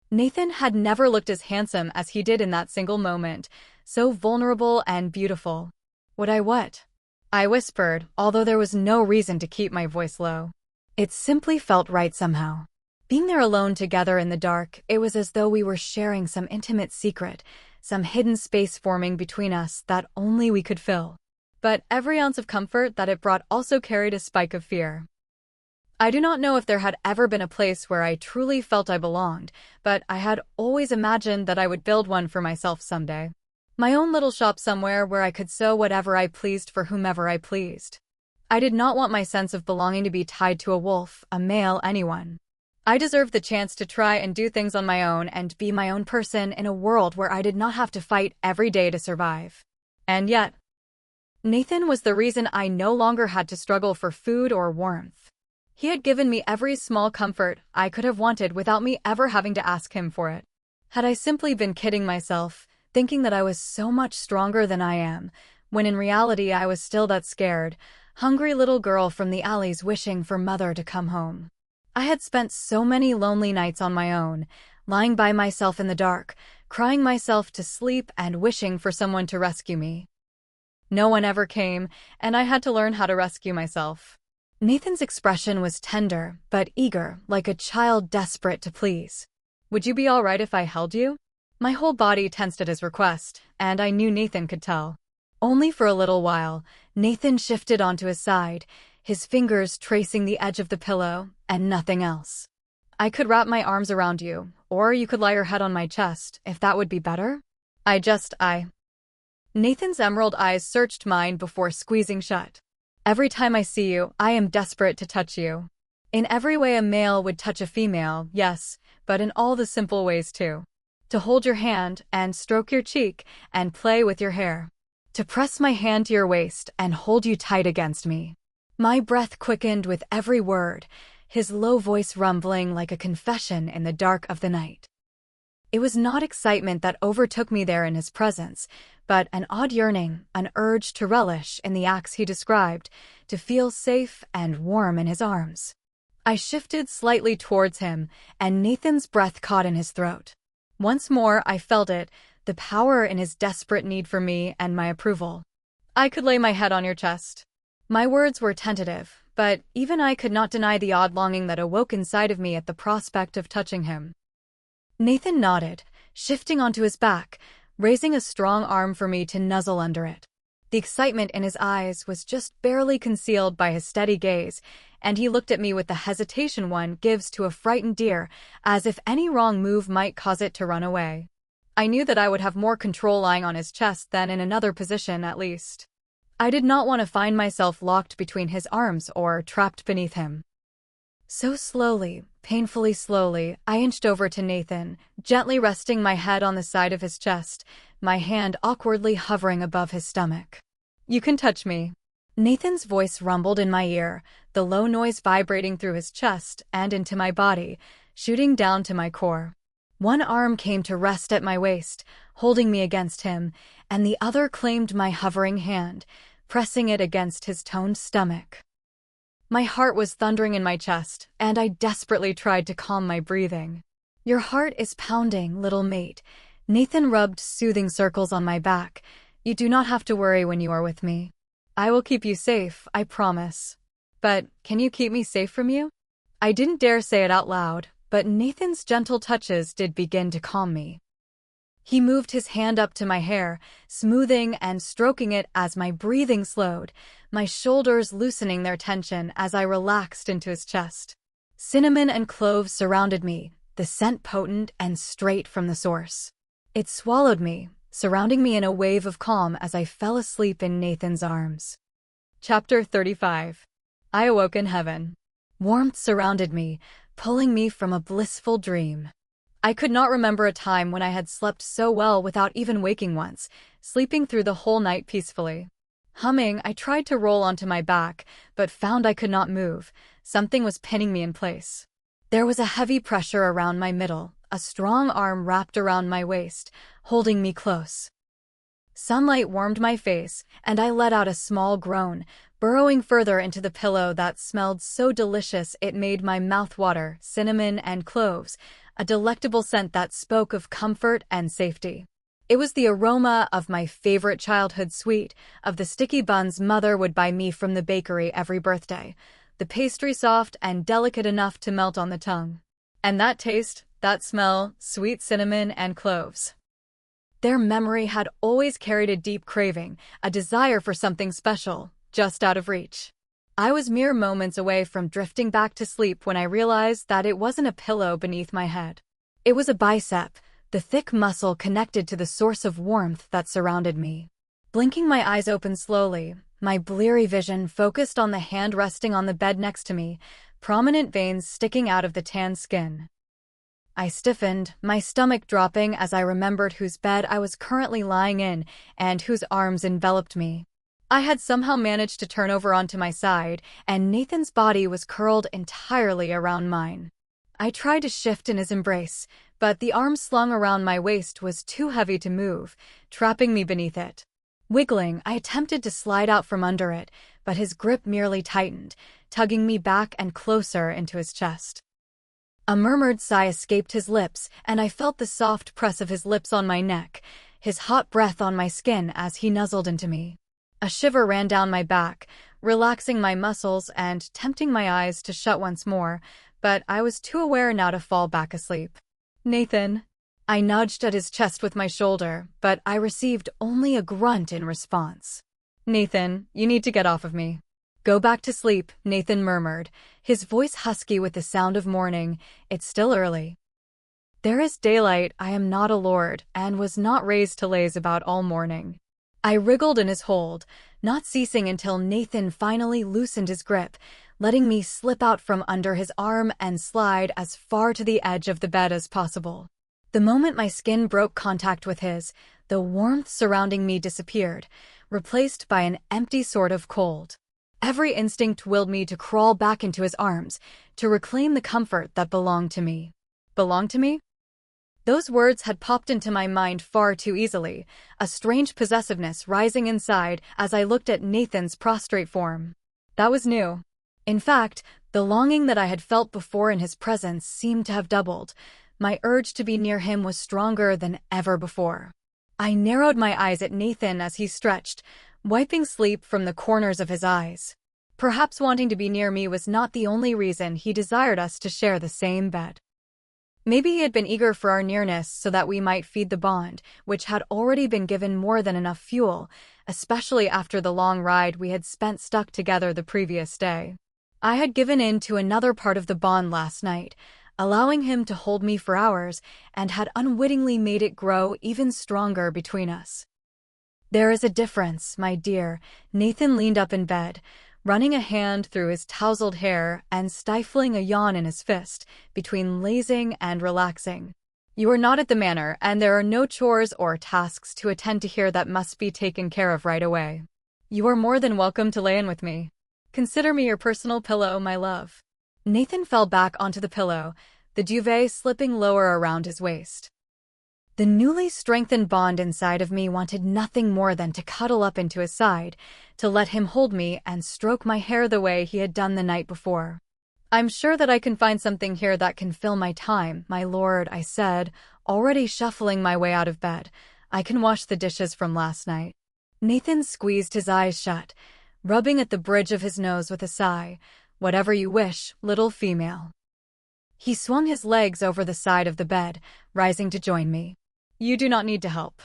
Nathan had never looked as handsome as he did in that single moment, so vulnerable and beautiful. "Would I what?" I whispered, although there was no reason to keep my voice low. It simply felt right somehow. Being there alone together in the dark, it was as though we were sharing some intimate secret, some hidden space forming between us that only we could fill. But every ounce of comfort that it brought also carried a spike of fear. I do not know if there had ever been a place where I truly felt I belonged, but I had always imagined that I would build one for myself someday. My own little shop somewhere where I could sew whatever I pleased for whomever I pleased. I did not want my sense of belonging to be tied to a wolf, a male, anyone. I deserved the chance to try and do things on my own and be my own person in a world where I did not have to fight every day to survive. And yet, Nathan was the reason I no longer had to struggle for food or warmth. He had given me every small comfort I could have wanted without me ever having to ask him for it. Had I simply been kidding myself, thinking that I was so much stronger than I am, when in reality I was still that scared, hungry little girl from the alleys wishing for mother to come home? I had spent so many lonely nights on my own, lying by myself in the dark, crying myself to sleep and wishing for someone to rescue me. No one ever came, and I had to learn how to rescue myself. Nathan's expression was tender, but eager, like a child desperate to please. "Would you be all right if I held you?" My whole body tensed at his request, and I knew Nathan could tell. Only for a little while, Nathan shifted onto his side, his fingers tracing the edge of the pillow, and nothing else. "I could wrap my arms around you, or you could lie your head on my chest, if that would be better." Nathan's emerald eyes searched mine before squeezing shut. "Every time I see you, I am desperate to touch you. In every way a male would touch a female, yes, but in all the simple ways too. To hold your hand, and stroke your cheek, and play with your hair. To press my hand to your waist, and hold you tight against me." My breath quickened with every word, his low voice rumbling like a confession in the dark of the night. It was not excitement that overtook me there in his presence, but an odd yearning, an urge to relish in the acts he described, to feel safe and warm in his arms. I shifted slightly towards him, and Nathan's breath caught in his throat. Once more I felt it, the power in his desperate need for me and my approval. "I could lay my head on your chest." My words were tentative, but even I could not deny the odd longing that awoke inside of me at the prospect of touching him. Nathan nodded, shifting onto his back, raising a strong arm for me to nuzzle under it. The excitement in his eyes was just barely concealed by his steady gaze, and he looked at me with the hesitation one gives to a frightened deer, as if any wrong move might cause it to run away. I knew that I would have more control lying on his chest than in another position, at least. I did not want to find myself locked between his arms or trapped beneath him. So slowly, painfully slowly, I inched over to Nathan, gently resting my head on the side of his chest, my hand awkwardly hovering above his stomach. "You can touch me." Nathan's voice rumbled in my ear, the low noise vibrating through his chest and into my body, shooting down to my core. One arm came to rest at my waist, holding me against him, and the other claimed my hovering hand, pressing it against his toned stomach. My heart was thundering in my chest, and I desperately tried to calm my breathing. "Your heart is pounding, little mate." Nathan rubbed soothing circles on my back. "You do not have to worry when you are with me. I will keep you safe, I promise. But can you keep me safe from you?" I didn't dare say it out loud, but Nathan's gentle touches did begin to calm me. He moved his hand up to my hair, smoothing and stroking it as my breathing slowed, my shoulders loosening their tension as I relaxed into his chest. Cinnamon and cloves surrounded me, the scent potent and straight from the source. It swallowed me, surrounding me in a wave of calm as I fell asleep in Nathan's arms. Chapter 35. I awoke in heaven. Warmth surrounded me, pulling me from a blissful dream. I could not remember a time when I had slept so well without even waking once, sleeping through the whole night peacefully. Humming, I tried to roll onto my back, but found I could not move. Something was pinning me in place. There was a heavy pressure around my middle, a strong arm wrapped around my waist, holding me close. Sunlight warmed my face, and I let out a small groan, burrowing further into the pillow that smelled so delicious it made my mouth water. Cinnamon and cloves, a delectable scent that spoke of comfort and safety. It was the aroma of my favorite childhood sweet, of the sticky buns Mother would buy me from the bakery every birthday, the pastry soft and delicate enough to melt on the tongue. And that taste, that smell, sweet cinnamon and cloves. Their memory had always carried a deep craving, a desire for something special, just out of reach. I was mere moments away from drifting back to sleep when I realized that it wasn't a pillow beneath my head. It was a bicep, the thick muscle connected to the source of warmth that surrounded me. Blinking my eyes open slowly, my bleary vision focused on the hand resting on the bed next to me, prominent veins sticking out of the tan skin. I stiffened, my stomach dropping as I remembered whose bed I was currently lying in and whose arms enveloped me. I had somehow managed to turn over onto my side, and Nathan's body was curled entirely around mine. I tried to shift in his embrace, but the arm slung around my waist was too heavy to move, trapping me beneath it. Wiggling, I attempted to slide out from under it, but his grip merely tightened, tugging me back and closer into his chest. A murmured sigh escaped his lips, and I felt the soft press of his lips on my neck, his hot breath on my skin as he nuzzled into me. A shiver ran down my back, relaxing my muscles and tempting my eyes to shut once more, but I was too aware now to fall back asleep. "Nathan." I nudged at his chest with my shoulder, but I received only a grunt in response. "Nathan, you need to get off of me." "Go back to sleep," Nathan murmured, his voice husky with the sound of morning. "It's still early." There is daylight, I am not a lord, and was not raised to laze about all morning. I wriggled in his hold, not ceasing until Nathan finally loosened his grip, letting me slip out from under his arm and slide as far to the edge of the bed as possible. The moment my skin broke contact with his, the warmth surrounding me disappeared, replaced by an empty sort of cold. Every instinct willed me to crawl back into his arms, to reclaim the comfort that belonged to me. Belonged to me? Those words had popped into my mind far too easily, a strange possessiveness rising inside as I looked at Nathan's prostrate form. That was new. In fact, the longing that I had felt before in his presence seemed to have doubled. My urge to be near him was stronger than ever before. I narrowed my eyes at Nathan as he stretched, wiping sleep from the corners of his eyes. Perhaps wanting to be near me was not the only reason he desired us to share the same bed. Maybe he had been eager for our nearness so that we might feed the bond, which had already been given more than enough fuel, especially after the long ride we had spent stuck together the previous day. I had given in to another part of the bond last night, allowing him to hold me for hours, and had unwittingly made it grow even stronger between us. "There is a difference, my dear." Nathan leaned up in bed, running a hand through his tousled hair and stifling a yawn in his fist, between lazing and relaxing. "You are not at the manor, and there are no chores or tasks to attend to here that must be taken care of right away. You are more than welcome to lay in with me. Consider me your personal pillow, my love." Nathan fell back onto the pillow, the duvet slipping lower around his waist. The newly strengthened bond inside of me wanted nothing more than to cuddle up into his side, to let him hold me and stroke my hair the way he had done the night before. "I'm sure that I can find something here that can fill my time, my lord," I said, already shuffling my way out of bed. "I can wash the dishes from last night." Nathan squeezed his eyes shut, rubbing at the bridge of his nose with a sigh. "Whatever you wish, little female." He swung his legs over the side of the bed, rising to join me. "You do not need to help,"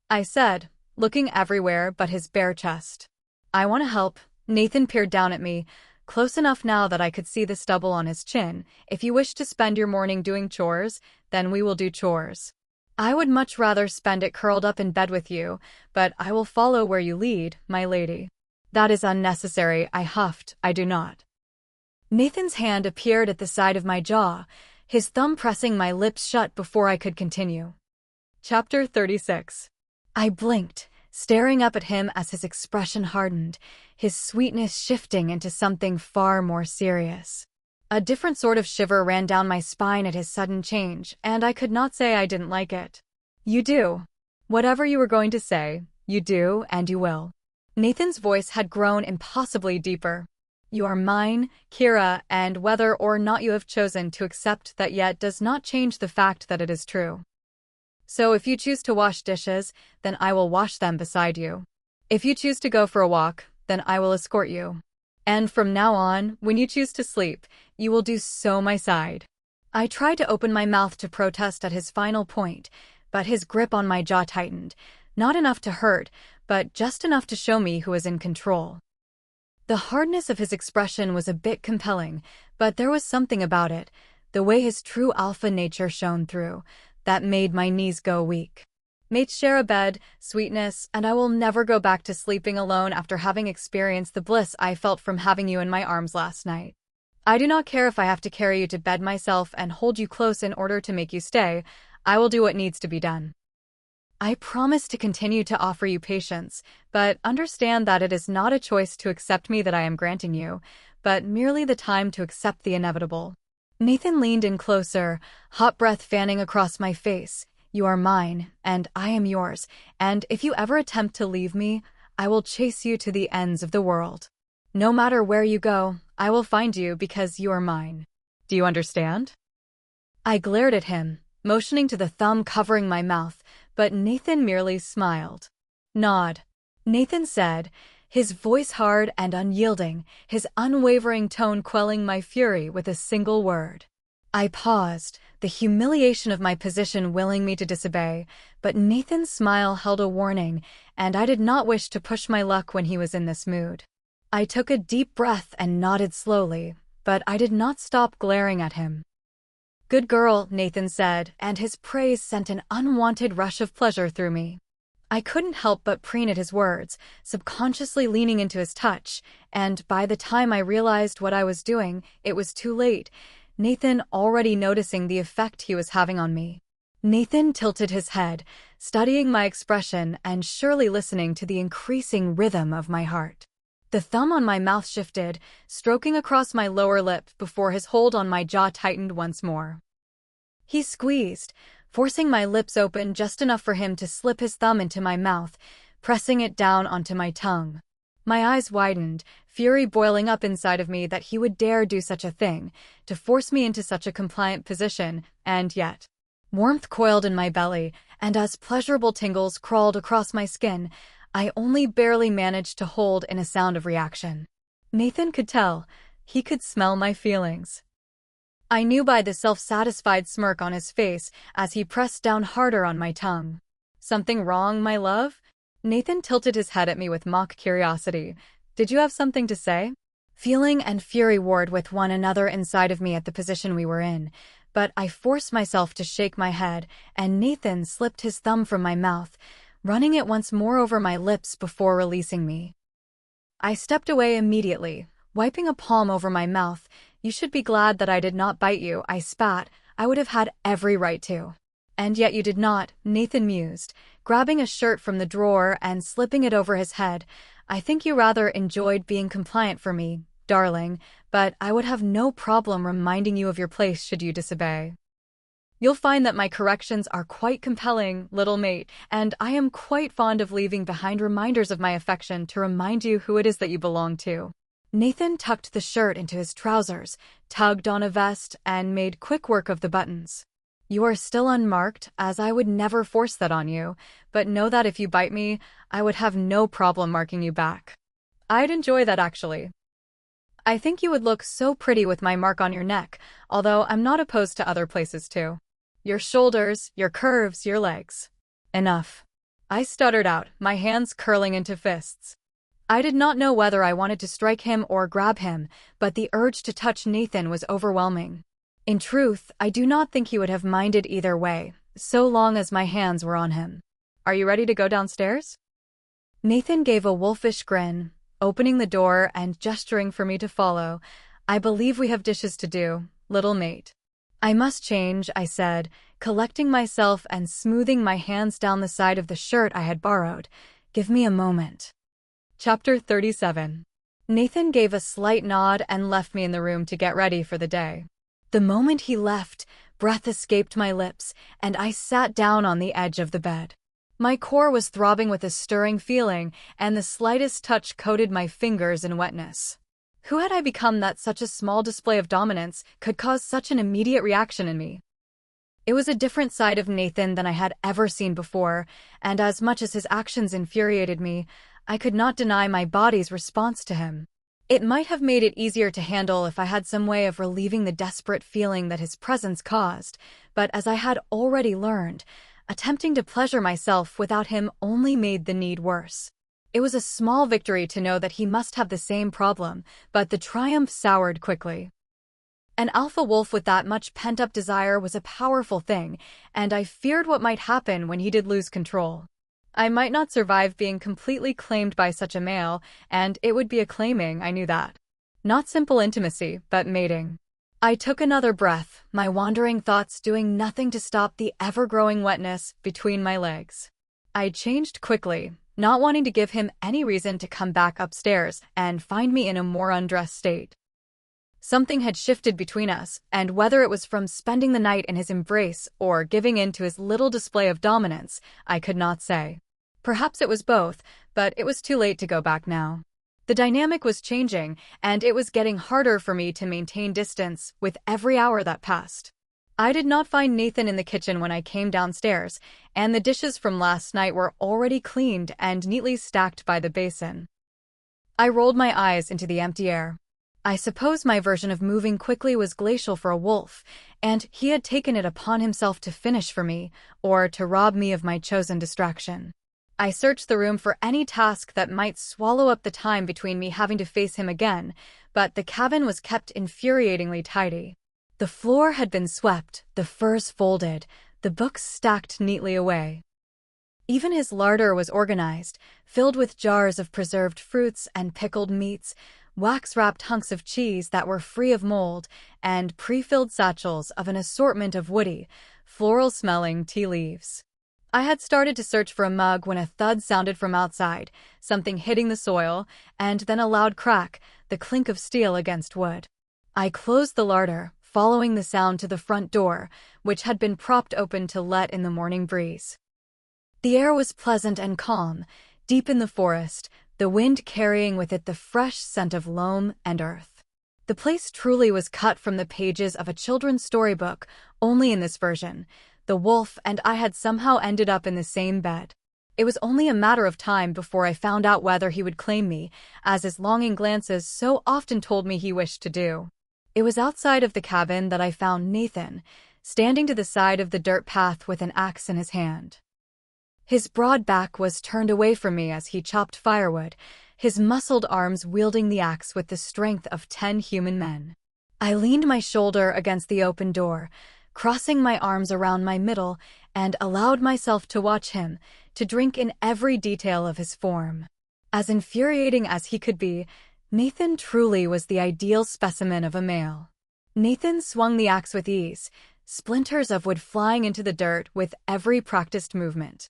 I said, looking everywhere but his bare chest. "I want to help." Nathan peered down at me, close enough now that I could see the stubble on his chin. "If you wish to spend your morning doing chores, then we will do chores. I would much rather spend it curled up in bed with you, but I will follow where you lead, my lady." "That is unnecessary," I huffed. "I do not." Nathan's hand appeared at the side of my jaw, his thumb pressing my lips shut before I could continue. Chapter 36. I blinked, staring up at him as his expression hardened, his sweetness shifting into something far more serious. A different sort of shiver ran down my spine at his sudden change, and I could not say I didn't like it. "You do. Whatever you were going to say, you do and you will." Nathan's voice had grown impossibly deeper. "You are mine, Kira, and whether or not you have chosen to accept that yet does not change the fact that it is true. So if you choose to wash dishes, then I will wash them beside you. If you choose to go for a walk, then I will escort you. And from now on, when you choose to sleep, you will do so my side." I tried to open my mouth to protest at his final point, but his grip on my jaw tightened, not enough to hurt, but just enough to show me who was in control. The hardness of his expression was a bit compelling, but there was something about it, the way his true alpha nature shone through, that made my knees go weak. "Mates share a bed, sweetness, and I will never go back to sleeping alone after having experienced the bliss I felt from having you in my arms last night. I do not care if I have to carry you to bed myself and hold you close in order to make you stay. I will do what needs to be done. I promise to continue to offer you patience, but understand that it is not a choice to accept me that I am granting you, but merely the time to accept the inevitable." Nathan leaned in closer, hot breath fanning across my face. "You are mine, and I am yours, and if you ever attempt to leave me, I will chase you to the ends of the world. No matter where you go, I will find you because you are mine. Do you understand?" I glared at him, motioning to the thumb covering my mouth, but Nathan merely smiled. "Nod," Nathan said, his voice hard and unyielding, his unwavering tone quelling my fury with a single word. I paused, the humiliation of my position willing me to disobey, but Nathan's smile held a warning, and I did not wish to push my luck when he was in this mood. I took a deep breath and nodded slowly, but I did not stop glaring at him. "Good girl," Nathan said, and his praise sent an unwanted rush of pleasure through me. I couldn't help but preen at his words, subconsciously leaning into his touch, and by the time I realized what I was doing, it was too late, Nathan already noticing the effect he was having on me. Nathan tilted his head, studying my expression and surely listening to the increasing rhythm of my heart. The thumb on my mouth shifted, stroking across my lower lip before his hold on my jaw tightened once more. He squeezed, forcing my lips open just enough for him to slip his thumb into my mouth, pressing it down onto my tongue. My eyes widened, fury boiling up inside of me that he would dare do such a thing, to force me into such a compliant position, and yet. Warmth coiled in my belly, and as pleasurable tingles crawled across my skin, I only barely managed to hold in a sound of reaction. Nathan could tell. He could smell my feelings. I knew by the self-satisfied smirk on his face as he pressed down harder on my tongue. "Something wrong, my love?" Nathan tilted his head at me with mock curiosity. Did you have something to say? Feeling and fury warred with one another inside of me at the position we were in, but I forced myself to shake my head, and Nathan slipped his thumb from my mouth, running it once more over my lips before releasing me. I stepped away immediately, wiping a palm over my mouth. You should be glad that I did not bite you, I spat. I would have had every right to. And yet you did not, Nathan mused, grabbing a shirt from the drawer and slipping it over his head. I think you rather enjoyed being compliant for me, darling, but I would have no problem reminding you of your place should you disobey. You'll find that my corrections are quite compelling, little mate, and I am quite fond of leaving behind reminders of my affection to remind you who it is that you belong to. Nathan tucked the shirt into his trousers, tugged on a vest, and made quick work of the buttons. You are still unmarked, as I would never force that on you, but know that if you bite me, I would have no problem marking you back. I'd enjoy that, actually. I think you would look so pretty with my mark on your neck, although I'm not opposed to other places too. Your shoulders, your curves, your legs. Enough. I stuttered out, my hands curling into fists. I did not know whether I wanted to strike him or grab him, but the urge to touch Nathan was overwhelming. In truth, I do not think he would have minded either way, so long as my hands were on him. Are you ready to go downstairs? Nathan gave a wolfish grin, opening the door and gesturing for me to follow. I believe we have dishes to do, little mate. I must change, I said, collecting myself and smoothing my hands down the side of the shirt I had borrowed. Give me a moment. Chapter 37. Nathan gave a slight nod and left me in the room to get ready for the day. The moment he left, breath escaped my lips, and I sat down on the edge of the bed. My core was throbbing with a stirring feeling, and the slightest touch coated my fingers in wetness. Who had I become that such a small display of dominance could cause such an immediate reaction in me? It was a different side of Nathan than I had ever seen before, and as much as his actions infuriated me, I could not deny my body's response to him. It might have made it easier to handle if I had some way of relieving the desperate feeling that his presence caused, but as I had already learned, attempting to pleasure myself without him only made the need worse. It was a small victory to know that he must have the same problem, but the triumph soured quickly. An alpha wolf with that much pent-up desire was a powerful thing, and I feared what might happen when he did lose control. I might not survive being completely claimed by such a male, and it would be a claiming, I knew that. Not simple intimacy, but mating. I took another breath, my wandering thoughts doing nothing to stop the ever-growing wetness between my legs. I changed quickly, not wanting to give him any reason to come back upstairs and find me in a more undressed state. Something had shifted between us, and whether it was from spending the night in his embrace or giving in to his little display of dominance, I could not say. Perhaps it was both, but it was too late to go back now. The dynamic was changing, and it was getting harder for me to maintain distance with every hour that passed. I did not find Nathan in the kitchen when I came downstairs, and the dishes from last night were already cleaned and neatly stacked by the basin. I rolled my eyes into the empty air. I suppose my version of moving quickly was glacial for a wolf, and he had taken it upon himself to finish for me, or to rob me of my chosen distraction. I searched the room for any task that might swallow up the time between me having to face him again, but the cabin was kept infuriatingly tidy. The floor had been swept, the furs folded, the books stacked neatly away. Even his larder was organized, filled with jars of preserved fruits and pickled meats, wax-wrapped hunks of cheese that were free of mold, and pre-filled satchels of an assortment of woody, floral-smelling tea leaves. I had started to search for a mug when a thud sounded from outside, something hitting the soil, and then a loud crack, the clink of steel against wood. I closed the larder, following the sound to the front door, which had been propped open to let in the morning breeze. The air was pleasant and calm, deep in the forest, the wind carrying with it the fresh scent of loam and earth. The place truly was cut from the pages of a children's storybook, only in this version. The wolf and I had somehow ended up in the same bed. It was only a matter of time before I found out whether he would claim me, as his longing glances so often told me he wished to do. It was outside of the cabin that I found Nathan, standing to the side of the dirt path with an axe in his hand. His broad back was turned away from me as he chopped firewood, his muscled arms wielding the axe with the strength of 10 human men. I leaned my shoulder against the open door, crossing my arms around my middle, and allowed myself to watch him, to drink in every detail of his form. As infuriating as he could be, Nathan truly was the ideal specimen of a male. Nathan swung the axe with ease, splinters of wood flying into the dirt with every practiced movement.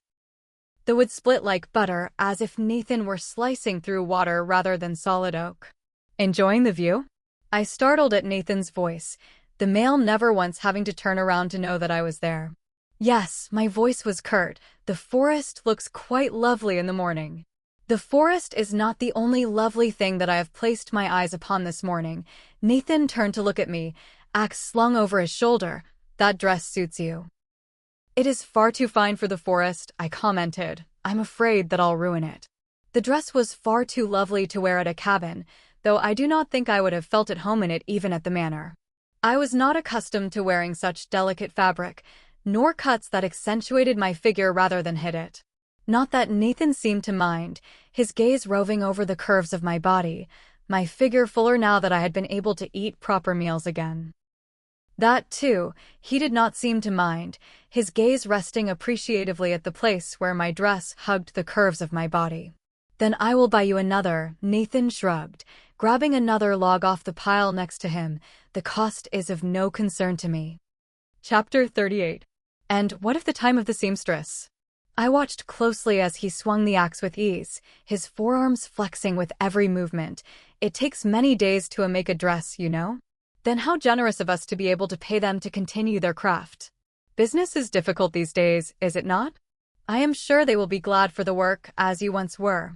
The wood split like butter, as if Nathan were slicing through water rather than solid oak. Enjoying the view? I startled at Nathan's voice, the male never once having to turn around to know that I was there. Yes, my voice was curt. The forest looks quite lovely in the morning. The forest is not the only lovely thing that I have placed my eyes upon this morning. Nathan turned to look at me, axe slung over his shoulder. That dress suits you. It is far too fine for the forest, I commented. I'm afraid that I'll ruin it. The dress was far too lovely to wear at a cabin, though I do not think I would have felt at home in it even at the manor. I was not accustomed to wearing such delicate fabric, nor cuts that accentuated my figure rather than hid it. Not that Nathan seemed to mind, his gaze roving over the curves of my body, my figure fuller now that I had been able to eat proper meals again. That, too, he did not seem to mind, his gaze resting appreciatively at the place where my dress hugged the curves of my body. Then I will buy you another, Nathan shrugged, grabbing another log off the pile next to him. The cost is of no concern to me. Chapter 38. And what of the time of the seamstress? I watched closely as he swung the axe with ease, his forearms flexing with every movement. It takes many days to make a dress, you know? Then how generous of us to be able to pay them to continue their craft. Business is difficult these days, is it not? I am sure they will be glad for the work, as you once were.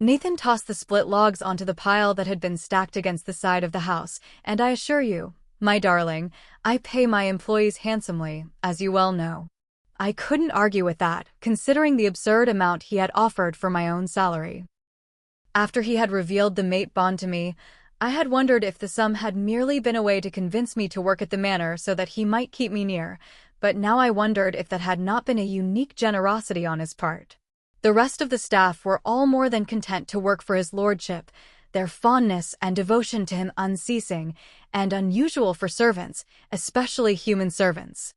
Nathan tossed the split logs onto the pile that had been stacked against the side of the house, and I assure you, my darling, I pay my employees handsomely, as you well know. I couldn't argue with that, considering the absurd amount he had offered for my own salary. After he had revealed the mate bond to me, I had wondered if the sum had merely been a way to convince me to work at the manor so that he might keep me near, but now I wondered if that had not been a unique generosity on his part. The rest of the staff were all more than content to work for his lordship, their fondness and devotion to him unceasing, and unusual for servants, especially human servants.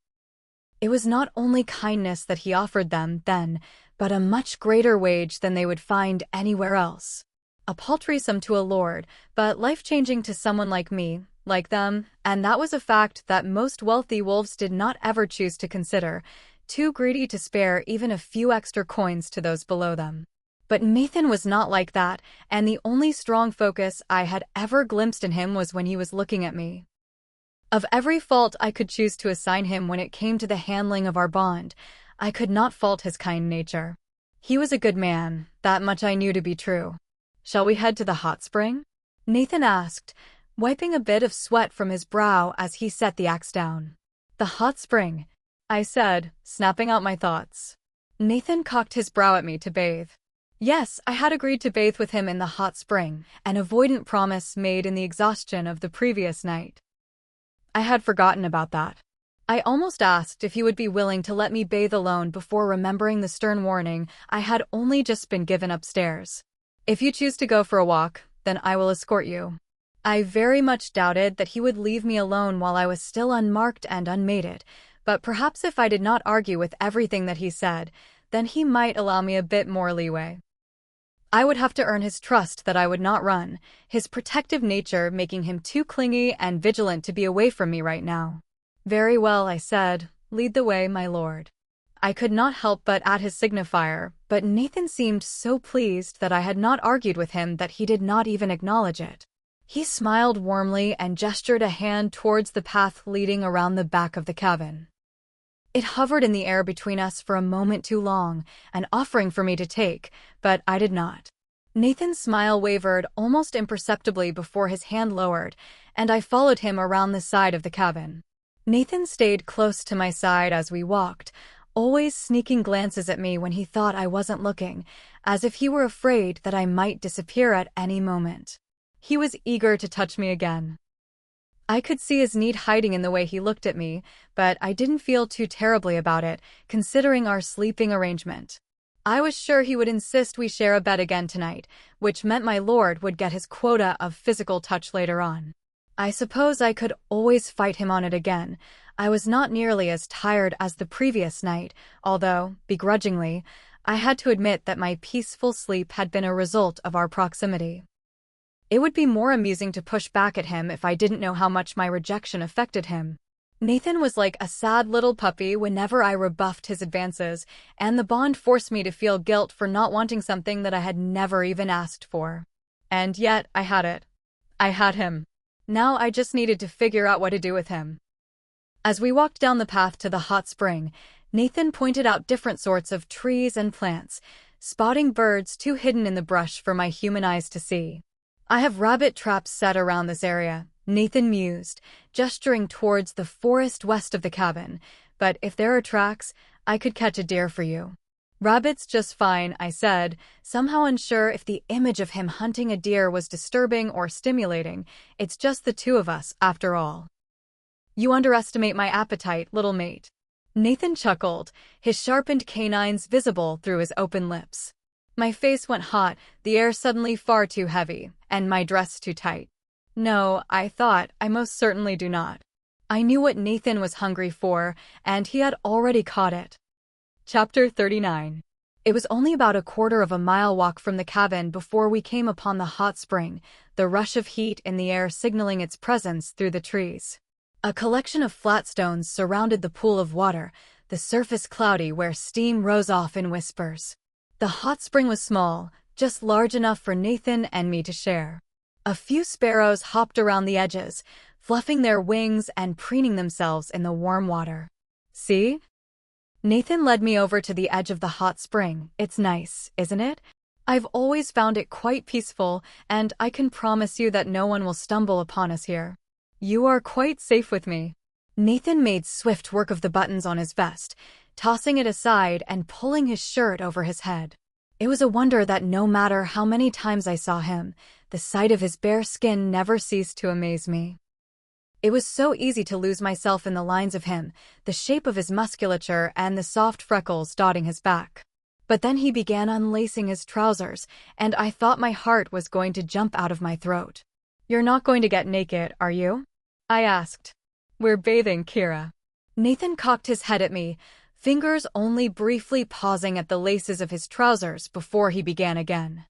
It was not only kindness that he offered them then, but a much greater wage than they would find anywhere else. A paltry sum to a lord, but life-changing to someone like me, like them, and that was a fact that most wealthy wolves did not ever choose to consider, too greedy to spare even a few extra coins to those below them. But Nathan was not like that, and the only strong focus I had ever glimpsed in him was when he was looking at me. Of every fault I could choose to assign him when it came to the handling of our bond, I could not fault his kind nature. He was a good man, that much I knew to be true. Shall we head to the hot spring? Nathan asked, wiping a bit of sweat from his brow as he set the axe down. The hot spring, I said, snapping out my thoughts. Nathan cocked his brow at me to bathe. Yes, I had agreed to bathe with him in the hot spring, an avoidant promise made in the exhaustion of the previous night. I had forgotten about that. I almost asked if he would be willing to let me bathe alone before remembering the stern warning I had only just been given upstairs. If you choose to go for a walk, then I will escort you. I very much doubted that he would leave me alone while I was still unmarked and unmated, but perhaps if I did not argue with everything that he said, then he might allow me a bit more leeway. I would have to earn his trust that I would not run, his protective nature making him too clingy and vigilant to be away from me right now. Very well, I said, lead the way, my lord. I could not help but add his signifier, but Nathan seemed so pleased that I had not argued with him that he did not even acknowledge it. He smiled warmly and gestured a hand towards the path leading around the back of the cabin. It hovered in the air between us for a moment too long, an offering for me to take, but I did not. Nathan's smile wavered almost imperceptibly before his hand lowered, and I followed him around the side of the cabin. Nathan stayed close to my side as we walked, always sneaking glances at me when he thought I wasn't looking, as if he were afraid that I might disappear at any moment. He was eager to touch me again. I could see his need hiding in the way he looked at me, but I didn't feel too terribly about it, considering our sleeping arrangement. I was sure he would insist we share a bed again tonight, which meant my lord would get his quota of physical touch later on. I suppose I could always fight him on it again. I was not nearly as tired as the previous night, although, begrudgingly, I had to admit that my peaceful sleep had been a result of our proximity. It would be more amusing to push back at him if I didn't know how much my rejection affected him. Nathan was like a sad little puppy whenever I rebuffed his advances, and the bond forced me to feel guilt for not wanting something that I had never even asked for. And yet, I had it. I had him. Now I just needed to figure out what to do with him. As we walked down the path to the hot spring, Nathan pointed out different sorts of trees and plants, spotting birds too hidden in the brush for my human eyes to see. I have rabbit traps set around this area, Nathan mused, gesturing towards the forest west of the cabin, but if there are tracks, I could catch a deer for you. Rabbits just fine, I said, somehow unsure if the image of him hunting a deer was disturbing or stimulating. It's just the two of us, after all. You underestimate my appetite, little mate. Nathan chuckled, his sharpened canines visible through his open lips. My face went hot, the air suddenly far too heavy, and my dress too tight. No, I thought, I most certainly do not. I knew what Nathan was hungry for, and he had already caught it. Chapter 39. It was only about a quarter of a mile walk from the cabin before we came upon the hot spring, the rush of heat in the air signaling its presence through the trees. A collection of flat stones surrounded the pool of water, the surface cloudy where steam rose off in whispers. The hot spring was small, just large enough for Nathan and me to share. A few sparrows hopped around the edges, fluffing their wings and preening themselves in the warm water. See? Nathan led me over to the edge of the hot spring. It's nice, isn't it? I've always found it quite peaceful, and I can promise you that no one will stumble upon us here. You are quite safe with me. Nathan made swift work of the buttons on his vest, tossing it aside and pulling his shirt over his head. It was a wonder that no matter how many times I saw him, the sight of his bare skin never ceased to amaze me. It was so easy to lose myself in the lines of him, the shape of his musculature and the soft freckles dotting his back. But then he began unlacing his trousers, and I thought my heart was going to jump out of my throat. You're not going to get naked, are you? I asked. We're bathing, Kira. Nathan cocked his head at me, fingers only briefly pausing at the laces of his trousers before he began again.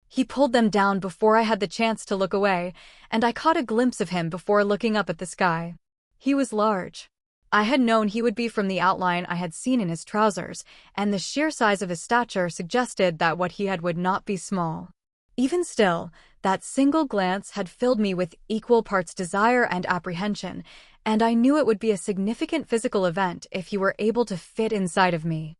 He pulled them down before I had the chance to look away, and I caught a glimpse of him before looking up at the sky. He was large. I had known he would be from the outline I had seen in his trousers, and the sheer size of his stature suggested that what he had would not be small. Even still, that single glance had filled me with equal parts desire and apprehension, and I knew it would be a significant physical event if he were able to fit inside of me.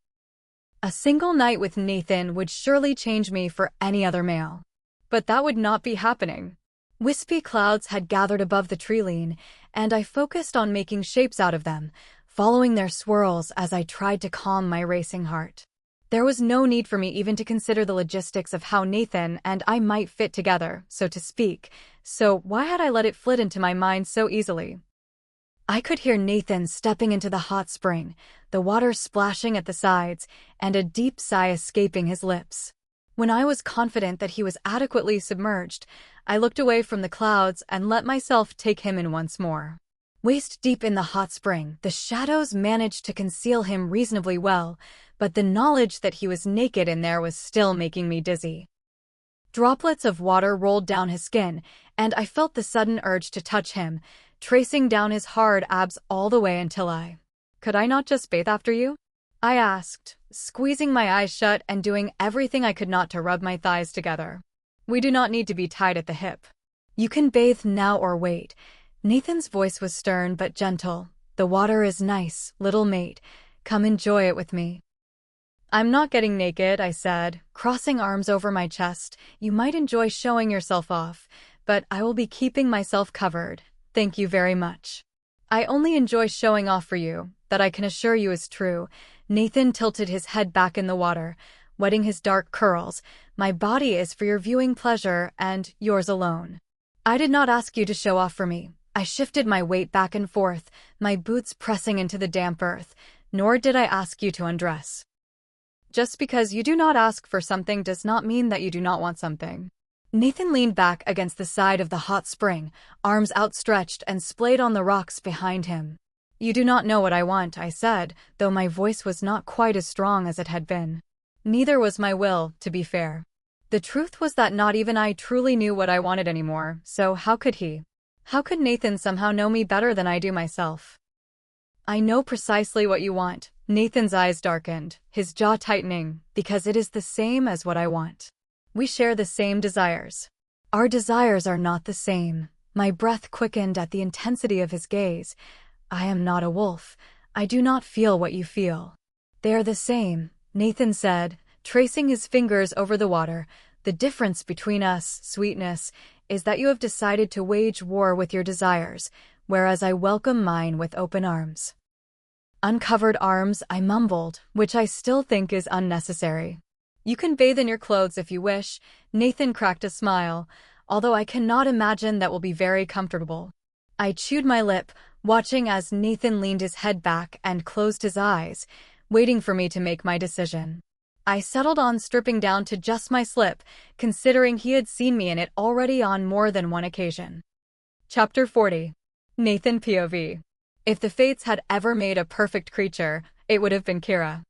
A single night with Nathan would surely change me for any other male. But that would not be happening. Wispy clouds had gathered above the tree-line, and I focused on making shapes out of them, following their swirls as I tried to calm my racing heart. There was no need for me even to consider the logistics of how Nathan and I might fit together, so to speak, so why had I let it flit into my mind so easily? I could hear Nathan stepping into the hot spring, the water splashing at the sides, and a deep sigh escaping his lips. When I was confident that he was adequately submerged, I looked away from the clouds and let myself take him in once more. Waist deep in the hot spring, the shadows managed to conceal him reasonably well, but the knowledge that he was naked in there was still making me dizzy. Droplets of water rolled down his skin, and I felt the sudden urge to touch him, tracing down his hard abs all the way until Could I not just bathe after you? I asked, squeezing my eyes shut and doing everything I could not to rub my thighs together. We do not need to be tied at the hip. You can bathe now or wait. Nathan's voice was stern but gentle. The water is nice, little mate. Come enjoy it with me. I'm not getting naked, I said, crossing arms over my chest. You might enjoy showing yourself off, but I will be keeping myself covered. Thank you very much. I only enjoy showing off for you, that I can assure you is true. Nathan tilted his head back in the water, wetting his dark curls. My body is for your viewing pleasure and yours alone. I did not ask you to show off for me. I shifted my weight back and forth, my boots pressing into the damp earth. Nor did I ask you to undress. Just because you do not ask for something does not mean that you do not want something. Nathan leaned back against the side of the hot spring, arms outstretched and splayed on the rocks behind him. You do not know what I want, I said, though my voice was not quite as strong as it had been. Neither was my will, to be fair. The truth was that not even I truly knew what I wanted anymore, so how could he? How could Nathan somehow know me better than I do myself? I know precisely what you want. Nathan's eyes darkened, his jaw tightening, because it is the same as what I want. We share the same desires. Our desires are not the same. My breath quickened at the intensity of his gaze. I am not a wolf. I do not feel what you feel. They are the same, Nathan said, tracing his fingers over the water. The difference between us, sweetness, is that you have decided to wage war with your desires, whereas I welcome mine with open arms. Uncovered arms, I mumbled, which I still think is unnecessary. You can bathe in your clothes if you wish. Nathan cracked a smile, although I cannot imagine that will be very comfortable. I chewed my lip, watching as Nathan leaned his head back and closed his eyes, waiting for me to make my decision. I settled on stripping down to just my slip, considering he had seen me in it already on more than one occasion. Chapter 40. Nathan POV. If the fates had ever made a perfect creature, it would have been Kira.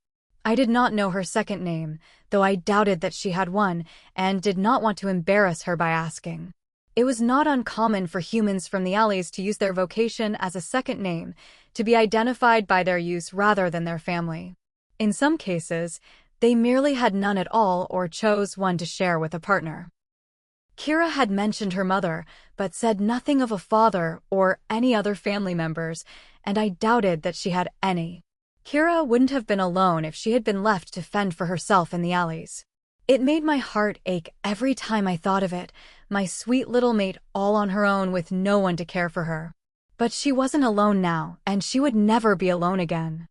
I did not know her second name, though I doubted that she had one, and did not want to embarrass her by asking. It was not uncommon for humans from the alleys to use their vocation as a second name, to be identified by their use rather than their family. In some cases, they merely had none at all or chose one to share with a partner. Kira had mentioned her mother, but said nothing of a father or any other family members, and I doubted that she had any. Kira wouldn't have been alone if she had been left to fend for herself in the alleys. It made my heart ache every time I thought of it, my sweet little mate all on her own with no one to care for her. But she wasn't alone now, and she would never be alone again.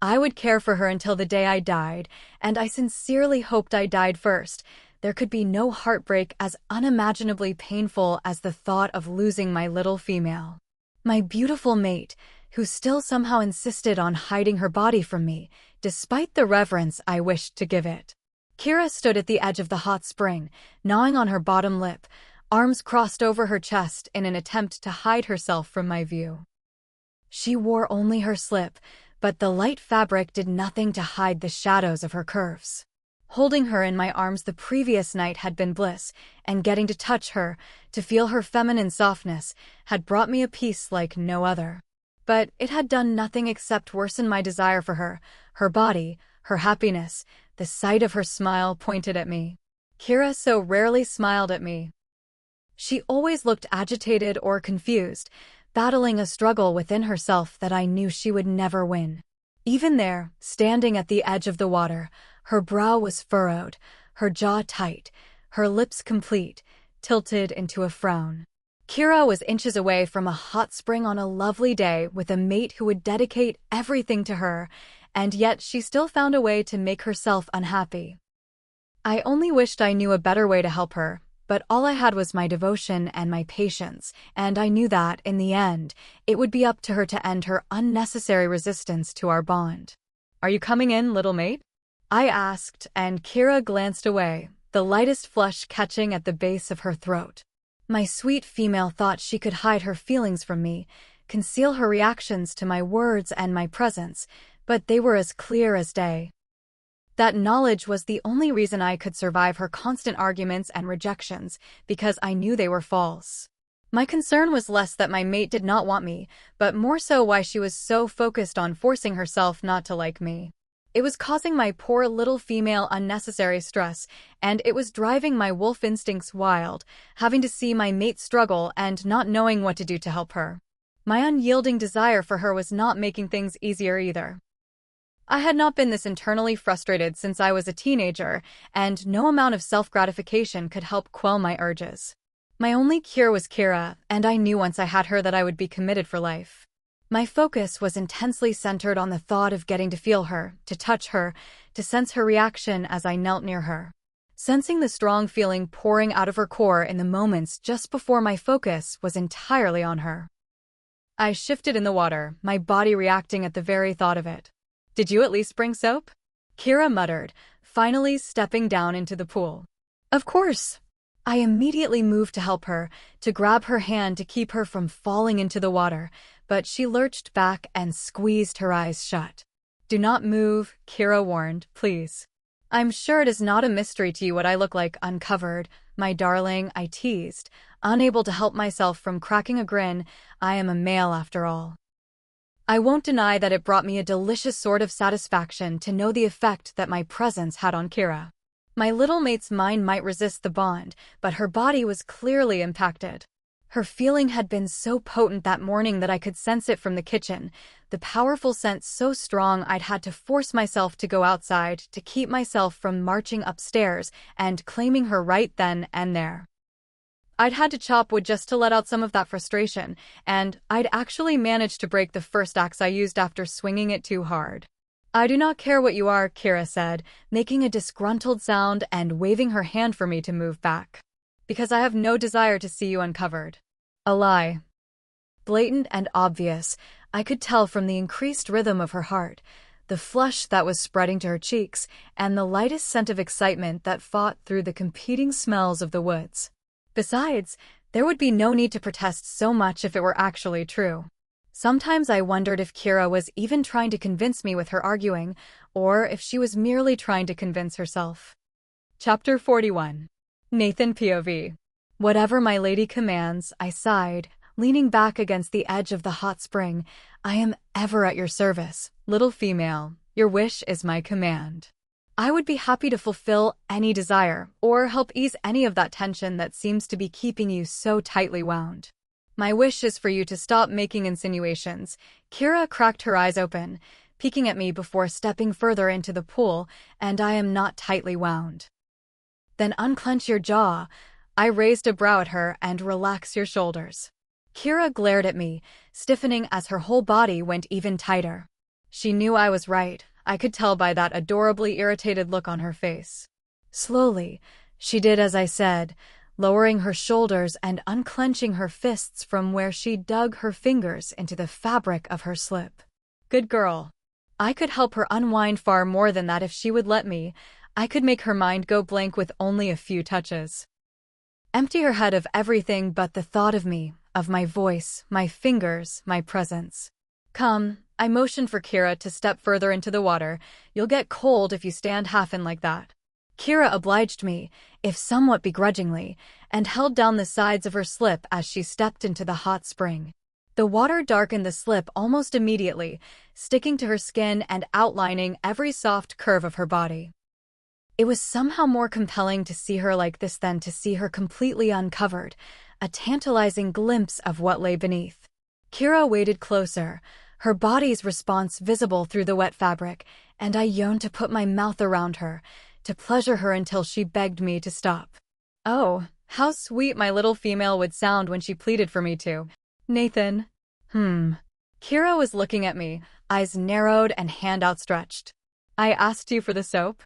I would care for her until the day I died, and I sincerely hoped I died first. There could be no heartbreak as unimaginably painful as the thought of losing my little female. My beautiful mate, who still somehow insisted on hiding her body from me, despite the reverence I wished to give it. Kira stood at the edge of the hot spring, gnawing on her bottom lip, arms crossed over her chest in an attempt to hide herself from my view. She wore only her slip, but the light fabric did nothing to hide the shadows of her curves. Holding her in my arms the previous night had been bliss, and getting to touch her, to feel her feminine softness, had brought me a peace like no other. But it had done nothing except worsen my desire for her, her body, her happiness. The sight of her smile pointed at me. Kira so rarely smiled at me. She always looked agitated or confused, battling a struggle within herself that I knew she would never win. Even there, standing at the edge of the water, her brow was furrowed, her jaw tight, her lips complete, tilted into a frown. Kira was inches away from a hot spring on a lovely day with a mate who would dedicate everything to her, and yet she still found a way to make herself unhappy. I only wished I knew a better way to help her, but all I had was my devotion and my patience, and I knew that, in the end, it would be up to her to end her unnecessary resistance to our bond. "Are you coming in, little mate?" I asked, and Kira glanced away, the lightest flush catching at the base of her throat. My sweet female thought she could hide her feelings from me, conceal her reactions to my words and my presence, but they were as clear as day. That knowledge was the only reason I could survive her constant arguments and rejections, because I knew they were false. My concern was less that my mate did not want me, but more so why she was so focused on forcing herself not to like me. It was causing my poor little female unnecessary stress, and it was driving my wolf instincts wild, having to see my mate struggle and not knowing what to do to help her. My unyielding desire for her was not making things easier either. I had not been this internally frustrated since I was a teenager, and no amount of self-gratification could help quell my urges. My only cure was Kira, and I knew once I had her that I would be committed for life. My focus was intensely centered on the thought of getting to feel her, to touch her, to sense her reaction as I knelt near her. Sensing the strong feeling pouring out of her core in the moments just before my focus was entirely on her. I shifted in the water, my body reacting at the very thought of it. "Did you at least bring soap?" Kira muttered, finally stepping down into the pool. "Of course." I immediately moved to help her, to grab her hand to keep her from falling into the water, but she lurched back and squeezed her eyes shut. "Do not move," Kira warned, "please." "I'm sure it is not a mystery to you what I look like uncovered, my darling," I teased, unable to help myself from cracking a grin. I am a male after all. I won't deny that it brought me a delicious sort of satisfaction to know the effect that my presence had on Kira. My little mate's mind might resist the bond, but her body was clearly impacted. Her feeling had been so potent that morning that I could sense it from the kitchen, the powerful scent so strong I'd had to force myself to go outside to keep myself from marching upstairs and claiming her right then and there. I'd had to chop wood just to let out some of that frustration, and I'd actually managed to break the first axe I used after swinging it too hard. "I do not care what you are," Kira said, making a disgruntled sound and waving her hand for me to move back. "Because I have no desire to see you uncovered." A lie. Blatant and obvious, I could tell from the increased rhythm of her heart, the flush that was spreading to her cheeks, and the lightest scent of excitement that fought through the competing smells of the woods. Besides, there would be no need to protest so much if it were actually true. Sometimes I wondered if Kira was even trying to convince me with her arguing, or if she was merely trying to convince herself. Chapter 41. Nathan POV. "Whatever my lady commands," I sighed, leaning back against the edge of the hot spring. "I am ever at your service, little female. Your wish is my command." I would be happy to fulfill any desire, or help ease any of that tension that seems to be keeping you so tightly wound. "My wish is for you to stop making insinuations." Kira cracked her eyes open, peeking at me before stepping further into the pool, "and I am not tightly wound." "Then unclench your jaw." I raised a brow at her, "and relax your shoulders." Kira glared at me, stiffening as her whole body went even tighter. She knew I was right. I could tell by that adorably irritated look on her face. Slowly, she did as I said, lowering her shoulders and unclenching her fists from where she dug her fingers into the fabric of her slip. Good girl. I could help her unwind far more than that if she would let me. I could make her mind go blank with only a few touches. Empty her head of everything but the thought of me, of my voice, my fingers, my presence. "Come." I motioned for Kira to step further into the water. "You'll get cold if you stand half in like that." Kira obliged me, if somewhat begrudgingly, and held down the sides of her slip as she stepped into the hot spring. The water darkened the slip almost immediately, sticking to her skin and outlining every soft curve of her body. It was somehow more compelling to see her like this than to see her completely uncovered, a tantalizing glimpse of what lay beneath. Kira waded closer, her body's response visible through the wet fabric, and I yearned to put my mouth around her, to pleasure her until she begged me to stop. Oh, how sweet my little female would sound when she pleaded for me to. "Nathan." Kira was looking at me, eyes narrowed and hand outstretched. "I asked you for the soap?"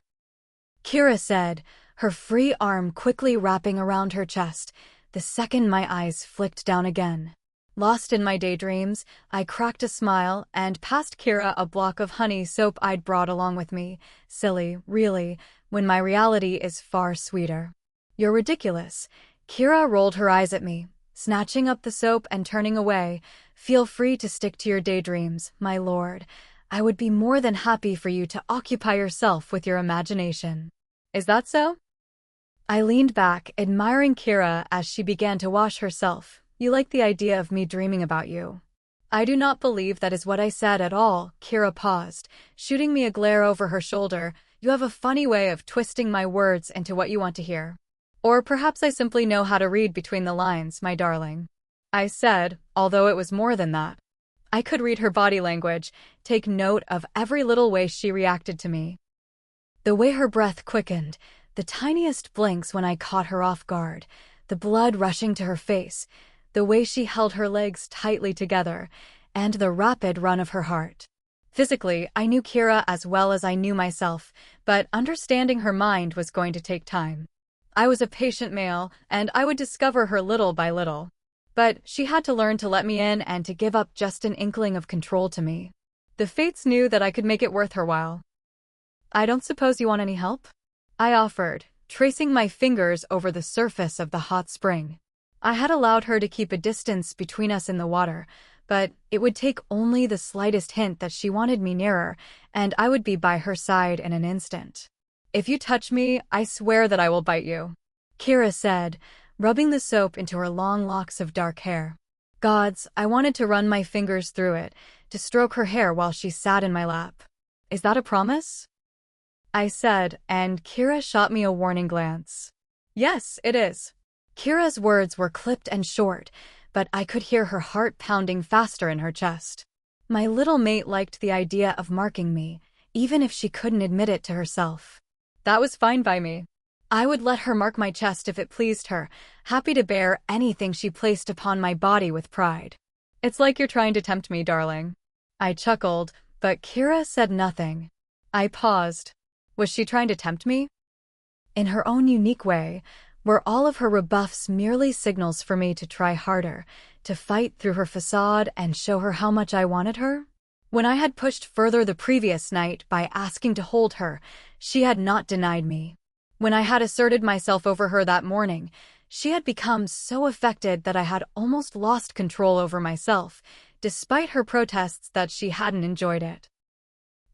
Kira said, her free arm quickly wrapping around her chest, the second my eyes flicked down again. Lost in my daydreams, I cracked a smile and passed Kira a block of honey soap I'd brought along with me. Silly, really, when my reality is far sweeter. "You're ridiculous." Kira rolled her eyes at me, snatching up the soap and turning away. "Feel free to stick to your daydreams, my lord. I would be more than happy for you to occupy yourself with your imagination." "Is that so?" I leaned back, admiring Kira as she began to wash herself. "You like the idea of me dreaming about you." "I do not believe that is what I said at all." Kira paused, shooting me a glare over her shoulder. "You have a funny way of twisting my words into what you want to hear. Or perhaps I simply know how to read between the lines, my darling." I said, although it was more than that. I could read her body language, take note of every little way she reacted to me. The way her breath quickened, the tiniest blinks when I caught her off guard, the blood rushing to her face, the way she held her legs tightly together, and the rapid run of her heart. Physically, I knew Kira as well as I knew myself, but understanding her mind was going to take time. I was a patient male, and I would discover her little by little. But she had to learn to let me in and to give up just an inkling of control to me. The fates knew that I could make it worth her while. "I don't suppose you want any help?" I offered, tracing my fingers over the surface of the hot spring. I had allowed her to keep a distance between us in the water, but it would take only the slightest hint that she wanted me nearer, and I would be by her side in an instant. "If you touch me, I swear that I will bite you," Kira said, rubbing the soap into her long locks of dark hair. Gods, I wanted to run my fingers through it, to stroke her hair while she sat in my lap. "Is that a promise?" I said, and Kira shot me a warning glance. "Yes, it is." Kira's words were clipped and short, but I could hear her heart pounding faster in her chest. My little mate liked the idea of marking me, even if she couldn't admit it to herself. That was fine by me. I would let her mark my chest if it pleased her, happy to bear anything she placed upon my body with pride. "It's like you're trying to tempt me, darling." I chuckled, but Kira said nothing. I paused. Was she trying to tempt me? In her own unique way, were all of her rebuffs merely signals for me to try harder, to fight through her facade and show her how much I wanted her? When I had pushed further the previous night by asking to hold her, she had not denied me. When I had asserted myself over her that morning, she had become so affected that I had almost lost control over myself, despite her protests that she hadn't enjoyed it.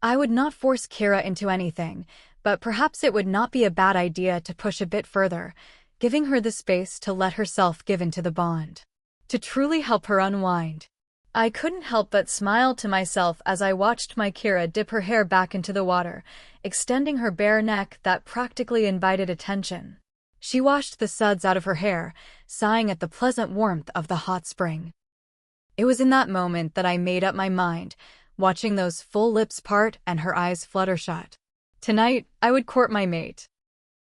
I would not force Kira into anything, but perhaps it would not be a bad idea to push a bit further, giving her the space to let herself give into the bond. To truly help her unwind. I couldn't help but smile to myself as I watched my Kira dip her hair back into the water, extending her bare neck that practically invited attention. She washed the suds out of her hair, sighing at the pleasant warmth of the hot spring. It was in that moment that I made up my mind, watching those full lips part and her eyes flutter shut. Tonight, I would court my mate.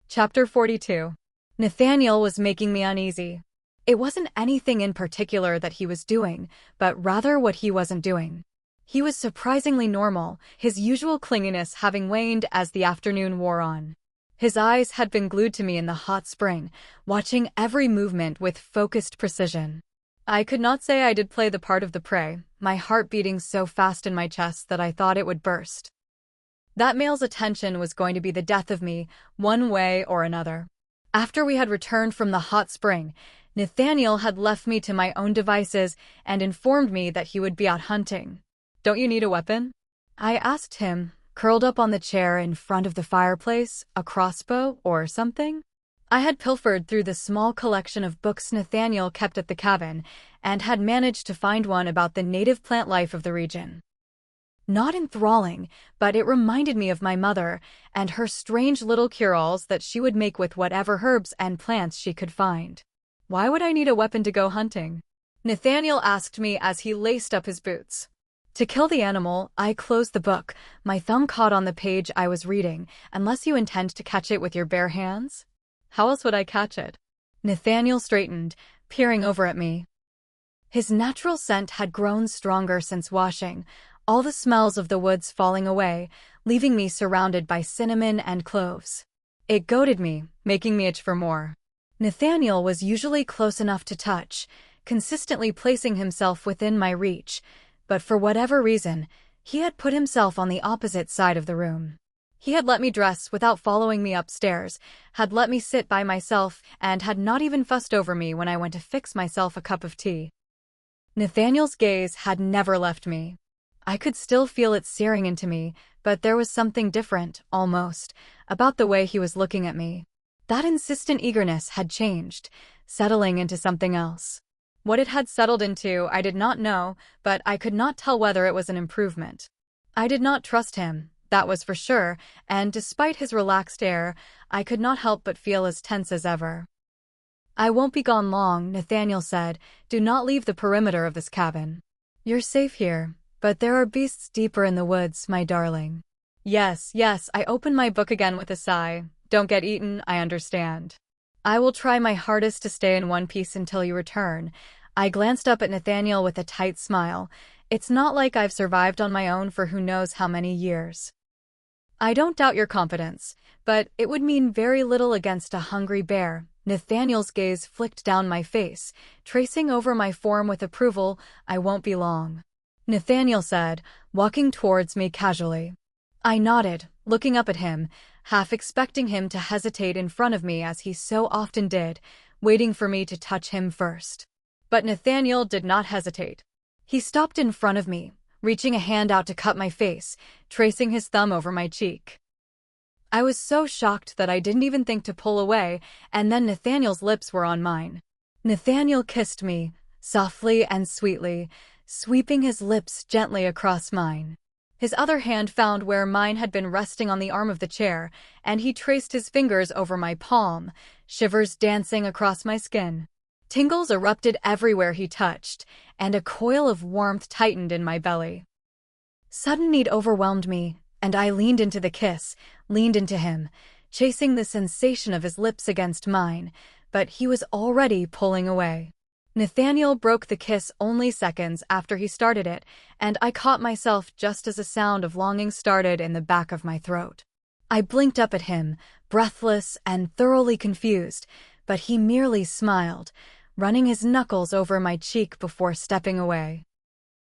Chapter 42. Nathaniel was making me uneasy. It wasn't anything in particular that he was doing, but rather what he wasn't doing. He was surprisingly normal, his usual clinginess having waned as the afternoon wore on. His eyes had been glued to me in the hot spring, watching every movement with focused precision. I could not say I did play the part of the prey, my heart beating so fast in my chest that I thought it would burst. That male's attention was going to be the death of me, one way or another. After we had returned from the hot spring, Nathaniel had left me to my own devices and informed me that he would be out hunting. "Don't you need a weapon?" I asked him, curled up on the chair in front of the fireplace, a crossbow or something? I had pilfered through the small collection of books Nathaniel kept at the cabin and had managed to find one about the native plant life of the region. Not enthralling, but it reminded me of my mother and her strange little cure-alls that she would make with whatever herbs and plants she could find. Why would I need a weapon to go hunting? Nathaniel asked me as he laced up his boots. To kill the animal, I closed the book, my thumb caught on the page I was reading, unless you intend to catch it with your bare hands? How else would I catch it? Nathaniel straightened, peering over at me. His natural scent had grown stronger since washing, all the smells of the woods falling away, leaving me surrounded by cinnamon and cloves. It goaded me, making me itch for more. Nathaniel was usually close enough to touch, consistently placing himself within my reach, but for whatever reason, he had put himself on the opposite side of the room. He had let me dress without following me upstairs, had let me sit by myself, and had not even fussed over me when I went to fix myself a cup of tea. Nathaniel's gaze had never left me. I could still feel it searing into me, but there was something different, almost, about the way he was looking at me. That insistent eagerness had changed, settling into something else. What it had settled into, I did not know, but I could not tell whether it was an improvement. I did not trust him, that was for sure, and despite his relaxed air, I could not help but feel as tense as ever. "I won't be gone long," Nathaniel said. "Do not leave the perimeter of this cabin. You're safe here, but there are beasts deeper in the woods, my darling." Yes, I opened my book again with a sigh. Don't get eaten, I understand. I will try my hardest to stay in one piece until you return. I glanced up at Nathaniel with a tight smile, It's not like I've survived on my own for who knows how many years. I don't doubt your confidence, but it would mean very little against a hungry bear. Nathaniel's gaze flicked down my face, tracing over my form with approval. I won't be long, Nathaniel said, walking towards me casually. I nodded, looking up at him, half expecting him to hesitate in front of me as he so often did, waiting for me to touch him first. But Nathaniel did not hesitate. He stopped in front of me, reaching a hand out to cut my face, tracing his thumb over my cheek. I was so shocked that I didn't even think to pull away, and then Nathaniel's lips were on mine. Nathaniel kissed me, softly and sweetly, sweeping his lips gently across mine. His other hand found where mine had been resting on the arm of the chair, and he traced his fingers over my palm, shivers dancing across my skin. Tingles erupted everywhere he touched, and a coil of warmth tightened in my belly. Sudden need overwhelmed me, and I leaned into the kiss, leaned into him, chasing the sensation of his lips against mine, but he was already pulling away. Nathaniel broke the kiss only seconds after he started it, and I caught myself just as a sound of longing started in the back of my throat. I blinked up at him, breathless and thoroughly confused, but he merely smiled, running his knuckles over my cheek before stepping away.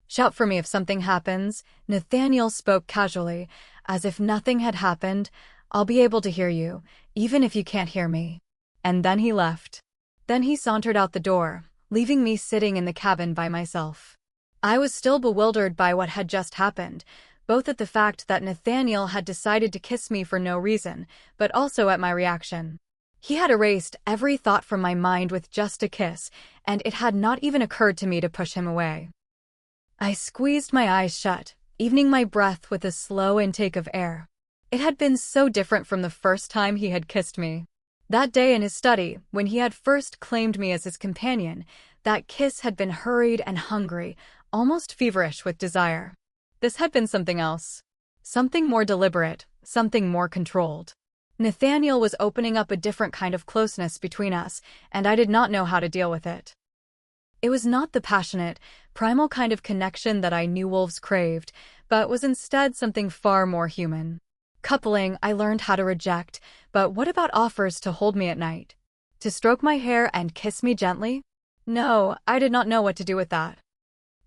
Shout for me if something happens, Nathaniel spoke casually, as if nothing had happened. I'll be able to hear you, even if you can't hear me. And then he left. Then he sauntered out the door, leaving me sitting in the cabin by myself. I was still bewildered by what had just happened, both at the fact that Nathaniel had decided to kiss me for no reason, but also at my reaction. He had erased every thought from my mind with just a kiss, and it had not even occurred to me to push him away. I squeezed my eyes shut, evening my breath with a slow intake of air. It had been so different from the first time he had kissed me. That day in his study, when he had first claimed me as his companion, that kiss had been hurried and hungry, almost feverish with desire. This had been something else. Something more deliberate, something more controlled. Nathaniel was opening up a different kind of closeness between us, and I did not know how to deal with it. It was not the passionate, primal kind of connection that I knew wolves craved, but was instead something far more human. Coupling, I learned how to reject, but what about offers to hold me at night? To stroke my hair and kiss me gently? No, I did not know what to do with that.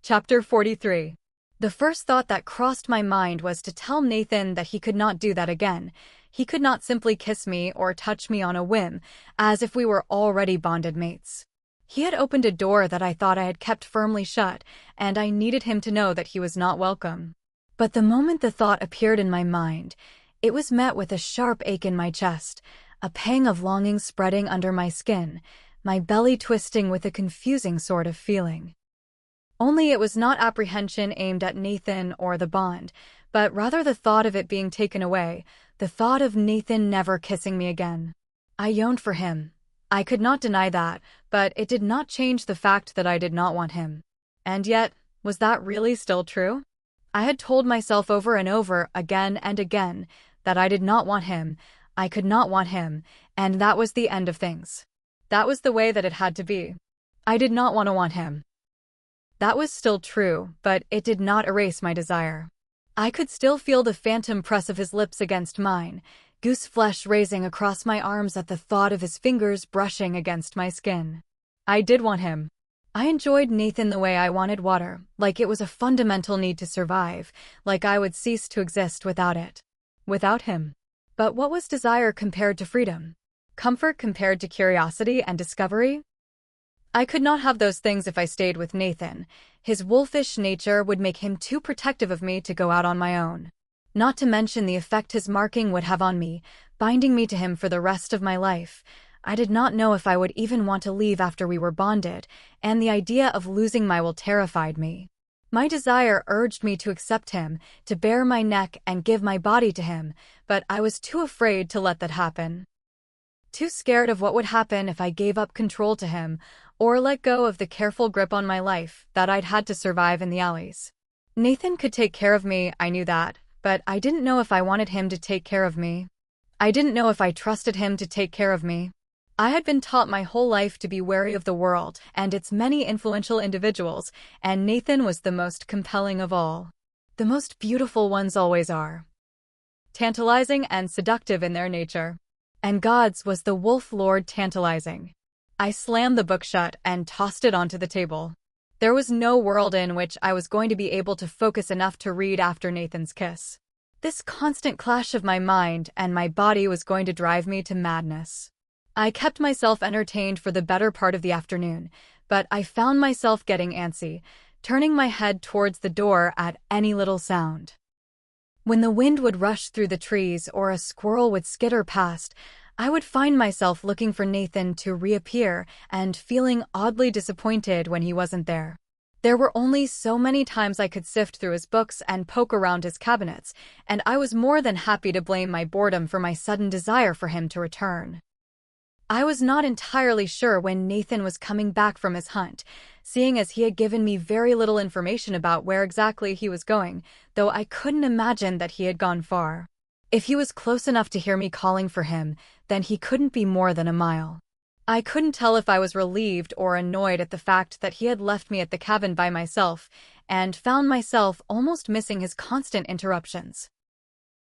Chapter 43. The first thought that crossed my mind was to tell Nathan that he could not do that again. He could not simply kiss me or touch me on a whim, as if we were already bonded mates. He had opened a door that I thought I had kept firmly shut, and I needed him to know that he was not welcome. But the moment the thought appeared in my mind, it was met with a sharp ache in my chest, a pang of longing spreading under my skin, my belly twisting with a confusing sort of feeling. Only it was not apprehension aimed at Nathan or the bond, but rather the thought of it being taken away, the thought of Nathan never kissing me again. I yearned for him. I could not deny that, but it did not change the fact that I did not want him. And yet, was that really still true? I had told myself over and over, again and again, that I did not want him, I could not want him, and that was the end of things. That was the way that it had to be. I did not want him. That was still true, but it did not erase my desire. I could still feel the phantom press of his lips against mine, goose flesh raising across my arms at the thought of his fingers brushing against my skin. I did want him. I enjoyed Nathan the way I wanted water, like it was a fundamental need to survive, like I would cease to exist without it. Without him. But what was desire compared to freedom? Comfort compared to curiosity and discovery? I could not have those things if I stayed with Nathan. His wolfish nature would make him too protective of me to go out on my own. Not to mention the effect his marking would have on me, binding me to him for the rest of my life. I did not know if I would even want to leave after we were bonded, and the idea of losing my will terrified me. My desire urged me to accept him, to bare my neck and give my body to him, but I was too afraid to let that happen. Too scared of what would happen if I gave up control to him, or let go of the careful grip on my life that I'd had to survive in the alleys. Nathan could take care of me, I knew that, but I didn't know if I wanted him to take care of me. I didn't know if I trusted him to take care of me. I had been taught my whole life to be wary of the world and its many influential individuals, and Nathan was the most compelling of all. The most beautiful ones always are. Tantalizing and seductive in their nature. And God's was the wolf lord tantalizing. I slammed the book shut and tossed it onto the table. There was no world in which I was going to be able to focus enough to read after Nathan's kiss. This constant clash of my mind and my body was going to drive me to madness. I kept myself entertained for the better part of the afternoon, but I found myself getting antsy, turning my head towards the door at any little sound. When the wind would rush through the trees or a squirrel would skitter past, I would find myself looking for Nathan to reappear and feeling oddly disappointed when he wasn't there. There were only so many times I could sift through his books and poke around his cabinets, and I was more than happy to blame my boredom for my sudden desire for him to return. I was not entirely sure when Nathan was coming back from his hunt, seeing as he had given me very little information about where exactly he was going, though I couldn't imagine that he had gone far. If he was close enough to hear me calling for him, then he couldn't be more than a mile. I couldn't tell if I was relieved or annoyed at the fact that he had left me at the cabin by myself, and found myself almost missing his constant interruptions.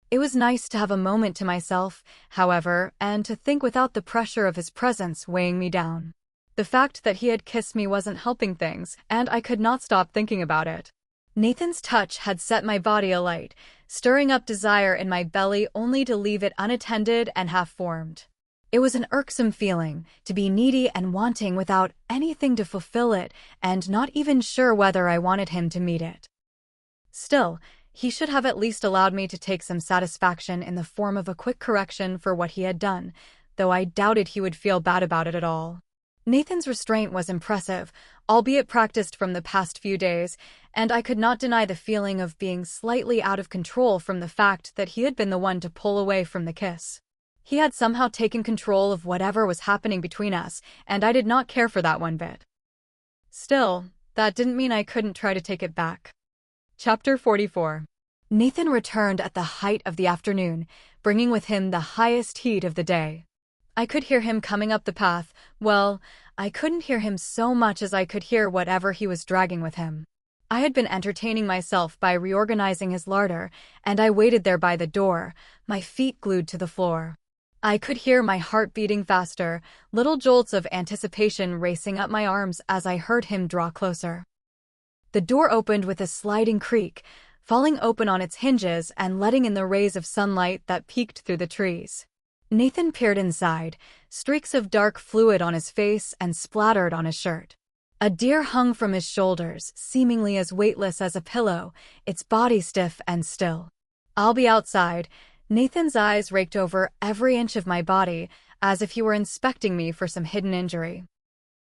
It was nice to have a moment to myself, however, and to think without the pressure of his presence weighing me down. The fact that he had kissed me wasn't helping things, and I could not stop thinking about it. Nathan's touch had set my body alight, stirring up desire in my belly only to leave it unattended and half-formed. It was an irksome feeling, to be needy and wanting without anything to fulfill it, and not even sure whether I wanted him to meet it. Still, he should have at least allowed me to take some satisfaction in the form of a quick correction for what he had done, though I doubted he would feel bad about it at all. Nathan's restraint was impressive, albeit practiced from the past few days, and I could not deny the feeling of being slightly out of control from the fact that he had been the one to pull away from the kiss. He had somehow taken control of whatever was happening between us, and I did not care for that one bit. Still, that didn't mean I couldn't try to take it back. Chapter 44. Nathan returned at the height of the afternoon, bringing with him the highest heat of the day. I could hear him coming up the path. Well, I couldn't hear him so much as I could hear whatever he was dragging with him. I had been entertaining myself by reorganizing his larder, and I waited there by the door, my feet glued to the floor. I could hear my heart beating faster, little jolts of anticipation racing up my arms as I heard him draw closer. The door opened with a sliding creak, falling open on its hinges and letting in the rays of sunlight that peeked through the trees. Nathan peered inside, streaks of dark fluid on his face and splattered on his shirt. A deer hung from his shoulders, seemingly as weightless as a pillow, its body stiff and still. "I'll be outside." Nathan's eyes raked over every inch of my body, as if he were inspecting me for some hidden injury.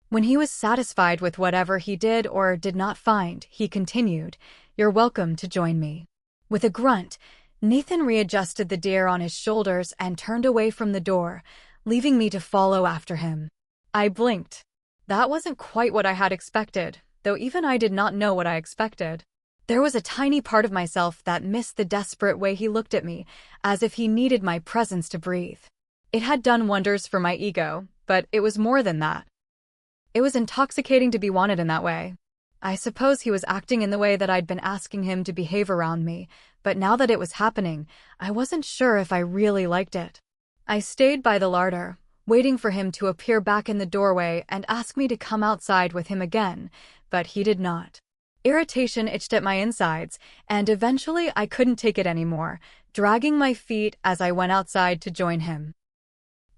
When he was satisfied with whatever he did or did not find, he continued, "You're welcome to join me." With a grunt, Nathan readjusted the deer on his shoulders and turned away from the door, leaving me to follow after him. I blinked. That wasn't quite what I had expected, though even I did not know what I expected. There was a tiny part of myself that missed the desperate way he looked at me, as if he needed my presence to breathe. It had done wonders for my ego, but it was more than that. It was intoxicating to be wanted in that way. I suppose he was acting in the way that I'd been asking him to behave around me, but now that it was happening, I wasn't sure if I really liked it. I stayed by the larder, waiting for him to appear back in the doorway and ask me to come outside with him again, but he did not. Irritation itched at my insides, and eventually I couldn't take it anymore, dragging my feet as I went outside to join him.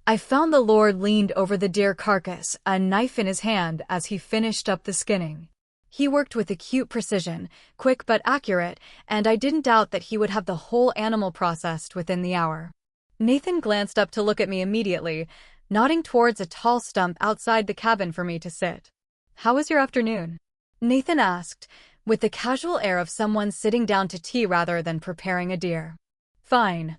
I found the Lord leaned over the deer carcass, a knife in his hand as he finished up the skinning. He worked with acute precision, quick but accurate, and I didn't doubt that he would have the whole animal processed within the hour. Nathan glanced up to look at me immediately, nodding towards a tall stump outside the cabin for me to sit. "How was your afternoon?" Nathan asked, with the casual air of someone sitting down to tea rather than preparing a deer. "Fine."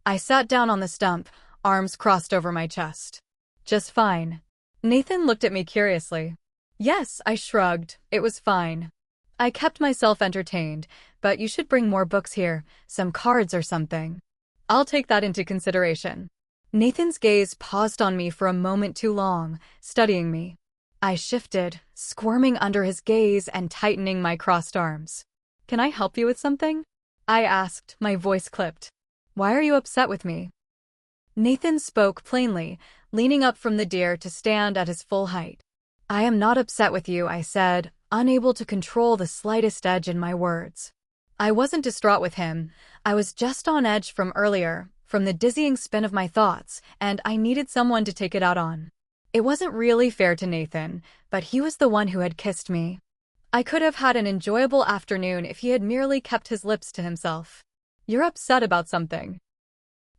I sat down on the stump, arms crossed over my chest. "Just fine." Nathan looked at me curiously. "Yes," I shrugged. "It was fine. I kept myself entertained, but you should bring more books here, some cards or something." "I'll take that into consideration." Nathan's gaze paused on me for a moment too long, studying me. I shifted, squirming under his gaze and tightening my crossed arms. "Can I help you with something?" I asked, my voice clipped. "Why are you upset with me?" Nathan spoke plainly, leaning up from the deer to stand at his full height. "I am not upset with you," I said, unable to control the slightest edge in my words. I wasn't distraught with him. I was just on edge from earlier, from the dizzying spin of my thoughts, and I needed someone to take it out on. It wasn't really fair to Nathan, but he was the one who had kissed me. I could have had an enjoyable afternoon if he had merely kept his lips to himself. "You're upset about something."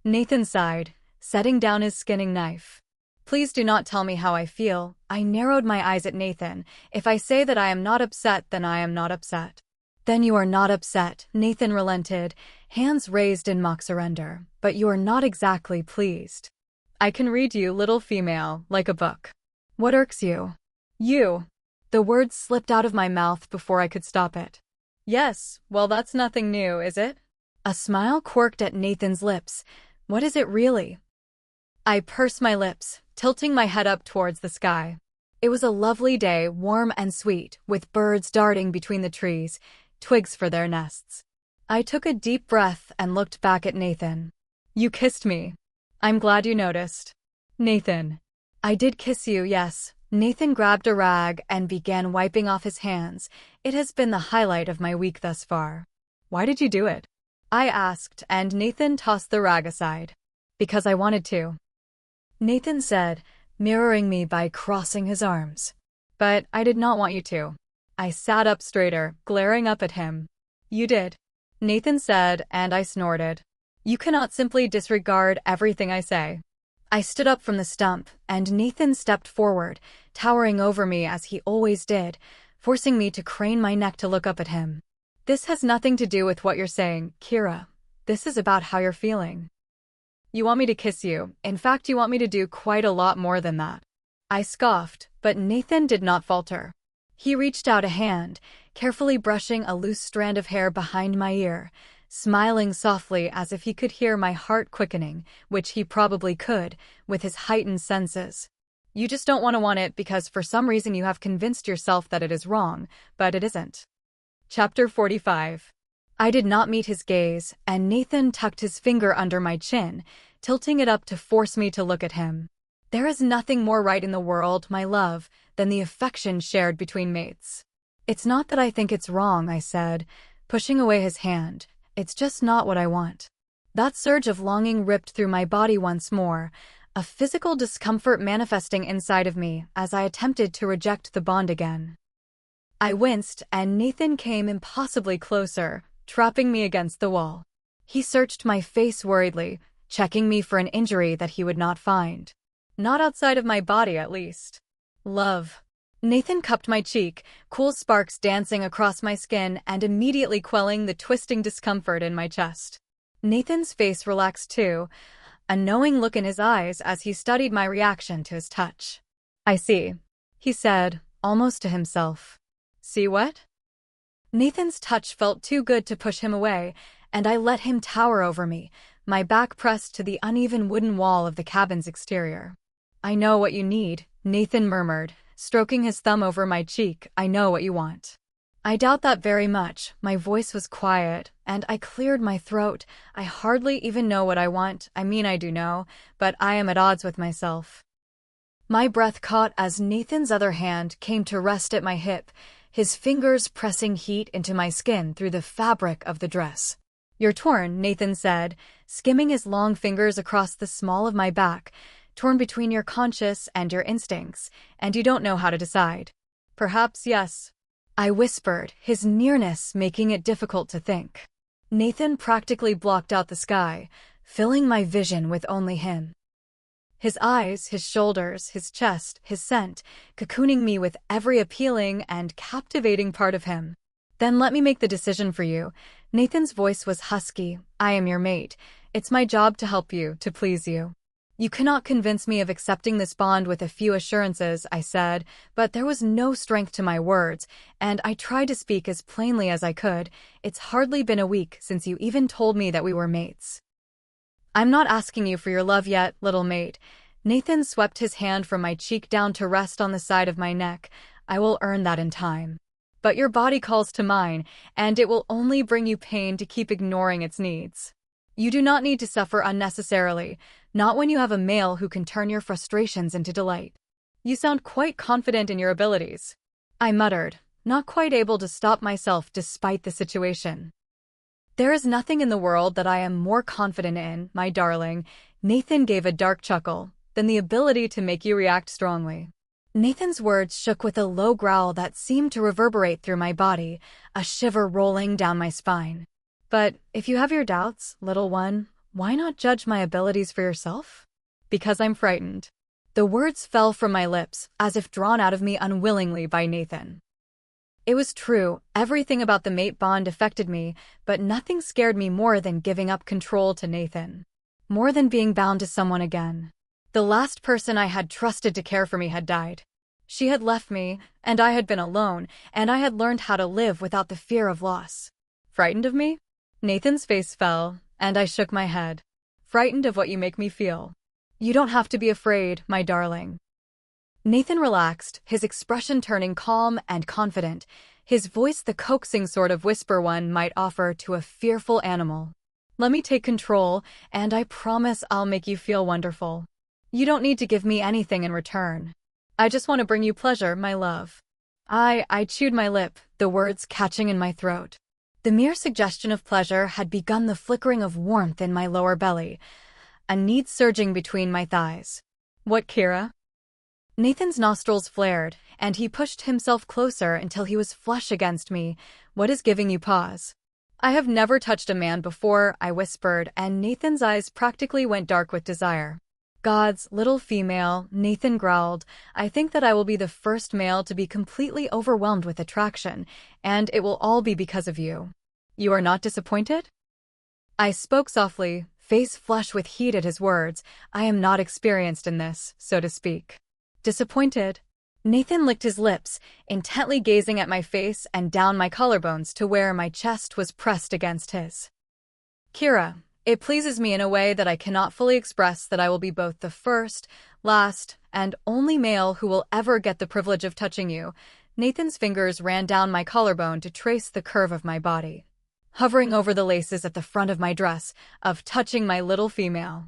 Nathan sighed, setting down his skinning knife. "Please do not tell me how I feel." I narrowed my eyes at Nathan. "If I say that I am not upset, then I am not upset." "Then you are not upset," Nathan relented, hands raised in mock surrender. "But you are not exactly pleased. I can read you, little female, like a book. What irks you?" "You." The words slipped out of my mouth before I could stop it. "Yes, well, that's nothing new, is it?" A smile quirked at Nathan's lips. "What is it really?" I pursed my lips, tilting my head up towards the sky. It was a lovely day, warm and sweet, with birds darting between the trees, twigs for their nests. I took a deep breath and looked back at Nathan. "You kissed me. I'm glad you noticed." "Nathan." "I did kiss you, yes." Nathan grabbed a rag and began wiping off his hands. "It has been the highlight of my week thus far." "Why did you do it?" I asked, and Nathan tossed the rag aside. "Because I wanted to," Nathan said, mirroring me by crossing his arms. "But I did not want you to." I sat up straighter, glaring up at him. "You did," Nathan said, and I snorted. "You cannot simply disregard everything I say." I stood up from the stump, and Nathan stepped forward, towering over me as he always did, forcing me to crane my neck to look up at him. "This has nothing to do with what you're saying, Kira. This is about how you're feeling. You want me to kiss you. In fact, you want me to do quite a lot more than that." I scoffed, but Nathan did not falter. He reached out a hand, carefully brushing a loose strand of hair behind my ear, smiling softly as if he could hear my heart quickening, which he probably could, with his heightened senses. "You just don't want it because for some reason you have convinced yourself that it is wrong, but it isn't." Chapter 45. I did not meet his gaze, and Nathan tucked his finger under my chin, tilting it up to force me to look at him. "There is nothing more right in the world, my love, than the affection shared between mates." "It's not that I think it's wrong," I said, pushing away his hand. "It's just not what I want." That surge of longing ripped through my body once more, a physical discomfort manifesting inside of me as I attempted to reject the bond again. I winced, and Nathan came impossibly closer, trapping me against the wall. He searched my face worriedly, checking me for an injury that he would not find. Not outside of my body, at least. "Love." Nathan cupped my cheek, cool sparks dancing across my skin and immediately quelling the twisting discomfort in my chest. Nathan's face relaxed too, a knowing look in his eyes as he studied my reaction to his touch. "I see," he said, almost to himself. "See what?" Nathan's touch felt too good to push him away, and I let him tower over me, my back pressed to the uneven wooden wall of the cabin's exterior. "I know what you need," Nathan murmured, stroking his thumb over my cheek. "I know what you want." I doubt that very much. My voice was quiet, and I cleared my throat. "I hardly even know what I want. I mean, I do know, but I am at odds with myself." My breath caught as Nathan's other hand came to rest at my hip, his fingers pressing heat into my skin through the fabric of the dress. "You're torn," Nathan said, skimming his long fingers across the small of my back, "torn between your conscience and your instincts, and you don't know how to decide." "Perhaps yes," I whispered, his nearness making it difficult to think. Nathan practically blocked out the sky, filling my vision with only him. His eyes, his shoulders, his chest, his scent, cocooning me with every appealing and captivating part of him. "Then let me make the decision for you." Nathan's voice was husky. "I am your mate. It's my job to help you, to please you. You cannot convince me of accepting this bond with a few assurances," I said, but there was no strength to my words, and I tried to speak as plainly as I could. "It's hardly been a week since you even told me that we were mates." I'm not asking you for your love yet, little mate. Nathan swept his hand from my cheek down to rest on the side of my neck. I will earn that in time. But your body calls to mine, and it will only bring you pain to keep ignoring its needs. You do not need to suffer unnecessarily, not when you have a male who can turn your frustrations into delight. You sound quite confident in your abilities. I muttered, not quite able to stop myself despite the situation. There is nothing in the world that I am more confident in, my darling. Nathan gave a dark chuckle, than the ability to make you react strongly. Nathan's words shook with a low growl that seemed to reverberate through my body, a shiver rolling down my spine. But if you have your doubts, little one, why not judge my abilities for yourself? Because I'm frightened. The words fell from my lips, as if drawn out of me unwillingly by Nathan. It was true, everything about the mate bond affected me, but nothing scared me more than giving up control to Nathan. More than being bound to someone again. The last person I had trusted to care for me had died. She had left me, and I had been alone, and I had learned how to live without the fear of loss. Frightened of me? Nathan's face fell, and I shook my head. Frightened of what you make me feel. You don't have to be afraid, my darling. Nathan relaxed, his expression turning calm and confident, his voice the coaxing sort of whisper one might offer to a fearful animal. Let me take control, and I promise I'll make you feel wonderful. You don't need to give me anything in return. I just want to bring you pleasure, my love. I chewed my lip, the words catching in my throat. The mere suggestion of pleasure had begun the flickering of warmth in my lower belly, a need surging between my thighs. What, Kira? Nathan's nostrils flared, and he pushed himself closer until he was flush against me. What is giving you pause? I have never touched a man before, I whispered, and Nathan's eyes practically went dark with desire. God's little female, Nathan growled, I think that I will be the first male to be completely overwhelmed with attraction, and it will all be because of you. You are not disappointed? I spoke softly, face flush with heat at his words. I am not experienced in this, so to speak. Disappointed? Nathan licked his lips, intently gazing at my face and down my collarbones to where my chest was pressed against his. Kira, it pleases me in a way that I cannot fully express that I will be both the first, last, and only male who will ever get the privilege of touching you. Nathan's fingers ran down my collarbone to trace the curve of my body, hovering over the laces at the front of my dress, of touching my little female.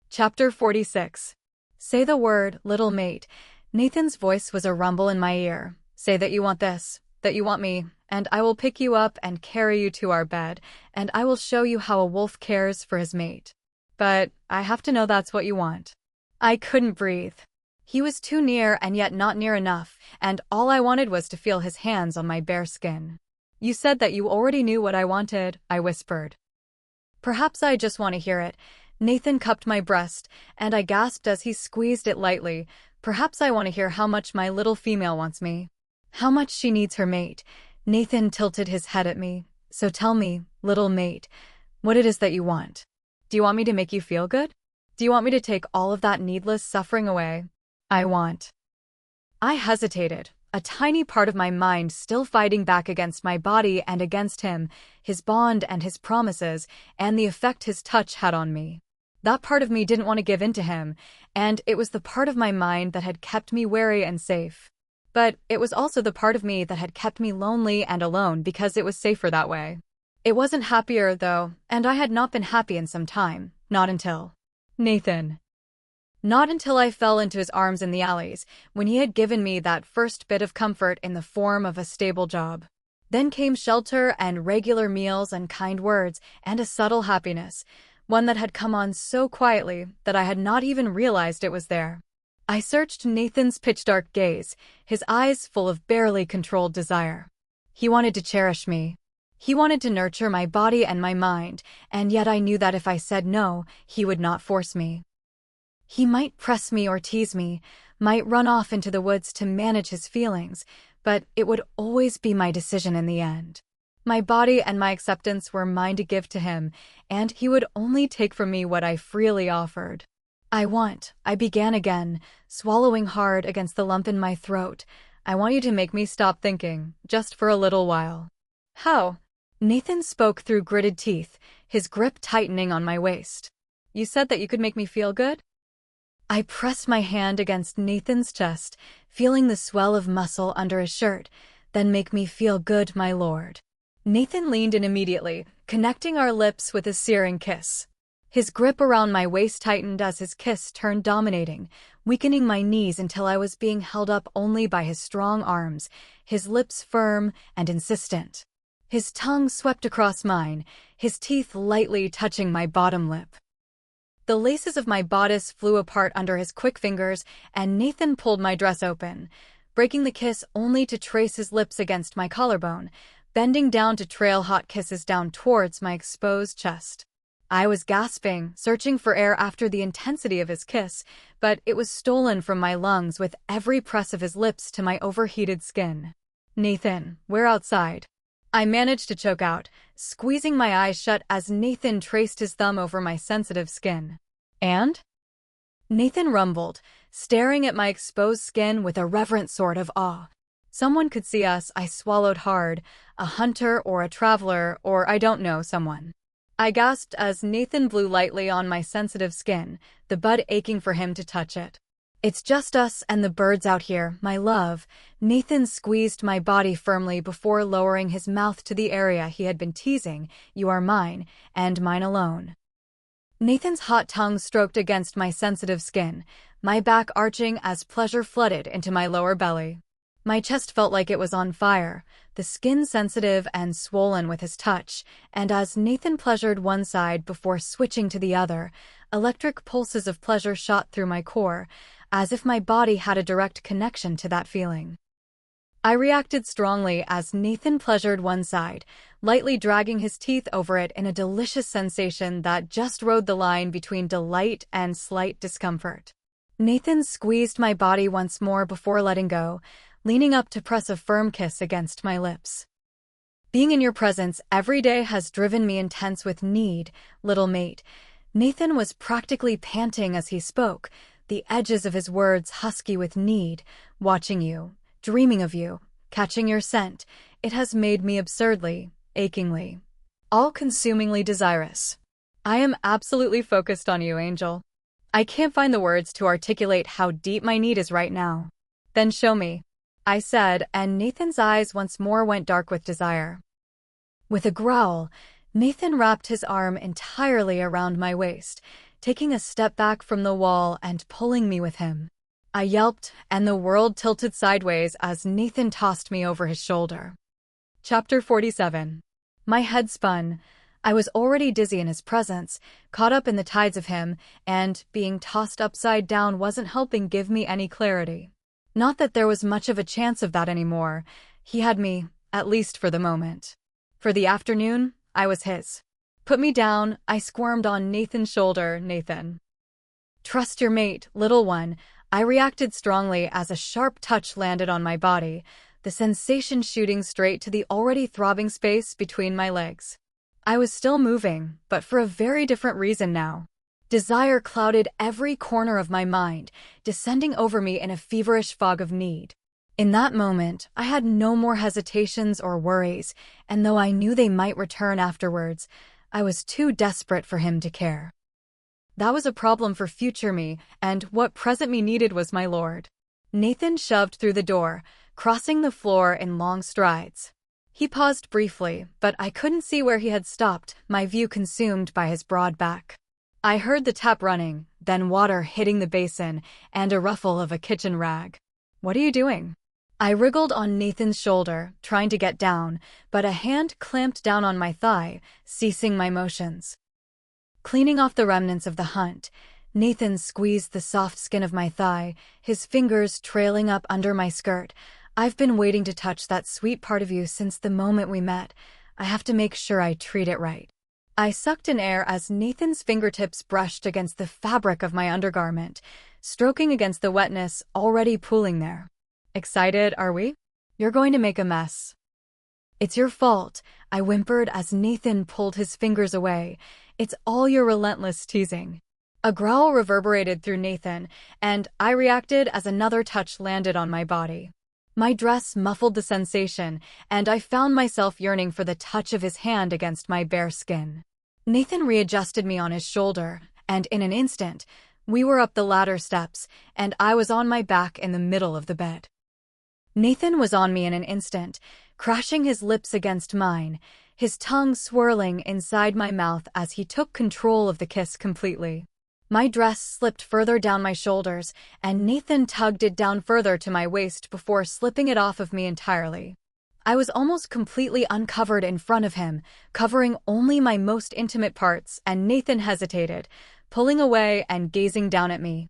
Chapter 46. Say the word, little mate. Nathan's voice was a rumble in my ear. Say that you want this, that you want me, and I will pick you up and carry you to our bed, and I will show you how a wolf cares for his mate. But I have to know that's what you want. I couldn't breathe. He was too near and yet not near enough, and all I wanted was to feel his hands on my bare skin. You said that you already knew what I wanted, I whispered. Perhaps I just want to hear it. Nathan cupped my breast, and I gasped as he squeezed it lightly. Perhaps I want to hear how much my little female wants me. How much she needs her mate. Nathan tilted his head at me. So tell me, little mate, what it is that you want. Do you want me to make you feel good? Do you want me to take all of that needless suffering away? I hesitated, a tiny part of my mind still fighting back against my body and against him, his bond and his promises, and the effect his touch had on me. That part of me didn't want to give in to him, and it was the part of my mind that had kept me wary and safe. But it was also the part of me that had kept me lonely and alone because it was safer that way. It wasn't happier, though, and I had not been happy in some time, not until Nathan. Not until I fell into his arms in the alleys, when he had given me that first bit of comfort in the form of a stable job. Then came shelter and regular meals and kind words and a subtle happiness, one that had come on so quietly that I had not even realized it was there. I searched Nathan's pitch-dark gaze, his eyes full of barely controlled desire. He wanted to cherish me. He wanted to nurture my body and my mind, and yet I knew that if I said no, he would not force me. He might press me or tease me, might run off into the woods to manage his feelings, but it would always be my decision in the end. My body and my acceptance were mine to give to him, and he would only take from me what I freely offered. I began again, swallowing hard against the lump in my throat. I want you to make me stop thinking, just for a little while. How? Nathan spoke through gritted teeth, his grip tightening on my waist. You said that you could make me feel good? I pressed my hand against Nathan's chest, feeling the swell of muscle under his shirt. Then make me feel good, my lord. Nathan leaned in immediately, connecting our lips with a searing kiss. His grip around my waist tightened as his kiss turned dominating, weakening my knees until I was being held up only by his strong arms, his lips firm and insistent. His tongue swept across mine, his teeth lightly touching my bottom lip. The laces of my bodice flew apart under his quick fingers, and Nathan pulled my dress open, breaking the kiss only to trace his lips against my collarbone, bending down to trail hot kisses down towards my exposed chest. I was gasping, searching for air after the intensity of his kiss, but it was stolen from my lungs with every press of his lips to my overheated skin. Nathan, we're outside. I managed to choke out, squeezing my eyes shut as Nathan traced his thumb over my sensitive skin. And? Nathan rumbled, staring at my exposed skin with a reverent sort of awe. Someone could see us, I swallowed hard, a hunter or a traveler or I don't know, someone. I gasped as Nathan blew lightly on my sensitive skin, the bud aching for him to touch it. It's just us and the birds out here, my love. Nathan squeezed my body firmly before lowering his mouth to the area he had been teasing. You are mine, and mine alone. Nathan's hot tongue stroked against my sensitive skin, my back arching as pleasure flooded into my lower belly. My chest felt like it was on fire, the skin sensitive and swollen with his touch, and as Nathan pleasured one side before switching to the other, electric pulses of pleasure shot through my core, as if my body had a direct connection to that feeling. I reacted strongly as Nathan pleasured one side, lightly dragging his teeth over it in a delicious sensation that just rode the line between delight and slight discomfort. Nathan squeezed my body once more before letting go, leaning up to press a firm kiss against my lips. Being in your presence every day has driven me intense with need, little mate. Nathan was practically panting as he spoke, the edges of his words husky with need. Watching you, dreaming of you, catching your scent, it has made me absurdly, achingly, all-consumingly desirous. I am absolutely focused on you, Angel. I can't find the words to articulate how deep my need is right now. Then show me, I said, and Nathan's eyes once more went dark with desire. With a growl, Nathan wrapped his arm entirely around my waist, taking a step back from the wall and pulling me with him. I yelped, and the world tilted sideways as Nathan tossed me over his shoulder. Chapter 47. My head spun. I was already dizzy in his presence, caught up in the tides of him, and being tossed upside down wasn't helping give me any clarity. Not that there was much of a chance of that anymore. He had me, at least for the moment. For the afternoon, I was his. Put me down, I squirmed on Nathan's shoulder. Nathan. Trust your mate, little one. I reacted strongly as a sharp touch landed on my body, the sensation shooting straight to the already throbbing space between my legs. I was still moving, but for a very different reason now. Desire clouded every corner of my mind, descending over me in a feverish fog of need. In that moment, I had no more hesitations or worries, and though I knew they might return afterwards, I was too desperate for him to care. That was a problem for future me, and what present me needed was my lord. Nathan shoved through the door, crossing the floor in long strides. He paused briefly, but I couldn't see where he had stopped, my view consumed by his broad back. I heard the tap running, then water hitting the basin, and a ruffle of a kitchen rag. What are you doing? I wriggled on Nathan's shoulder, trying to get down, but a hand clamped down on my thigh, ceasing my motions. Cleaning off the remnants of the hunt, Nathan squeezed the soft skin of my thigh, his fingers trailing up under my skirt. I've been waiting to touch that sweet part of you since the moment we met. I have to make sure I treat it right. I sucked in air as Nathan's fingertips brushed against the fabric of my undergarment, stroking against the wetness already pooling there. Excited, are we? You're going to make a mess. It's your fault, I whimpered as Nathan pulled his fingers away. It's all your relentless teasing. A growl reverberated through Nathan, and I reacted as another touch landed on my body. My dress muffled the sensation, and I found myself yearning for the touch of his hand against my bare skin. Nathan readjusted me on his shoulder, and in an instant, we were up the ladder steps, and I was on my back in the middle of the bed. Nathan was on me in an instant, crashing his lips against mine, his tongue swirling inside my mouth as he took control of the kiss completely. My dress slipped further down my shoulders, and Nathan tugged it down further to my waist before slipping it off of me entirely. I was almost completely uncovered in front of him, covering only my most intimate parts, and Nathan hesitated, pulling away and gazing down at me.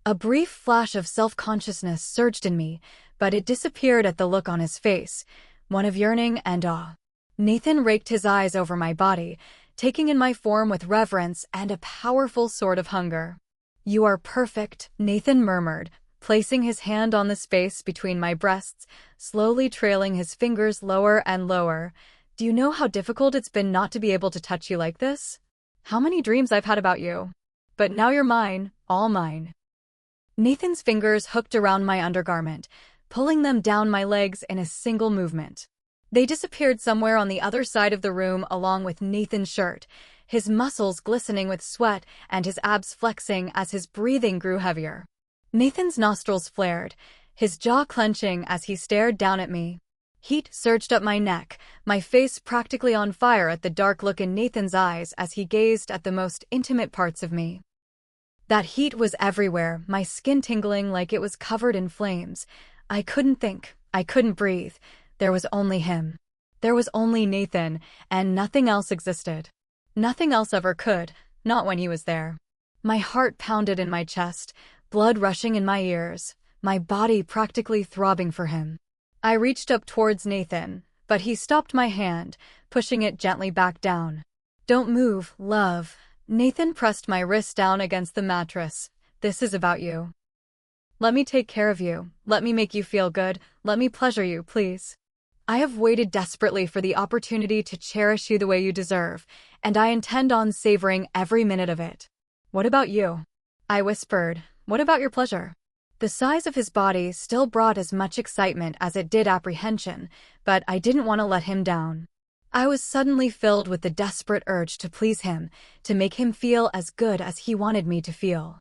A brief flash of self-consciousness surged in me, but it disappeared at the look on his face, one of yearning and awe. Nathan raked his eyes over my body, taking in my form with reverence and a powerful sort of hunger. "You are perfect," Nathan murmured, placing his hand on the space between my breasts, slowly trailing his fingers lower and lower. "Do you know how difficult it's been not to be able to touch you like this? How many dreams I've had about you? But now you're mine, all mine." Nathan's fingers hooked around my undergarment, pulling them down my legs in a single movement. They disappeared somewhere on the other side of the room along with Nathan's shirt, his muscles glistening with sweat and his abs flexing as his breathing grew heavier. Nathan's nostrils flared, his jaw clenching as he stared down at me. Heat surged up my neck, my face practically on fire at the dark look in Nathan's eyes as he gazed at the most intimate parts of me. That heat was everywhere, my skin tingling like it was covered in flames. I couldn't think, I couldn't breathe. There was only him. There was only Nathan, and nothing else existed. Nothing else ever could, not when he was there. My heart pounded in my chest, blood rushing in my ears, my body practically throbbing for him. I reached up towards Nathan, but he stopped my hand, pushing it gently back down. "Don't move, love." Nathan pressed my wrist down against the mattress. "This is about you. Let me take care of you. Let me make you feel good. Let me pleasure you, please. I have waited desperately for the opportunity to cherish you the way you deserve, and I intend on savoring every minute of it." "What about you?" I whispered. "What about your pleasure?" The size of his body still brought as much excitement as it did apprehension, but I didn't want to let him down. I was suddenly filled with the desperate urge to please him, to make him feel as good as he wanted me to feel.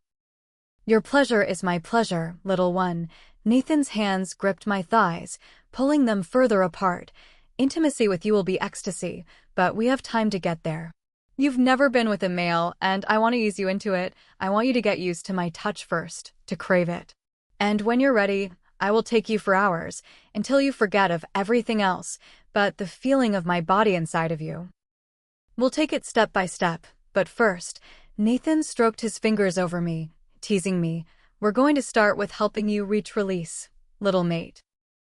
"Your pleasure is my pleasure, little one." Nathan's hands gripped my thighs, pulling them further apart. "Intimacy with you will be ecstasy, but we have time to get there. You've never been with a male, and I want to ease you into it. I want you to get used to my touch first, to crave it. And when you're ready, I will take you for hours, until you forget of everything else, but the feeling of my body inside of you. We'll take it step by step, but first," Nathan stroked his fingers over me, teasing me, "we're going to start with helping you reach release, little mate."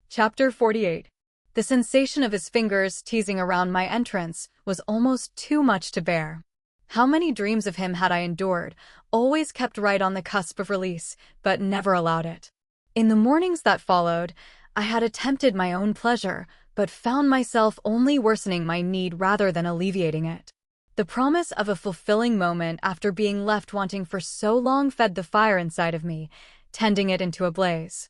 Chapter 48. The sensation of his fingers teasing around my entrance was almost too much to bear. How many dreams of him had I endured, always kept right on the cusp of release, but never allowed it. In the mornings that followed, I had attempted my own pleasure, but found myself only worsening my need rather than alleviating it. The promise of a fulfilling moment after being left wanting for so long fed the fire inside of me, tending it into a blaze.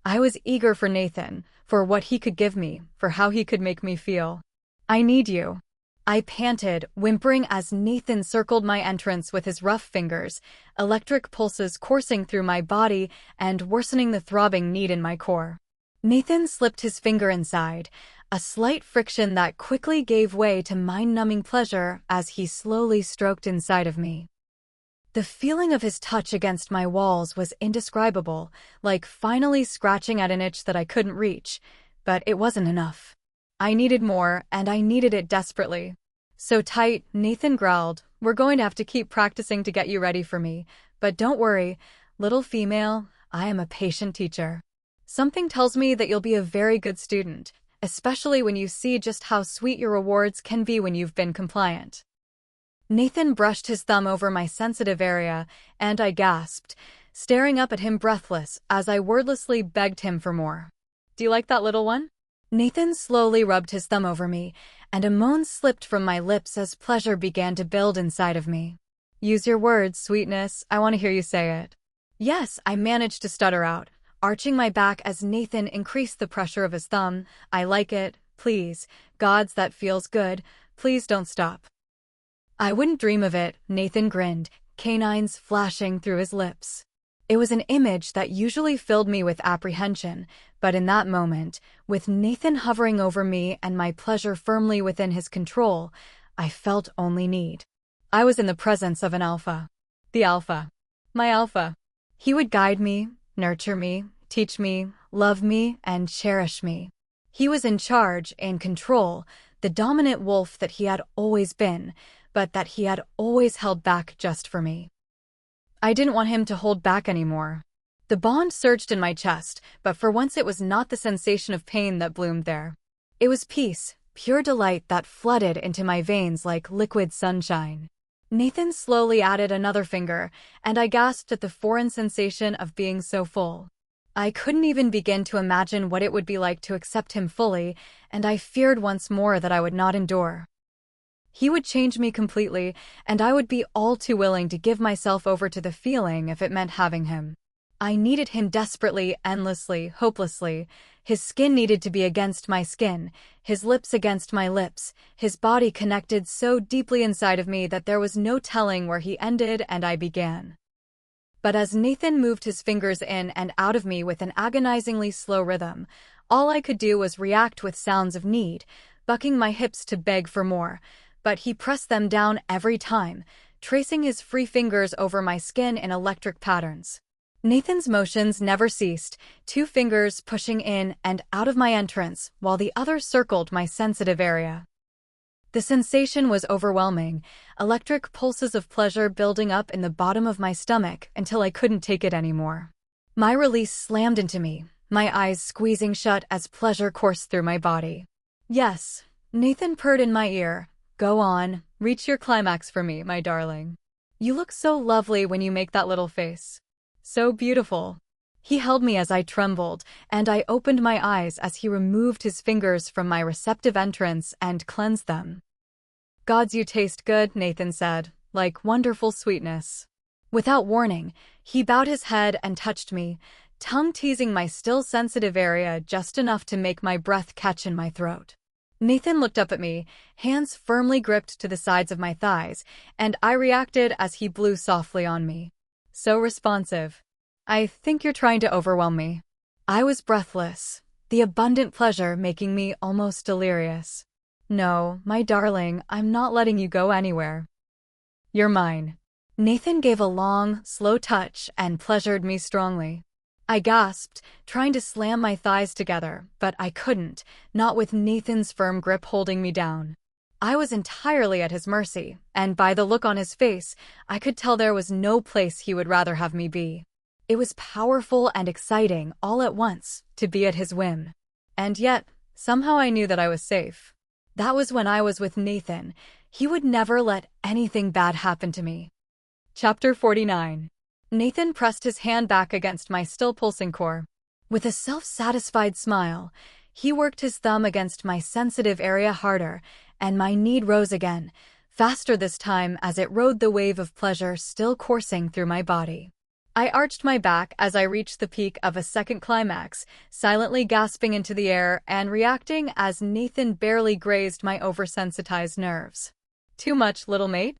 I was eager for Nathan, for what he could give me, for how he could make me feel. "I need you," I panted, whimpering as Nathan circled my entrance with his rough fingers, electric pulses coursing through my body and worsening the throbbing need in my core. Nathan slipped his finger inside, a slight friction that quickly gave way to mind-numbing pleasure as he slowly stroked inside of me. The feeling of his touch against my walls was indescribable, like finally scratching at an itch that I couldn't reach, but it wasn't enough. I needed more, and I needed it desperately. "So tight," Nathan growled. "We're going to have to keep practicing to get you ready for me, but don't worry, little female, I am a patient teacher. Something tells me that you'll be a very good student, especially when you see just how sweet your rewards can be when you've been compliant." Nathan brushed his thumb over my sensitive area, and I gasped, staring up at him breathless as I wordlessly begged him for more. "Do you like that, little one?" Nathan slowly rubbed his thumb over me, and a moan slipped from my lips as pleasure began to build inside of me. "Use your words, sweetness. I want to hear you say it." "Yes," I managed to stutter out, arching my back as Nathan increased the pressure of his thumb. "I like it. Please. Gods, that feels good. Please don't stop." I wouldn't dream of it, Nathan grinned, canines flashing through his lips. It was an image that usually filled me with apprehension, but in that moment, with Nathan hovering over me and my pleasure firmly within his control, I felt only need. I was in the presence of an alpha. The alpha. My alpha. He would guide me, nurture me, teach me, love me, and cherish me. He was in charge, in control, the dominant wolf that he had always been, but that he had always held back just for me. I didn't want him to hold back anymore. The bond surged in my chest, but for once it was not the sensation of pain that bloomed there. It was peace, pure delight that flooded into my veins like liquid sunshine. Nathan slowly added another finger, and I gasped at the foreign sensation of being so full. I couldn't even begin to imagine what it would be like to accept him fully, and I feared once more that I would not endure. He would change me completely, and I would be all too willing to give myself over to the feeling if it meant having him. I needed him desperately, endlessly, hopelessly. His skin needed to be against my skin, his lips against my lips, his body connected so deeply inside of me that there was no telling where he ended and I began. But as Nathan moved his fingers in and out of me with an agonizingly slow rhythm, all I could do was react with sounds of need, bucking my hips to beg for more. But he pressed them down every time, tracing his free fingers over my skin in electric patterns. Nathan's motions never ceased, two fingers pushing in and out of my entrance, while the other circled my sensitive area. The sensation was overwhelming, electric pulses of pleasure building up in the bottom of my stomach until I couldn't take it anymore. My release slammed into me, my eyes squeezing shut as pleasure coursed through my body. Yes, Nathan purred in my ear. Go on, reach your climax for me, my darling. You look so lovely when you make that little face. So beautiful. He held me as I trembled, and I opened my eyes as he removed his fingers from my receptive entrance and cleansed them. Gods, you taste good, Nathan said, like wonderful sweetness. Without warning, he bowed his head and touched me, tongue teasing my still sensitive area just enough to make my breath catch in my throat. Nathan looked up at me, hands firmly gripped to the sides of my thighs, and I reacted as he blew softly on me. So responsive. I think you're trying to overwhelm me. I was breathless, the abundant pleasure making me almost delirious. No, my darling, I'm not letting you go anywhere. You're mine. Nathan gave a long, slow touch and pleasured me strongly. I gasped, trying to slam my thighs together, but I couldn't, not with Nathan's firm grip holding me down. I was entirely at his mercy, and by the look on his face, I could tell there was no place he would rather have me be. It was powerful and exciting all at once, to be at his whim. And yet, somehow I knew that I was safe. That was when I was with Nathan. He would never let anything bad happen to me. Chapter 49. Nathan pressed his hand back against my still pulsing core. With a self-satisfied smile, he worked his thumb against my sensitive area harder, and my need rose again, faster this time as it rode the wave of pleasure still coursing through my body. I arched my back as I reached the peak of a second climax, silently gasping into the air and reacting as Nathan barely grazed my oversensitized nerves. Too much, little mate?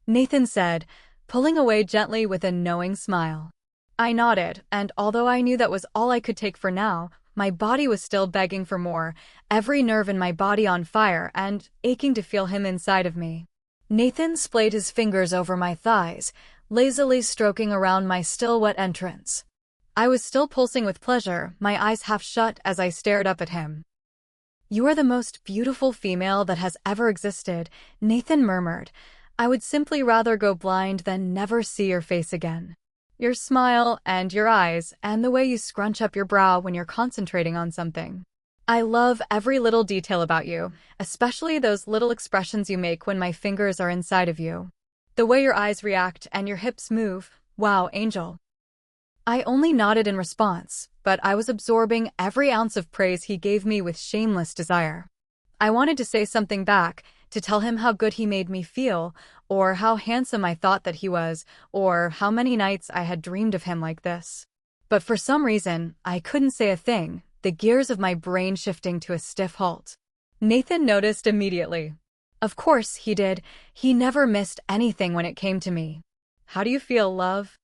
Nathan said, pulling away gently with a knowing smile. I nodded, and although I knew that was all I could take for now, my body was still begging for more, every nerve in my body on fire and aching to feel him inside of me. Nathan splayed his fingers over my thighs, lazily stroking around my still wet entrance. I was still pulsing with pleasure, my eyes half shut as I stared up at him. You are the most beautiful female that has ever existed, Nathan murmured. I would simply rather go blind than never see your face again. Your smile and your eyes and the way you scrunch up your brow when you're concentrating on something. I love every little detail about you, especially those little expressions you make when my fingers are inside of you. The way your eyes react and your hips move. Wow, angel. I only nodded in response, but I was absorbing every ounce of praise he gave me with shameless desire. I wanted to say something back, to tell him how good he made me feel, or how handsome I thought that he was, or how many nights I had dreamed of him like this. But for some reason, I couldn't say a thing, the gears of my brain shifting to a stiff halt. Nathan noticed immediately. Of course he did. He never missed anything when it came to me. "How do you feel, love?"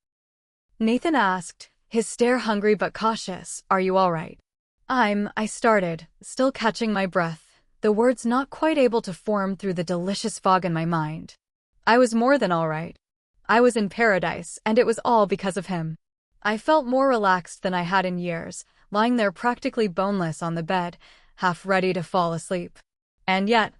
Nathan asked, his stare hungry but cautious. "Are you all right?" I started, still catching my breath, the words not quite able to form through the delicious fog in my mind. I was more than all right. I was in paradise, and it was all because of him. I felt more relaxed than I had in years, lying there practically boneless on the bed, half ready to fall asleep. And yet,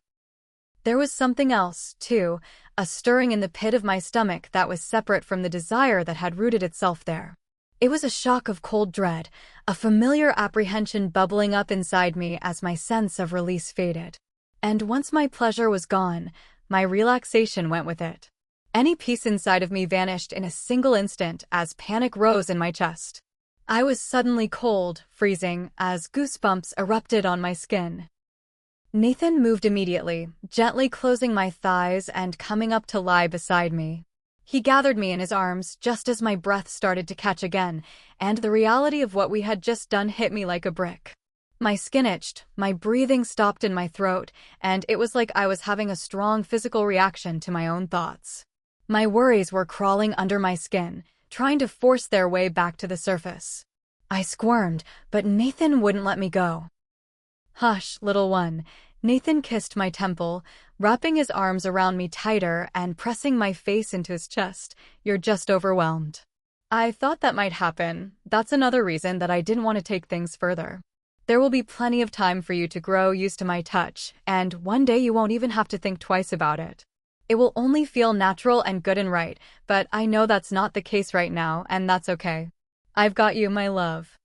there was something else, too, a stirring in the pit of my stomach that was separate from the desire that had rooted itself there. It was a shock of cold dread, a familiar apprehension bubbling up inside me as my sense of release faded. And once my pleasure was gone, my relaxation went with it. Any peace inside of me vanished in a single instant as panic rose in my chest. I was suddenly cold, freezing, as goosebumps erupted on my skin. Nathan moved immediately, gently closing my thighs and coming up to lie beside me. He gathered me in his arms just as my breath started to catch again, and the reality of what we had just done hit me like a brick. My skin itched, my breathing stopped in my throat, and it was like I was having a strong physical reaction to my own thoughts. My worries were crawling under my skin, trying to force their way back to the surface. I squirmed, but Nathan wouldn't let me go. "Hush, little one." Nathan kissed my temple, wrapping his arms around me tighter and pressing my face into his chest. "You're just overwhelmed." I thought that might happen. That's another reason that I didn't want to take things further. There will be plenty of time for you to grow used to my touch, and one day you won't even have to think twice about it. It will only feel natural and good and right, but I know that's not the case right now, and that's okay. I've got you, my love.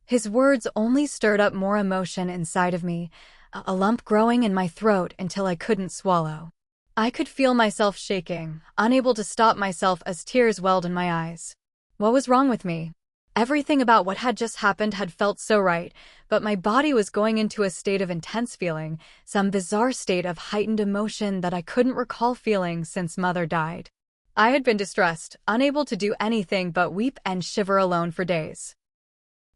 His words only stirred up more emotion inside of me, a lump growing in my throat until I couldn't swallow. I could feel myself shaking, unable to stop myself as tears welled in my eyes. What was wrong with me? Everything about what had just happened had felt so right, but my body was going into a state of intense feeling, some bizarre state of heightened emotion that I couldn't recall feeling since Mother died. I had been distressed, unable to do anything but weep and shiver alone for days.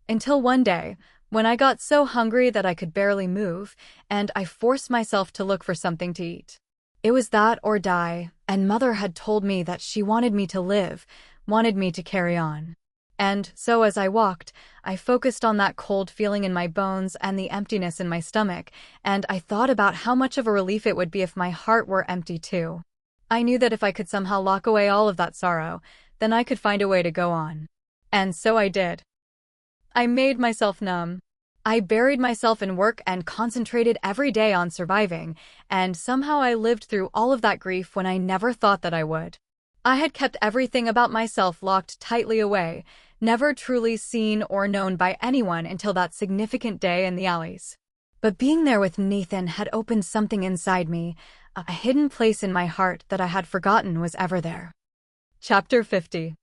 Until one day, when I got so hungry that I could barely move, and I forced myself to look for something to eat. It was that or die, and Mother had told me that she wanted me to live, wanted me to carry on. And so as I walked, I focused on that cold feeling in my bones and the emptiness in my stomach, and I thought about how much of a relief it would be if my heart were empty too. I knew that if I could somehow lock away all of that sorrow, then I could find a way to go on. And so I did. I made myself numb. I buried myself in work and concentrated every day on surviving, and somehow I lived through all of that grief when I never thought that I would. I had kept everything about myself locked tightly away, never truly seen or known by anyone until that significant day in the alleys. But being there with Nathan had opened something inside me, a hidden place in my heart that I had forgotten was ever there. Chapter 50.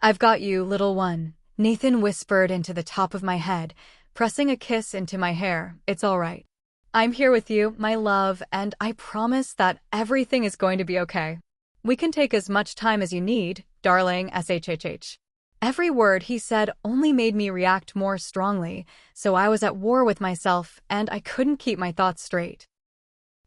"I've got you, little one," Nathan whispered into the top of my head, pressing a kiss into my hair. "It's all right. I'm here with you, my love, and I promise that everything is going to be okay. We can take as much time as you need, darling, SHHH. Every word he said only made me react more strongly, so I was at war with myself, and I couldn't keep my thoughts straight.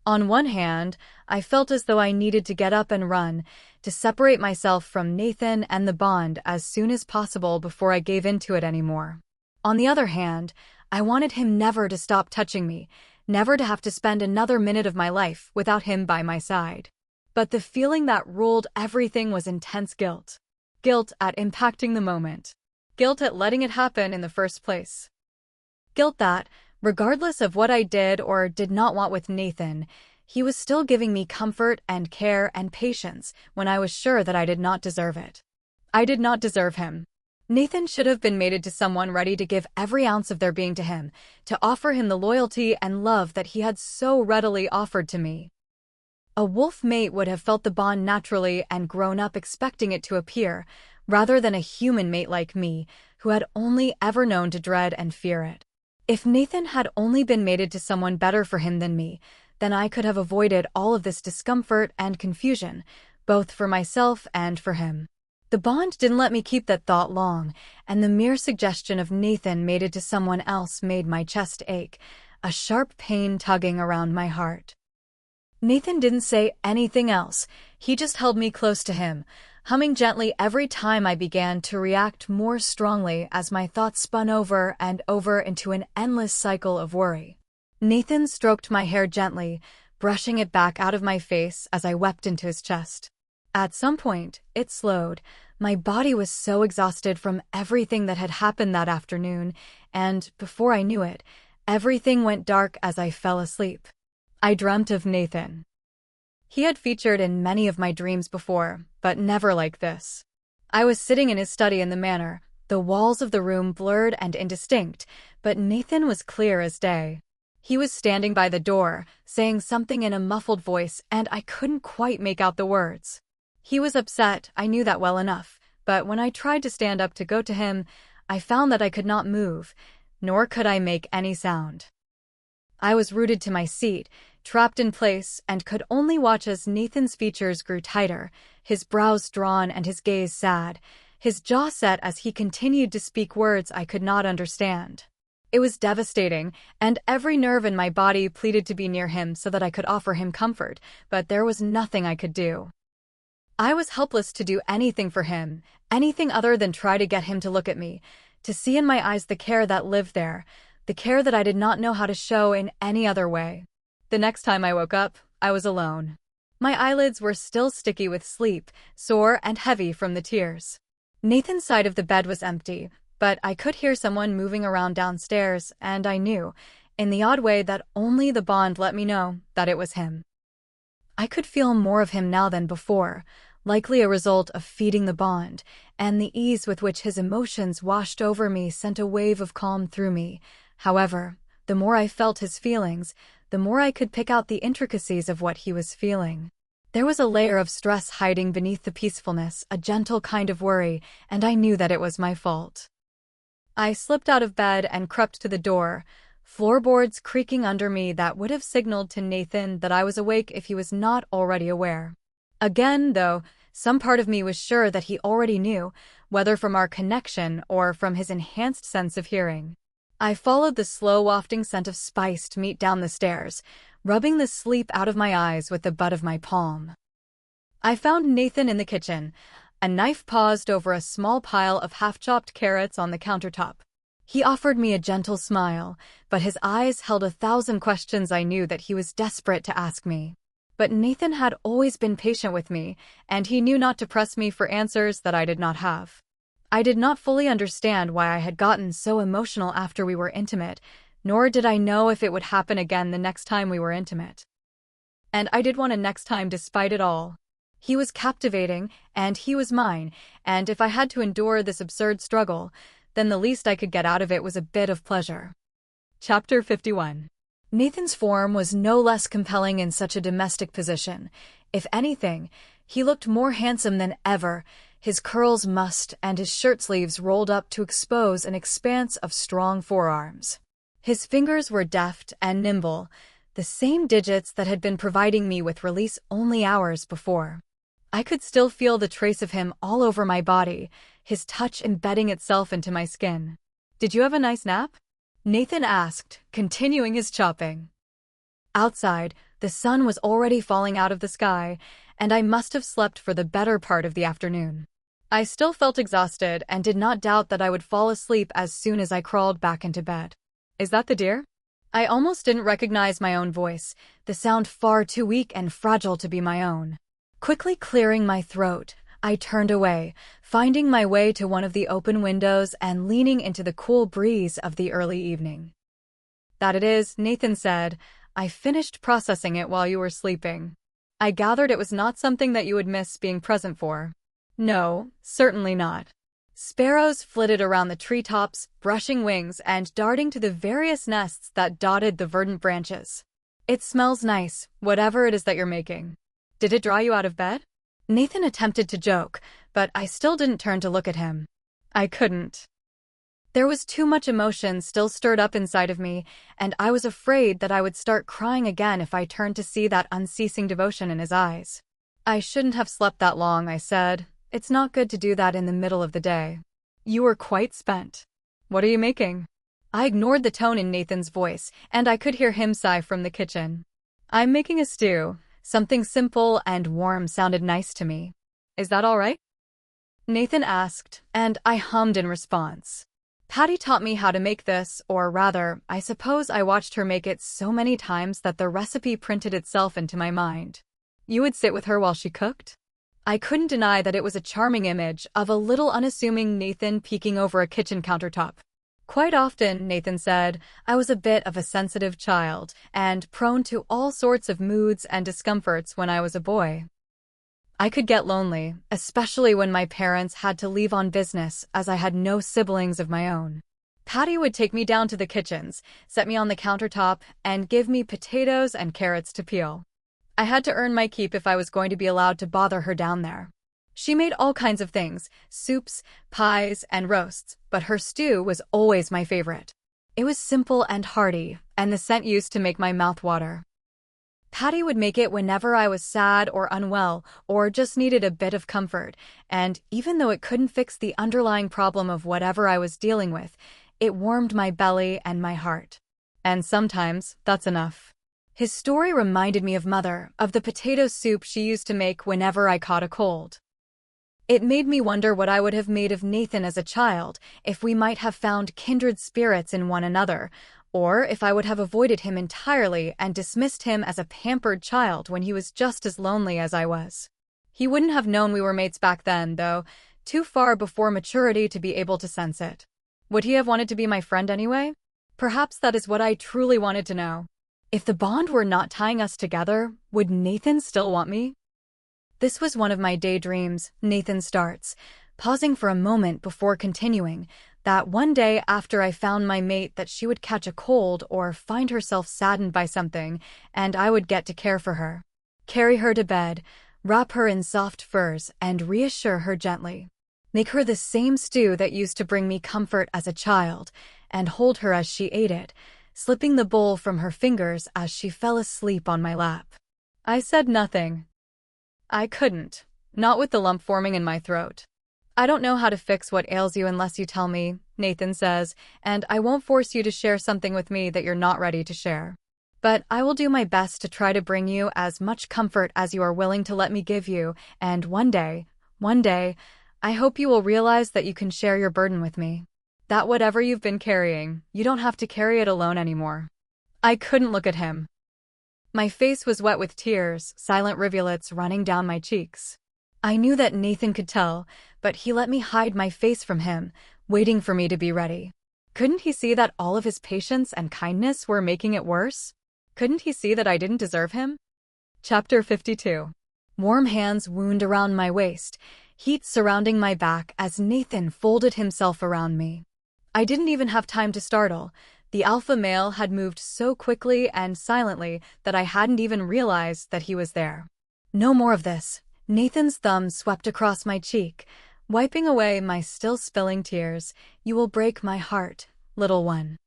On one hand, I felt as though I needed to get up and run, to separate myself from Nathan and the bond as soon as possible before I gave into it anymore. On the other hand, I wanted him never to stop touching me, never to have to spend another minute of my life without him by my side. But the feeling that ruled everything was intense guilt. Guilt at impacting the moment. Guilt at letting it happen in the first place. Guilt that, regardless of what I did or did not want with Nathan, he was still giving me comfort and care and patience when I was sure that I did not deserve it. I did not deserve him. Nathan should have been mated to someone ready to give every ounce of their being to him, to offer him the loyalty and love that he had so readily offered to me. A wolf mate would have felt the bond naturally and grown up expecting it to appear, rather than a human mate like me, who had only ever known to dread and fear it. If Nathan had only been mated to someone better for him than me, then I could have avoided all of this discomfort and confusion, both for myself and for him. The bond didn't let me keep that thought long, and the mere suggestion of Nathan mated to someone else made my chest ache, a sharp pain tugging around my heart. Nathan didn't say anything else. He just held me close to him, humming gently every time I began to react more strongly as my thoughts spun over and over into an endless cycle of worry. Nathan stroked my hair gently, brushing it back out of my face as I wept into his chest. At some point, it slowed. My body was so exhausted from everything that had happened that afternoon, and before I knew it, everything went dark as I fell asleep. I dreamt of Nathan. He had featured in many of my dreams before, but never like this. I was sitting in his study in the manor, the walls of the room blurred and indistinct, but Nathan was clear as day. He was standing by the door, saying something in a muffled voice, and I couldn't quite make out the words. He was upset, I knew that well enough, but when I tried to stand up to go to him, I found that I could not move, nor could I make any sound. I was rooted to my seat, trapped in place, and could only watch as Nathan's features grew tighter, his brows drawn and his gaze sad, his jaw set as he continued to speak words I could not understand. It was devastating, and every nerve in my body pleaded to be near him so that I could offer him comfort, but there was nothing I could do. I was helpless to do anything for him, anything other than try to get him to look at me, to see in my eyes the care that lived there, the care that I did not know how to show in any other way. The next time I woke up, I was alone. My eyelids were still sticky with sleep, sore and heavy from the tears. Nathan's side of the bed was empty, but I could hear someone moving around downstairs, and I knew, in the odd way that only the bond let me know, that it was him. I could feel more of him now than before, likely a result of feeding the bond, and the ease with which his emotions washed over me sent a wave of calm through me. However, the more I felt his feelings, the more I could pick out the intricacies of what he was feeling. There was a layer of stress hiding beneath the peacefulness, a gentle kind of worry, and I knew that it was my fault. I slipped out of bed and crept to the door, floorboards creaking under me that would have signaled to Nathan that I was awake if he was not already aware. Again, though, some part of me was sure that he already knew, whether from our connection or from his enhanced sense of hearing. I followed the slow wafting scent of spice to meet down the stairs, rubbing the sleep out of my eyes with the butt of my palm. I found Nathan in the kitchen, a knife paused over a small pile of half-chopped carrots on the countertop. He offered me a gentle smile, but his eyes held 1,000 questions I knew that he was desperate to ask me. But Nathan had always been patient with me, and he knew not to press me for answers that I did not have. I did not fully understand why I had gotten so emotional after we were intimate, nor did I know if it would happen again the next time we were intimate. And I did want a next time despite it all. He was captivating, and he was mine, and if I had to endure this absurd struggle, then the least I could get out of it was a bit of pleasure. Chapter 51. Nathan's form was no less compelling in such a domestic position. If anything, he looked more handsome than ever, his curls mussed and his shirt sleeves rolled up to expose an expanse of strong forearms. His fingers were deft and nimble, the same digits that had been providing me with release only hours before. I could still feel the trace of him all over my body, his touch embedding itself into my skin. "Did you have a nice nap?" Nathan asked, continuing his chopping. Outside, the sun was already falling out of the sky, and I must have slept for the better part of the afternoon. I still felt exhausted and did not doubt that I would fall asleep as soon as I crawled back into bed. "Is that the deer?" I almost didn't recognize my own voice, the sound far too weak and fragile to be my own. Quickly clearing my throat, I turned away, finding my way to one of the open windows and leaning into the cool breeze of the early evening. "That it is," Nathan said. "I finished processing it while you were sleeping. I gathered it was not something that you would miss being present for." "No, certainly not." Sparrows flitted around the treetops, brushing wings and darting to the various nests that dotted the verdant branches. "It smells nice, whatever it is that you're making. Did it draw you out of bed?" Nathan attempted to joke, but I still didn't turn to look at him. I couldn't. There was too much emotion still stirred up inside of me, and I was afraid that I would start crying again if I turned to see that unceasing devotion in his eyes. "I shouldn't have slept that long," I said. "It's not good to do that in the middle of the day." "You were quite spent. What are you making?" I ignored the tone in Nathan's voice, and I could hear him sigh from the kitchen. "I'm making a stew. Something simple and warm sounded nice to me. "Is that all right?" Nathan asked, and I hummed in response. Patty taught me how to make this, or rather, I suppose I watched her make it so many times that the recipe printed itself into my mind. You would sit with her while she cooked? I couldn't deny that it was a charming image of a little unassuming Nathan peeking over a kitchen countertop. Quite often, Nathan said, I was a bit of a sensitive child and prone to all sorts of moods and discomforts when I was a boy. I could get lonely, especially when my parents had to leave on business as I had no siblings of my own. Patty would take me down to the kitchens, set me on the countertop, and give me potatoes and carrots to peel. I had to earn my keep if I was going to be allowed to bother her down there. She made all kinds of things, soups, pies, and roasts, but her stew was always my favorite. It was simple and hearty, and the scent used to make my mouth water. Patty would make it whenever I was sad or unwell or just needed a bit of comfort, and even though it couldn't fix the underlying problem of whatever I was dealing with, it warmed my belly and my heart. And sometimes, that's enough. His story reminded me of Mother, of the potato soup she used to make whenever I caught a cold. It made me wonder what I would have made of Nathan as a child, if we might have found kindred spirits in one another, or if I would have avoided him entirely and dismissed him as a pampered child when he was just as lonely as I was. He wouldn't have known we were mates back then, though, too far before maturity to be able to sense it. Would he have wanted to be my friend anyway? Perhaps that is what I truly wanted to know. If the bond were not tying us together, would Nathan still want me? This was one of my daydreams, Nathan starts, pausing for a moment before continuing, that one day after I found my mate that she would catch a cold or find herself saddened by something, and I would get to care for her. Carry her to bed, wrap her in soft furs, and reassure her gently. Make her the same stew that used to bring me comfort as a child, and hold her as she ate it, slipping the bowl from her fingers as she fell asleep on my lap. I said nothing. I couldn't, not with the lump forming in my throat. I don't know how to fix what ails you unless you tell me, Nathan says, and I won't force you to share something with me that you're not ready to share. But I will do my best to try to bring you as much comfort as you are willing to let me give you, and one day, I hope you will realize that you can share your burden with me. That whatever you've been carrying, you don't have to carry it alone anymore. I couldn't look at him. My face was wet with tears, silent rivulets running down my cheeks. I knew that Nathan could tell, but he let me hide my face from him, waiting for me to be ready. Couldn't he see that all of his patience and kindness were making it worse? Couldn't he see that I didn't deserve him? Chapter 52. Warm hands wound around my waist, heat surrounding my back as Nathan folded himself around me. I didn't even have time to startle. The alpha male had moved so quickly and silently that I hadn't even realized that he was there. No more of this. Nathan's thumb swept across my cheek, wiping away my still spilling tears. You will break my heart, little one.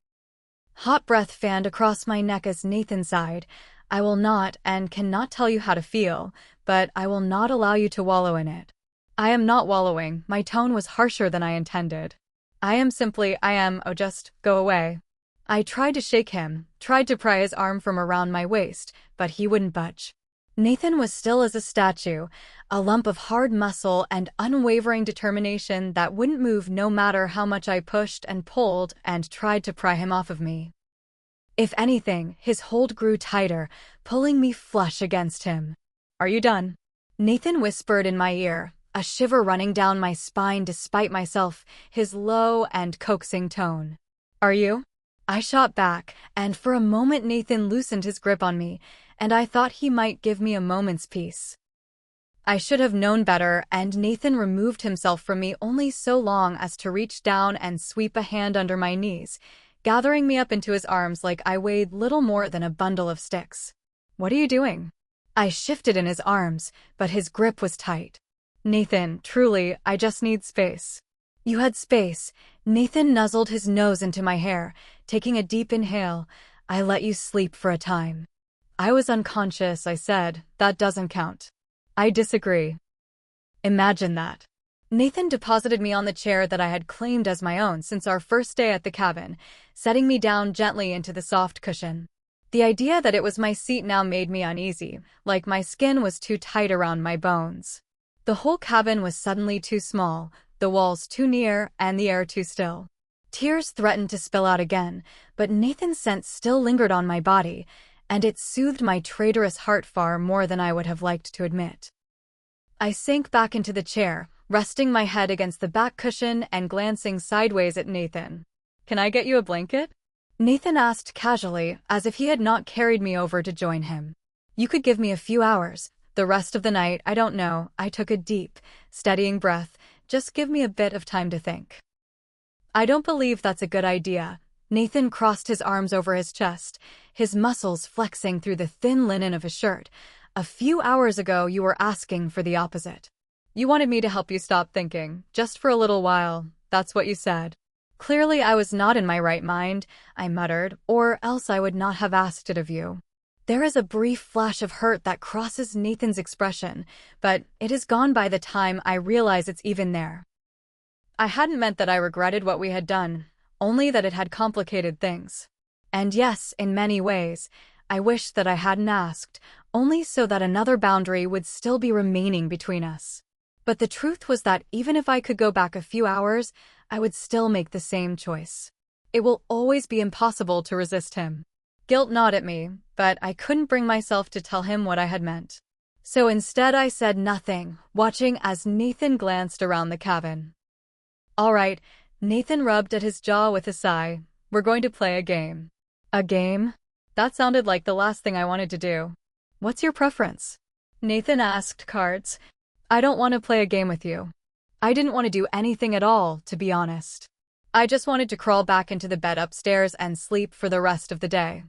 Hot breath fanned across my neck as Nathan sighed. I will not and cannot tell you how to feel, but I will not allow you to wallow in it. I am not wallowing. My tone was harsher than I intended. I am, oh, just go away. I tried to shake him, tried to pry his arm from around my waist, but he wouldn't budge. Nathan was still as a statue, a lump of hard muscle and unwavering determination that wouldn't move no matter how much I pushed and pulled and tried to pry him off of me. If anything, his hold grew tighter, pulling me flush against him. Are you done? Nathan whispered in my ear, a shiver running down my spine despite myself, his low and coaxing tone. Are you? I shot back, and for a moment Nathan loosened his grip on me, and I thought he might give me a moment's peace. I should have known better, and Nathan removed himself from me only so long as to reach down and sweep a hand under my knees, gathering me up into his arms like I weighed little more than a bundle of sticks. What are you doing? I shifted in his arms, but his grip was tight. Nathan, truly, I just need space. You had space. Nathan nuzzled his nose into my hair, taking a deep inhale. I let you sleep for a time. I was unconscious, I said. That doesn't count. I disagree. Imagine that. Nathan deposited me on the chair that I had claimed as my own since our first day at the cabin, setting me down gently into the soft cushion. The idea that it was my seat now made me uneasy, like my skin was too tight around my bones. The whole cabin was suddenly too small, the walls too near, and the air too still. Tears threatened to spill out again, but Nathan's scent still lingered on my body, and it soothed my traitorous heart far more than I would have liked to admit. I sank back into the chair, resting my head against the back cushion and glancing sideways at Nathan. "Can I get you a blanket?" Nathan asked casually, as if he had not carried me over to join him. "You could give me a few hours. The rest of the night, I don't know." I took a deep, steadying breath. "Just give me a bit of time to think." "I don't believe that's a good idea." Nathan crossed his arms over his chest, his muscles flexing through the thin linen of his shirt. "A few hours ago, you were asking for the opposite. You wanted me to help you stop thinking, just for a little while. That's what you said." "Clearly I was not in my right mind," I muttered, "or else I would not have asked it of you." There is a brief flash of hurt that crosses Nathan's expression, but it is gone by the time I realize it's even there. I hadn't meant that I regretted what we had done, only that it had complicated things. And yes, in many ways, I wished that I hadn't asked, only so that another boundary would still be remaining between us. But the truth was that even if I could go back a few hours, I would still make the same choice. It will always be impossible to resist him. Guilt gnawed at me, but I couldn't bring myself to tell him what I had meant. So instead I said nothing, watching as Nathan glanced around the cabin. "All right," Nathan rubbed at his jaw with a sigh. "We're going to play a game." "A game?" That sounded like the last thing I wanted to do. "What's your preference?" Nathan asked. "Cards." "I don't want to play a game with you." I didn't want to do anything at all, to be honest. I just wanted to crawl back into the bed upstairs and sleep for the rest of the day.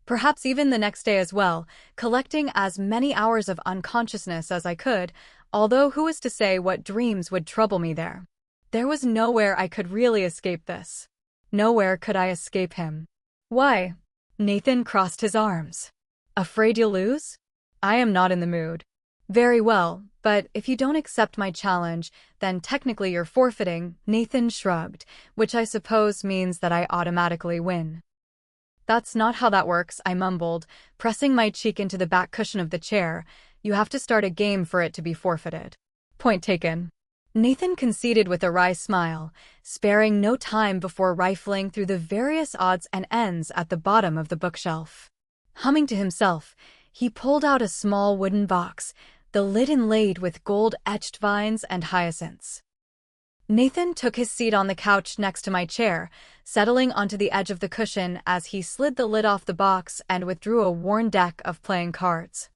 Perhaps even the next day as well, collecting as many hours of unconsciousness as I could, although who was to say what dreams would trouble me there? There was nowhere I could really escape this. Nowhere could I escape him. "Why?" Nathan crossed his arms. "Afraid you'll lose?" "I am not in the mood." "Very well, but if you don't accept my challenge, then technically you're forfeiting." Nathan shrugged, which I suppose means that I automatically win. "That's not how that works," I mumbled, pressing my cheek into the back cushion of the chair. "You have to start a game for it to be forfeited." "Point taken." Nathan conceded with a wry smile, sparing no time before rifling through the various odds and ends at the bottom of the bookshelf. Humming to himself, he pulled out a small wooden box, the lid inlaid with gold-etched vines and hyacinths. Nathan took his seat on the couch next to my chair, settling onto the edge of the cushion as he slid the lid off the box and withdrew a worn deck of playing cards.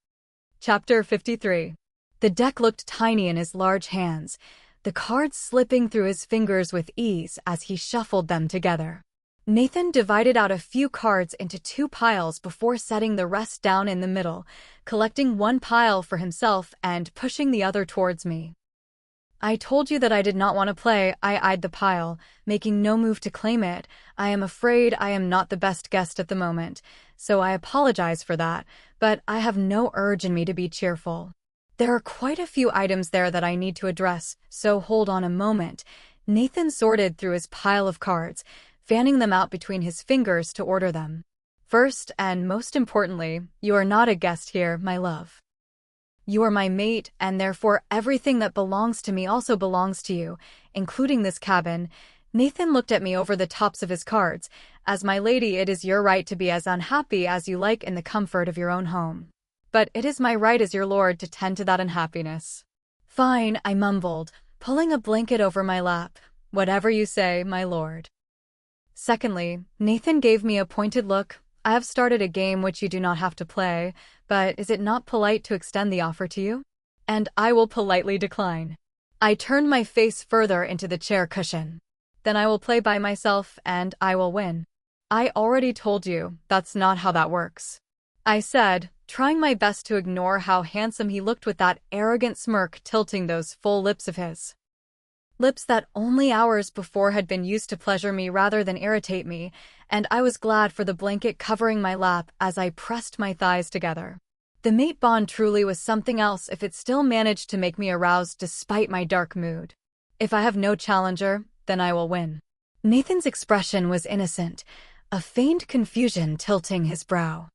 Chapter 53. The deck looked tiny in his large hands, the cards slipping through his fingers with ease as he shuffled them together. Nathan divided out a few cards into two piles before setting the rest down in the middle, collecting one pile for himself and pushing the other towards me. "I told you that I did not want to play." I eyed the pile, making no move to claim it. "I am afraid I am not the best guest at the moment, so I apologize for that, but I have no urge in me to be cheerful. There are quite a few items there that I need to address, so hold on a moment." Nathan sorted through his pile of cards, fanning them out between his fingers to order them. "First, and most importantly, you are not a guest here, my love. You are my mate, and therefore everything that belongs to me also belongs to you, including this cabin." Nathan looked at me over the tops of his cards. "As my lady, it is your right to be as unhappy as you like in the comfort of your own home. But it is my right as your lord to tend to that unhappiness." "Fine," I mumbled, pulling a blanket over my lap. "Whatever you say, my lord." Secondly, Nathan gave me a pointed look. "I have started a game which you do not have to play, but is it not polite to extend the offer to you? And I will politely decline." I turned my face further into the chair cushion. "Then I will play by myself, and I will win." "I already told you, that's not how that works," I said, trying my best to ignore how handsome he looked with that arrogant smirk tilting those full lips of his. Lips that only hours before had been used to pleasure me rather than irritate me, and I was glad for the blanket covering my lap as I pressed my thighs together. The mate bond truly was something else if it still managed to make me aroused despite my dark mood. If I have no challenger, then I will win. Nathan's expression was innocent, a feigned confusion tilting his brow.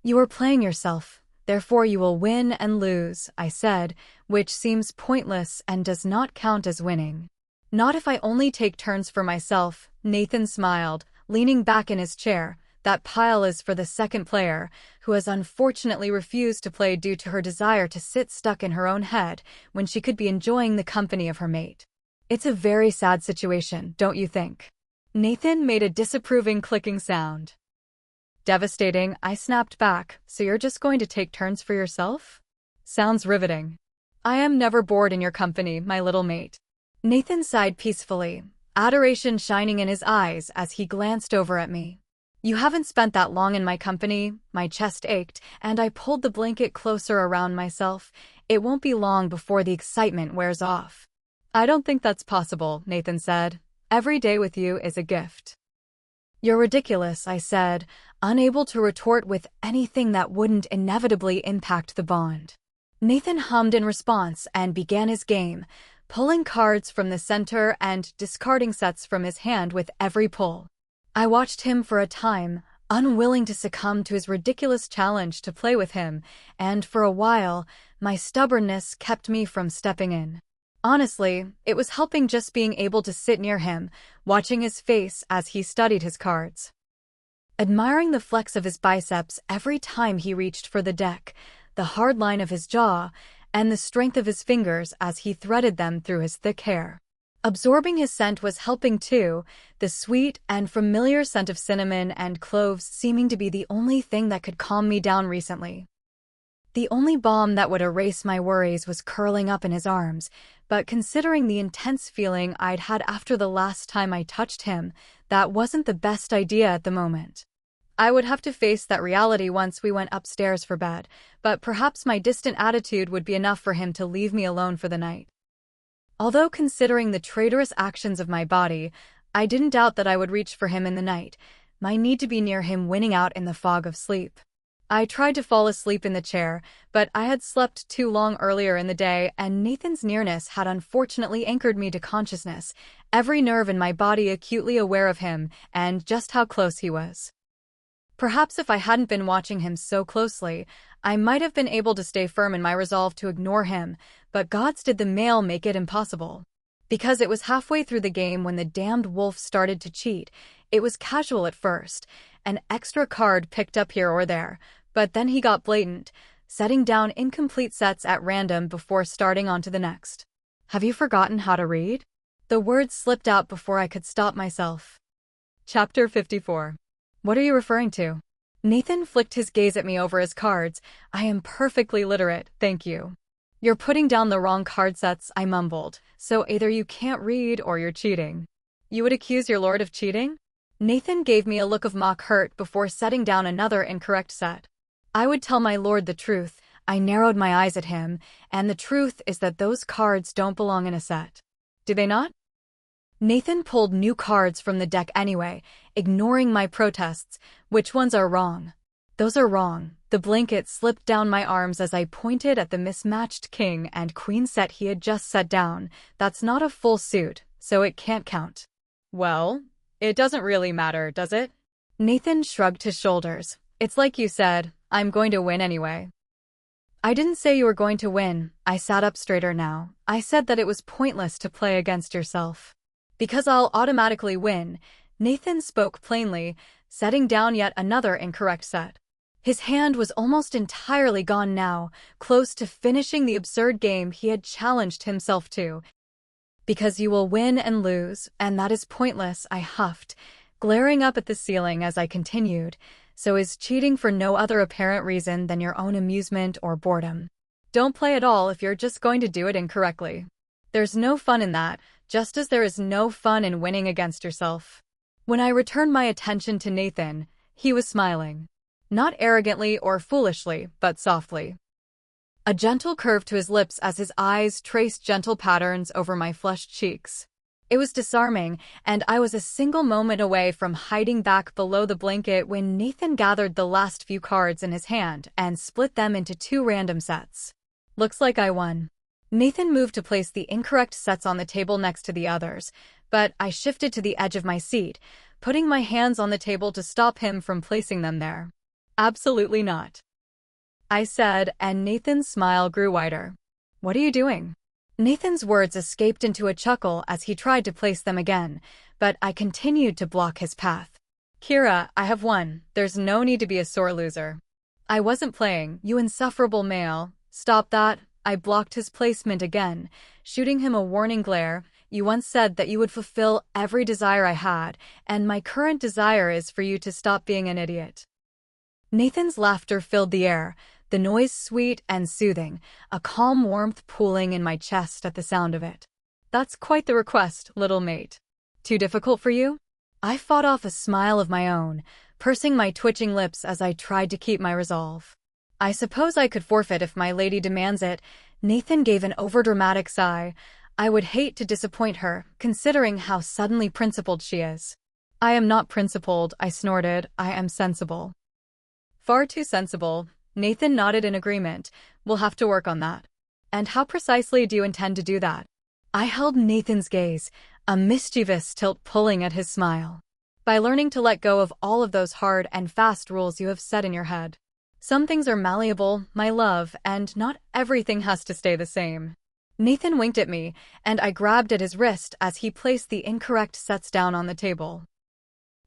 "You are playing yourself, therefore you will win and lose," I said, which seems pointless and does not count as winning. "Not if I only take turns for myself," Nathan smiled, leaning back in his chair. "That pile is for the second player, who has unfortunately refused to play due to her desire to sit stuck in her own head when she could be enjoying the company of her mate. It's a very sad situation, don't you think?" Nathan made a disapproving clicking sound. "Devastating," I snapped back. "So you're just going to take turns for yourself? Sounds riveting. I am never bored in your company, my little mate." Nathan sighed peacefully, adoration shining in his eyes as he glanced over at me. "You haven't spent that long in my company." My chest ached, and I pulled the blanket closer around myself. "It won't be long before the excitement wears off." "I don't think that's possible," Nathan said. "Every day with you is a gift." "You're ridiculous," I said, unable to retort with anything that wouldn't inevitably impact the bond. Nathan hummed in response and began his game, pulling cards from the center and discarding sets from his hand with every pull. I watched him for a time, unwilling to succumb to his ridiculous challenge to play with him, and for a while, my stubbornness kept me from stepping in. Honestly, it was helping just being able to sit near him, watching his face as he studied his cards. Admiring the flex of his biceps every time he reached for the deck, the hard line of his jaw, and the strength of his fingers as he threaded them through his thick hair. Absorbing his scent was helping too, the sweet and familiar scent of cinnamon and cloves seeming to be the only thing that could calm me down recently. The only balm that would erase my worries was curling up in his arms, but considering the intense feeling I'd had after the last time I touched him, that wasn't the best idea at the moment. I would have to face that reality once we went upstairs for bed, but perhaps my distant attitude would be enough for him to leave me alone for the night. Although considering the traitorous actions of my body, I didn't doubt that I would reach for him in the night, my need to be near him winning out in the fog of sleep. I tried to fall asleep in the chair, but I had slept too long earlier in the day, and Nathan's nearness had unfortunately anchored me to consciousness, every nerve in my body acutely aware of him and just how close he was. Perhaps if I hadn't been watching him so closely, I might have been able to stay firm in my resolve to ignore him, but gods did the male make it impossible. Because it was halfway through the game when the damned wolf started to cheat. It was casual at first, an extra card picked up here or there, but then he got blatant, setting down incomplete sets at random before starting on to the next. "Have you forgotten how to read?" The words slipped out before I could stop myself. Chapter 54. "What are you referring to?" Nathan flicked his gaze at me over his cards. "I am perfectly literate, thank you." "You're putting down the wrong card sets," I mumbled. "So either you can't read or you're cheating." "You would accuse your lord of cheating?" Nathan gave me a look of mock hurt before setting down another incorrect set. "I would tell my lord the truth." I narrowed my eyes at him, "and the truth is that those cards don't belong in a set." "Do they not?" Nathan pulled new cards from the deck anyway, ignoring my protests. "Which ones are wrong?" "Those are wrong." The blanket slipped down my arms as I pointed at the mismatched king and queen set he had just set down. "That's not a full suit, so it can't count." "Well, it doesn't really matter, does it?" Nathan shrugged his shoulders. "It's like you said, I'm going to win anyway." "I didn't say you were going to win." I sat up straighter now. "I said that it was pointless to play against yourself." "Because I'll automatically win." Nathan spoke plainly, setting down yet another incorrect set. His hand was almost entirely gone now, close to finishing the absurd game he had challenged himself to. "Because you will win and lose, and that is pointless," I huffed, glaring up at the ceiling as I continued. "So is cheating for no other apparent reason than your own amusement or boredom. Don't play at all if you're just going to do it incorrectly. There's no fun in that, just as there is no fun in winning against yourself." When I returned my attention to Nathan, he was smiling. Not arrogantly or foolishly, but softly. A gentle curve to his lips as his eyes traced gentle patterns over my flushed cheeks. It was disarming, and I was a single moment away from hiding back below the blanket when Nathan gathered the last few cards in his hand and split them into two random sets. "Looks like I won." Nathan moved to place the incorrect sets on the table next to the others, but I shifted to the edge of my seat, putting my hands on the table to stop him from placing them there. "Absolutely not," I said, and Nathan's smile grew wider. "What are you doing?" Nathan's words escaped into a chuckle as he tried to place them again, but I continued to block his path. "Kira, I have won. There's no need to be a sore loser." "I wasn't playing, you insufferable male." "Stop that." I blocked his placement again, shooting him a warning glare. "You once said that you would fulfill every desire I had, and my current desire is for you to stop being an idiot." Nathan's laughter filled the air, the noise sweet and soothing, a calm warmth pooling in my chest at the sound of it. "That's quite the request, little mate. Too difficult for you?" I fought off a smile of my own, pursing my twitching lips as I tried to keep my resolve. "I suppose I could forfeit if my lady demands it." Nathan gave an overdramatic sigh. "I would hate to disappoint her, considering how suddenly principled she is." "I am not principled," I snorted. "I am sensible." "Far too sensible." Nathan nodded in agreement. "We'll have to work on that." "And how precisely do you intend to do that?" I held Nathan's gaze, a mischievous tilt pulling at his smile. "By learning to let go of all of those hard and fast rules you have set in your head. Some things are malleable, my love, and not everything has to stay the same." Nathan winked at me, and I grabbed at his wrist as he placed the incorrect sets down on the table.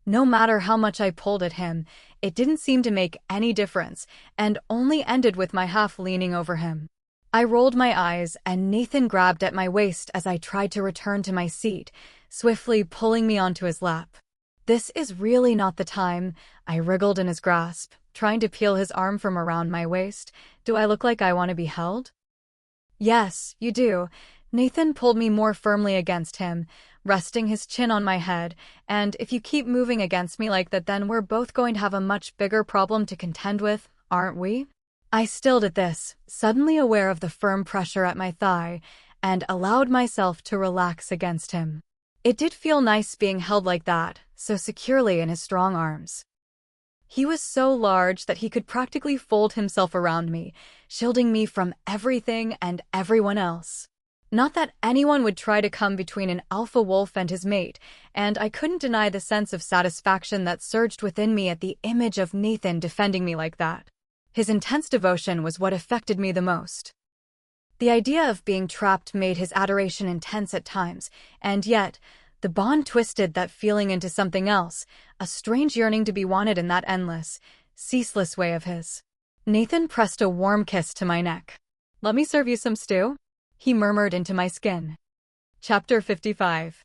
No matter how much I pulled at him, it didn't seem to make any difference, and only ended with my half leaning over him. I rolled my eyes, and Nathan grabbed at my waist as I tried to return to my seat, swiftly pulling me onto his lap. "This is really not the time," I wriggled in his grasp, trying to peel his arm from around my waist. "Do I look like I want to be held?" "Yes, you do." Nathan pulled me more firmly against him, resting his chin on my head. "And if you keep moving against me like that, then we're both going to have a much bigger problem to contend with, aren't we?" I stilled at this, suddenly aware of the firm pressure at my thigh, and allowed myself to relax against him. It did feel nice being held like that, so securely in his strong arms. He was so large that he could practically fold himself around me, shielding me from everything and everyone else. Not that anyone would try to come between an alpha wolf and his mate, and I couldn't deny the sense of satisfaction that surged within me at the image of Nathan defending me like that. His intense devotion was what affected me the most. The idea of being trapped made his adoration intense at times, and yet, the bond twisted that feeling into something else, a strange yearning to be wanted in that endless, ceaseless way of his. Nathan pressed a warm kiss to my neck. "Let me serve you some stew?" he murmured into my skin. Chapter 55.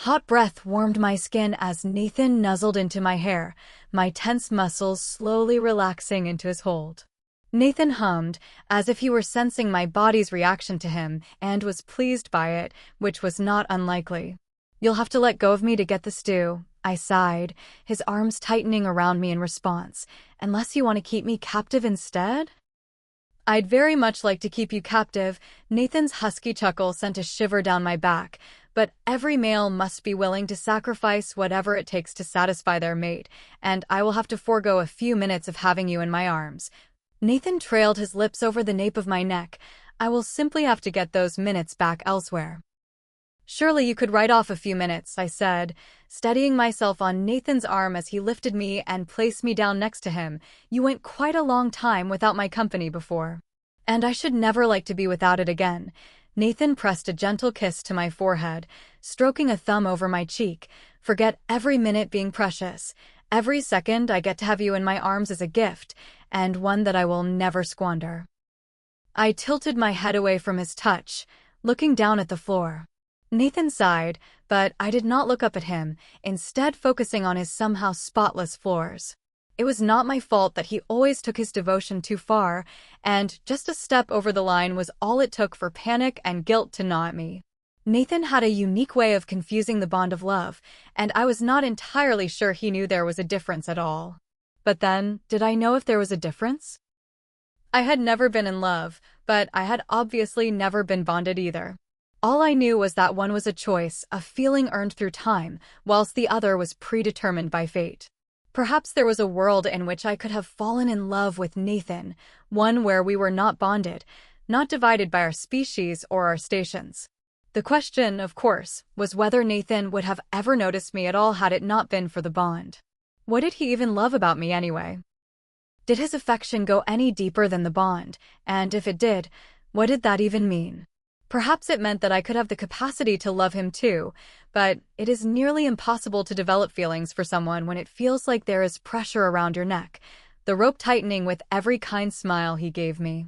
Hot breath warmed my skin as Nathan nuzzled into my hair, my tense muscles slowly relaxing into his hold. Nathan hummed, as if he were sensing my body's reaction to him, and was pleased by it, which was not unlikely. "You'll have to let go of me to get the stew," I sighed, his arms tightening around me in response. "Unless you want to keep me captive instead?" "I'd very much like to keep you captive." Nathan's husky chuckle sent a shiver down my back. "But every male must be willing to sacrifice whatever it takes to satisfy their mate, and I will have to forego a few minutes of having you in my arms." Nathan trailed his lips over the nape of my neck. "I will simply have to get those minutes back elsewhere." "Surely you could write off a few minutes," I said, steadying myself on Nathan's arm as he lifted me and placed me down next to him. "You went quite a long time without my company before, and I should never like to be without it again." Nathan pressed a gentle kiss to my forehead, stroking a thumb over my cheek. "Forget every minute being precious. Every second I get to have you in my arms is a gift, and one that I will never squander." I tilted my head away from his touch, looking down at the floor. Nathan sighed, but I did not look up at him, instead focusing on his somehow spotless floors. It was not my fault that he always took his devotion too far, and just a step over the line was all it took for panic and guilt to gnaw at me. Nathan had a unique way of confusing the bond of love, and I was not entirely sure he knew there was a difference at all. But then, did I know if there was a difference? I had never been in love, but I had obviously never been bonded either. All I knew was that one was a choice, a feeling earned through time, whilst the other was predetermined by fate. Perhaps there was a world in which I could have fallen in love with Nathan, one where we were not bonded, not divided by our species or our stations. The question, of course, was whether Nathan would have ever noticed me at all had it not been for the bond. What did he even love about me anyway? Did his affection go any deeper than the bond? And if it did, what did that even mean? Perhaps it meant that I could have the capacity to love him too, but it is nearly impossible to develop feelings for someone when it feels like there is pressure around your neck, the rope tightening with every kind smile he gave me.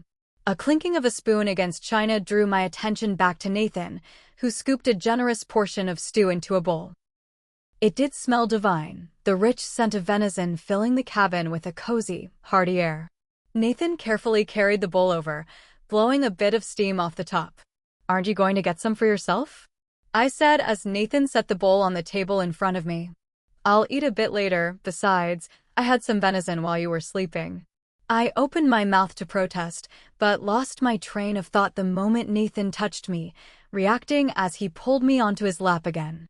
A clinking of a spoon against china drew my attention back to Nathan, who scooped a generous portion of stew into a bowl. It did smell divine, the rich scent of venison filling the cabin with a cozy, hearty air. Nathan carefully carried the bowl over, blowing a bit of steam off the top. "Aren't you going to get some for yourself?" I said as Nathan set the bowl on the table in front of me. "I'll eat a bit later, besides, I had some venison while you were sleeping." I opened my mouth to protest, but lost my train of thought the moment Nathan touched me, reacting as he pulled me onto his lap again.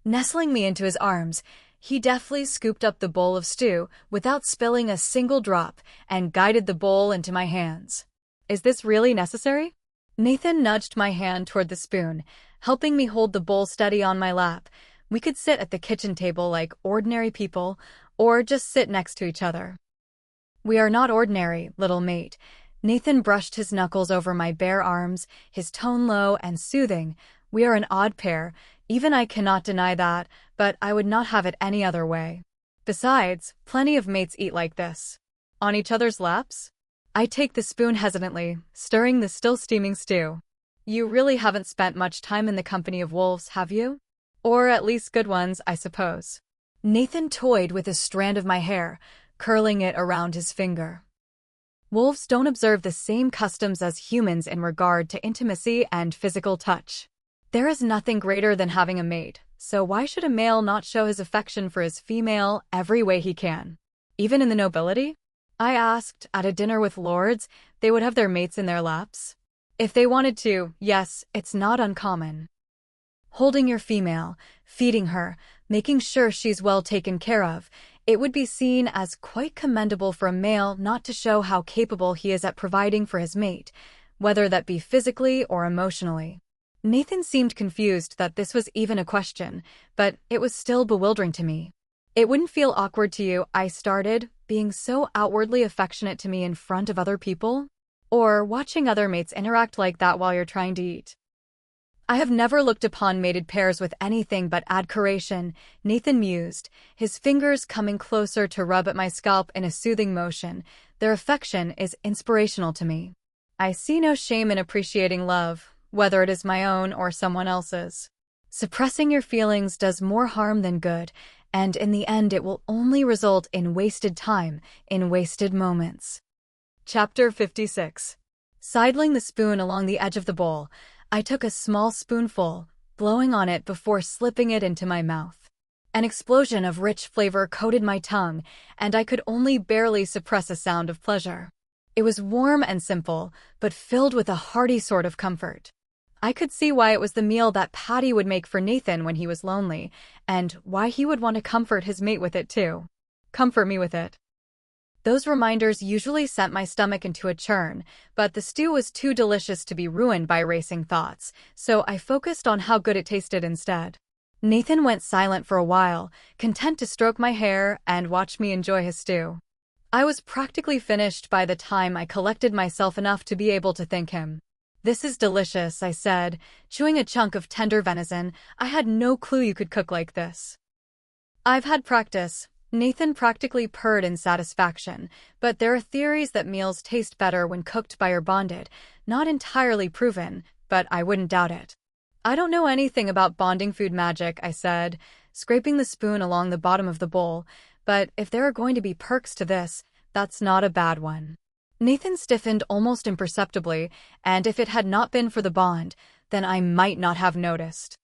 Nestling me into his arms, he deftly scooped up the bowl of stew without spilling a single drop and guided the bowl into my hands. "Is this really necessary?" Nathan nudged my hand toward the spoon, helping me hold the bowl steady on my lap. We could sit at the kitchen table like ordinary people, or just sit next to each other. "We are not ordinary, little mate." Nathan brushed his knuckles over my bare arms, his tone low and soothing. "We are an odd pair, even I cannot deny that, but I would not have it any other way. Besides, plenty of mates eat like this. On each other's laps?" I take the spoon hesitantly, stirring the still steaming stew. "You really haven't spent much time in the company of wolves, have you? Or at least good ones, I suppose." Nathan toyed with a strand of my hair, curling it around his finger. "Wolves don't observe the same customs as humans in regard to intimacy and physical touch. There is nothing greater than having a mate, so why should a male not show his affection for his female every way he can? Even in the nobility?" I asked. At a dinner with lords, they would have their mates in their laps. If they wanted to, yes, it's not uncommon. Holding your female, feeding her, making sure she's well taken care of, it would be seen as quite commendable for a male not to show how capable he is at providing for his mate, whether that be physically or emotionally. Nathan seemed confused that this was even a question, but it was still bewildering to me. "It wouldn't feel awkward to you," I started, "being so outwardly affectionate to me in front of other people? Or watching other mates interact like that while you're trying to eat?" "I have never looked upon mated pairs with anything but admiration," Nathan mused, his fingers coming closer to rub at my scalp in a soothing motion. "Their affection is inspirational to me. I see no shame in appreciating love, whether it is my own or someone else's. Suppressing your feelings does more harm than good, and in the end it will only result in wasted time, in wasted moments." Chapter 56. Sidling the spoon along the edge of the bowl, I took a small spoonful, blowing on it before slipping it into my mouth. An explosion of rich flavor coated my tongue, and I could only barely suppress a sound of pleasure. It was warm and simple, but filled with a hearty sort of comfort. I could see why it was the meal that Patty would make for Nathan when he was lonely, and why he would want to comfort his mate with it too. Comfort me with it. Those reminders usually sent my stomach into a churn, but the stew was too delicious to be ruined by racing thoughts, so I focused on how good it tasted instead. Nathan went silent for a while, content to stroke my hair and watch me enjoy his stew. I was practically finished by the time I collected myself enough to be able to thank him. "This is delicious," I said, chewing a chunk of tender venison. "I had no clue you could cook like this." "I've had practice." Nathan practically purred in satisfaction, but there are theories that meals taste better when cooked by your bonded, not entirely proven, but I wouldn't doubt it. "I don't know anything about bonding food magic," I said, scraping the spoon along the bottom of the bowl, "but if there are going to be perks to this, that's not a bad one." Nathan stiffened almost imperceptibly, and if it had not been for the bond, then I might not have noticed.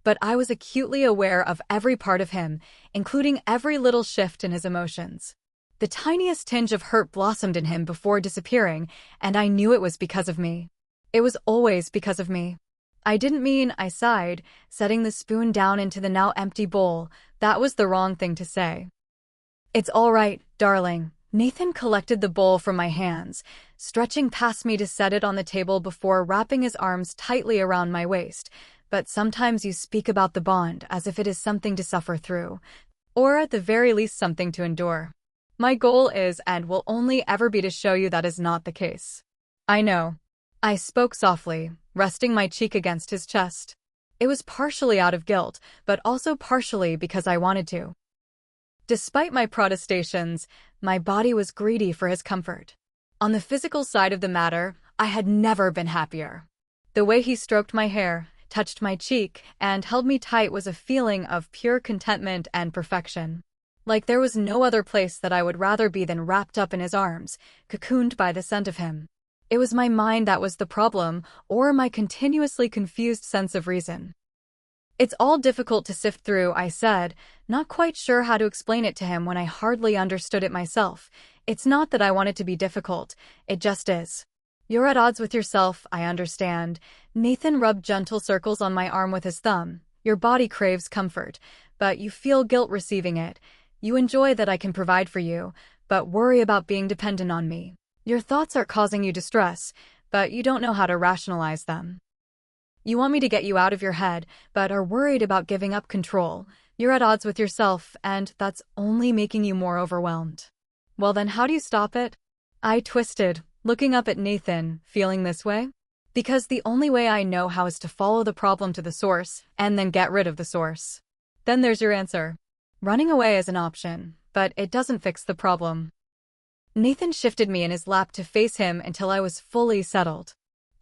But I was acutely aware of every part of him, including every little shift in his emotions. The tiniest tinge of hurt blossomed in him before disappearing, and I knew it was because of me. It was always because of me. "I didn't mean," I sighed, setting the spoon down into the now empty bowl. "That was the wrong thing to say." "It's all right, darling." Nathan collected the bowl from my hands, stretching past me to set it on the table before wrapping his arms tightly around my waist. But sometimes you speak about the bond as if it is something to suffer through, or at the very least something to endure. My goal is and will only ever be to show you that is not the case. I know. I spoke softly, resting my cheek against his chest. It was partially out of guilt, but also partially because I wanted to. Despite my protestations, my body was greedy for his comfort. On the physical side of the matter, I had never been happier. The way he stroked my hair, touched my cheek, and held me tight was a feeling of pure contentment and perfection. Like there was no other place that I would rather be than wrapped up in his arms, cocooned by the scent of him. It was my mind that was the problem, or my continuously confused sense of reason. It's all difficult to sift through, I said, not quite sure how to explain it to him when I hardly understood it myself. It's not that I want it to be difficult, it just is. You're at odds with yourself, I understand. Nathan rubbed gentle circles on my arm with his thumb. Your body craves comfort, but you feel guilt receiving it. You enjoy that I can provide for you, but worry about being dependent on me. Your thoughts are causing you distress, but you don't know how to rationalize them. You want me to get you out of your head, but are worried about giving up control. You're at odds with yourself, and that's only making you more overwhelmed. Well then, how do you stop it? I twisted, looking up at Nathan, feeling this way? Because the only way I know how is to follow the problem to the source, and then get rid of the source. Then there's your answer. Running away is an option, but it doesn't fix the problem. Nathan shifted me in his lap to face him until I was fully settled.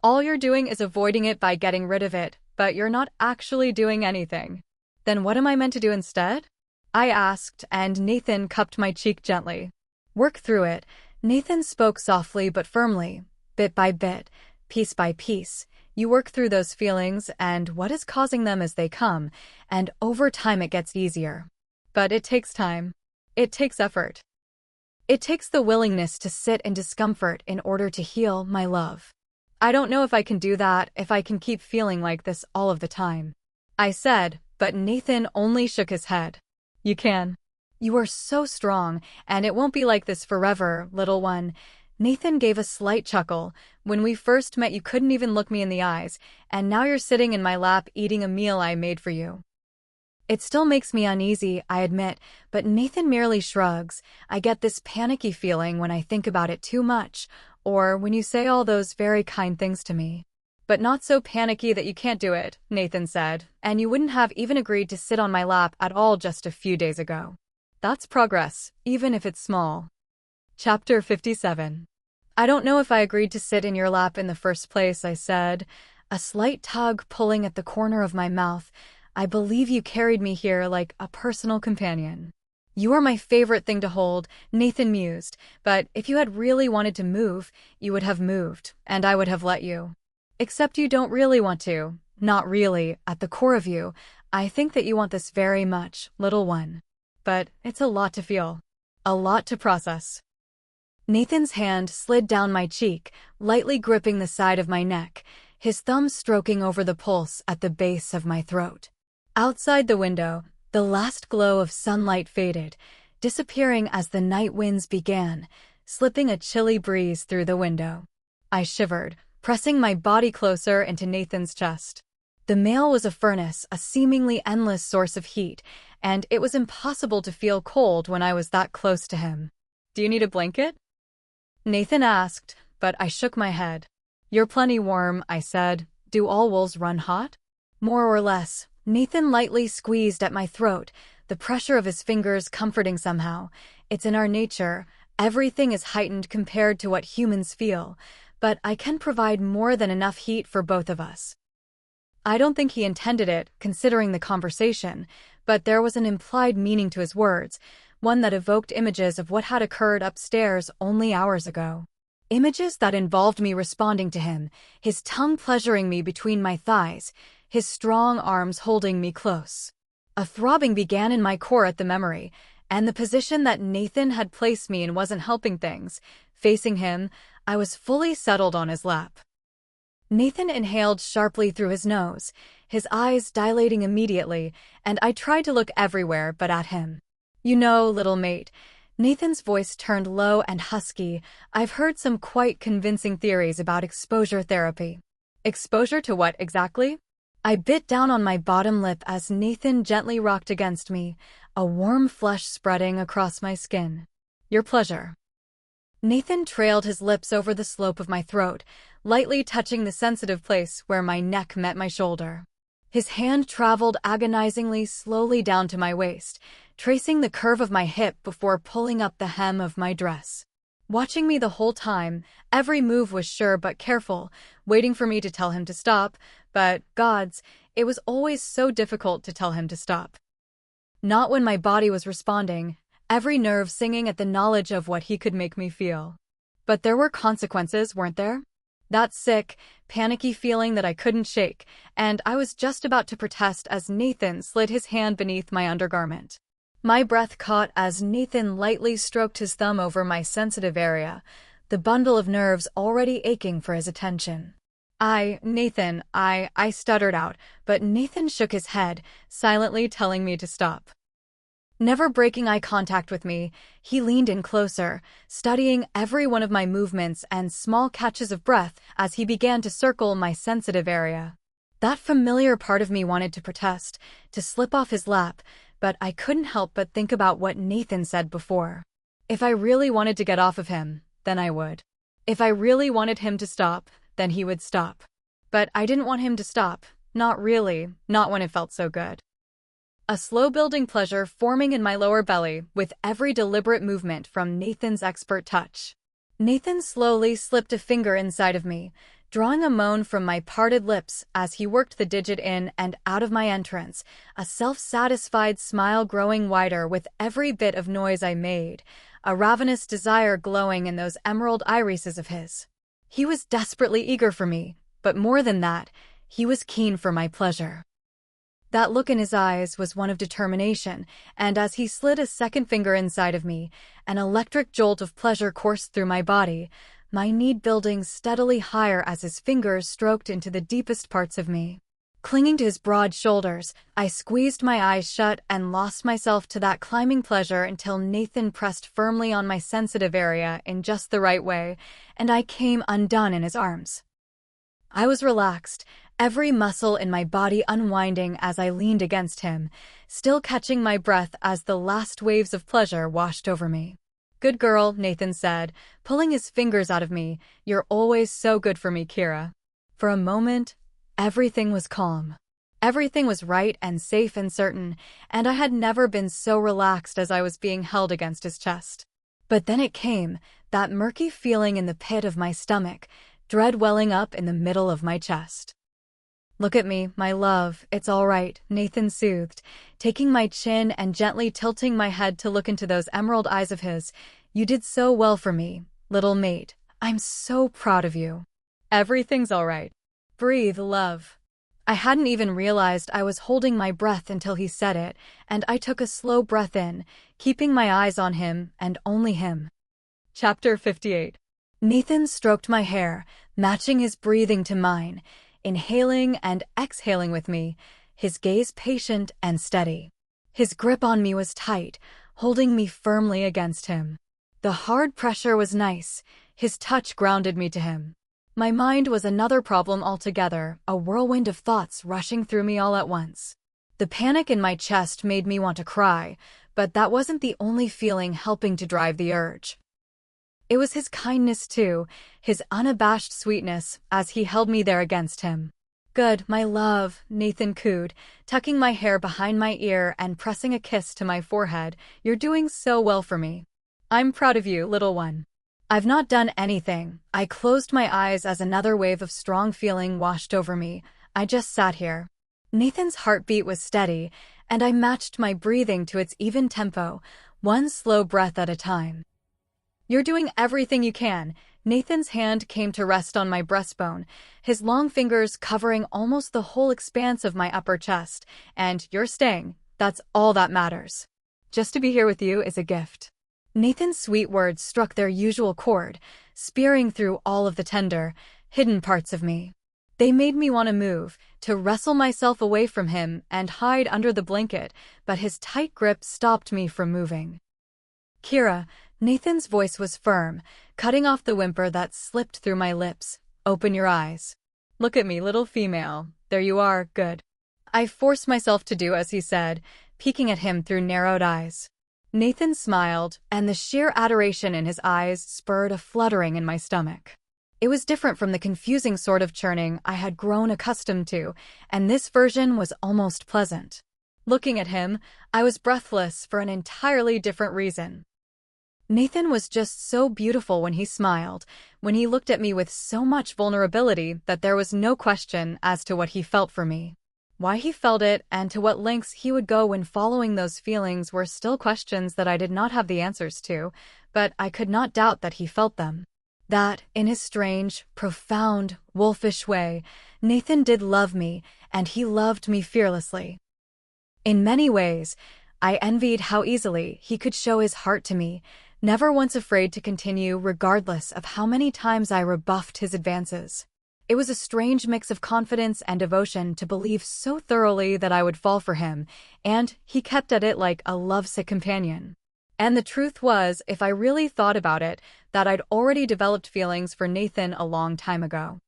All you're doing is avoiding it by getting rid of it, but you're not actually doing anything. Then what am I meant to do instead? I asked, and Nathan cupped my cheek gently. Work through it. Nathan spoke softly but firmly. Bit by bit, piece by piece, you work through those feelings and what is causing them as they come, and over time it gets easier. But it takes time. It takes effort. It takes the willingness to sit in discomfort in order to heal, my love. I don't know if I can do that if I can keep feeling like this all of the time. I said, but Nathan only shook his head. You can. You are so strong, and it won't be like this forever, little one. Nathan gave a slight chuckle. When we first met you couldn't even look me in the eyes, and now you're sitting in my lap eating a meal I made for you. It still makes me uneasy, I admit, but Nathan merely shrugs. I get this panicky feeling when I think about it too much, or when you say all those very kind things to me. But not so panicky that you can't do it, Nathan said, and you wouldn't have even agreed to sit on my lap at all just a few days ago. That's progress, even if it's small. Chapter 57. I don't know if I agreed to sit in your lap in the first place, I said, a slight tug pulling at the corner of my mouth. I believe you carried me here like a personal companion. You are my favorite thing to hold, Nathan mused, but if you had really wanted to move, you would have moved, and I would have let you. Except you don't really want to. Not really, at the core of you. I think that you want this very much, little one. But it's a lot to feel. A lot to process. Nathan's hand slid down my cheek, lightly gripping the side of my neck, his thumb stroking over the pulse at the base of my throat. Outside the window, the last glow of sunlight faded, disappearing as the night winds began, slipping a chilly breeze through the window. I shivered, pressing my body closer into Nathan's chest. The male was a furnace, a seemingly endless source of heat, and it was impossible to feel cold when I was that close to him. Do you need a blanket? Nathan asked, but I shook my head. You're plenty warm, I said. Do all wolves run hot? More or less. Nathan lightly squeezed at my throat, the pressure of his fingers comforting somehow. It's in our nature. Everything is heightened compared to what humans feel, but I can provide more than enough heat for both of us. I don't think he intended it, considering the conversation, but there was an implied meaning to his words, one that evoked images of what had occurred upstairs only hours ago. Images that involved me responding to him, his tongue pleasuring me between my thighs, his strong arms holding me close. A throbbing began in my core at the memory, and the position that Nathan had placed me in wasn't helping things. Facing him, I was fully settled on his lap. Nathan inhaled sharply through his nose, his eyes dilating immediately, and I tried to look everywhere but at him. You know, little mate, Nathan's voice turned low and husky. I've heard some quite convincing theories about exposure therapy. Exposure to what exactly? I bit down on my bottom lip as Nathan gently rocked against me, a warm flush spreading across my skin. Your pleasure. Nathan trailed his lips over the slope of my throat, lightly touching the sensitive place where my neck met my shoulder. His hand traveled agonizingly slowly down to my waist, tracing the curve of my hip before pulling up the hem of my dress. Watching me the whole time, every move was sure but careful, waiting for me to tell him to stop, but, gods, it was always so difficult to tell him to stop. Not when my body was responding, every nerve singing at the knowledge of what he could make me feel. But there were consequences, weren't there? That sick, panicky feeling that I couldn't shake, and I was just about to protest as Nathan slid his hand beneath my undergarment. My breath caught as Nathan lightly stroked his thumb over my sensitive area, the bundle of nerves already aching for his attention. I stuttered out, but Nathan shook his head, silently telling me to stop. Never breaking eye contact with me, he leaned in closer, studying every one of my movements and small catches of breath as he began to circle my sensitive area. That familiar part of me wanted to protest, to slip off his lap, but I couldn't help but think about what Nathan said before. If I really wanted to get off of him, then I would. If I really wanted him to stop, then he would stop. But I didn't want him to stop, not really, not when it felt so good. A slow-building pleasure forming in my lower belly with every deliberate movement from Nathan's expert touch. Nathan slowly slipped a finger inside of me, drawing a moan from my parted lips as he worked the digit in and out of my entrance, a self-satisfied smile growing wider with every bit of noise I made, a ravenous desire glowing in those emerald irises of his. He was desperately eager for me, but more than that, he was keen for my pleasure. That look in his eyes was one of determination, and as he slid a second finger inside of me, an electric jolt of pleasure coursed through my body, my need building steadily higher as his fingers stroked into the deepest parts of me. Clinging to his broad shoulders, I squeezed my eyes shut and lost myself to that climbing pleasure until Nathan pressed firmly on my sensitive area in just the right way, and I came undone in his arms. I was relaxed, every muscle in my body unwinding as I leaned against him, still catching my breath as the last waves of pleasure washed over me. "Good girl," Nathan said, pulling his fingers out of me. "You're always so good for me, Kira." For a moment, everything was calm. Everything was right and safe and certain, and I had never been so relaxed as I was being held against his chest. But then it came, that murky feeling in the pit of my stomach, dread welling up in the middle of my chest. "Look at me, my love, it's all right," Nathan soothed, taking my chin and gently tilting my head to look into those emerald eyes of his. "You did so well for me, little mate. I'm so proud of you. Everything's all right. Breathe, love." I hadn't even realized I was holding my breath until he said it, and I took a slow breath in, keeping my eyes on him and only him. Chapter 58. Nathan stroked my hair, matching his breathing to mine, inhaling and exhaling with me, his gaze patient and steady. His grip on me was tight, holding me firmly against him. The hard pressure was nice, his touch grounded me to him. My mind was another problem altogether, a whirlwind of thoughts rushing through me all at once. The panic in my chest made me want to cry, but that wasn't the only feeling helping to drive the urge. It was his kindness too, his unabashed sweetness, as he held me there against him. "Good, my love," Nathan cooed, tucking my hair behind my ear and pressing a kiss to my forehead. "You're doing so well for me. I'm proud of you, little one." I've not done anything. I closed my eyes as another wave of strong feeling washed over me. I just sat here. Nathan's heartbeat was steady, and I matched my breathing to its even tempo, one slow breath at a time. "You're doing everything you can." Nathan's hand came to rest on my breastbone, his long fingers covering almost the whole expanse of my upper chest. "And you're staying. That's all that matters. Just to be here with you is a gift." Nathan's sweet words struck their usual chord, spearing through all of the tender, hidden parts of me. They made me want to move, to wrestle myself away from him and hide under the blanket, but his tight grip stopped me from moving. Kira, Nathan's voice was firm, cutting off the whimper that slipped through my lips. Open your eyes. Look at me, little female. There you are, good. I forced myself to do as he said, peeking at him through narrowed eyes. Nathan smiled, and the sheer adoration in his eyes spurred a fluttering in my stomach. It was different from the confusing sort of churning I had grown accustomed to, and this version was almost pleasant. Looking at him, I was breathless for an entirely different reason. Nathan was just so beautiful when he smiled, when he looked at me with so much vulnerability that there was no question as to what he felt for me. Why he felt it and to what lengths he would go when following those feelings were still questions that I did not have the answers to, but I could not doubt that he felt them. That, in his strange, profound, wolfish way, Nathan did love me, and he loved me fearlessly. In many ways, I envied how easily he could show his heart to me, never once afraid to continue regardless of how many times I rebuffed his advances. It was a strange mix of confidence and devotion to believe so thoroughly that I would fall for him, and he kept at it like a lovesick companion. And the truth was, if I really thought about it, that I'd already developed feelings for Nathan a long time ago.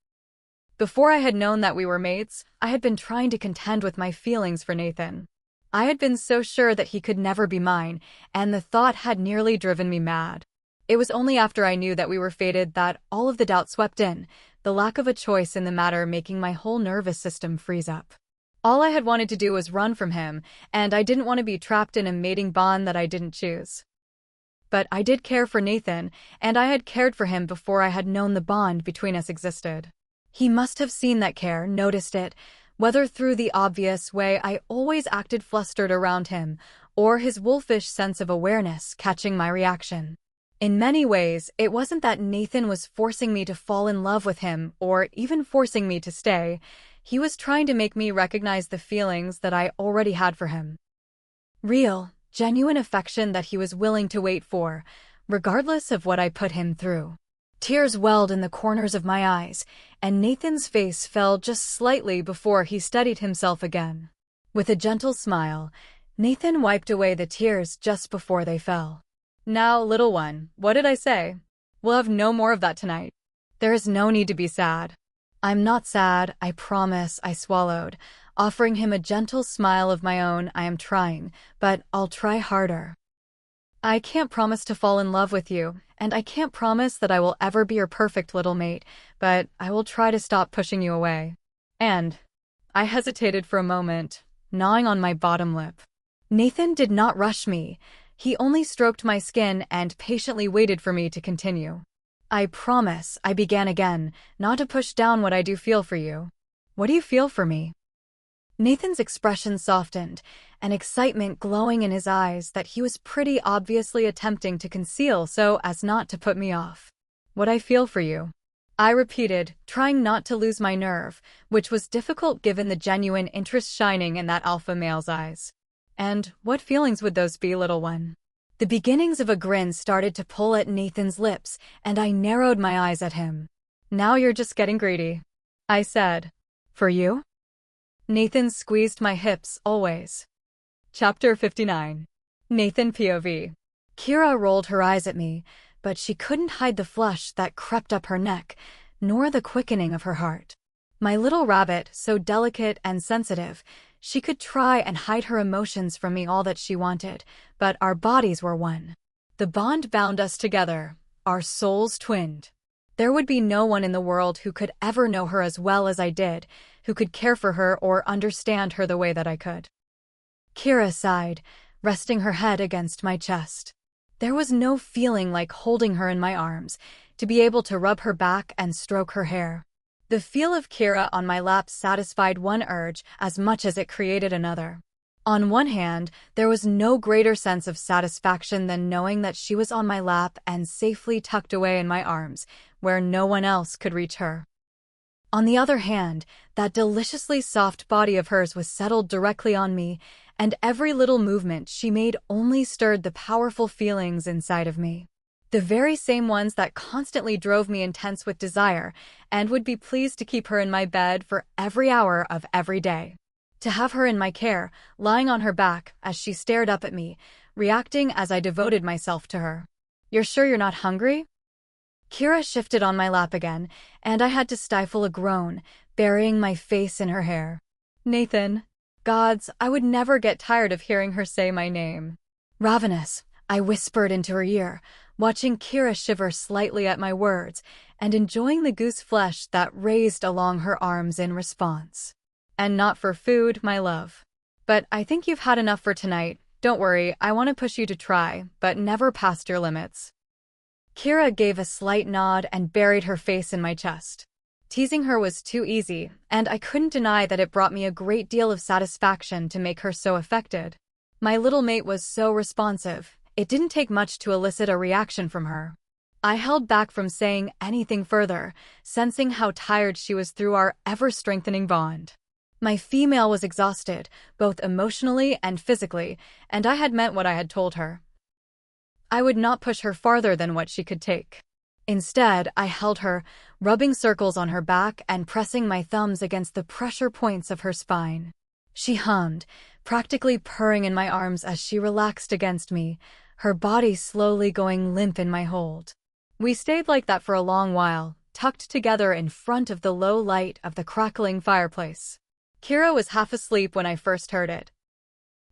Before I had known that we were mates, I had been trying to contend with my feelings for Nathan. I had been so sure that he could never be mine, and the thought had nearly driven me mad. It was only after I knew that we were fated that all of the doubt swept in, the lack of a choice in the matter making my whole nervous system freeze up. All I had wanted to do was run from him, and I didn't want to be trapped in a mating bond that I didn't choose. But I did care for Nathan, and I had cared for him before I had known the bond between us existed. He must have seen that care, noticed it, whether through the obvious way I always acted flustered around him, or his wolfish sense of awareness catching my reaction. In many ways, it wasn't that Nathan was forcing me to fall in love with him, or even forcing me to stay. He was trying to make me recognize the feelings that I already had for him. Real, genuine affection that he was willing to wait for, regardless of what I put him through. Tears welled in the corners of my eyes, and Nathan's face fell just slightly before he steadied himself again. With a gentle smile, Nathan wiped away the tears just before they fell. Now, little one, what did I say? We'll have no more of that tonight. There is no need to be sad. I'm not sad, I promise, I swallowed, offering him a gentle smile of my own. I am trying, but I'll try harder. I can't promise to fall in love with you, and I can't promise that I will ever be your perfect little mate, but I will try to stop pushing you away. And I hesitated for a moment, gnawing on my bottom lip. Nathan did not rush me. He only stroked my skin and patiently waited for me to continue. I promise, I began again, not to push down what I do feel for you. What do you feel for me? Nathan's expression softened, an excitement glowing in his eyes that he was pretty obviously attempting to conceal so as not to put me off. What I feel for you, I repeated, trying not to lose my nerve, which was difficult given the genuine interest shining in that alpha male's eyes. And what feelings would those be, little one? The beginnings of a grin started to pull at Nathan's lips, and I narrowed my eyes at him. Now you're just getting greedy, I said. For you? Nathan squeezed my hips, always. Chapter 59. Nathan POV. Kira rolled her eyes at me, but she couldn't hide the flush that crept up her neck, nor the quickening of her heart. My little rabbit, so delicate and sensitive, she could try and hide her emotions from me all that she wanted, but our bodies were one. The bond bound us together, our souls twinned. There would be no one in the world who could ever know her as well as I did, who could care for her or understand her the way that I could. Kira sighed, resting her head against my chest. There was no feeling like holding her in my arms, to be able to rub her back and stroke her hair. The feel of Kira on my lap satisfied one urge as much as it created another. On one hand, there was no greater sense of satisfaction than knowing that she was on my lap and safely tucked away in my arms, where no one else could reach her. On the other hand, that deliciously soft body of hers was settled directly on me, and every little movement she made only stirred the powerful feelings inside of me. The very same ones that constantly drove me intense with desire, and would be pleased to keep her in my bed for every hour of every day. To have her in my care, lying on her back as she stared up at me, reacting as I devoted myself to her. "You're sure you're not hungry?" Kira shifted on my lap again, and I had to stifle a groan, burying my face in her hair. "Nathan." Gods, I would never get tired of hearing her say my name. "Ravenous," I whispered into her ear, watching Kira shiver slightly at my words and enjoying the goose flesh that raised along her arms in response. "And not for food, my love. But I think you've had enough for tonight. Don't worry, I want to push you to try, but never past your limits." Kira gave a slight nod and buried her face in my chest. Teasing her was too easy, and I couldn't deny that it brought me a great deal of satisfaction to make her so affected. My little mate was so responsive, it didn't take much to elicit a reaction from her. I held back from saying anything further, sensing how tired she was through our ever-strengthening bond. My female was exhausted, both emotionally and physically, and I had meant what I had told her. I would not push her farther than what she could take. Instead, I held her, rubbing circles on her back and pressing my thumbs against the pressure points of her spine. She hummed, practically purring in my arms as she relaxed against me, her body slowly going limp in my hold. We stayed like that for a long while, tucked together in front of the low light of the crackling fireplace. Kira was half asleep when I first heard it.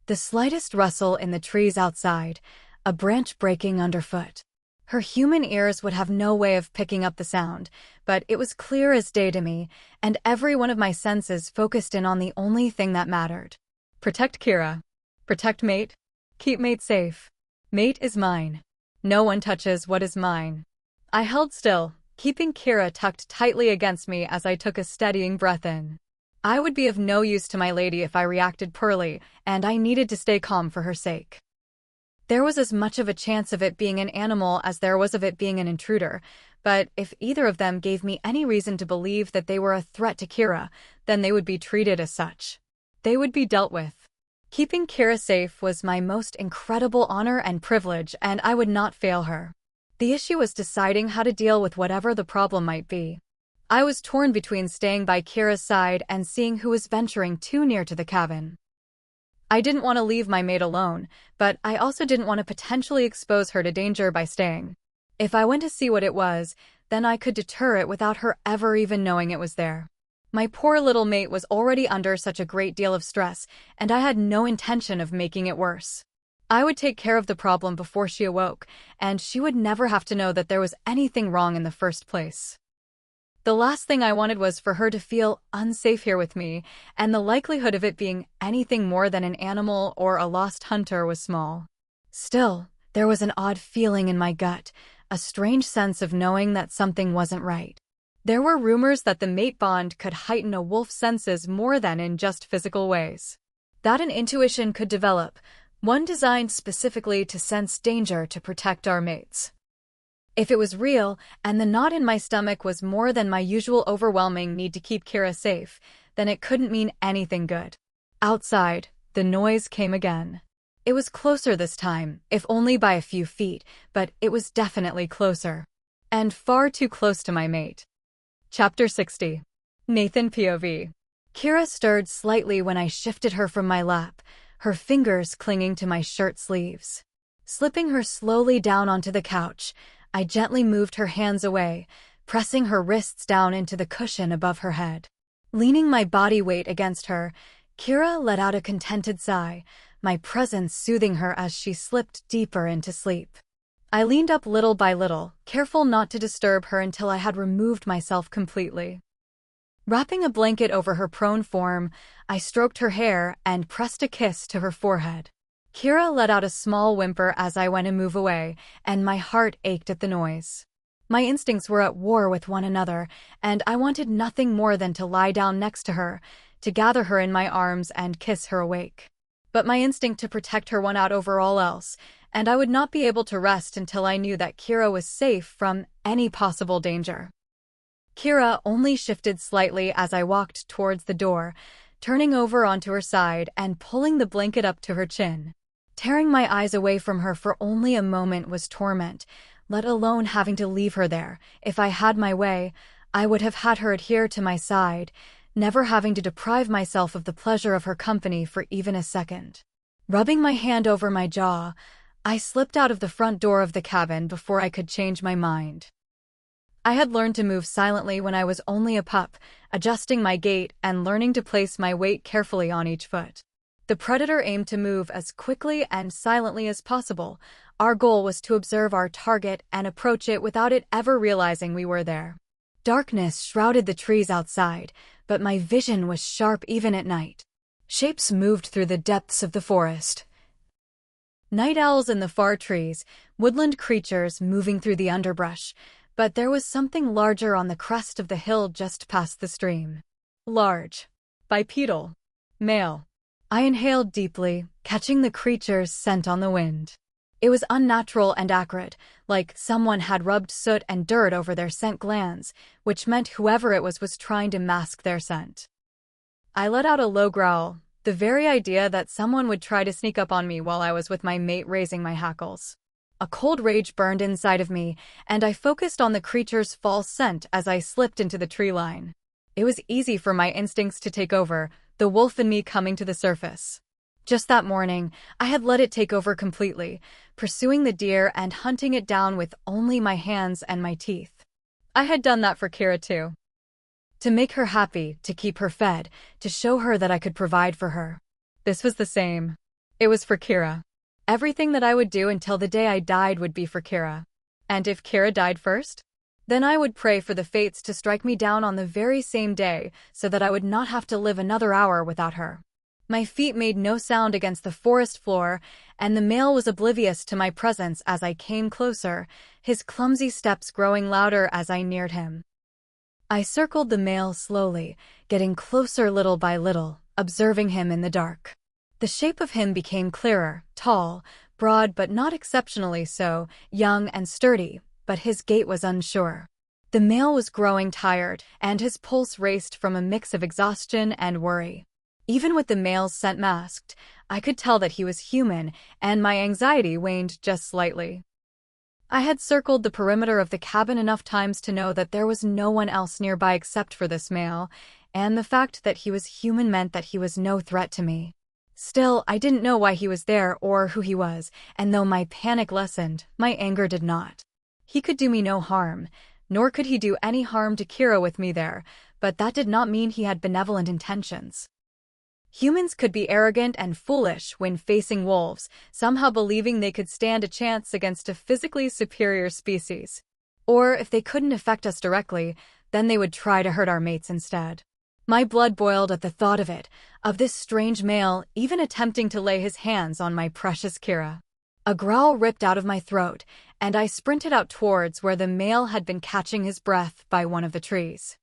The slightest rustle in the trees outside, a branch breaking underfoot. Her human ears would have no way of picking up the sound, but it was clear as day to me, and every one of my senses focused in on the only thing that mattered. Protect Kira. Protect Mate. Keep Mate safe. Mate is mine. No one touches what is mine. I held still, keeping Kira tucked tightly against me as I took a steadying breath in. I would be of no use to my lady if I reacted poorly, and I needed to stay calm for her sake. There was as much of a chance of it being an animal as there was of it being an intruder, but if either of them gave me any reason to believe that they were a threat to Kira, then they would be treated as such. They would be dealt with. Keeping Kira safe was my most incredible honor and privilege, and I would not fail her. The issue was deciding how to deal with whatever the problem might be. I was torn between staying by Kira's side and seeing who was venturing too near to the cabin. I didn't want to leave my mate alone, but I also didn't want to potentially expose her to danger by staying. If I went to see what it was, then I could deter it without her ever even knowing it was there. My poor little mate was already under such a great deal of stress, and I had no intention of making it worse. I would take care of the problem before she awoke, and she would never have to know that there was anything wrong in the first place. The last thing I wanted was for her to feel unsafe here with me, and the likelihood of it being anything more than an animal or a lost hunter was small. Still, there was an odd feeling in my gut, a strange sense of knowing that something wasn't right. There were rumors that the mate bond could heighten a wolf's senses more than in just physical ways. That an intuition could develop, one designed specifically to sense danger to protect our mates. If it was real, and the knot in my stomach was more than my usual overwhelming need to keep Kira safe, then it couldn't mean anything good. Outside, the noise came again. It was closer this time, if only by a few feet, but it was definitely closer. And far too close to my mate. Chapter 60. Nathan POV. Kira stirred slightly when I shifted her from my lap, her fingers clinging to my shirt sleeves. Slipping her slowly down onto the couch, I gently moved her hands away, pressing her wrists down into the cushion above her head. Leaning my body weight against her, Kira let out a contented sigh, my presence soothing her as she slipped deeper into sleep. I leaned up little by little, careful not to disturb her until I had removed myself completely. Wrapping a blanket over her prone form, I stroked her hair and pressed a kiss to her forehead. Kira let out a small whimper as I went to move away, and my heart ached at the noise. My instincts were at war with one another, and I wanted nothing more than to lie down next to her, to gather her in my arms and kiss her awake. But my instinct to protect her won out over all else, and I would not be able to rest until I knew that Kira was safe from any possible danger. Kira only shifted slightly as I walked towards the door, turning over onto her side and pulling the blanket up to her chin. Tearing my eyes away from her for only a moment was torment, let alone having to leave her there. If I had my way, I would have had her adhere to my side, never having to deprive myself of the pleasure of her company for even a second. Rubbing my hand over my jaw, I slipped out of the front door of the cabin before I could change my mind. I had learned to move silently when I was only a pup, adjusting my gait and learning to place my weight carefully on each foot. The predator aimed to move as quickly and silently as possible. Our goal was to observe our target and approach it without it ever realizing we were there. Darkness shrouded the trees outside, but my vision was sharp even at night. Shapes moved through the depths of the forest. Night owls in the far trees, woodland creatures moving through the underbrush, but there was something larger on the crest of the hill just past the stream. Large. Bipedal. Male. I inhaled deeply, catching the creature's scent on the wind. It was unnatural and acrid, like someone had rubbed soot and dirt over their scent glands, which meant whoever it was trying to mask their scent. I let out a low growl, the very idea that someone would try to sneak up on me while I was with my mate raising my hackles. A cold rage burned inside of me, and I focused on the creature's false scent as I slipped into the tree line. It was easy for my instincts to take over, the wolf in me coming to the surface. Just that morning, I had let it take over completely, pursuing the deer and hunting it down with only my hands and my teeth. I had done that for Kira too. To make her happy, to keep her fed, to show her that I could provide for her. This was the same. It was for Kira. Everything that I would do until the day I died would be for Kira. And if Kira died first? Then I would pray for the fates to strike me down on the very same day so that I would not have to live another hour without her. My feet made no sound against the forest floor, and the male was oblivious to my presence as I came closer, his clumsy steps growing louder as I neared him. I circled the male slowly, getting closer little by little, observing him in the dark. The shape of him became clearer, tall, broad but not exceptionally so, young and sturdy, but his gait was unsure. The male was growing tired, and his pulse raced from a mix of exhaustion and worry. Even with the male's scent masked, I could tell that he was human, and my anxiety waned just slightly. I had circled the perimeter of the cabin enough times to know that there was no one else nearby except for this male, and the fact that he was human meant that he was no threat to me. Still, I didn't know why he was there or who he was, and though my panic lessened, my anger did not. He could do me no harm, nor could he do any harm to Kira with me there, but that did not mean he had benevolent intentions. Humans could be arrogant and foolish when facing wolves, somehow believing they could stand a chance against a physically superior species. Or if they couldn't affect us directly, then they would try to hurt our mates instead. My blood boiled at the thought of it, of this strange male even attempting to lay his hands on my precious Kira. A growl ripped out of my throat, and I sprinted out towards where the male had been catching his breath by one of the trees.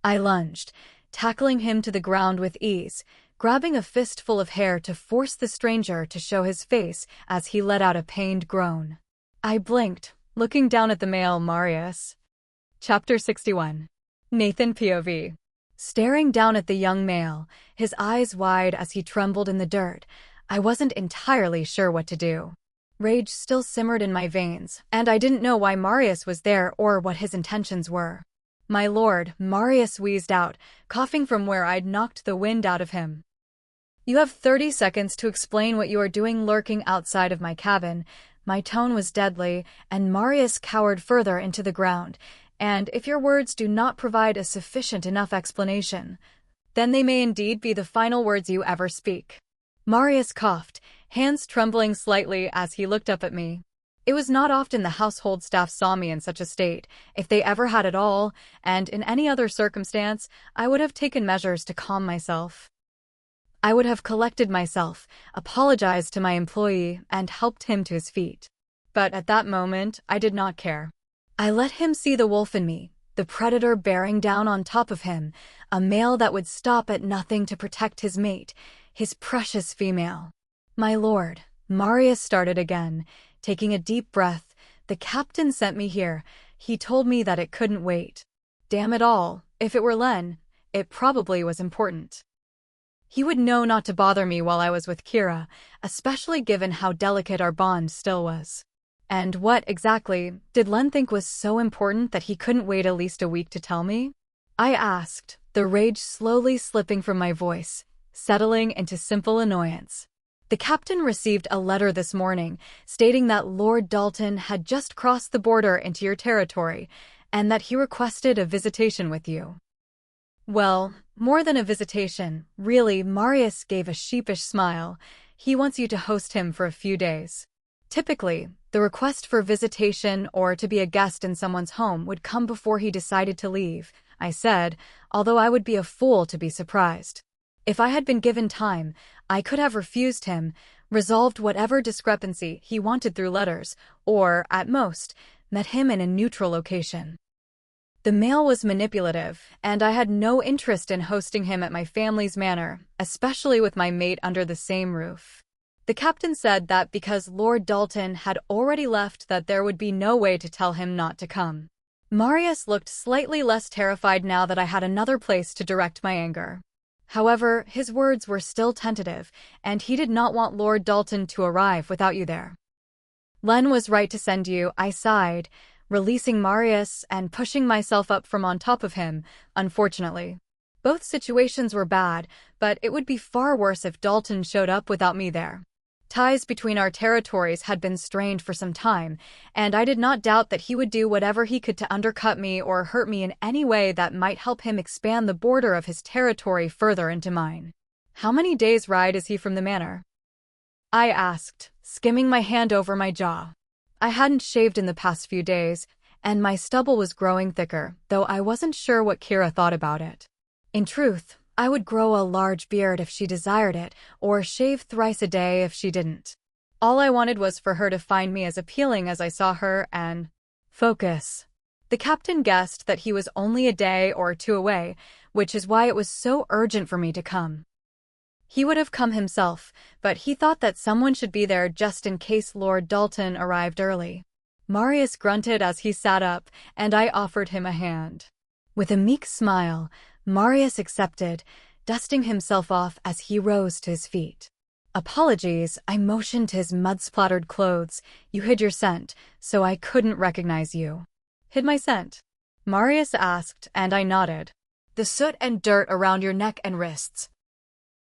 I lunged, tackling him to the ground with ease, grabbing a fistful of hair to force the stranger to show his face as he let out a pained groan. I blinked, looking down at the male Marius. Chapter 61. Nathan POV. Staring down at the young male, his eyes wide as he trembled in the dirt, I wasn't entirely sure what to do. Rage still simmered in my veins, and I didn't know why Marius was there or what his intentions were. "My lord," Marius wheezed out, coughing from where I'd knocked the wind out of him. "You have 30 seconds to explain what you are doing lurking outside of my cabin." My tone was deadly, and Marius cowered further into the ground. "And if your words do not provide a sufficient enough explanation, then they may indeed be the final words you ever speak." Marius coughed, hands trembling slightly as he looked up at me. It was not often the household staff saw me in such a state, if they ever had at all, and in any other circumstance, I would have taken measures to calm myself. I would have collected myself, apologized to my employee, and helped him to his feet. But at that moment, I did not care. I let him see the wolf in me, the predator bearing down on top of him, a male that would stop at nothing to protect his mate, his precious female. "My lord," Marius started again, taking a deep breath, "the captain sent me here. He told me that it couldn't wait. Damn it all, if it were Len, it probably was important. He would know not to bother me while I was with Kira, especially given how delicate our bond still was. And what, exactly, did Len think was so important that he couldn't wait at least a week to tell me?" I asked, the rage slowly slipping from my voice, settling into simple annoyance. The captain received a letter this morning stating that Lord Dalton had just crossed the border into your territory and that he requested a visitation with you. Well, more than a visitation, really, Marius gave a sheepish smile. He wants you to host him for a few days. Typically, the request for visitation or to be a guest in someone's home would come before he decided to leave, I said, although I would be a fool to be surprised. If I had been given time, I could have refused him, resolved whatever discrepancy he wanted through letters, or, at most, met him in a neutral location. The mail was manipulative, and I had no interest in hosting him at my family's manor, especially with my mate under the same roof. The captain said that because Lord Dalton had already left that there would be no way to tell him not to come. Marius looked slightly less terrified now that I had another place to direct my anger. However, his words were still tentative, and he did not want Lord Dalton to arrive without you there. Len was right to send you, I sighed, releasing Marius and pushing myself up from on top of him, unfortunately. Both situations were bad, but it would be far worse if Dalton showed up without me there. Ties between our territories had been strained for some time, and I did not doubt that he would do whatever he could to undercut me or hurt me in any way that might help him expand the border of his territory further into mine. How many days' ride is he from the manor? I asked, skimming my hand over my jaw. I hadn't shaved in the past few days, and my stubble was growing thicker, though I wasn't sure what Kira thought about it. In truth, I would grow a large beard if she desired it, or shave thrice a day if she didn't. All I wanted was for her to find me as appealing as I saw her and focus. The captain guessed that he was only a day or two away, which is why it was so urgent for me to come. He would have come himself, but he thought that someone should be there just in case Lord Dalton arrived early. Marius grunted as he sat up, and I offered him a hand. With a meek smile, Marius accepted, dusting himself off as he rose to his feet. Apologies, I motioned to his mud-splattered clothes. You hid your scent, so I couldn't recognize you. Hid my scent? Marius asked, and I nodded. The soot and dirt around your neck and wrists.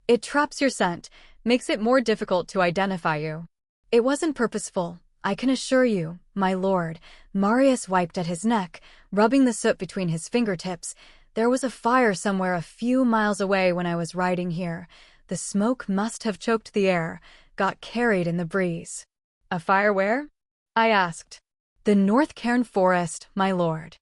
It traps your scent, makes it more difficult to identify you. It wasn't purposeful, I can assure you, my lord. Marius wiped at his neck, rubbing the soot between his fingertips. There was a fire somewhere a few miles away when I was riding here. The smoke must have choked the air, got carried in the breeze. A fire where? I asked. The North Cairn Forest, my lord.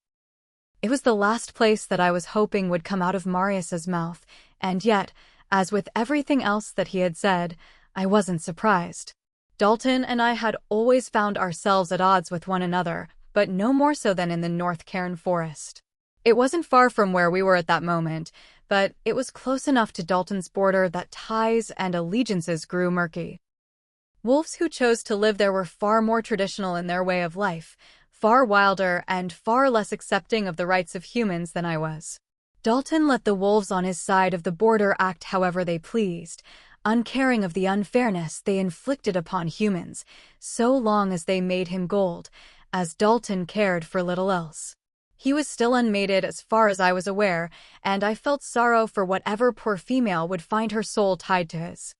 It was the last place that I was hoping would come out of Marius's mouth, and yet, as with everything else that he had said, I wasn't surprised. Dalton and I had always found ourselves at odds with one another, but no more so than in the North Cairn Forest. It wasn't far from where we were at that moment, but it was close enough to Dalton's border that ties and allegiances grew murky. Wolves who chose to live there were far more traditional in their way of life, far wilder and far less accepting of the rights of humans than I was. Dalton let the wolves on his side of the border act however they pleased, uncaring of the unfairness they inflicted upon humans, so long as they made him gold, as Dalton cared for little else. He was still unmated as far as I was aware, and I felt sorrow for whatever poor female would find her soul tied to his.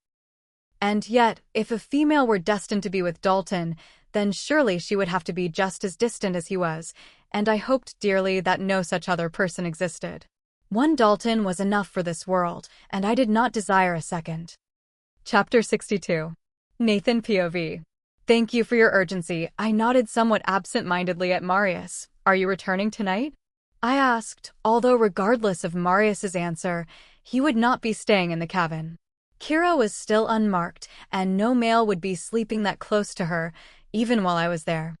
And yet, if a female were destined to be with Dalton, then surely she would have to be just as distant as he was, and I hoped dearly that no such other person existed. One Dalton was enough for this world, and I did not desire a second. Chapter 62. Nathan POV. Thank you for your urgency. I nodded somewhat absent-mindedly at Marius. Are you returning tonight? I asked, although regardless of Marius's answer, he would not be staying in the cabin. Kira was still unmarked, and no male would be sleeping that close to her, even while I was there.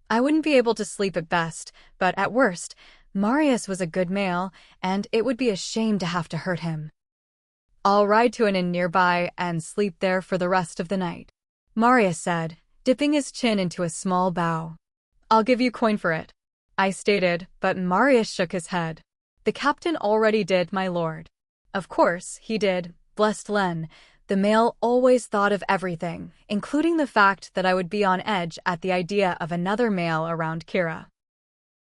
I wouldn't be able to sleep at best, but at worst, Marius was a good male, and it would be a shame to have to hurt him. I'll ride to an inn nearby and sleep there for the rest of the night, Marius said, dipping his chin into a small bow. I'll give you coin for it, I stated, but Marius shook his head. The captain already did, my lord. Of course, he did, blessed Len. The male always thought of everything, including the fact that I would be on edge at the idea of another male around Kira.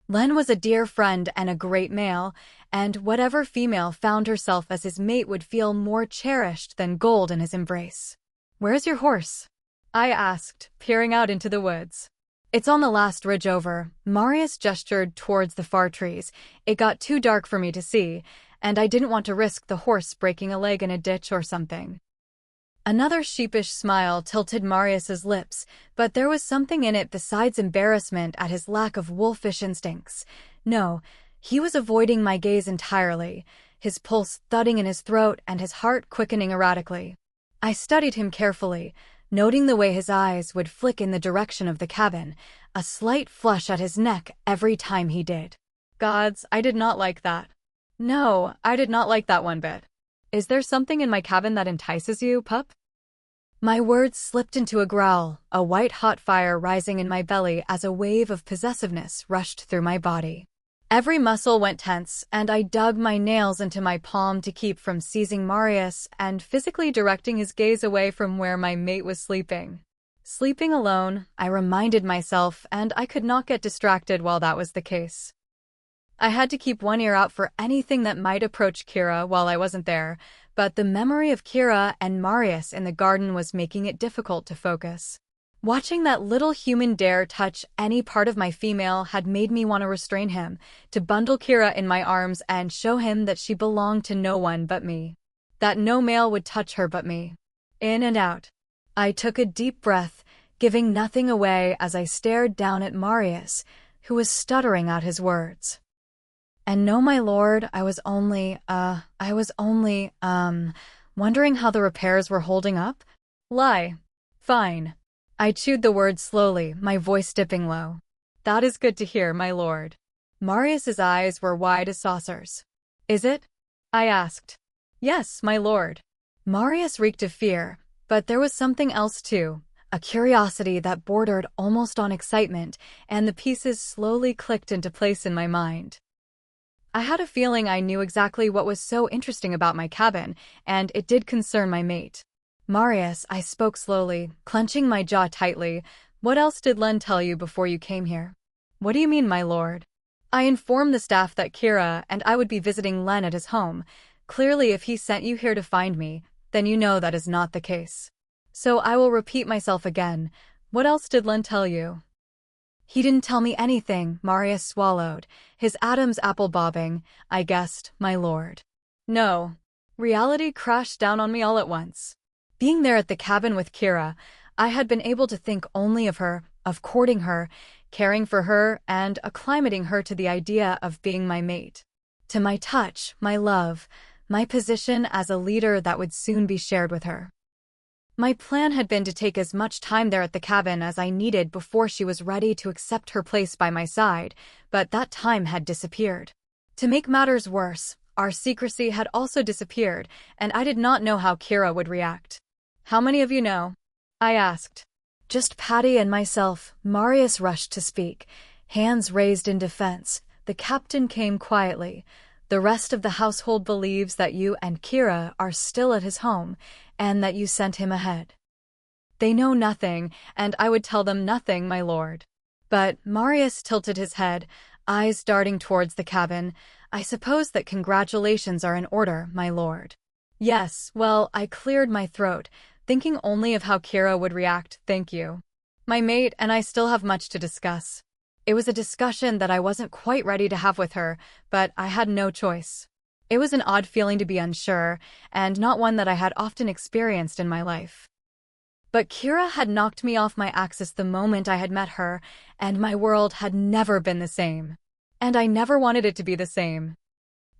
Len was a dear friend and a great male, and whatever female found herself as his mate would feel more cherished than gold in his embrace. "Where's your horse?" I asked, peering out into the woods. "It's on the last ridge over." Marius gestured towards the far trees. It got too dark for me to see, and I didn't want to risk the horse breaking a leg in a ditch or something. Another sheepish smile tilted Marius's lips, but there was something in it besides embarrassment at his lack of wolfish instincts. No, he was avoiding my gaze entirely, his pulse thudding in his throat and his heart quickening erratically. I studied him carefully, noting the way his eyes would flick in the direction of the cabin, a slight flush at his neck every time he did. Gods, I did not like that. No, I did not like that one bit. "Is there something in my cabin that entices you, pup?" My words slipped into a growl, a white-hot fire rising in my belly as a wave of possessiveness rushed through my body. Every muscle went tense, and I dug my nails into my palm to keep from seizing Marius and physically directing his gaze away from where my mate was sleeping. Sleeping alone, I reminded myself, and I could not get distracted while that was the case. I had to keep one ear out for anything that might approach Kira while I wasn't there, but the memory of Kira and Marius in the garden was making it difficult to focus. Watching that little human dare touch any part of my female had made me want to restrain him, to bundle Kira in my arms and show him that she belonged to no one but me. That no male would touch her but me. In and out. I took a deep breath, giving nothing away as I stared down at Marius, who was stuttering out his words. "And no, my lord, I was only, wondering how the repairs were holding up." Lie. Fine. I chewed the words slowly, my voice dipping low. "That is good to hear, my lord." Marius's eyes were wide as saucers. "Is it?" I asked. "Yes, my lord." Marius reeked of fear, but there was something else too, a curiosity that bordered almost on excitement, and the pieces slowly clicked into place in my mind. I had a feeling I knew exactly what was so interesting about my cabin, and it did concern my mate. "Marius," I spoke slowly, clenching my jaw tightly, "what else did Len tell you before you came here?" "What do you mean, my lord?" "I informed the staff that Kira and I would be visiting Len at his home. Clearly, if he sent you here to find me, then you know that is not the case. So I will repeat myself again. What else did Len tell you?" "He didn't tell me anything," Marius swallowed, his Adam's apple bobbing. "I guessed, my lord." No. Reality crashed down on me all at once. Being there at the cabin with Kira, I had been able to think only of her, of courting her, caring for her, and acclimating her to the idea of being my mate. To my touch, my love, my position as a leader that would soon be shared with her. My plan had been to take as much time there at the cabin as I needed before she was ready to accept her place by my side, but that time had disappeared. To make matters worse, our secrecy had also disappeared, and I did not know how Kira would react. "How many of you know?" I asked. "Just Patty and myself." Marius rushed to speak, hands raised in defense. The captain came quietly. "The rest of the household believes that you and Kira are still at his home, and that you sent him ahead. They know nothing, and I would tell them nothing, my lord." But Marius tilted his head, eyes darting towards the cabin. "I suppose that congratulations are in order, my lord." "Yes, well," I cleared my throat, thinking only of how Kira would react. "Thank you. My mate and I still have much to discuss." It was a discussion that I wasn't quite ready to have with her, but I had no choice. It was an odd feeling to be unsure, and not one that I had often experienced in my life. But Kira had knocked me off my axis the moment I had met her, and my world had never been the same. And I never wanted it to be the same.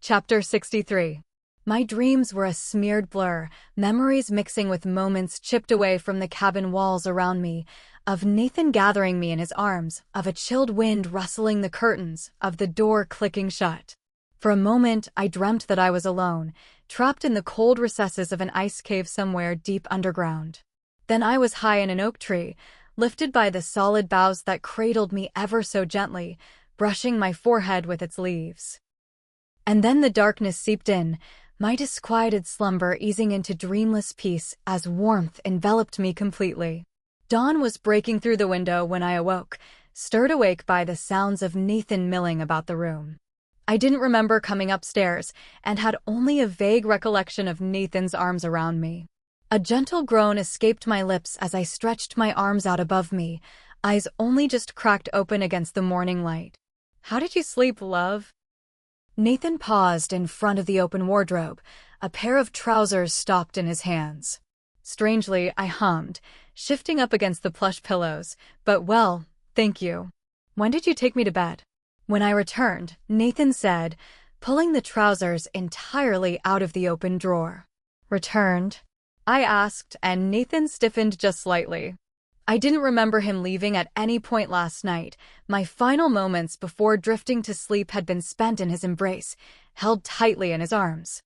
Chapter 63. My dreams were a smeared blur, memories mixing with moments chipped away from the cabin walls around me, of Nathan gathering me in his arms, of a chilled wind rustling the curtains, of the door clicking shut. For a moment, I dreamt that I was alone, trapped in the cold recesses of an ice cave somewhere deep underground. Then I was high in an oak tree, lifted by the solid boughs that cradled me ever so gently, brushing my forehead with its leaves. And then the darkness seeped in, my disquieted slumber easing into dreamless peace as warmth enveloped me completely. Dawn was breaking through the window when I awoke, stirred awake by the sounds of Nathan milling about the room. I didn't remember coming upstairs, and had only a vague recollection of Nathan's arms around me. A gentle groan escaped my lips as I stretched my arms out above me, eyes only just cracked open against the morning light. "How did you sleep, love?" Nathan paused in front of the open wardrobe, a pair of trousers stopped in his hands. Strangely, I hummed, shifting up against the plush pillows, "But well, thank you. When did you take me to bed?" When I returned, Nathan said, pulling the trousers entirely out of the open drawer. "Returned?" I asked, and Nathan stiffened just slightly. I didn't remember him leaving at any point last night. My final moments before drifting to sleep had been spent in his embrace, held tightly in his arms.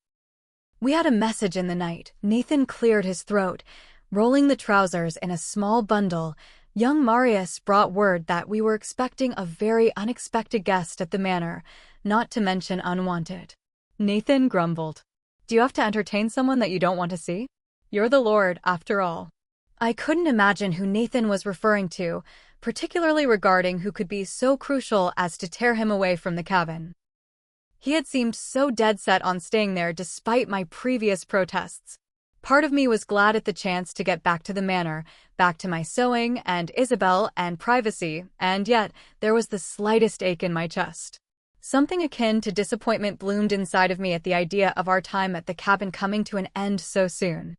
"We had a message in the night." Nathan cleared his throat, rolling the trousers in a small bundle. "Young Marius brought word that we were expecting a very unexpected guest at the manor, not to mention unwanted." Nathan grumbled. "Do you have to entertain someone that you don't want to see? You're the Lord, after all." I couldn't imagine who Nathan was referring to, particularly regarding who could be so crucial as to tear him away from the cabin. He had seemed so dead set on staying there despite my previous protests. Part of me was glad at the chance to get back to the manor, back to my sewing and Isabel and privacy, and yet there was the slightest ache in my chest. Something akin to disappointment bloomed inside of me at the idea of our time at the cabin coming to an end so soon.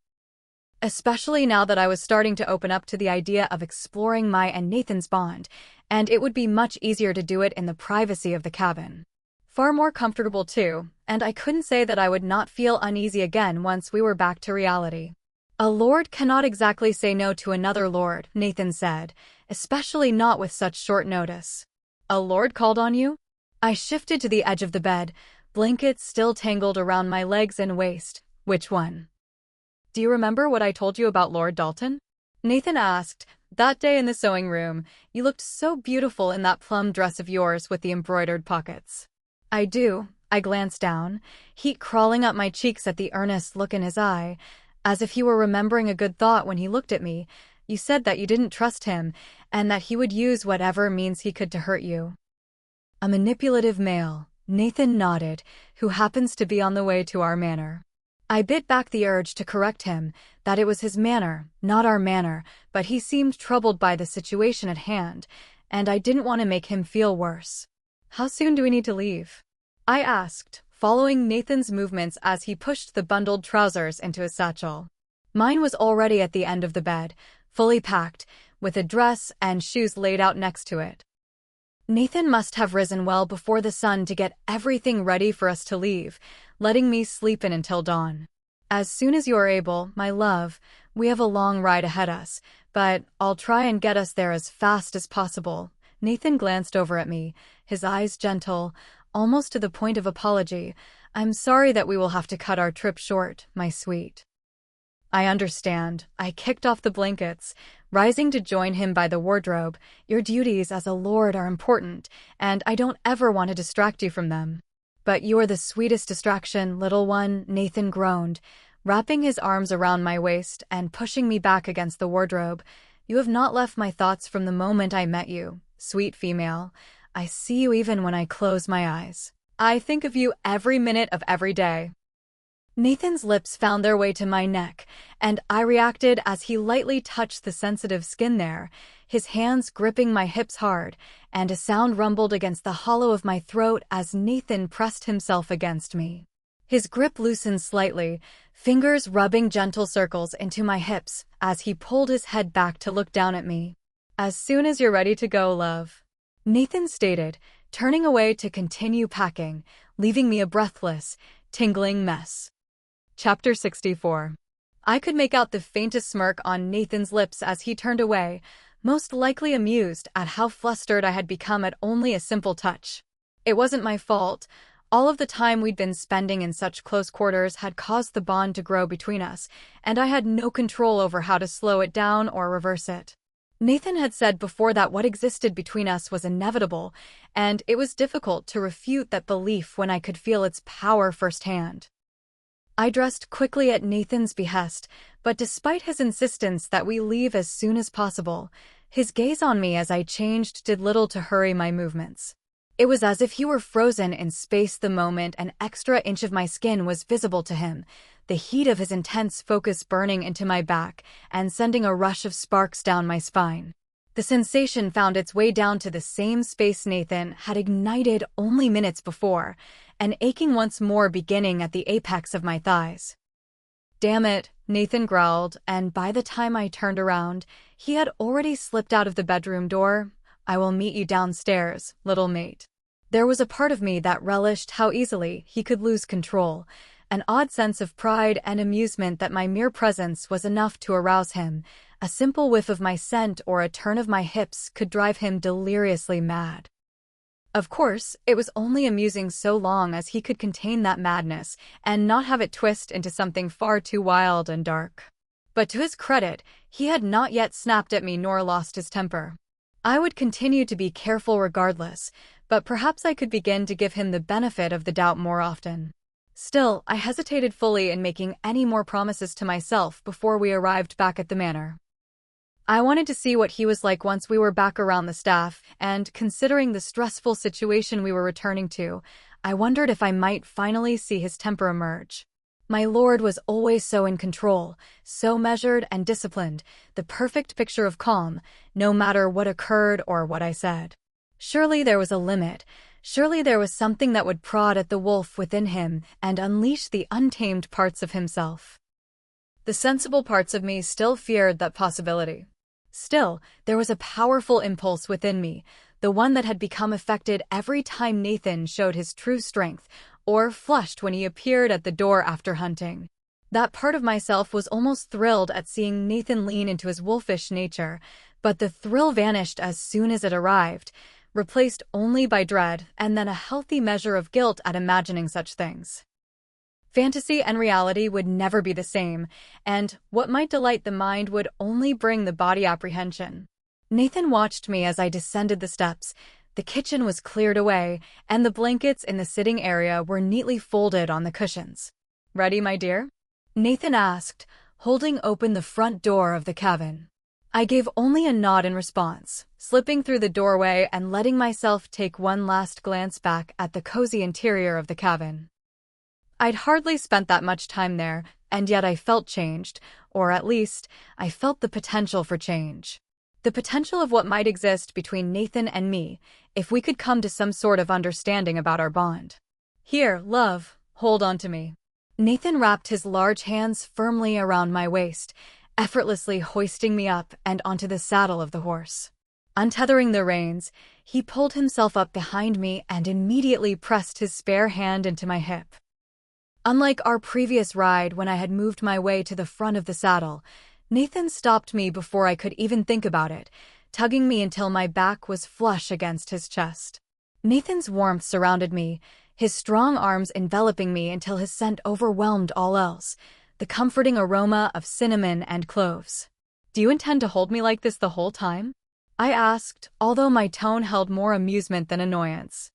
Especially now that I was starting to open up to the idea of exploring my and Nathan's bond, and it would be much easier to do it in the privacy of the cabin. Far more comfortable too, and I couldn't say that I would not feel uneasy again once we were back to reality. "A lord cannot exactly say no to another lord," Nathan said, "especially not with such short notice." "A lord called on you?" I shifted to the edge of the bed, blankets still tangled around my legs and waist. "Which one?" "Do you remember what I told you about Lord Dalton?" Nathan asked. "That day in the sewing room, you looked so beautiful in that plum dress of yours with the embroidered pockets." "I do." I glanced down, heat crawling up my cheeks at the earnest look in his eye, as if he were remembering a good thought when he looked at me. "You said that you didn't trust him, and that he would use whatever means he could to hurt you." "A manipulative male," Nathan nodded, "who happens to be on the way to our manor." I bit back the urge to correct him, that it was his manor, not our manor, but he seemed troubled by the situation at hand, and I didn't want to make him feel worse. "How soon do we need to leave?" I asked, following Nathan's movements as he pushed the bundled trousers into his satchel. Mine was already at the end of the bed, fully packed, with a dress and shoes laid out next to it. Nathan must have risen well before the sun to get everything ready for us to leave, letting me sleep in until dawn. "As soon as you are able, my love. We have a long ride ahead us, but I'll try and get us there as fast as possible." Nathan glanced over at me, his eyes gentle, almost to the point of apology. "I'm sorry that we will have to cut our trip short, my sweet." "I understand." I kicked off the blankets, rising to join him by the wardrobe. "Your duties as a lord are important, and I don't ever want to distract you from them." "But you are the sweetest distraction, little one," Nathan groaned, wrapping his arms around my waist and pushing me back against the wardrobe. "You have not left my thoughts from the moment I met you, sweet female. I see you even when I close my eyes. I think of you every minute of every day." Nathan's lips found their way to my neck, and I reacted as he lightly touched the sensitive skin there, his hands gripping my hips hard, and a sound rumbled against the hollow of my throat as Nathan pressed himself against me. His grip loosened slightly, fingers rubbing gentle circles into my hips as he pulled his head back to look down at me. "As soon as you're ready to go, love," Nathan stated, turning away to continue packing, leaving me a breathless, tingling mess. Chapter 64. I could make out the faintest smirk on Nathan's lips as he turned away, most likely amused at how flustered I had become at only a simple touch. It wasn't my fault. All of the time we'd been spending in such close quarters had caused the bond to grow between us, and I had no control over how to slow it down or reverse it. Nathan had said before that what existed between us was inevitable, and it was difficult to refute that belief when I could feel its power firsthand. I dressed quickly at Nathan's behest, but despite his insistence that we leave as soon as possible, his gaze on me as I changed did little to hurry my movements. It was as if he were frozen in space the moment an extra inch of my skin was visible to him, the heat of his intense focus burning into my back and sending a rush of sparks down my spine. The sensation found its way down to the same space Nathan had ignited only minutes before, an aching once more beginning at the apex of my thighs. "Damn it," Nathan growled, and by the time I turned around, he had already slipped out of the bedroom door. "I will meet you downstairs, little mate." There was a part of me that relished how easily he could lose control, an odd sense of pride and amusement that my mere presence was enough to arouse him. A simple whiff of my scent or a turn of my hips could drive him deliriously mad. Of course, it was only amusing so long as he could contain that madness and not have it twist into something far too wild and dark. But to his credit, he had not yet snapped at me nor lost his temper. I would continue to be careful regardless, but perhaps I could begin to give him the benefit of the doubt more often. Still, I hesitated fully in making any more promises to myself before we arrived back at the manor. I wanted to see what he was like once we were back around the staff, and considering the stressful situation we were returning to, I wondered if I might finally see his temper emerge. My lord was always so in control, so measured and disciplined, the perfect picture of calm, no matter what occurred or what I said. Surely there was a limit. Surely there was something that would prod at the wolf within him and unleash the untamed parts of himself. The sensible parts of me still feared that possibility. Still, there was a powerful impulse within me, the one that had become affected every time Nathan showed his true strength, or flushed when he appeared at the door after hunting. That part of myself was almost thrilled at seeing Nathan lean into his wolfish nature, but the thrill vanished as soon as it arrived, replaced only by dread and then a healthy measure of guilt at imagining such things. Fantasy and reality would never be the same, and what might delight the mind would only bring the body apprehension. Nathan watched me as I descended the steps. The kitchen was cleared away, and the blankets in the sitting area were neatly folded on the cushions. "Ready, my dear?" Nathan asked, holding open the front door of the cabin. I gave only a nod in response, slipping through the doorway and letting myself take one last glance back at the cozy interior of the cabin. I'd hardly spent that much time there, and yet I felt changed, or at least, I felt the potential for change. The potential of what might exist between Nathan and me, if we could come to some sort of understanding about our bond. "Here, love, hold on to me." Nathan wrapped his large hands firmly around my waist, effortlessly hoisting me up and onto the saddle of the horse. Untethering the reins, he pulled himself up behind me and immediately pressed his spare hand into my hip. Unlike our previous ride when I had moved my way to the front of the saddle, Nathan stopped me before I could even think about it, tugging me until my back was flush against his chest. Nathan's warmth surrounded me, his strong arms enveloping me until his scent overwhelmed all else, the comforting aroma of cinnamon and cloves. "Do you intend to hold me like this the whole time?" I asked, although my tone held more amusement than annoyance.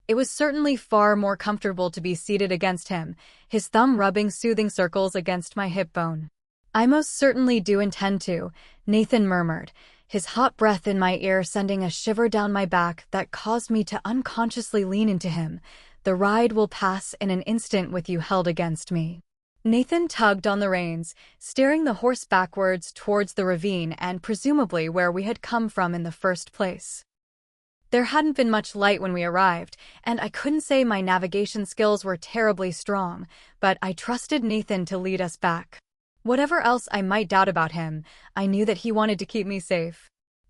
It was certainly far more comfortable to be seated against him, his thumb rubbing soothing circles against my hip bone. "I most certainly do intend to," Nathan murmured, his hot breath in my ear sending a shiver down my back that caused me to unconsciously lean into him. "The ride will pass in an instant with you held against me." Nathan tugged on the reins, steering the horse backwards towards the ravine and presumably where we had come from in the first place. There hadn't been much light when we arrived, and I couldn't say my navigation skills were terribly strong, but I trusted Nathan to lead us back. Whatever else I might doubt about him, I knew that he wanted to keep me safe.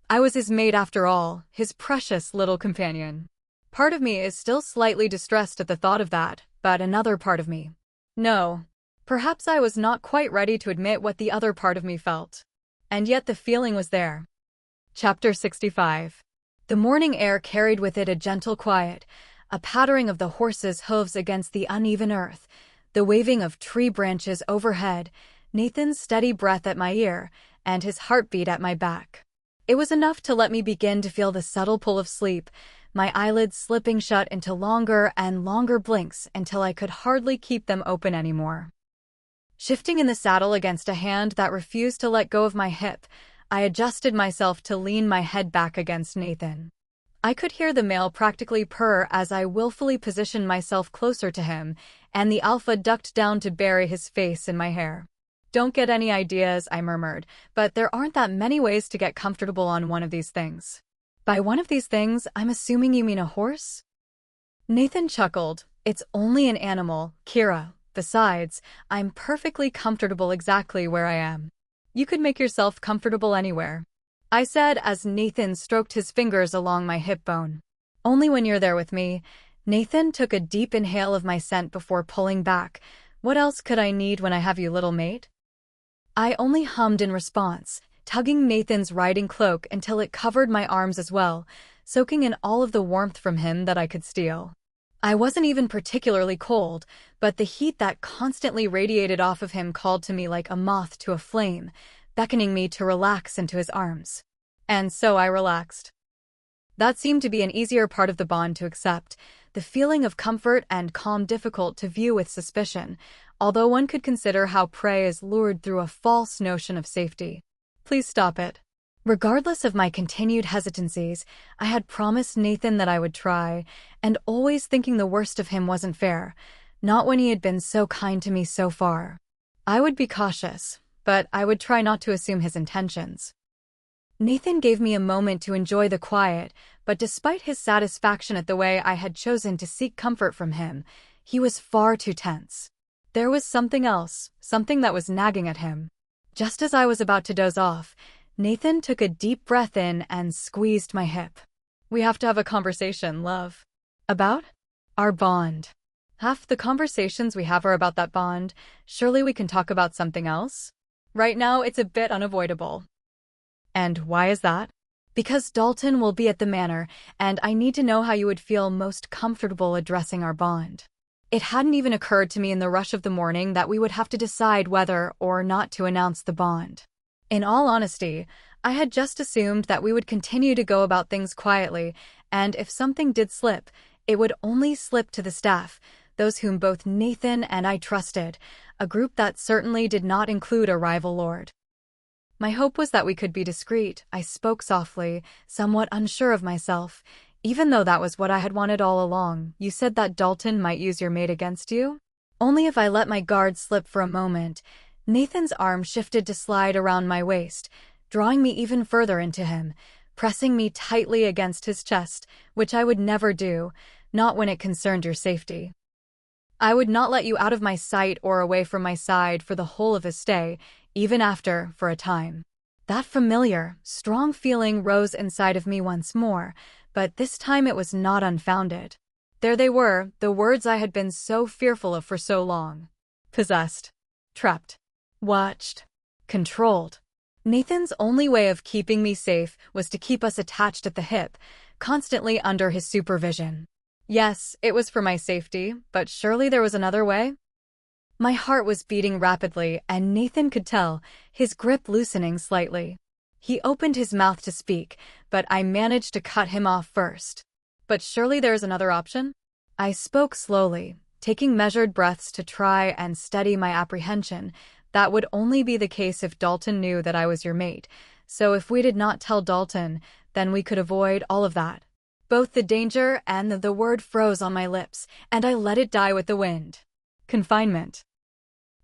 I was his mate after all, his precious little companion. Part of me is still slightly distressed at the thought of that, but another part of me. No. Perhaps I was not quite ready to admit what the other part of me felt. And yet the feeling was there. Chapter 65. The morning air carried with it a gentle quiet, a pattering of the horses' hooves against the uneven earth, the waving of tree branches overhead, Nathan's steady breath at my ear, and his heartbeat at my back. It was enough to let me begin to feel the subtle pull of sleep, my eyelids slipping shut into longer and longer blinks until I could hardly keep them open anymore. Shifting in the saddle against a hand that refused to let go of my hip, I adjusted myself to lean my head back against Nathan. I could hear the male practically purr as I willfully positioned myself closer to him, and the alpha ducked down to bury his face in my hair. "Don't get any ideas," I murmured, "but there aren't that many ways to get comfortable on one of these things." "By one of these things, I'm assuming you mean a horse?" Nathan chuckled. "It's only an animal, Kira. Besides, I'm perfectly comfortable exactly where I am. You could make yourself comfortable anywhere," I said as Nathan stroked his fingers along my hip bone. "Only when you're there with me." Nathan took a deep inhale of my scent before pulling back. "What else could I need when I have you, little mate?" I only hummed in response, tugging Nathan's riding cloak until it covered my arms as well, soaking in all of the warmth from him that I could steal. I wasn't even particularly cold, but the heat that constantly radiated off of him called to me like a moth to a flame, beckoning me to relax into his arms. And so I relaxed. That seemed to be an easier part of the bond to accept, the feeling of comfort and calm difficult to view with suspicion, although one could consider how prey is lured through a false notion of safety. "Please stop it." Regardless of my continued hesitancies, I had promised Nathan that I would try, and always thinking the worst of him wasn't fair, not when he had been so kind to me so far. I would be cautious, but I would try not to assume his intentions. Nathan gave me a moment to enjoy the quiet, but despite his satisfaction at the way I had chosen to seek comfort from him, he was far too tense. There was something else, something that was nagging at him. Just as I was about to doze off, Nathan took a deep breath in and squeezed my hip. "We have to have a conversation, love." "About?" "Our bond." "Half the conversations we have are about that bond. Surely we can talk about something else?" "Right now it's a bit unavoidable." "And why is that?" "Because Dalton will be at the manor, and I need to know how you would feel most comfortable addressing our bond." It hadn't even occurred to me in the rush of the morning that we would have to decide whether or not to announce the bond. In all honesty, I had just assumed that we would continue to go about things quietly, and if something did slip, it would only slip to the staff, those whom both Nathan and I trusted, a group that certainly did not include a rival lord. My hope was that we could be discreet. I spoke softly, somewhat unsure of myself, even though that was what I had wanted all along. "You said that Dalton might use your mate against you?" Only if I let my guard slip for a moment, Nathan's arm shifted to slide around my waist, drawing me even further into him, pressing me tightly against his chest, which I would never do, not when it concerned your safety. "I would not let you out of my sight or away from my side for the whole of his stay, even after, for a time." That familiar, strong feeling rose inside of me once more, but this time it was not unfounded. There they were, the words I had been so fearful of for so long. Possessed. Trapped. Watched. Controlled. Nathan's only way of keeping me safe was to keep us attached at the hip, constantly under his supervision. Yes, it was for my safety, but surely there was another way? My heart was beating rapidly, and Nathan could tell, his grip loosening slightly. He opened his mouth to speak, but I managed to cut him off first. "But surely there is another option?" I spoke slowly, taking measured breaths to try and steady my apprehension. "That would only be the case if Dalton knew that I was your mate, so if we did not tell Dalton, then we could avoid all of that." Both the danger and the word froze on my lips, and I let it die with the wind. Confinement.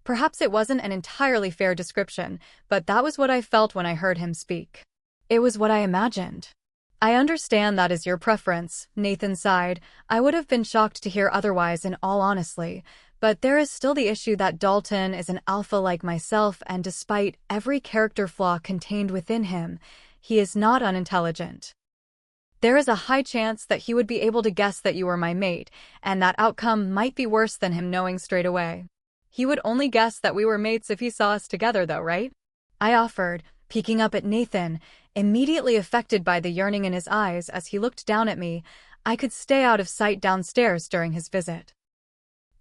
Perhaps it wasn't an entirely fair description, but that was what I felt when I heard him speak. It was what I imagined. "I understand that is your preference," Nathan sighed. "I would have been shocked to hear otherwise in all honesty. But there is still the issue that Dalton is an alpha like myself, and despite every character flaw contained within him, he is not unintelligent. There is a high chance that he would be able to guess that you were my mate, and that outcome might be worse than him knowing straight away." "He would only guess that we were mates if he saw us together though, right?" I offered, peeking up at Nathan, immediately affected by the yearning in his eyes as he looked down at me. I could stay out of sight downstairs during his visit.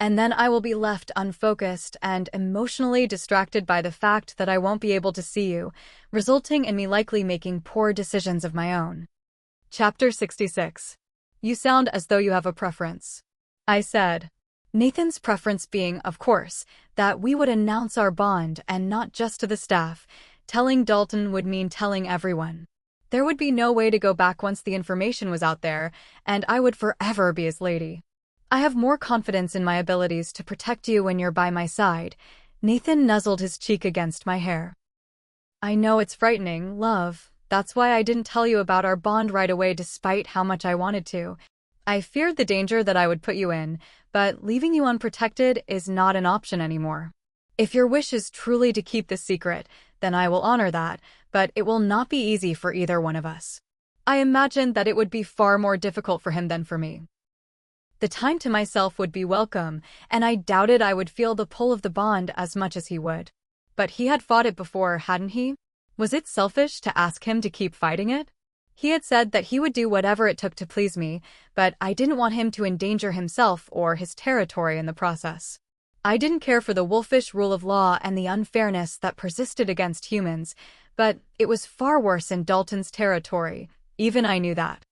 And then I will be left unfocused and emotionally distracted by the fact that I won't be able to see you, resulting in me likely making poor decisions of my own. Chapter 66. You sound as though you have a preference, I said. Nathan's preference being, of course, that we would announce our bond and not just to the staff. Telling Dalton would mean telling everyone. There would be no way to go back once the information was out there, and I would forever be his lady. I have more confidence in my abilities to protect you when you're by my side. Nathan nuzzled his cheek against my hair. I know it's frightening, love. That's why I didn't tell you about our bond right away despite how much I wanted to. I feared the danger that I would put you in, but leaving you unprotected is not an option anymore. If your wish is truly to keep this secret, then I will honor that, but it will not be easy for either one of us. I imagined that it would be far more difficult for him than for me. The time to myself would be welcome, and I doubted I would feel the pull of the bond as much as he would. But he had fought it before, hadn't he? Was it selfish to ask him to keep fighting it? He had said that he would do whatever it took to please me, but I didn't want him to endanger himself or his territory in the process. I didn't care for the wolfish rule of law and the unfairness that persisted against humans, but it was far worse in Dalton's territory. Even I knew that.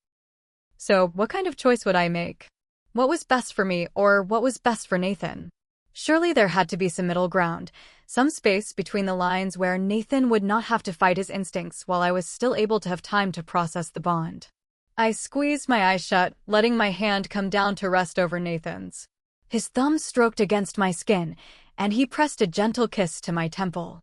So, what kind of choice would I make? What was best for me, or what was best for Nathan? Surely there had to be some middle ground, some space between the lines where Nathan would not have to fight his instincts while I was still able to have time to process the bond. I squeezed my eyes shut, letting my hand come down to rest over Nathan's. His thumb stroked against my skin, and he pressed a gentle kiss to my temple.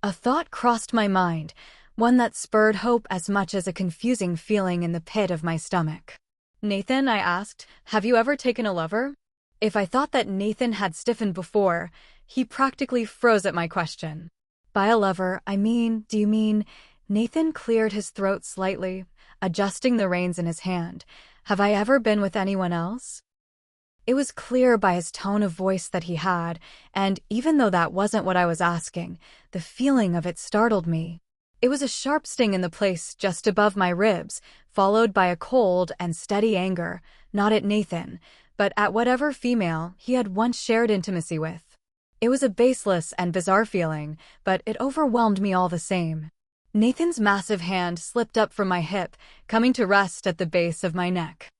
A thought crossed my mind, one that spurred hope as much as a confusing feeling in the pit of my stomach. Nathan, I asked, have you ever taken a lover? If I thought that Nathan had stiffened before, he practically froze at my question. By a lover, do you mean? Nathan cleared his throat slightly, adjusting the reins in his hand. Have I ever been with anyone else? It was clear by his tone of voice that he had, and even though that wasn't what I was asking, the feeling of it startled me. It was a sharp sting in the place just above my ribs, followed by a cold and steady anger, not at Nathan, but at whatever female he had once shared intimacy with. It was a baseless and bizarre feeling, but it overwhelmed me all the same. Nathan's massive hand slipped up from my hip, coming to rest at the base of my neck.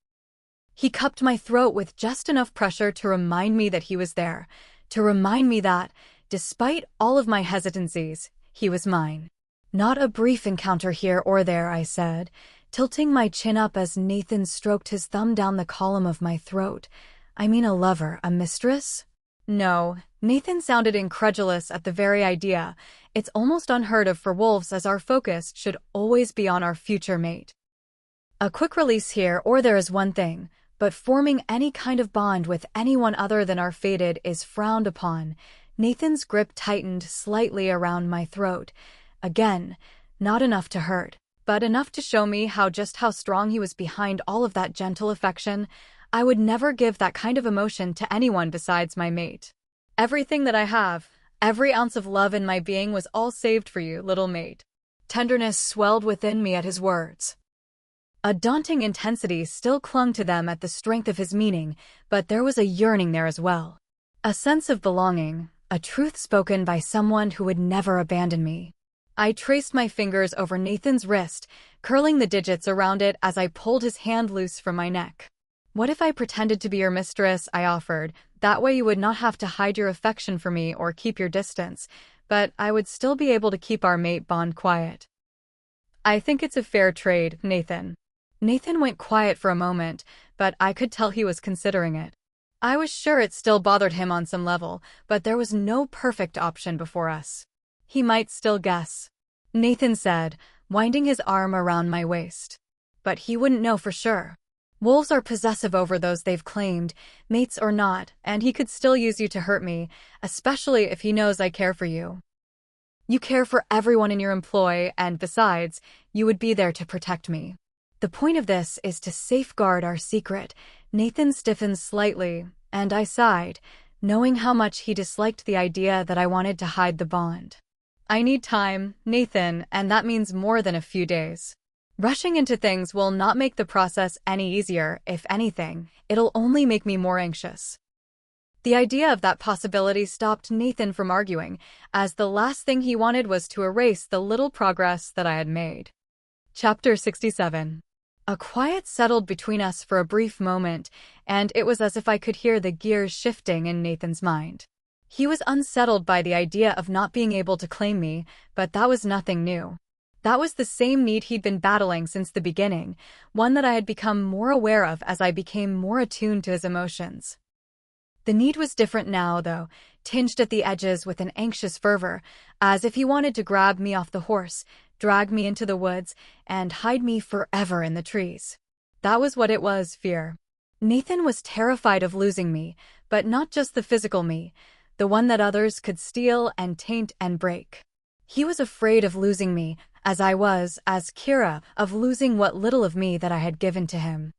He cupped my throat with just enough pressure to remind me that he was there, to remind me that, despite all of my hesitancies, he was mine. Not a brief encounter here or there, I said, tilting my chin up as Nathan stroked his thumb down the column of my throat. I mean a lover, a mistress? No, Nathan sounded incredulous at the very idea. It's almost unheard of for wolves, as our focus should always be on our future mate. A quick release here or there is one thing, but forming any kind of bond with anyone other than our fated is frowned upon. Nathan's grip tightened slightly around my throat. Again, not enough to hurt, but enough to show me just how strong he was behind all of that gentle affection. I would never give that kind of emotion to anyone besides my mate. Everything that I have, every ounce of love in my being was all saved for you, little mate. Tenderness swelled within me at his words. A daunting intensity still clung to them at the strength of his meaning, but there was a yearning there as well. A sense of belonging, a truth spoken by someone who would never abandon me. I traced my fingers over Nathan's wrist, curling the digits around it as I pulled his hand loose from my neck. What if I pretended to be your mistress, I offered. That way you would not have to hide your affection for me or keep your distance, but I would still be able to keep our mate bond quiet. I think it's a fair trade, Nathan. Nathan went quiet for a moment, but I could tell he was considering it. I was sure it still bothered him on some level, but there was no perfect option before us. He might still guess, Nathan said, winding his arm around my waist. But he wouldn't know for sure. Wolves are possessive over those they've claimed, mates or not, and he could still use you to hurt me, especially if he knows I care for you. You care for everyone in your employ, and besides, you would be there to protect me. The point of this is to safeguard our secret. Nathan stiffened slightly, and I sighed, knowing how much he disliked the idea that I wanted to hide the bond. I need time, Nathan, and that means more than a few days. Rushing into things will not make the process any easier. If anything, it'll only make me more anxious. The idea of that possibility stopped Nathan from arguing, as the last thing he wanted was to erase the little progress that I had made. Chapter 67. A quiet settled between us for a brief moment, and it was as if I could hear the gears shifting in Nathan's mind. He was unsettled by the idea of not being able to claim me, but that was nothing new. That was the same need he'd been battling since the beginning, one that I had become more aware of as I became more attuned to his emotions. The need was different now, though, tinged at the edges with an anxious fervor, as if he wanted to grab me off the horse, drag me into the woods, and hide me forever in the trees. That was what it was, fear. Nathan was terrified of losing me, but not just the physical me, the one that others could steal and taint and break. He was afraid of losing me, as I was, as Kira, of losing what little of me that I had given to him.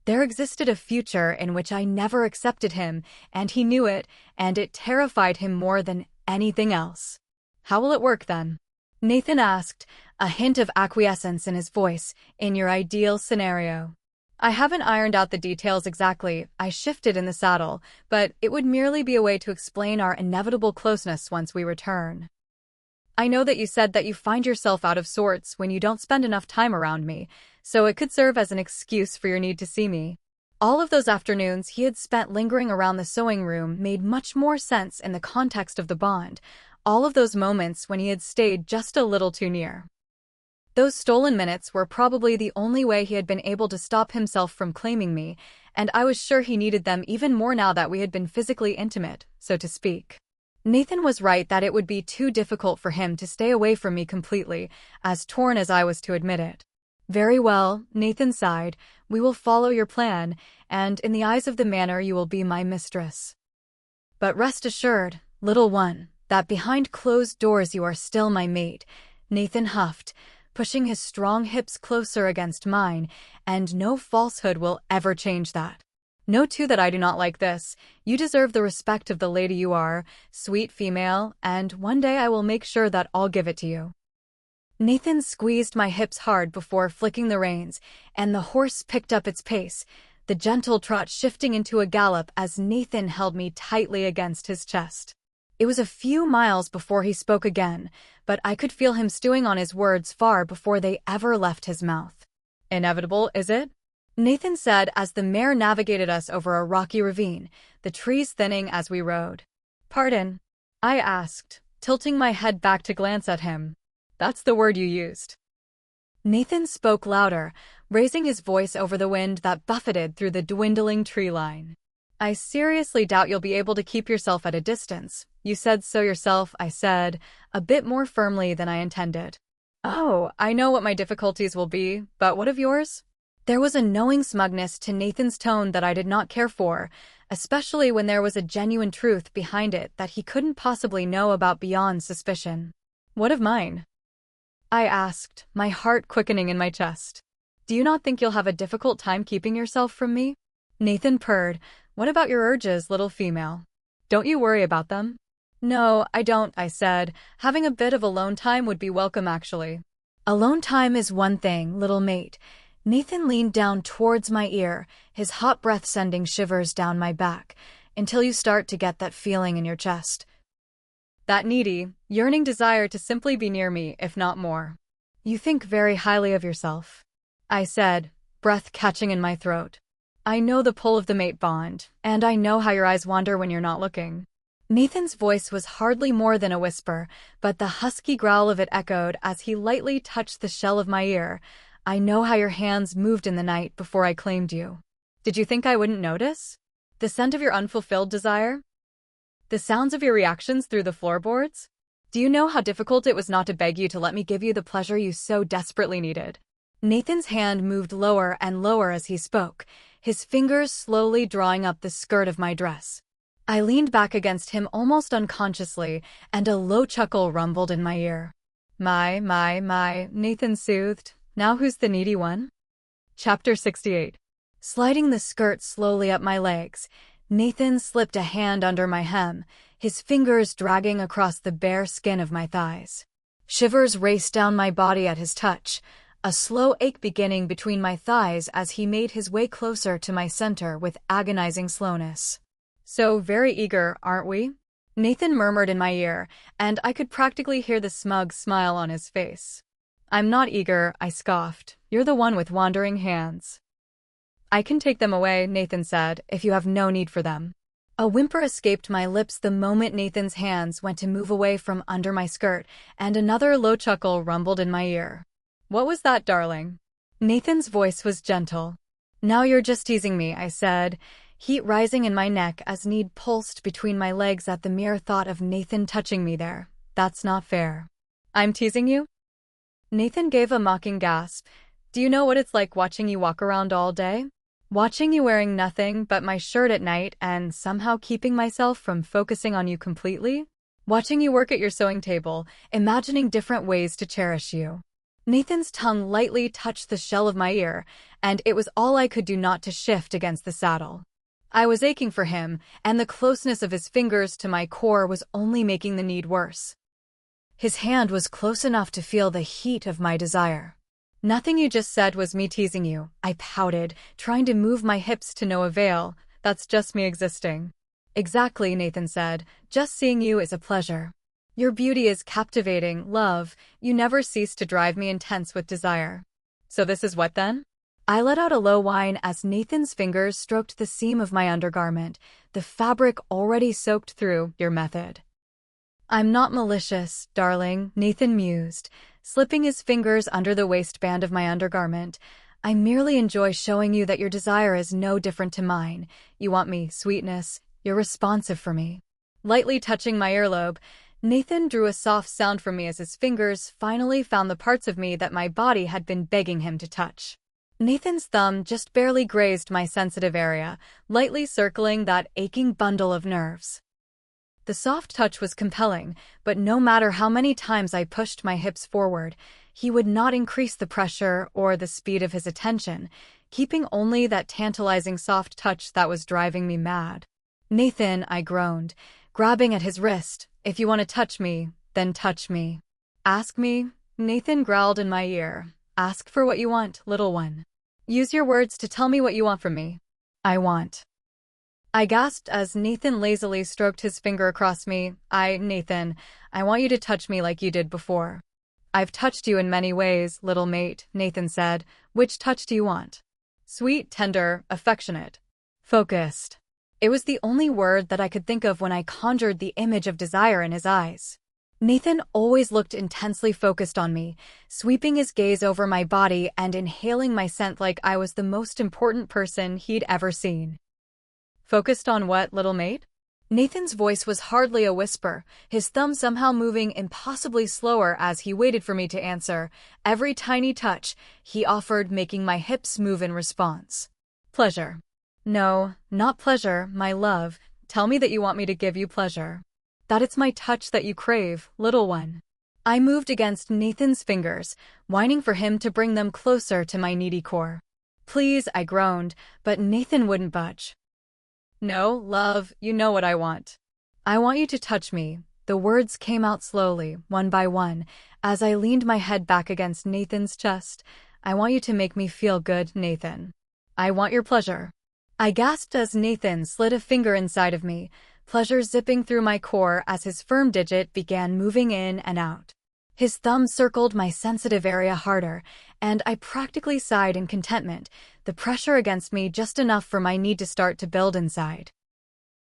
There existed a future in which I never accepted him, and he knew it, and it terrified him more than anything else. How will it work then? Nathan asked, a hint of acquiescence in his voice, in your ideal scenario. I haven't ironed out the details exactly, I shifted in the saddle, but it would merely be a way to explain our inevitable closeness once we return. I know that you said that you find yourself out of sorts when you don't spend enough time around me, so it could serve as an excuse for your need to see me. All of those afternoons he had spent lingering around the sewing room made much more sense in the context of the bond, all of those moments when he had stayed just a little too near. Those stolen minutes were probably the only way he had been able to stop himself from claiming me, and I was sure he needed them even more now that we had been physically intimate, so to speak. Nathan was right that it would be too difficult for him to stay away from me completely, as torn as I was to admit it. Very well, Nathan sighed, we will follow your plan, and in the eyes of the manor you will be my mistress. But rest assured, little one, that behind closed doors you are still my mate, Nathan huffed, pushing his strong hips closer against mine, and no falsehood will ever change that. Know too that I do not like this. You deserve the respect of the lady you are, sweet female, and one day I will make sure that I'll give it to you. Nathan squeezed my hips hard before flicking the reins, and the horse picked up its pace, the gentle trot shifting into a gallop as Nathan held me tightly against his chest. It was a few miles before he spoke again, but I could feel him stewing on his words far before they ever left his mouth. Inevitable, is it? Nathan said as the mare navigated us over a rocky ravine, the trees thinning as we rode. Pardon? I asked, tilting my head back to glance at him. That's the word you used. Nathan spoke louder, raising his voice over the wind that buffeted through the dwindling tree line. I seriously doubt you'll be able to keep yourself at a distance. You said so yourself, I said, a bit more firmly than I intended. Oh, I know what my difficulties will be, but what of yours? There was a knowing smugness to Nathan's tone that I did not care for, especially when there was a genuine truth behind it that he couldn't possibly know about beyond suspicion. What of mine? I asked, my heart quickening in my chest. Do you not think you'll have a difficult time keeping yourself from me? Nathan purred. What about your urges, little female? Don't you worry about them? No, I don't, I said. Having a bit of alone time would be welcome, actually. Alone time is one thing, little mate. Nathan leaned down towards my ear, his hot breath sending shivers down my back, until you start to get that feeling in your chest. That needy, yearning desire to simply be near me, if not more. You think very highly of yourself, I said, breath catching in my throat. I know the pull of the mate bond, and I know how your eyes wander when you're not looking. Nathan's voice was hardly more than a whisper, but the husky growl of it echoed as he lightly touched the shell of my ear. I know how your hands moved in the night before I claimed you. Did you think I wouldn't notice? The scent of your unfulfilled desire? The sounds of your reactions through the floorboards? Do you know how difficult it was not to beg you to let me give you the pleasure you so desperately needed? Nathan's hand moved lower and lower as he spoke, his fingers slowly drawing up the skirt of my dress. I leaned back against him almost unconsciously, and a low chuckle rumbled in my ear. My, Nathan soothed. Now who's the needy one? Chapter 68. Sliding the skirt slowly up my legs, Nathan slipped a hand under my hem, his fingers dragging across the bare skin of my thighs. Shivers raced down my body at his touch, a slow ache beginning between my thighs as he made his way closer to my center with agonizing slowness. So very eager, aren't we? Nathan murmured in my ear, and I could practically hear the smug smile on his face. I'm not eager, I scoffed. You're the one with wandering hands. I can take them away, Nathan said, if you have no need for them. A whimper escaped my lips the moment Nathan's hands went to move away from under my skirt, and another low chuckle rumbled in my ear. "What was that, darling?" Nathan's voice was gentle. "Now you're just teasing me," I said, heat rising in my neck as need pulsed between my legs at the mere thought of Nathan touching me there. "That's not fair." "I'm teasing you?" Nathan gave a mocking gasp. "Do you know what it's like watching you walk around all day? Watching you wearing nothing but my shirt at night and somehow keeping myself from focusing on you completely? Watching you work at your sewing table, imagining different ways to cherish you." Nathan's tongue lightly touched the shell of my ear, and it was all I could do not to shift against the saddle. I was aching for him, and the closeness of his fingers to my core was only making the need worse. His hand was close enough to feel the heat of my desire. "Nothing you just said was me teasing you," I pouted, trying to move my hips to no avail. "That's just me existing." "Exactly," Nathan said. "Just seeing you is a pleasure. Your beauty is captivating, love. You never cease to drive me intense with desire." "So this is what then?" I let out a low whine as Nathan's fingers stroked the seam of my undergarment, the fabric already soaked through your method. "I'm not malicious, darling," Nathan mused, slipping his fingers under the waistband of my undergarment. "I merely enjoy showing you that your desire is no different to mine. You want me, sweetness. You're responsive for me." Lightly touching my earlobe, Nathan drew a soft sound from me as his fingers finally found the parts of me that my body had been begging him to touch. Nathan's thumb just barely grazed my sensitive area, lightly circling that aching bundle of nerves. The soft touch was compelling, but no matter how many times I pushed my hips forward, he would not increase the pressure or the speed of his attention, keeping only that tantalizing soft touch that was driving me mad. "Nathan," I groaned, grabbing at his wrist, "if you want to touch me, then touch me." "Ask me," Nathan growled in my ear. "Ask for what you want, little one. Use your words to tell me what you want from me." "I want." I gasped as Nathan lazily stroked his finger across me. Nathan, I want you to touch me like you did before." "I've touched you in many ways, little mate," Nathan said. "Which touch do you want?" "Sweet, tender, affectionate, focused." It was the only word that I could think of when I conjured the image of desire in his eyes. Nathan always looked intensely focused on me, sweeping his gaze over my body and inhaling my scent like I was the most important person he'd ever seen. "Focused on what, little mate?" Nathan's voice was hardly a whisper, his thumb somehow moving impossibly slower as he waited for me to answer. Every tiny touch he offered making my hips move in response. "Pleasure." "No, not pleasure, my love. Tell me that you want me to give you pleasure. That it's my touch that you crave, little one." I moved against Nathan's fingers, whining for him to bring them closer to my needy core. "Please," I groaned, but Nathan wouldn't budge. "No, love, you know what I want. I want you to touch me." The words came out slowly, one by one, as I leaned my head back against Nathan's chest. "I want you to make me feel good, Nathan. I want your pleasure." I gasped as Nathan slid a finger inside of me, pleasure zipping through my core as his firm digit began moving in and out. His thumb circled my sensitive area harder, and I practically sighed in contentment, the pressure against me just enough for my need to start to build inside.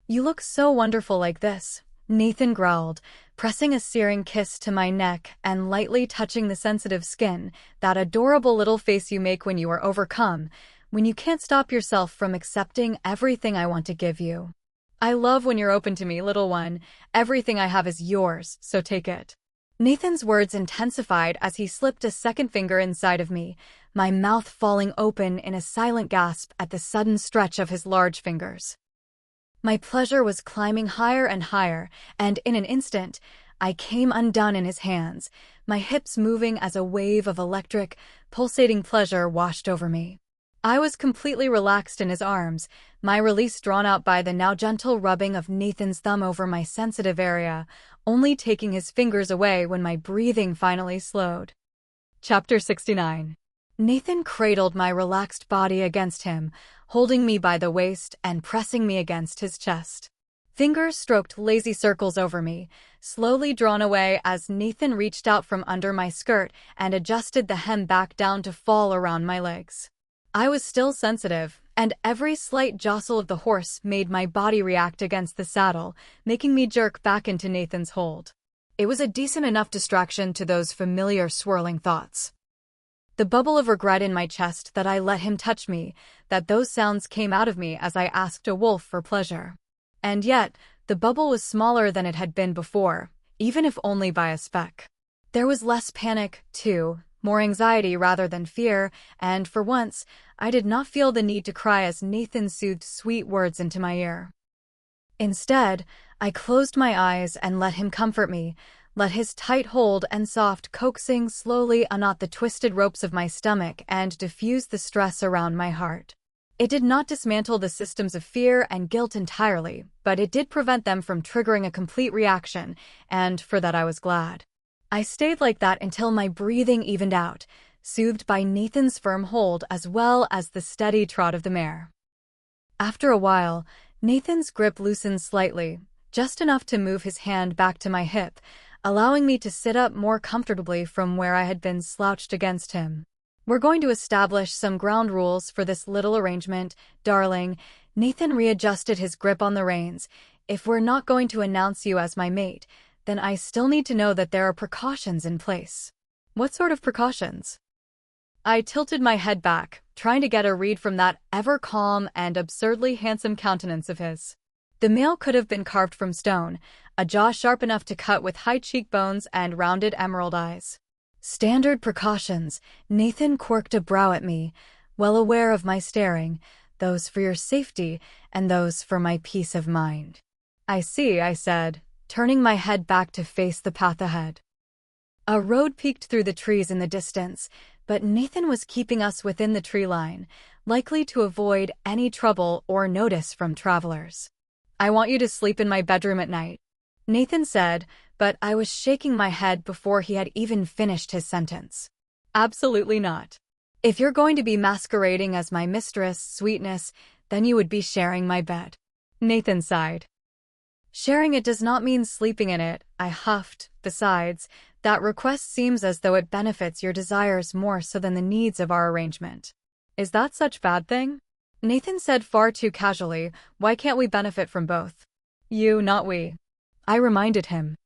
"You look so wonderful like this," Nathan growled, pressing a searing kiss to my neck and lightly touching the sensitive skin, "that adorable little face you make when you are overcome, when you can't stop yourself from accepting everything I want to give you. I love when you're open to me, little one. Everything I have is yours, so take it." Nathan's words intensified as he slipped a second finger inside of me, my mouth falling open in a silent gasp at the sudden stretch of his large fingers. My pleasure was climbing higher and higher, and in an instant, I came undone in his hands, my hips moving as a wave of electric, pulsating pleasure washed over me. I was completely relaxed in his arms, my release drawn out by the now gentle rubbing of Nathan's thumb over my sensitive area, only taking his fingers away when my breathing finally slowed. Chapter 69. Nathan cradled my relaxed body against him, holding me by the waist and pressing me against his chest. Fingers stroked lazy circles over me, slowly drawn away as Nathan reached out from under my skirt and adjusted the hem back down to fall around my legs. I was still sensitive, and every slight jostle of the horse made my body react against the saddle, making me jerk back into Nathan's hold. It was a decent enough distraction to those familiar swirling thoughts. The bubble of regret in my chest that I let him touch me, that those sounds came out of me as I asked a wolf for pleasure. And yet, the bubble was smaller than it had been before, even if only by a speck. There was less panic, too, more anxiety rather than fear, and for once, I did not feel the need to cry as Nathan soothed sweet words into my ear. Instead, I closed my eyes and let him comfort me, let his tight hold and soft coaxing slowly unknot the twisted ropes of my stomach and diffuse the stress around my heart. It did not dismantle the systems of fear and guilt entirely, but it did prevent them from triggering a complete reaction, and for that I was glad. I stayed like that until my breathing evened out, soothed by Nathan's firm hold as well as the steady trot of the mare. After a while, Nathan's grip loosened slightly, just enough to move his hand back to my hip, allowing me to sit up more comfortably from where I had been slouched against him. "We're going to establish some ground rules for this little arrangement, darling." Nathan readjusted his grip on the reins. "If we're not going to announce you as my mate, then I still need to know that there are precautions in place." "What sort of precautions?" I tilted my head back, trying to get a read from that ever-calm and absurdly handsome countenance of his. The male could have been carved from stone, a jaw sharp enough to cut with high cheekbones and rounded emerald eyes. "Standard precautions," Nathan quirked a brow at me, well aware of my staring, "those for your safety and those for my peace of mind." "I see," I said, turning my head back to face the path ahead. A road peeked through the trees in the distance, but Nathan was keeping us within the tree line, likely to avoid any trouble or notice from travelers. "I want you to sleep in my bedroom at night," Nathan said, but I was shaking my head before he had even finished his sentence. "Absolutely not. If you're going to be masquerading as my mistress, sweetness, then you would be sharing my bed." Nathan sighed. "Sharing it does not mean sleeping in it," I huffed. "Besides, that request seems as though it benefits your desires more so than the needs of our arrangement." "Is that such bad thing?" Nathan said far too casually. "Why can't we benefit from both?" "You, not we," I reminded him.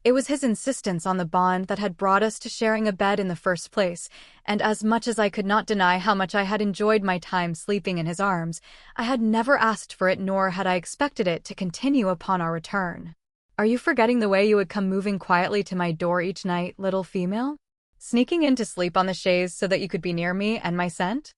It was his insistence on the bond that had brought us to sharing a bed in the first place, and as much as I could not deny how much I had enjoyed my time sleeping in his arms, I had never asked for it nor had I expected it to continue upon our return. "Are you forgetting the way you would come moving quietly to my door each night, little female? Sneaking in to sleep on the chaise so that you could be near me and my scent?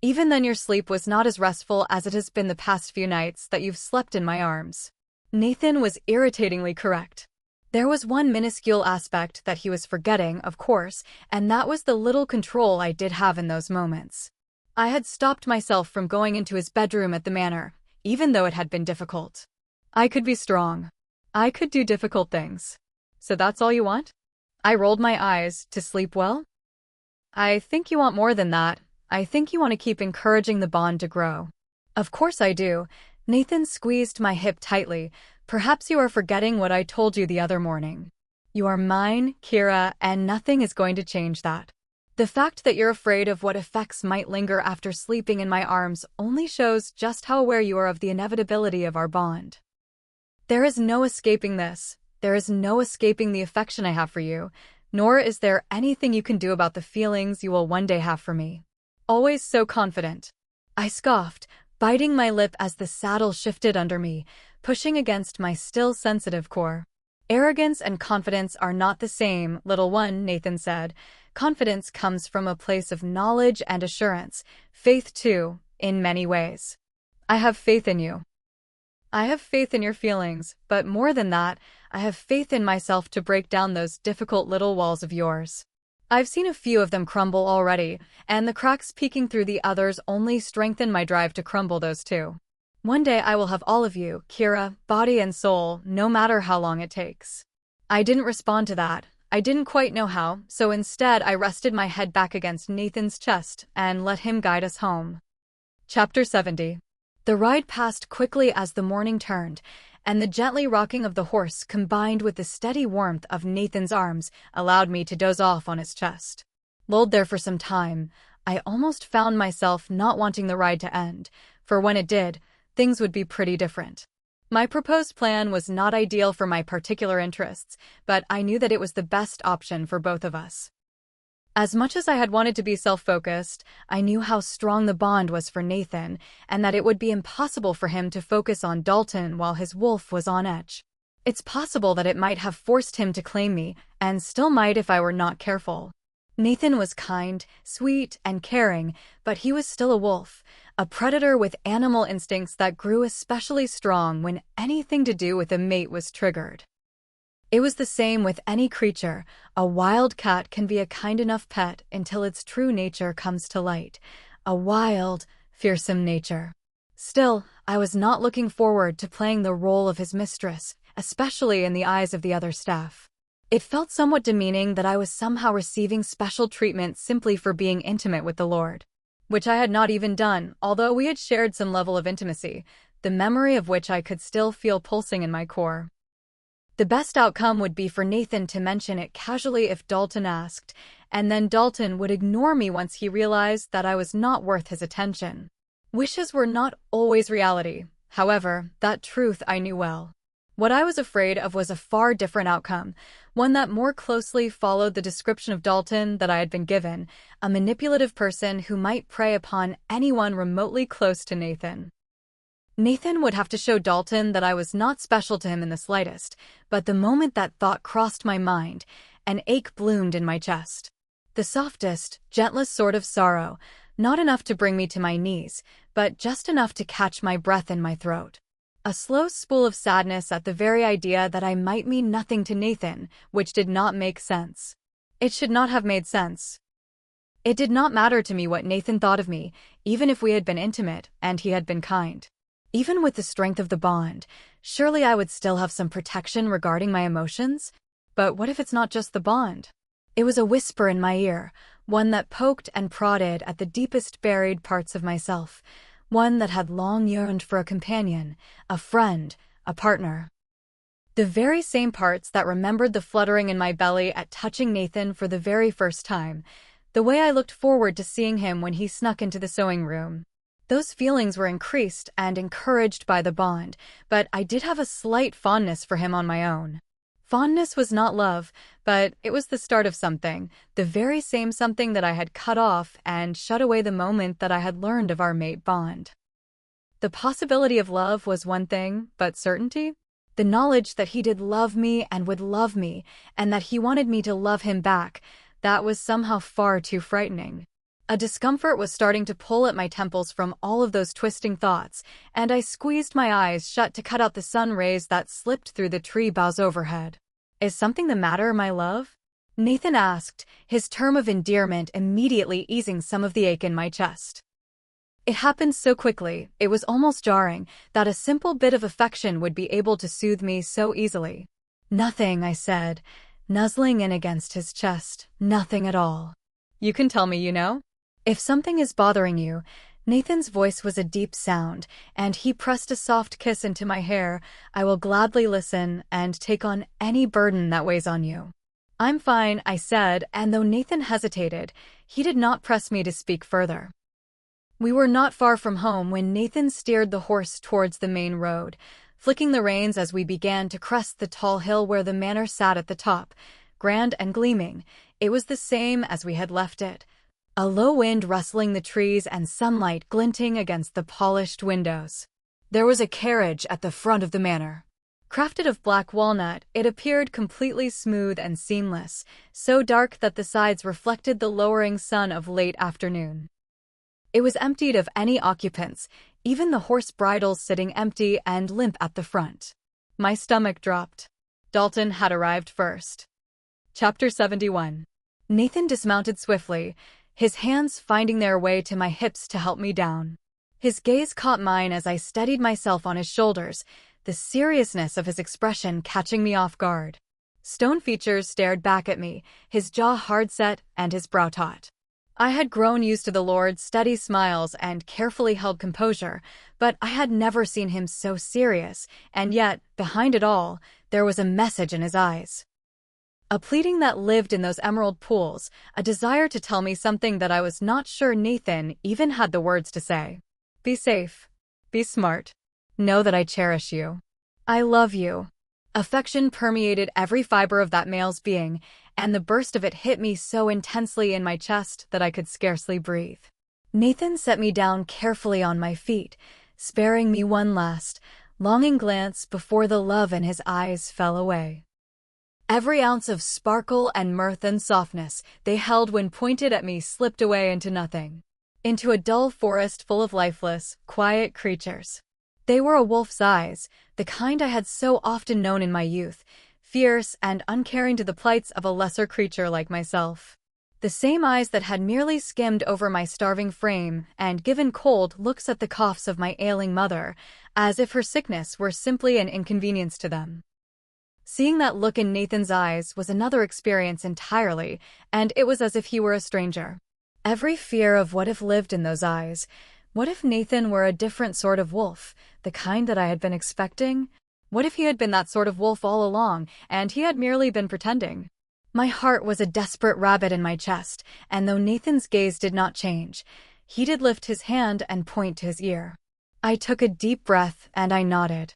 Even then your sleep was not as restful as it has been the past few nights that you've slept in my arms." Nathan was irritatingly correct. There was one minuscule aspect that he was forgetting, of course, and that was the little control I did have in those moments. I had stopped myself from going into his bedroom at the manor, even though it had been difficult. I could be strong. I could do difficult things. "So that's all you want?" I rolled my eyes. "To sleep well?" "I think you want more than that. I think you want to keep encouraging the bond to grow." "Of course I do." Nathan squeezed my hip tightly. "Perhaps you are forgetting what I told you the other morning. You are mine, Kira, and nothing is going to change that. The fact that you're afraid of what effects might linger after sleeping in my arms only shows just how aware you are of the inevitability of our bond. There is no escaping this. There is no escaping the affection I have for you, nor is there anything you can do about the feelings you will one day have for me." "Always so confident," I scoffed, biting my lip as the saddle shifted under me, pushing against my still sensitive core. "Arrogance and confidence are not the same, little one," Nathan said. "Confidence comes from a place of knowledge and assurance, faith too, in many ways. I have faith in you. I have faith in your feelings, but more than that, I have faith in myself to break down those difficult little walls of yours. I've seen a few of them crumble already, and the cracks peeking through the others only strengthen my drive to crumble those too. One day I will have all of you, Kira, body and soul, no matter how long it takes." I didn't respond to that. I didn't quite know how, so instead I rested my head back against Nathan's chest and let him guide us home. Chapter 70. The ride passed quickly as the morning turned, and the gently rocking of the horse combined with the steady warmth of Nathan's arms allowed me to doze off on his chest. Lulled there for some time, I almost found myself not wanting the ride to end, for when it did, things would be pretty different. My proposed plan was not ideal for my particular interests, but I knew that it was the best option for both of us. As much as I had wanted to be self-focused, I knew how strong the bond was for Nathan, and that it would be impossible for him to focus on Dalton while his wolf was on edge. It's possible that it might have forced him to claim me, and still might if I were not careful. Nathan was kind, sweet, and caring, but he was still a wolf, a predator with animal instincts that grew especially strong when anything to do with a mate was triggered. It was the same with any creature. A wild cat can be a kind enough pet until its true nature comes to light. A wild, fearsome nature. Still, I was not looking forward to playing the role of his mistress, especially in the eyes of the other staff. It felt somewhat demeaning that I was somehow receiving special treatment simply for being intimate with the Lord. Which I had not even done, although we had shared some level of intimacy, the memory of which I could still feel pulsing in my core. The best outcome would be for Nathan to mention it casually if Dalton asked, and then Dalton would ignore me once he realized that I was not worth his attention. Wishes were not always reality. However, that truth I knew well. What I was afraid of was a far different outcome, one that more closely followed the description of Dalton that I had been given, a manipulative person who might prey upon anyone remotely close to Nathan. Nathan would have to show Dalton that I was not special to him in the slightest, but the moment that thought crossed my mind, an ache bloomed in my chest. The softest, gentlest sort of sorrow, not enough to bring me to my knees, but just enough to catch my breath in my throat. A slow spool of sadness at the very idea that I might mean nothing to Nathan, which did not make sense. It should not have made sense. It did not matter to me what Nathan thought of me, even if we had been intimate and he had been kind. Even with the strength of the bond, surely I would still have some protection regarding my emotions? But what if it's not just the bond? It was a whisper in my ear, one that poked and prodded at the deepest buried parts of myself. One that had long yearned for a companion, a friend, a partner. The very same parts that remembered the fluttering in my belly at touching Nathan for the very first time, the way I looked forward to seeing him when he snuck into the sewing room. Those feelings were increased and encouraged by the bond, but I did have a slight fondness for him on my own. Fondness was not love, but it was the start of something, the very same something that I had cut off and shut away the moment that I had learned of our mate bond. The possibility of love was one thing, but certainty? The knowledge that he did love me and would love me, and that he wanted me to love him back, that was somehow far too frightening. A discomfort was starting to pull at my temples from all of those twisting thoughts, and I squeezed my eyes shut to cut out the sun rays that slipped through the tree boughs overhead. "Is something the matter, my love?" Nathan asked, his term of endearment immediately easing some of the ache in my chest. It happened so quickly, it was almost jarring, that a simple bit of affection would be able to soothe me so easily. "Nothing," I said, nuzzling in against his chest. "Nothing at all." "You can tell me, you know? If something is bothering you." Nathan's voice was a deep sound, and he pressed a soft kiss into my hair. "I will gladly listen and take on any burden that weighs on you." "I'm fine," I said, and though Nathan hesitated, he did not press me to speak further. We were not far from home when Nathan steered the horse towards the main road, flicking the reins as we began to crest the tall hill where the manor sat at the top, grand and gleaming. It was the same as we had left it. A low wind rustling the trees and sunlight glinting against the polished windows. There was a carriage at the front of the manor. Crafted of black walnut, it appeared completely smooth and seamless, so dark that the sides reflected the lowering sun of late afternoon. It was emptied of any occupants, even the horse bridles sitting empty and limp at the front. My stomach dropped. Dalton had arrived first. Chapter 71. Nathan dismounted swiftly, his hands finding their way to my hips to help me down. His gaze caught mine as I steadied myself on his shoulders, the seriousness of his expression catching me off guard. Stone features stared back at me, his jaw hard set and his brow taut. I had grown used to the Lord's steady smiles and carefully held composure, but I had never seen him so serious, and yet, behind it all, there was a message in his eyes. A pleading that lived in those emerald pools, a desire to tell me something that I was not sure Nathan even had the words to say. Be safe. Be smart. Know that I cherish you. I love you. Affection permeated every fiber of that male's being, and the burst of it hit me so intensely in my chest that I could scarcely breathe. Nathan set me down carefully on my feet, sparing me one last, longing glance before the love in his eyes fell away. Every ounce of sparkle and mirth and softness they held when pointed at me slipped away into nothing, into a dull forest full of lifeless, quiet creatures. They were a wolf's eyes, the kind I had so often known in my youth, fierce and uncaring to the plights of a lesser creature like myself. The same eyes that had merely skimmed over my starving frame and given cold looks at the coughs of my ailing mother, as if her sickness were simply an inconvenience to them. Seeing that look in Nathan's eyes was another experience entirely, and it was as if he were a stranger. Every fear of what if lived in those eyes. What if Nathan were a different sort of wolf, the kind that I had been expecting? What if he had been that sort of wolf all along, and he had merely been pretending? My heart was a desperate rabbit in my chest, and though Nathan's gaze did not change, he did lift his hand and point to his ear. I took a deep breath and I nodded.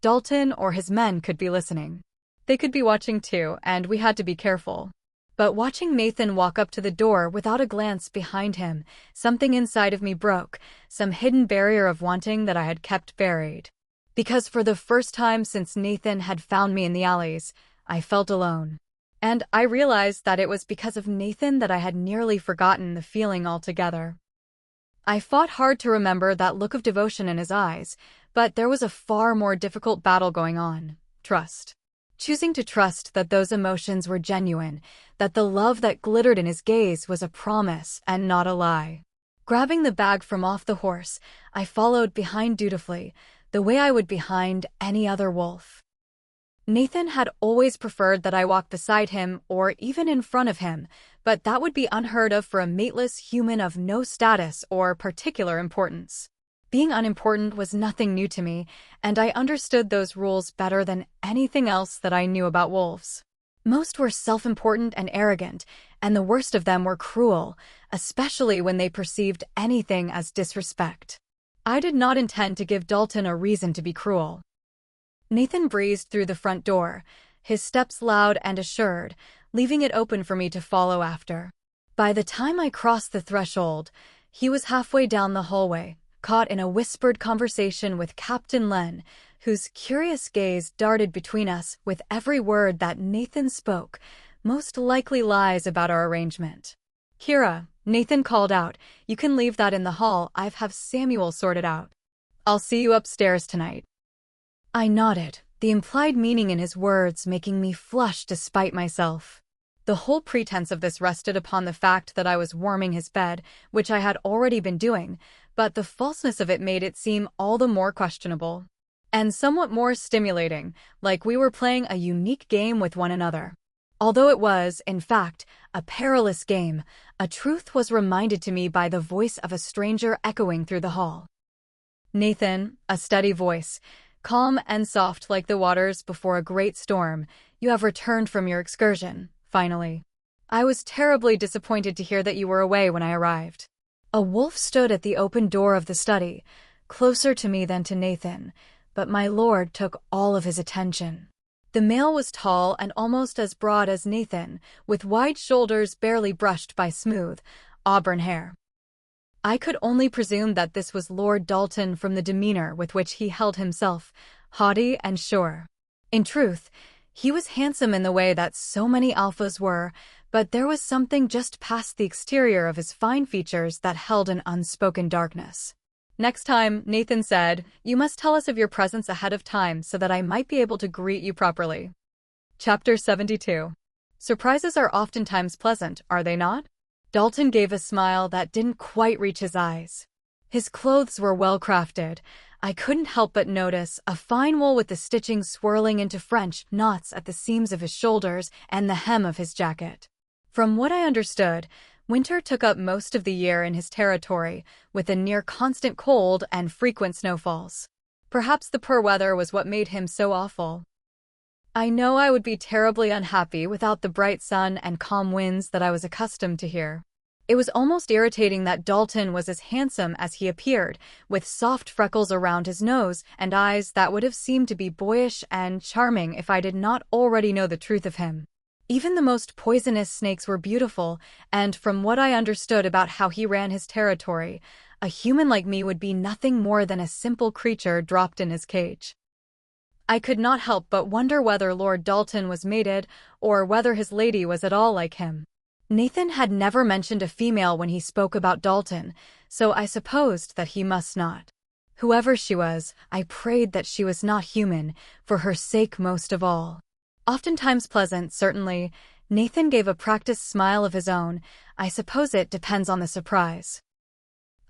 Dalton or his men could be listening. They could be watching too, and we had to be careful. But watching Nathan walk up to the door without a glance behind him, something inside of me broke, some hidden barrier of wanting that I had kept buried. Because for the first time since Nathan had found me in the alleys, I felt alone. And I realized that it was because of Nathan that I had nearly forgotten the feeling altogether. I fought hard to remember that look of devotion in his eyes, but there was a far more difficult battle going on: trust. Choosing to trust that those emotions were genuine, that the love that glittered in his gaze was a promise and not a lie. Grabbing the bag from off the horse, I followed behind dutifully, the way I would behind any other wolf. Nathan had always preferred that I walk beside him or even in front of him, but that would be unheard of for a mateless human of no status or particular importance. Being unimportant was nothing new to me, and I understood those rules better than anything else that I knew about wolves. Most were self-important and arrogant, and the worst of them were cruel, especially when they perceived anything as disrespect. I did not intend to give Dalton a reason to be cruel. Nathan breezed through the front door, his steps loud and assured, leaving it open for me to follow after. By the time I crossed the threshold, he was halfway down the hallway, caught in a whispered conversation with Captain Len, whose curious gaze darted between us with every word that Nathan spoke, most likely lies about our arrangement. "Kira," Nathan called out, "you can leave that in the hall. I've have Samuel sorted out. I'll see you upstairs tonight." I nodded, the implied meaning in his words making me flush despite myself. The whole pretense of this rested upon the fact that I was warming his bed, which I had already been doing, but the falseness of it made it seem all the more questionable. And somewhat more stimulating, like we were playing a unique game with one another. Although it was, in fact, a perilous game, a truth was reminded to me by the voice of a stranger echoing through the hall. "Nathan," a steady voice, calm and soft like the waters before a great storm, "you have returned from your excursion, finally. I was terribly disappointed to hear that you were away when I arrived." A wolf stood at the open door of the study, closer to me than to Nathan, but my lord took all of his attention. The male was tall and almost as broad as Nathan, with wide shoulders barely brushed by smooth, auburn hair. I could only presume that this was Lord Dalton from the demeanor with which he held himself, haughty and sure. In truth, he was handsome in the way that so many alphas were, but there was something just past the exterior of his fine features that held an unspoken darkness. "Next time," Nathan said, "you must tell us of your presence ahead of time so that I might be able to greet you properly." Chapter 72. Surprises are oftentimes pleasant, are they not? Dalton gave a smile that didn't quite reach his eyes. His clothes were well crafted. I couldn't help but notice a fine wool with the stitching swirling into French knots at the seams of his shoulders and the hem of his jacket. From what I understood, winter took up most of the year in his territory, with a near-constant cold and frequent snowfalls. Perhaps the poor weather was what made him so awful. I know I would be terribly unhappy without the bright sun and calm winds that I was accustomed to here. It was almost irritating that Dalton was as handsome as he appeared, with soft freckles around his nose and eyes that would have seemed to be boyish and charming if I did not already know the truth of him. Even the most poisonous snakes were beautiful, and from what I understood about how he ran his territory, a human like me would be nothing more than a simple creature dropped in his cage. I could not help but wonder whether Lord Dalton was mated, or whether his lady was at all like him. Nathan had never mentioned a female when he spoke about Dalton, so I supposed that he must not. Whoever she was, I prayed that she was not human, for her sake most of all. Oftentimes pleasant, certainly. Nathan gave a practiced smile of his own. I suppose it depends on the surprise.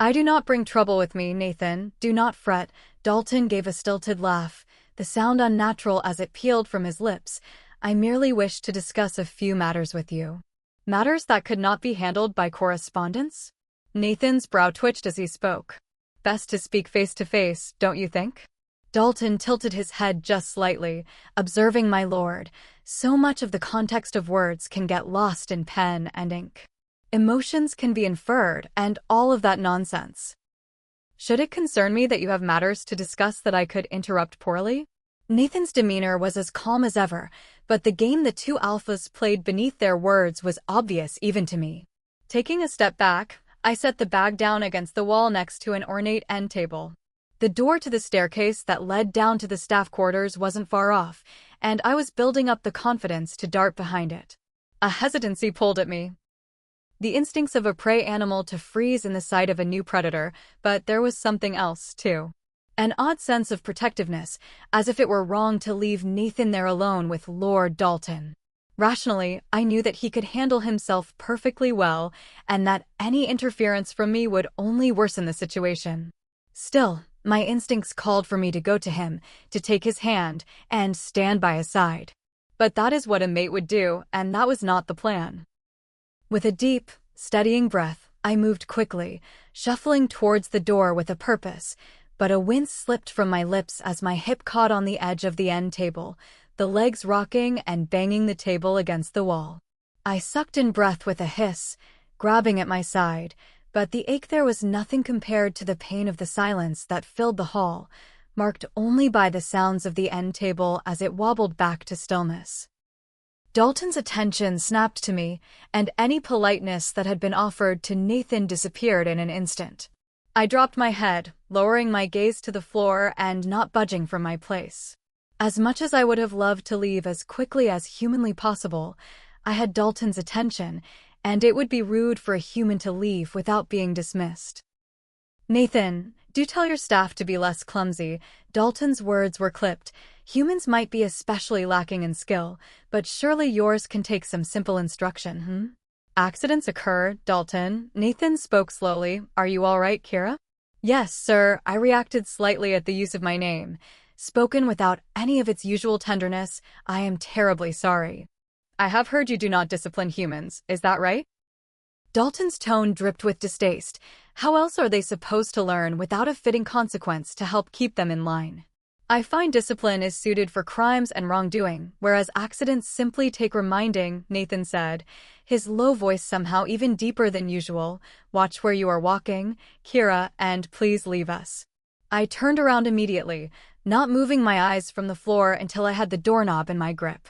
I do not bring trouble with me, Nathan. Do not fret. Dalton gave a stilted laugh, the sound unnatural as it pealed from his lips. I merely wish to discuss a few matters with you. Matters that could not be handled by correspondence? Nathan's brow twitched as he spoke. Best to speak face to face, don't you think? Dalton tilted his head just slightly, observing my lord. So much of the context of words can get lost in pen and ink. Emotions can be inferred, and all of that nonsense. Should it concern me that you have matters to discuss that I could interrupt poorly? Nathan's demeanor was as calm as ever, but the game the two alphas played beneath their words was obvious even to me. Taking a step back, I set the bag down against the wall next to an ornate end table. The door to the staircase that led down to the staff quarters wasn't far off, and I was building up the confidence to dart behind it. A hesitancy pulled at me. The instincts of a prey animal to freeze in the sight of a new predator, but there was something else, too. An odd sense of protectiveness, as if it were wrong to leave Nathan there alone with Lord Dalton. Rationally, I knew that he could handle himself perfectly well, and that any interference from me would only worsen the situation. Still, my instincts called for me to go to him, to take his hand, and stand by his side. But that is what a mate would do, and that was not the plan. With a deep, steadying breath, I moved quickly, shuffling towards the door with a purpose, but a wince slipped from my lips as my hip caught on the edge of the end table, the legs rocking and banging the table against the wall. I sucked in breath with a hiss, grabbing at my side, but the ache there was nothing compared to the pain of the silence that filled the hall, marked only by the sounds of the end table as it wobbled back to stillness. Dalton's attention snapped to me, and any politeness that had been offered to Nathan disappeared in an instant. I dropped my head, lowering my gaze to the floor and not budging from my place. As much as I would have loved to leave as quickly as humanly possible, I had Dalton's attention, and it would be rude for a human to leave without being dismissed. Nathan, do tell your staff to be less clumsy. Dalton's words were clipped. Humans might be especially lacking in skill, but surely yours can take some simple instruction, Accidents occur, Dalton. Nathan spoke slowly. Are you all right, Kira? Yes, sir. I reacted slightly at the use of my name. Spoken without any of its usual tenderness, I am terribly sorry. I have heard you do not discipline humans, is that right? Dalton's tone dripped with distaste. How else are they supposed to learn without a fitting consequence to help keep them in line? I find discipline is suited for crimes and wrongdoing, whereas accidents simply take reminding, Nathan said, his low voice somehow even deeper than usual. Watch where you are walking, Kira, and please leave us. I turned around immediately, not moving my eyes from the floor until I had the doorknob in my grip.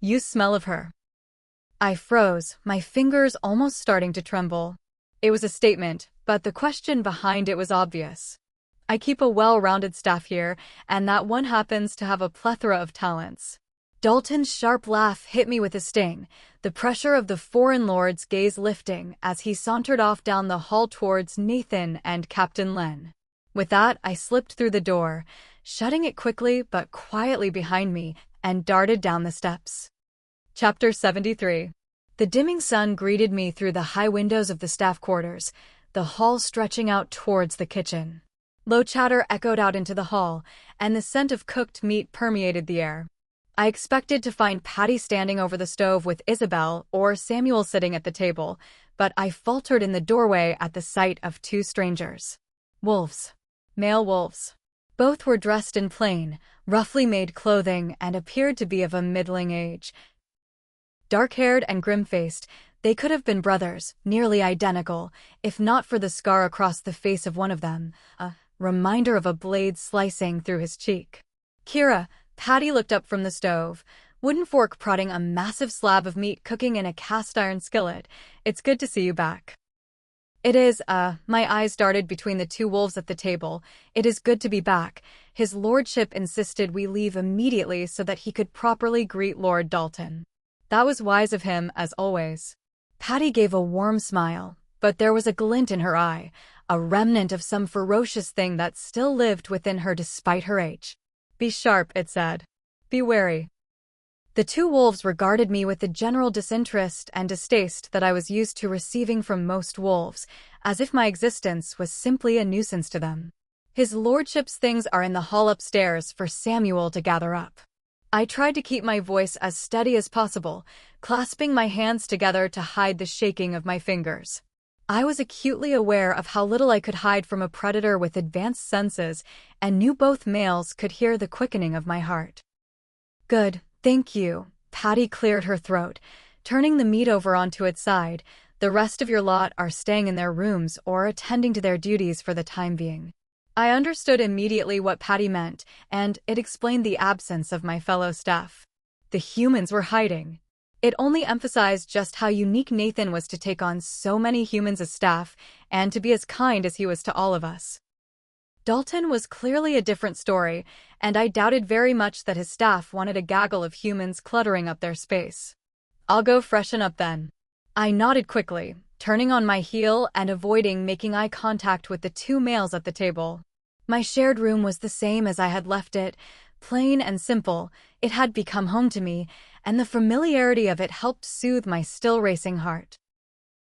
You smell of her. I froze, my fingers almost starting to tremble. It was a statement, but the question behind it was obvious. I keep a well-rounded staff here, and that one happens to have a plethora of talents. Dalton's sharp laugh hit me with a sting, the pressure of the foreign lord's gaze lifting as he sauntered off down the hall towards Nathan and Captain Len. With that, I slipped through the door, shutting it quickly but quietly behind me, and darted down the steps. Chapter 73. The dimming sun greeted me through the high windows of the staff quarters, the hall stretching out towards the kitchen. Low chatter echoed out into the hall, and the scent of cooked meat permeated the air. I expected to find Patty standing over the stove with Isabel or Samuel sitting at the table, but I faltered in the doorway at the sight of two strangers. Wolves. Male wolves. Both were dressed in plain, roughly made clothing and appeared to be of a middling age. Dark-haired and grim-faced, they could have been brothers, nearly identical, if not for the scar across the face of one of them, a reminder of a blade slicing through his cheek. "Kira," Patty looked up from the stove, wooden fork prodding a massive slab of meat cooking in a cast-iron skillet. "It's good to see you back." "It is, my eyes darted between the two wolves at the table. "It is good to be back." His lordship insisted we leave immediately so that he could properly greet Lord Dalton. That was wise of him, as always. Patty gave a warm smile, but there was a glint in her eye, a remnant of some ferocious thing that still lived within her despite her age. "Be sharp," it said. "Be wary." The two wolves regarded me with the general disinterest and distaste that I was used to receiving from most wolves, as if my existence was simply a nuisance to them. "His lordship's things are in the hall upstairs for Samuel to gather up." I tried to keep my voice as steady as possible, clasping my hands together to hide the shaking of my fingers. I was acutely aware of how little I could hide from a predator with advanced senses, and knew both males could hear the quickening of my heart. "Good, thank you." Patty cleared her throat, turning the meat over onto its side. "The rest of your lot are staying in their rooms or attending to their duties for the time being." I understood immediately what Patty meant, and it explained the absence of my fellow staff. The humans were hiding. It only emphasized just how unique Nathan was to take on so many humans as staff, and to be as kind as he was to all of us. Dalton was clearly a different story, and I doubted very much that his staff wanted a gaggle of humans cluttering up their space. "I'll go freshen up then." I nodded quickly, turning on my heel and avoiding making eye contact with the two males at the table. My shared room was the same as I had left it, plain and simple. It had become home to me, and the familiarity of it helped soothe my still-racing heart.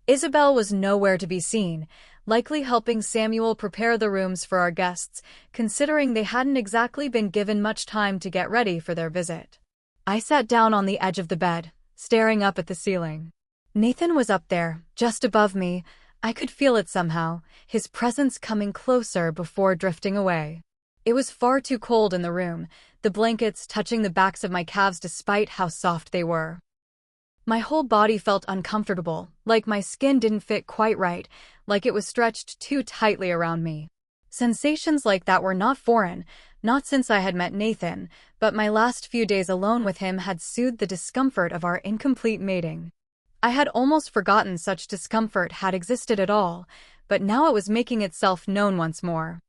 Isabel was nowhere to be seen, likely helping Samuel prepare the rooms for our guests, considering they hadn't exactly been given much time to get ready for their visit. I sat down on the edge of the bed, staring up at the ceiling. Nathan was up there, just above me. I could feel it somehow, his presence coming closer before drifting away. It was far too cold in the room, the blankets touching the backs of my calves despite how soft they were. My whole body felt uncomfortable, like my skin didn't fit quite right, like it was stretched too tightly around me. Sensations like that were not foreign, not since I had met Nathan, but my last few days alone with him had soothed the discomfort of our incomplete mating. I had almost forgotten such discomfort had existed at all, but now it was making itself known once more.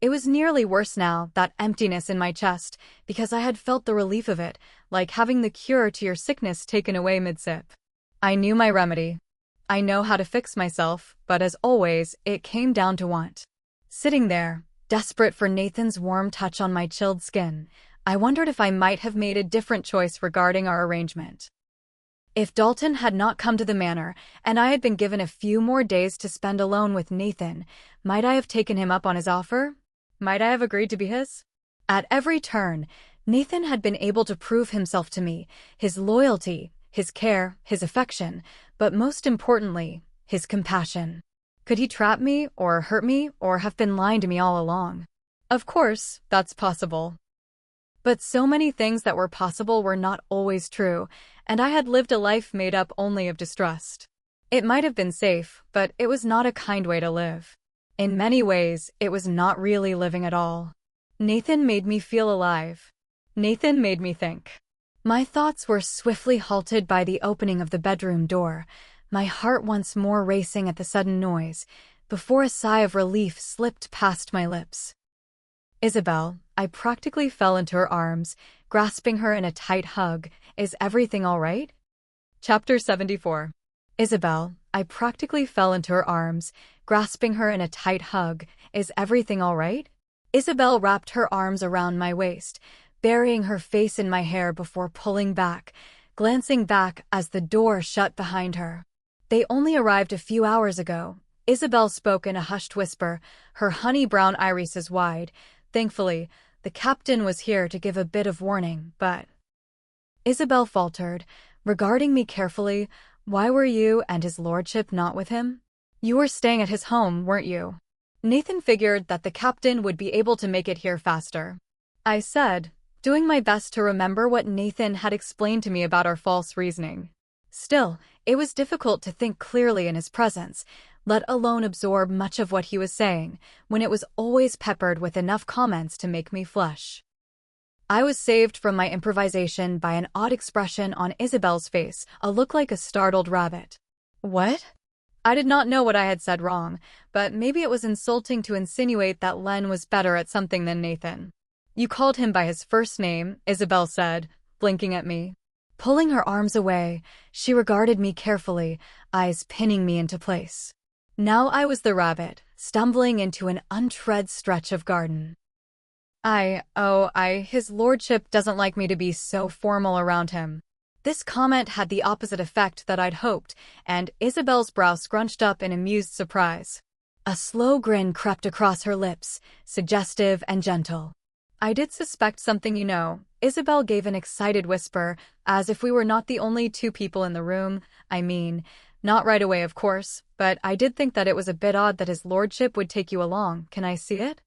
It was nearly worse now, that emptiness in my chest, because I had felt the relief of it, like having the cure to your sickness taken away mid-sip. I knew my remedy. I know how to fix myself, but as always, it came down to want. Sitting there, desperate for Nathan's warm touch on my chilled skin, I wondered if I might have made a different choice regarding our arrangement. If Dalton had not come to the manor, and I had been given a few more days to spend alone with Nathan, might I have taken him up on his offer? Might I have agreed to be his? At every turn, Nathan had been able to prove himself to me, his loyalty, his care, his affection, but most importantly, his compassion. Could he trap me, or hurt me, or have been lying to me all along? Of course, that's possible. But so many things that were possible were not always true, and I had lived a life made up only of distrust. It might have been safe, but it was not a kind way to live. In many ways, it was not really living at all. Nathan made me feel alive. Nathan made me think. My thoughts were swiftly halted by the opening of the bedroom door, my heart once more racing at the sudden noise, before a sigh of relief slipped past my lips. "Isabel," I practically fell into her arms, grasping her in a tight hug. "Is everything all right?" Chapter 74. "Isabel," I practically fell into her arms, grasping her in a tight hug. "Is everything all right?" Isabel wrapped her arms around my waist, burying her face in my hair before pulling back, glancing back as the door shut behind her. "They only arrived a few hours ago." Isabel spoke in a hushed whisper, her honey-brown irises wide. "Thankfully, the captain was here to give a bit of warning, but—" Isabel faltered, regarding me carefully. "Why were you and his lordship not with him? You were staying at his home, weren't you?" Nathan figured that the captain would be able to make it here faster. I said, doing my best to remember what Nathan had explained to me about our false reasoning. Still, it was difficult to think clearly in his presence, let alone absorb much of what he was saying, when it was always peppered with enough comments to make me flush. I was saved from my improvisation by an odd expression on Isabel's face, a look like a startled rabbit. What? I did not know what I had said wrong, but maybe it was insulting to insinuate that Len was better at something than Nathan. You called him by his first name, Isabel said, blinking at me. Pulling her arms away, she regarded me carefully, eyes pinning me into place. Now I was the rabbit, stumbling into an untread stretch of garden. His lordship doesn't like me to be so formal around him. This comment had the opposite effect that I'd hoped, and Isabel's brow scrunched up in amused surprise. A slow grin crept across her lips, suggestive and gentle. I did suspect something, you know. Isabel gave an excited whisper, as if we were not the only two people in the room. I mean, not right away, of course, but I did think that it was a bit odd that his lordship would take you along. Can I see it?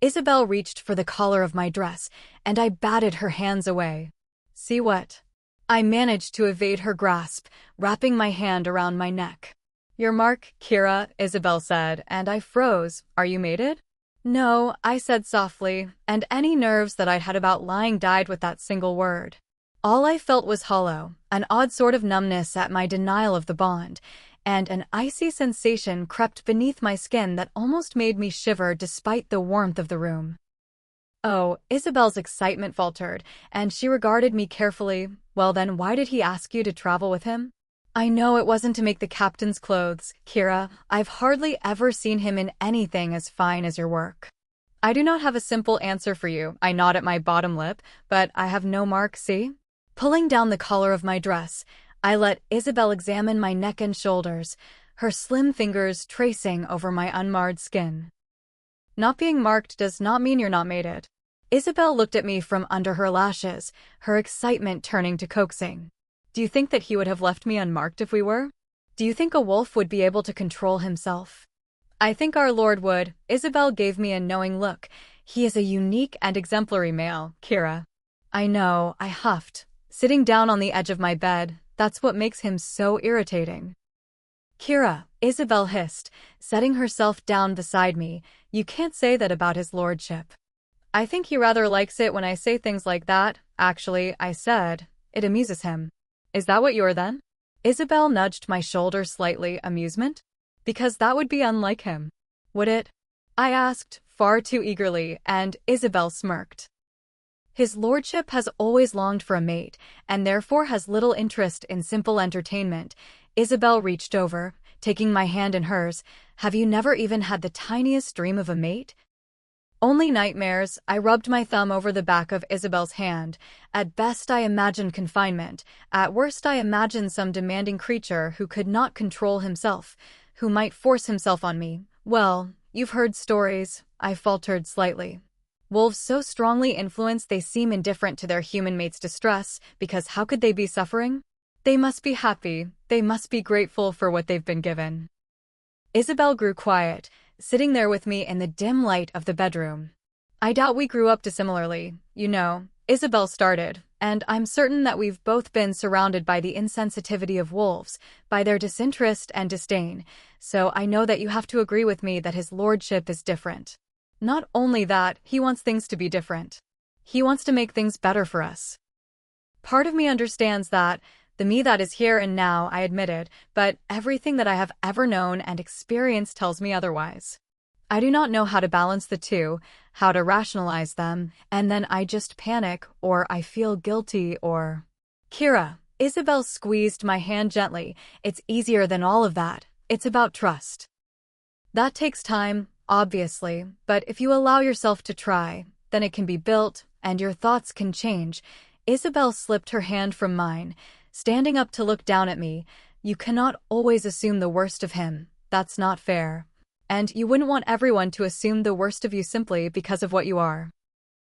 Isabel reached for the collar of my dress, and I batted her hands away. See what? I managed to evade her grasp, wrapping my hand around my neck. Your mark, Kira, Isabel said, and I froze. Are you mated? No, I said softly, and any nerves that I'd had about lying died with that single word. All I felt was hollow, an odd sort of numbness at my denial of the bond, and an icy sensation crept beneath my skin that almost made me shiver despite the warmth of the room. Oh, Isabel's excitement faltered, and she regarded me carefully. Well then, why did he ask you to travel with him? I know it wasn't to make the captain's clothes, Kira. I've hardly ever seen him in anything as fine as your work. I do not have a simple answer for you. I nod at my bottom lip, but I have no mark, see? Pulling down the collar of my dress, I let Isabel examine my neck and shoulders, her slim fingers tracing over my unmarred skin. Not being marked does not mean you're not mated. Isabel looked at me from under her lashes, her excitement turning to coaxing. Do you think that he would have left me unmarked if we were? Do you think a wolf would be able to control himself? I think our lord would. Isabel gave me a knowing look. He is a unique and exemplary male, Kira. I know, I huffed, sitting down on the edge of my bed. That's what makes him so irritating. Kira, Isabel hissed, setting herself down beside me. You can't say that about his lordship. I think he rather likes it when I say things like that. Actually, I said, it amuses him. Is that what you're then? Isabel nudged my shoulder slightly. Amusement? Because that would be unlike him. Would it? I asked, far too eagerly, and Isabel smirked. His lordship has always longed for a mate, and therefore has little interest in simple entertainment. Isabel reached over, taking my hand in hers. Have you never even had the tiniest dream of a mate? Only nightmares. I rubbed my thumb over the back of Isabel's hand. At best I imagined confinement. At worst I imagined some demanding creature who could not control himself, who might force himself on me. Well, you've heard stories. I faltered slightly. Wolves so strongly influenced they seem indifferent to their human mate's distress, because how could they be suffering? They must be happy. They must be grateful for what they've been given. Isabel grew quiet, sitting there with me in the dim light of the bedroom. I doubt we grew up dissimilarly, you know, Isabel started, and I'm certain that we've both been surrounded by the insensitivity of wolves, by their disinterest and disdain, so I know that you have to agree with me that his lordship is different. Not only that, he wants things to be different. He wants to make things better for us. Part of me understands that, the me that is here and now, I admitted, but everything that I have ever known and experienced tells me otherwise. I do not know how to balance the two, how to rationalize them, and then I just panic, or I feel guilty, or... Kira, Isabel squeezed my hand gently. It's easier than all of that. It's about trust. That takes time, obviously, but if you allow yourself to try, then it can be built, and your thoughts can change. Isabel slipped her hand from mine, standing up to look down at me. You cannot always assume the worst of him. That's not fair. And you wouldn't want everyone to assume the worst of you simply because of what you are.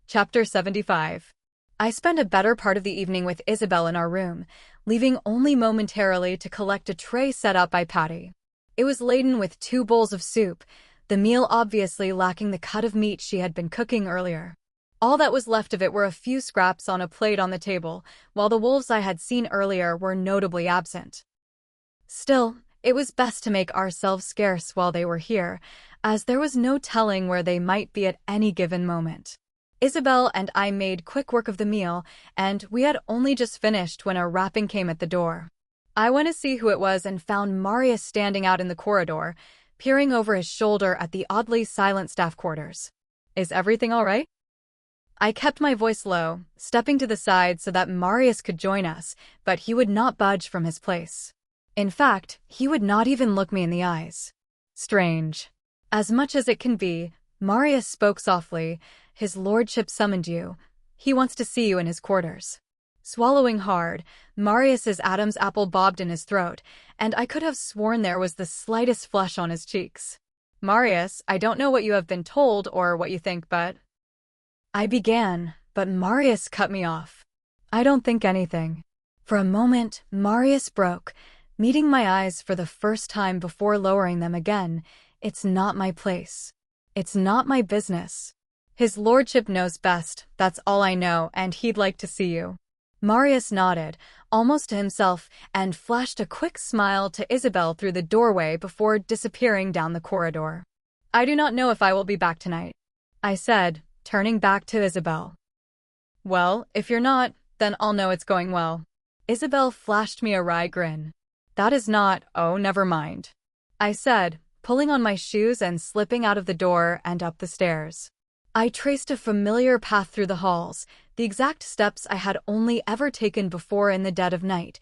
Chapter 75. I spent a better part of the evening with Isabel in our room, leaving only momentarily to collect a tray set out by Patty. It was laden with 2 bowls of soup, the meal obviously lacking the cut of meat she had been cooking earlier. All that was left of it were a few scraps on a plate on the table, while the wolves I had seen earlier were notably absent. Still, it was best to make ourselves scarce while they were here, as there was no telling where they might be at any given moment. Isabel and I made quick work of the meal, and we had only just finished when a rapping came at the door. I went to see who it was and found Marius standing out in the corridor, peering over his shoulder at the oddly silent staff quarters. "Is everything all right?" I kept my voice low, stepping to the side so that Marius could join us, but he would not budge from his place. In fact, he would not even look me in the eyes. Strange. As much as it can be, Marius spoke softly. "His lordship summoned you. He wants to see you in his quarters." Swallowing hard, Marius's Adam's apple bobbed in his throat, and I could have sworn there was the slightest flush on his cheeks. "Marius, I don't know what you have been told or what you think, but—" I began, but Marius cut me off. "I don't think anything." For a moment, Marius broke, meeting my eyes for the first time before lowering them again. "It's not my place. It's not my business. His lordship knows best, that's all I know, and he'd like to see you." Marius nodded, almost to himself, and flashed a quick smile to Isabel through the doorway before disappearing down the corridor. "I do not know if I will be back tonight," I said, turning back to Isabel. "Well, if you're not, then I'll know it's going well." Isabel flashed me a wry grin. "That is not— oh, never mind," I said, pulling on my shoes and slipping out of the door and up the stairs. I traced a familiar path through the halls, the exact steps I had only ever taken before in the dead of night.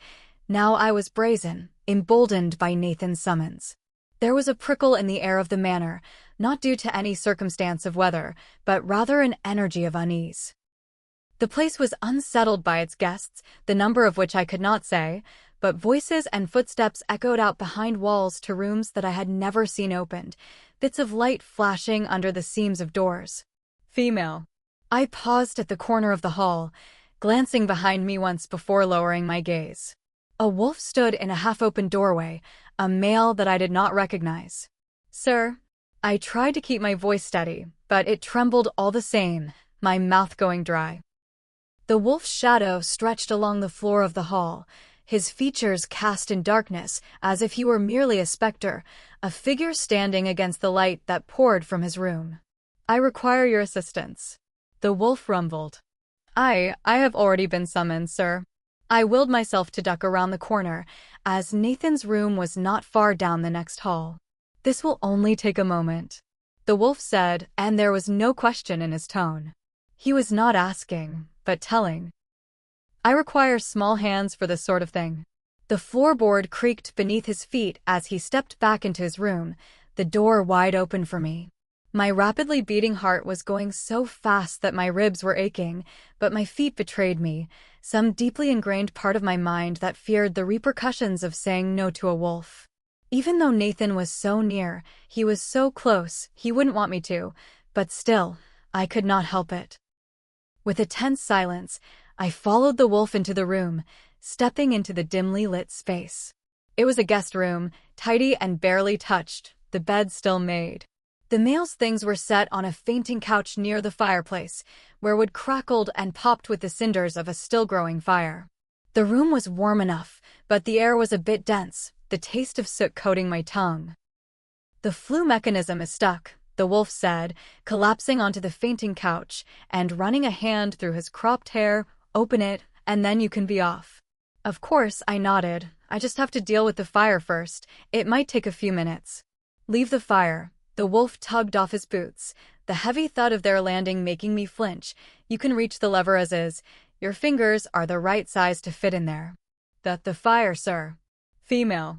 Now I was brazen, emboldened by Nathan's summons. There was a prickle in the air of the manor, not due to any circumstance of weather, but rather an energy of unease. The place was unsettled by its guests, the number of which I could not say, but voices and footsteps echoed out behind walls to rooms that I had never seen opened, bits of light flashing under the seams of doors. Female. I paused at the corner of the hall, glancing behind me once before lowering my gaze. A wolf stood in a half-open doorway, a male that I did not recognize. "Sir." I tried to keep my voice steady, but it trembled all the same, my mouth going dry. The wolf's shadow stretched along the floor of the hall, his features cast in darkness as if he were merely a specter, a figure standing against the light that poured from his room. "I require your assistance," the wolf rumbled. I have already been summoned, sir." I willed myself to duck around the corner, as Nathan's room was not far down the next hall. "This will only take a moment," the wolf said, and there was no question in his tone. He was not asking, but telling. "I require small hands for this sort of thing." The floorboard creaked beneath his feet as he stepped back into his room, the door wide open for me. My rapidly beating heart was going so fast that my ribs were aching, but my feet betrayed me, some deeply ingrained part of my mind that feared the repercussions of saying no to a wolf. Even though Nathan was so near, he was so close, he wouldn't want me to, but still, I could not help it. With a tense silence, I followed the wolf into the room, stepping into the dimly lit space. It was a guest room, tidy and barely touched, the bed still made. The male's things were set on a fainting couch near the fireplace, where wood crackled and popped with the cinders of a still-growing fire. The room was warm enough, but the air was a bit dense, the taste of soot coating my tongue. "The flue mechanism is stuck," the wolf said, collapsing onto the fainting couch and running a hand through his cropped hair. "Open it, and then you can be off." Of course, I nodded. "I just have to deal with the fire first. It might take a few minutes." "Leave the fire." The wolf tugged off his boots, the heavy thud of their landing making me flinch. "You can reach the lever as is. Your fingers are the right size to fit in there." The fire, sir." "Female."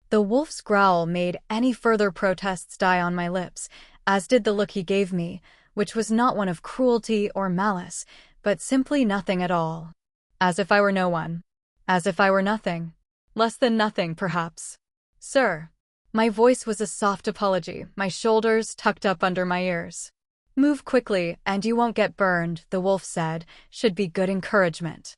The wolf's growl made any further protests die on my lips, as did the look he gave me, which was not one of cruelty or malice, but simply nothing at all. As if I were no one. As if I were nothing. Less than nothing, perhaps. "Sir." My voice was a soft apology, my shoulders tucked up under my ears. "Move quickly, and you won't get burned," the wolf said, "should be good encouragement."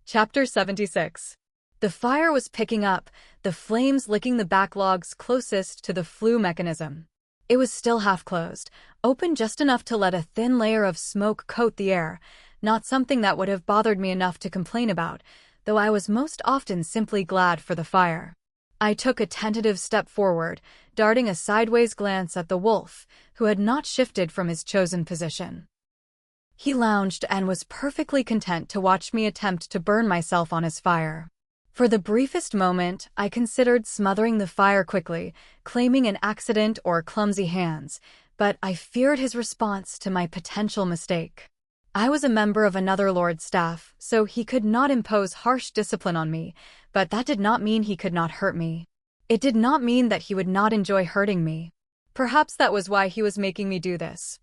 Chapter 76. The fire was picking up, the flames licking the backlogs closest to the flue mechanism. It was still half closed, open just enough to let a thin layer of smoke coat the air, not something that would have bothered me enough to complain about, though I was most often simply glad for the fire. I took a tentative step forward, darting a sideways glance at the wolf, who had not shifted from his chosen position. He lounged and was perfectly content to watch me attempt to burn myself on his fire. For the briefest moment, I considered smothering the fire quickly, claiming an accident or clumsy hands, but I feared his response to my potential mistake. I was a member of another lord's staff, so he could not impose harsh discipline on me, but that did not mean he could not hurt me. It did not mean that he would not enjoy hurting me. Perhaps that was why he was making me do this.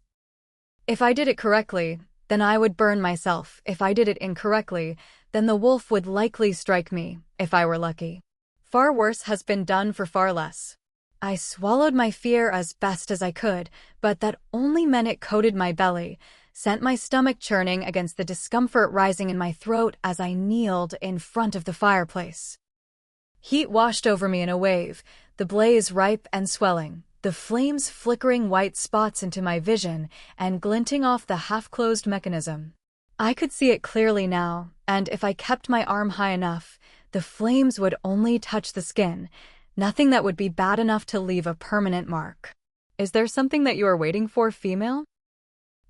If I did it correctly, then I would burn myself. If I did it incorrectly, then the wolf would likely strike me, if I were lucky. Far worse has been done for far less. I swallowed my fear as best as I could, but that only meant it coated my belly, sent my stomach churning against the discomfort rising in my throat as I kneeled in front of the fireplace. Heat washed over me in a wave, the blaze ripe and swelling, the flames flickering white spots into my vision and glinting off the half-closed mechanism. I could see it clearly now, and if I kept my arm high enough, the flames would only touch the skin, nothing that would be bad enough to leave a permanent mark. Is there something that you are waiting for, female?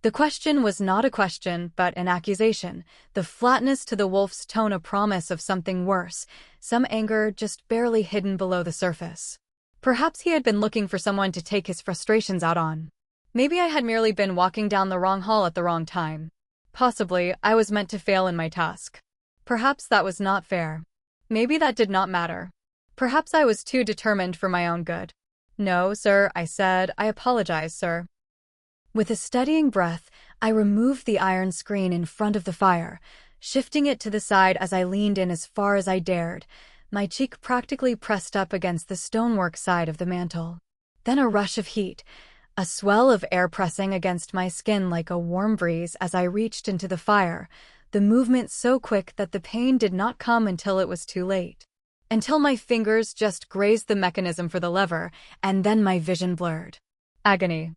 The question was not a question, but an accusation, the flatness to the wolf's tone a promise of something worse, some anger just barely hidden below the surface. Perhaps he had been looking for someone to take his frustrations out on. Maybe I had merely been walking down the wrong hall at the wrong time. Possibly, I was meant to fail in my task. Perhaps that was not fair. Maybe that did not matter. Perhaps I was too determined for my own good. No, sir, I said. I apologize, sir. With a steadying breath, I removed the iron screen in front of the fire, shifting it to the side as I leaned in as far as I dared, my cheek practically pressed up against the stonework side of the mantel. Then a rush of heat, a swell of air pressing against my skin like a warm breeze as I reached into the fire, the movement so quick that the pain did not come until it was too late. Until my fingers just grazed the mechanism for the lever, and then my vision blurred. Agony.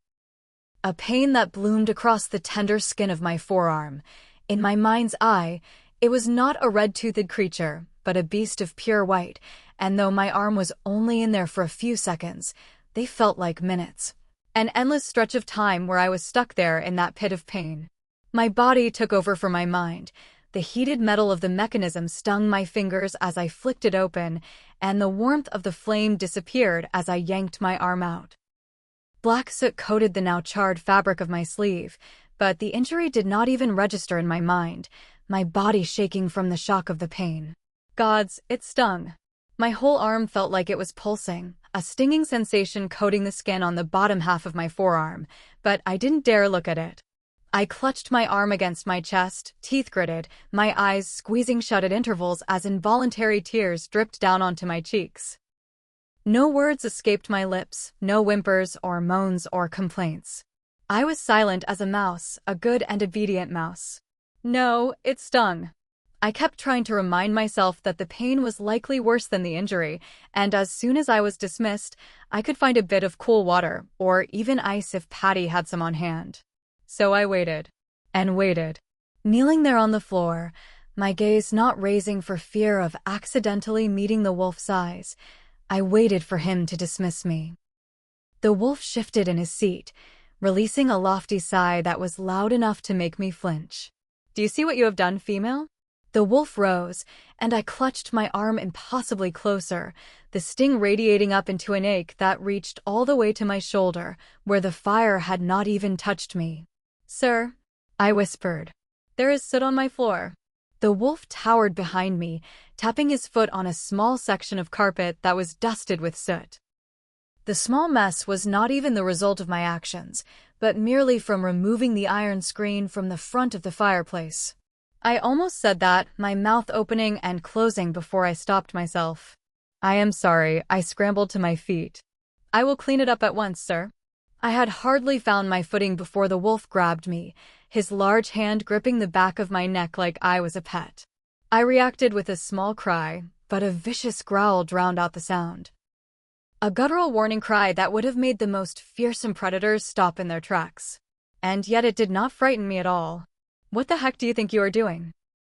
A pain that bloomed across the tender skin of my forearm. In my mind's eye, it was not a red-toothed creature, but a beast of pure white, and though my arm was only in there for a few seconds, they felt like minutes. An endless stretch of time where I was stuck there in that pit of pain. My body took over for my mind. The heated metal of the mechanism stung my fingers as I flicked it open, and the warmth of the flame disappeared as I yanked my arm out. Black soot coated the now charred fabric of my sleeve, but the injury did not even register in my mind, my body shaking from the shock of the pain. Gods, it stung. My whole arm felt like it was pulsing, a stinging sensation coating the skin on the bottom half of my forearm, but I didn't dare look at it. I clutched my arm against my chest, teeth gritted, my eyes squeezing shut at intervals as involuntary tears dripped down onto my cheeks. No words escaped my lips, no whimpers or moans or complaints. I was silent as a mouse, a good and obedient mouse. No, it stung. I kept trying to remind myself that the pain was likely worse than the injury, and as soon as I was dismissed, I could find a bit of cool water, or even ice if Patty had some on hand. So I waited. And waited. Kneeling there on the floor, my gaze not raising for fear of accidentally meeting the wolf's eyes, I waited for him to dismiss me. The wolf shifted in his seat, releasing a lofty sigh that was loud enough to make me flinch. Do you see what you have done, female? The wolf rose, and I clutched my arm impossibly closer, the sting radiating up into an ache that reached all the way to my shoulder, where the fire had not even touched me. Sir, I whispered. There is soot on my floor. The wolf towered behind me, tapping his foot on a small section of carpet that was dusted with soot. The small mess was not even the result of my actions, but merely from removing the iron screen from the front of the fireplace. I almost said that, my mouth opening and closing before I stopped myself. I am sorry, I scrambled to my feet. I will clean it up at once, sir. I had hardly found my footing before the wolf grabbed me, his large hand gripping the back of my neck like I was a pet. I reacted with a small cry, but a vicious growl drowned out the sound. A guttural warning cry that would have made the most fearsome predators stop in their tracks. And yet it did not frighten me at all. What the heck do you think you are doing?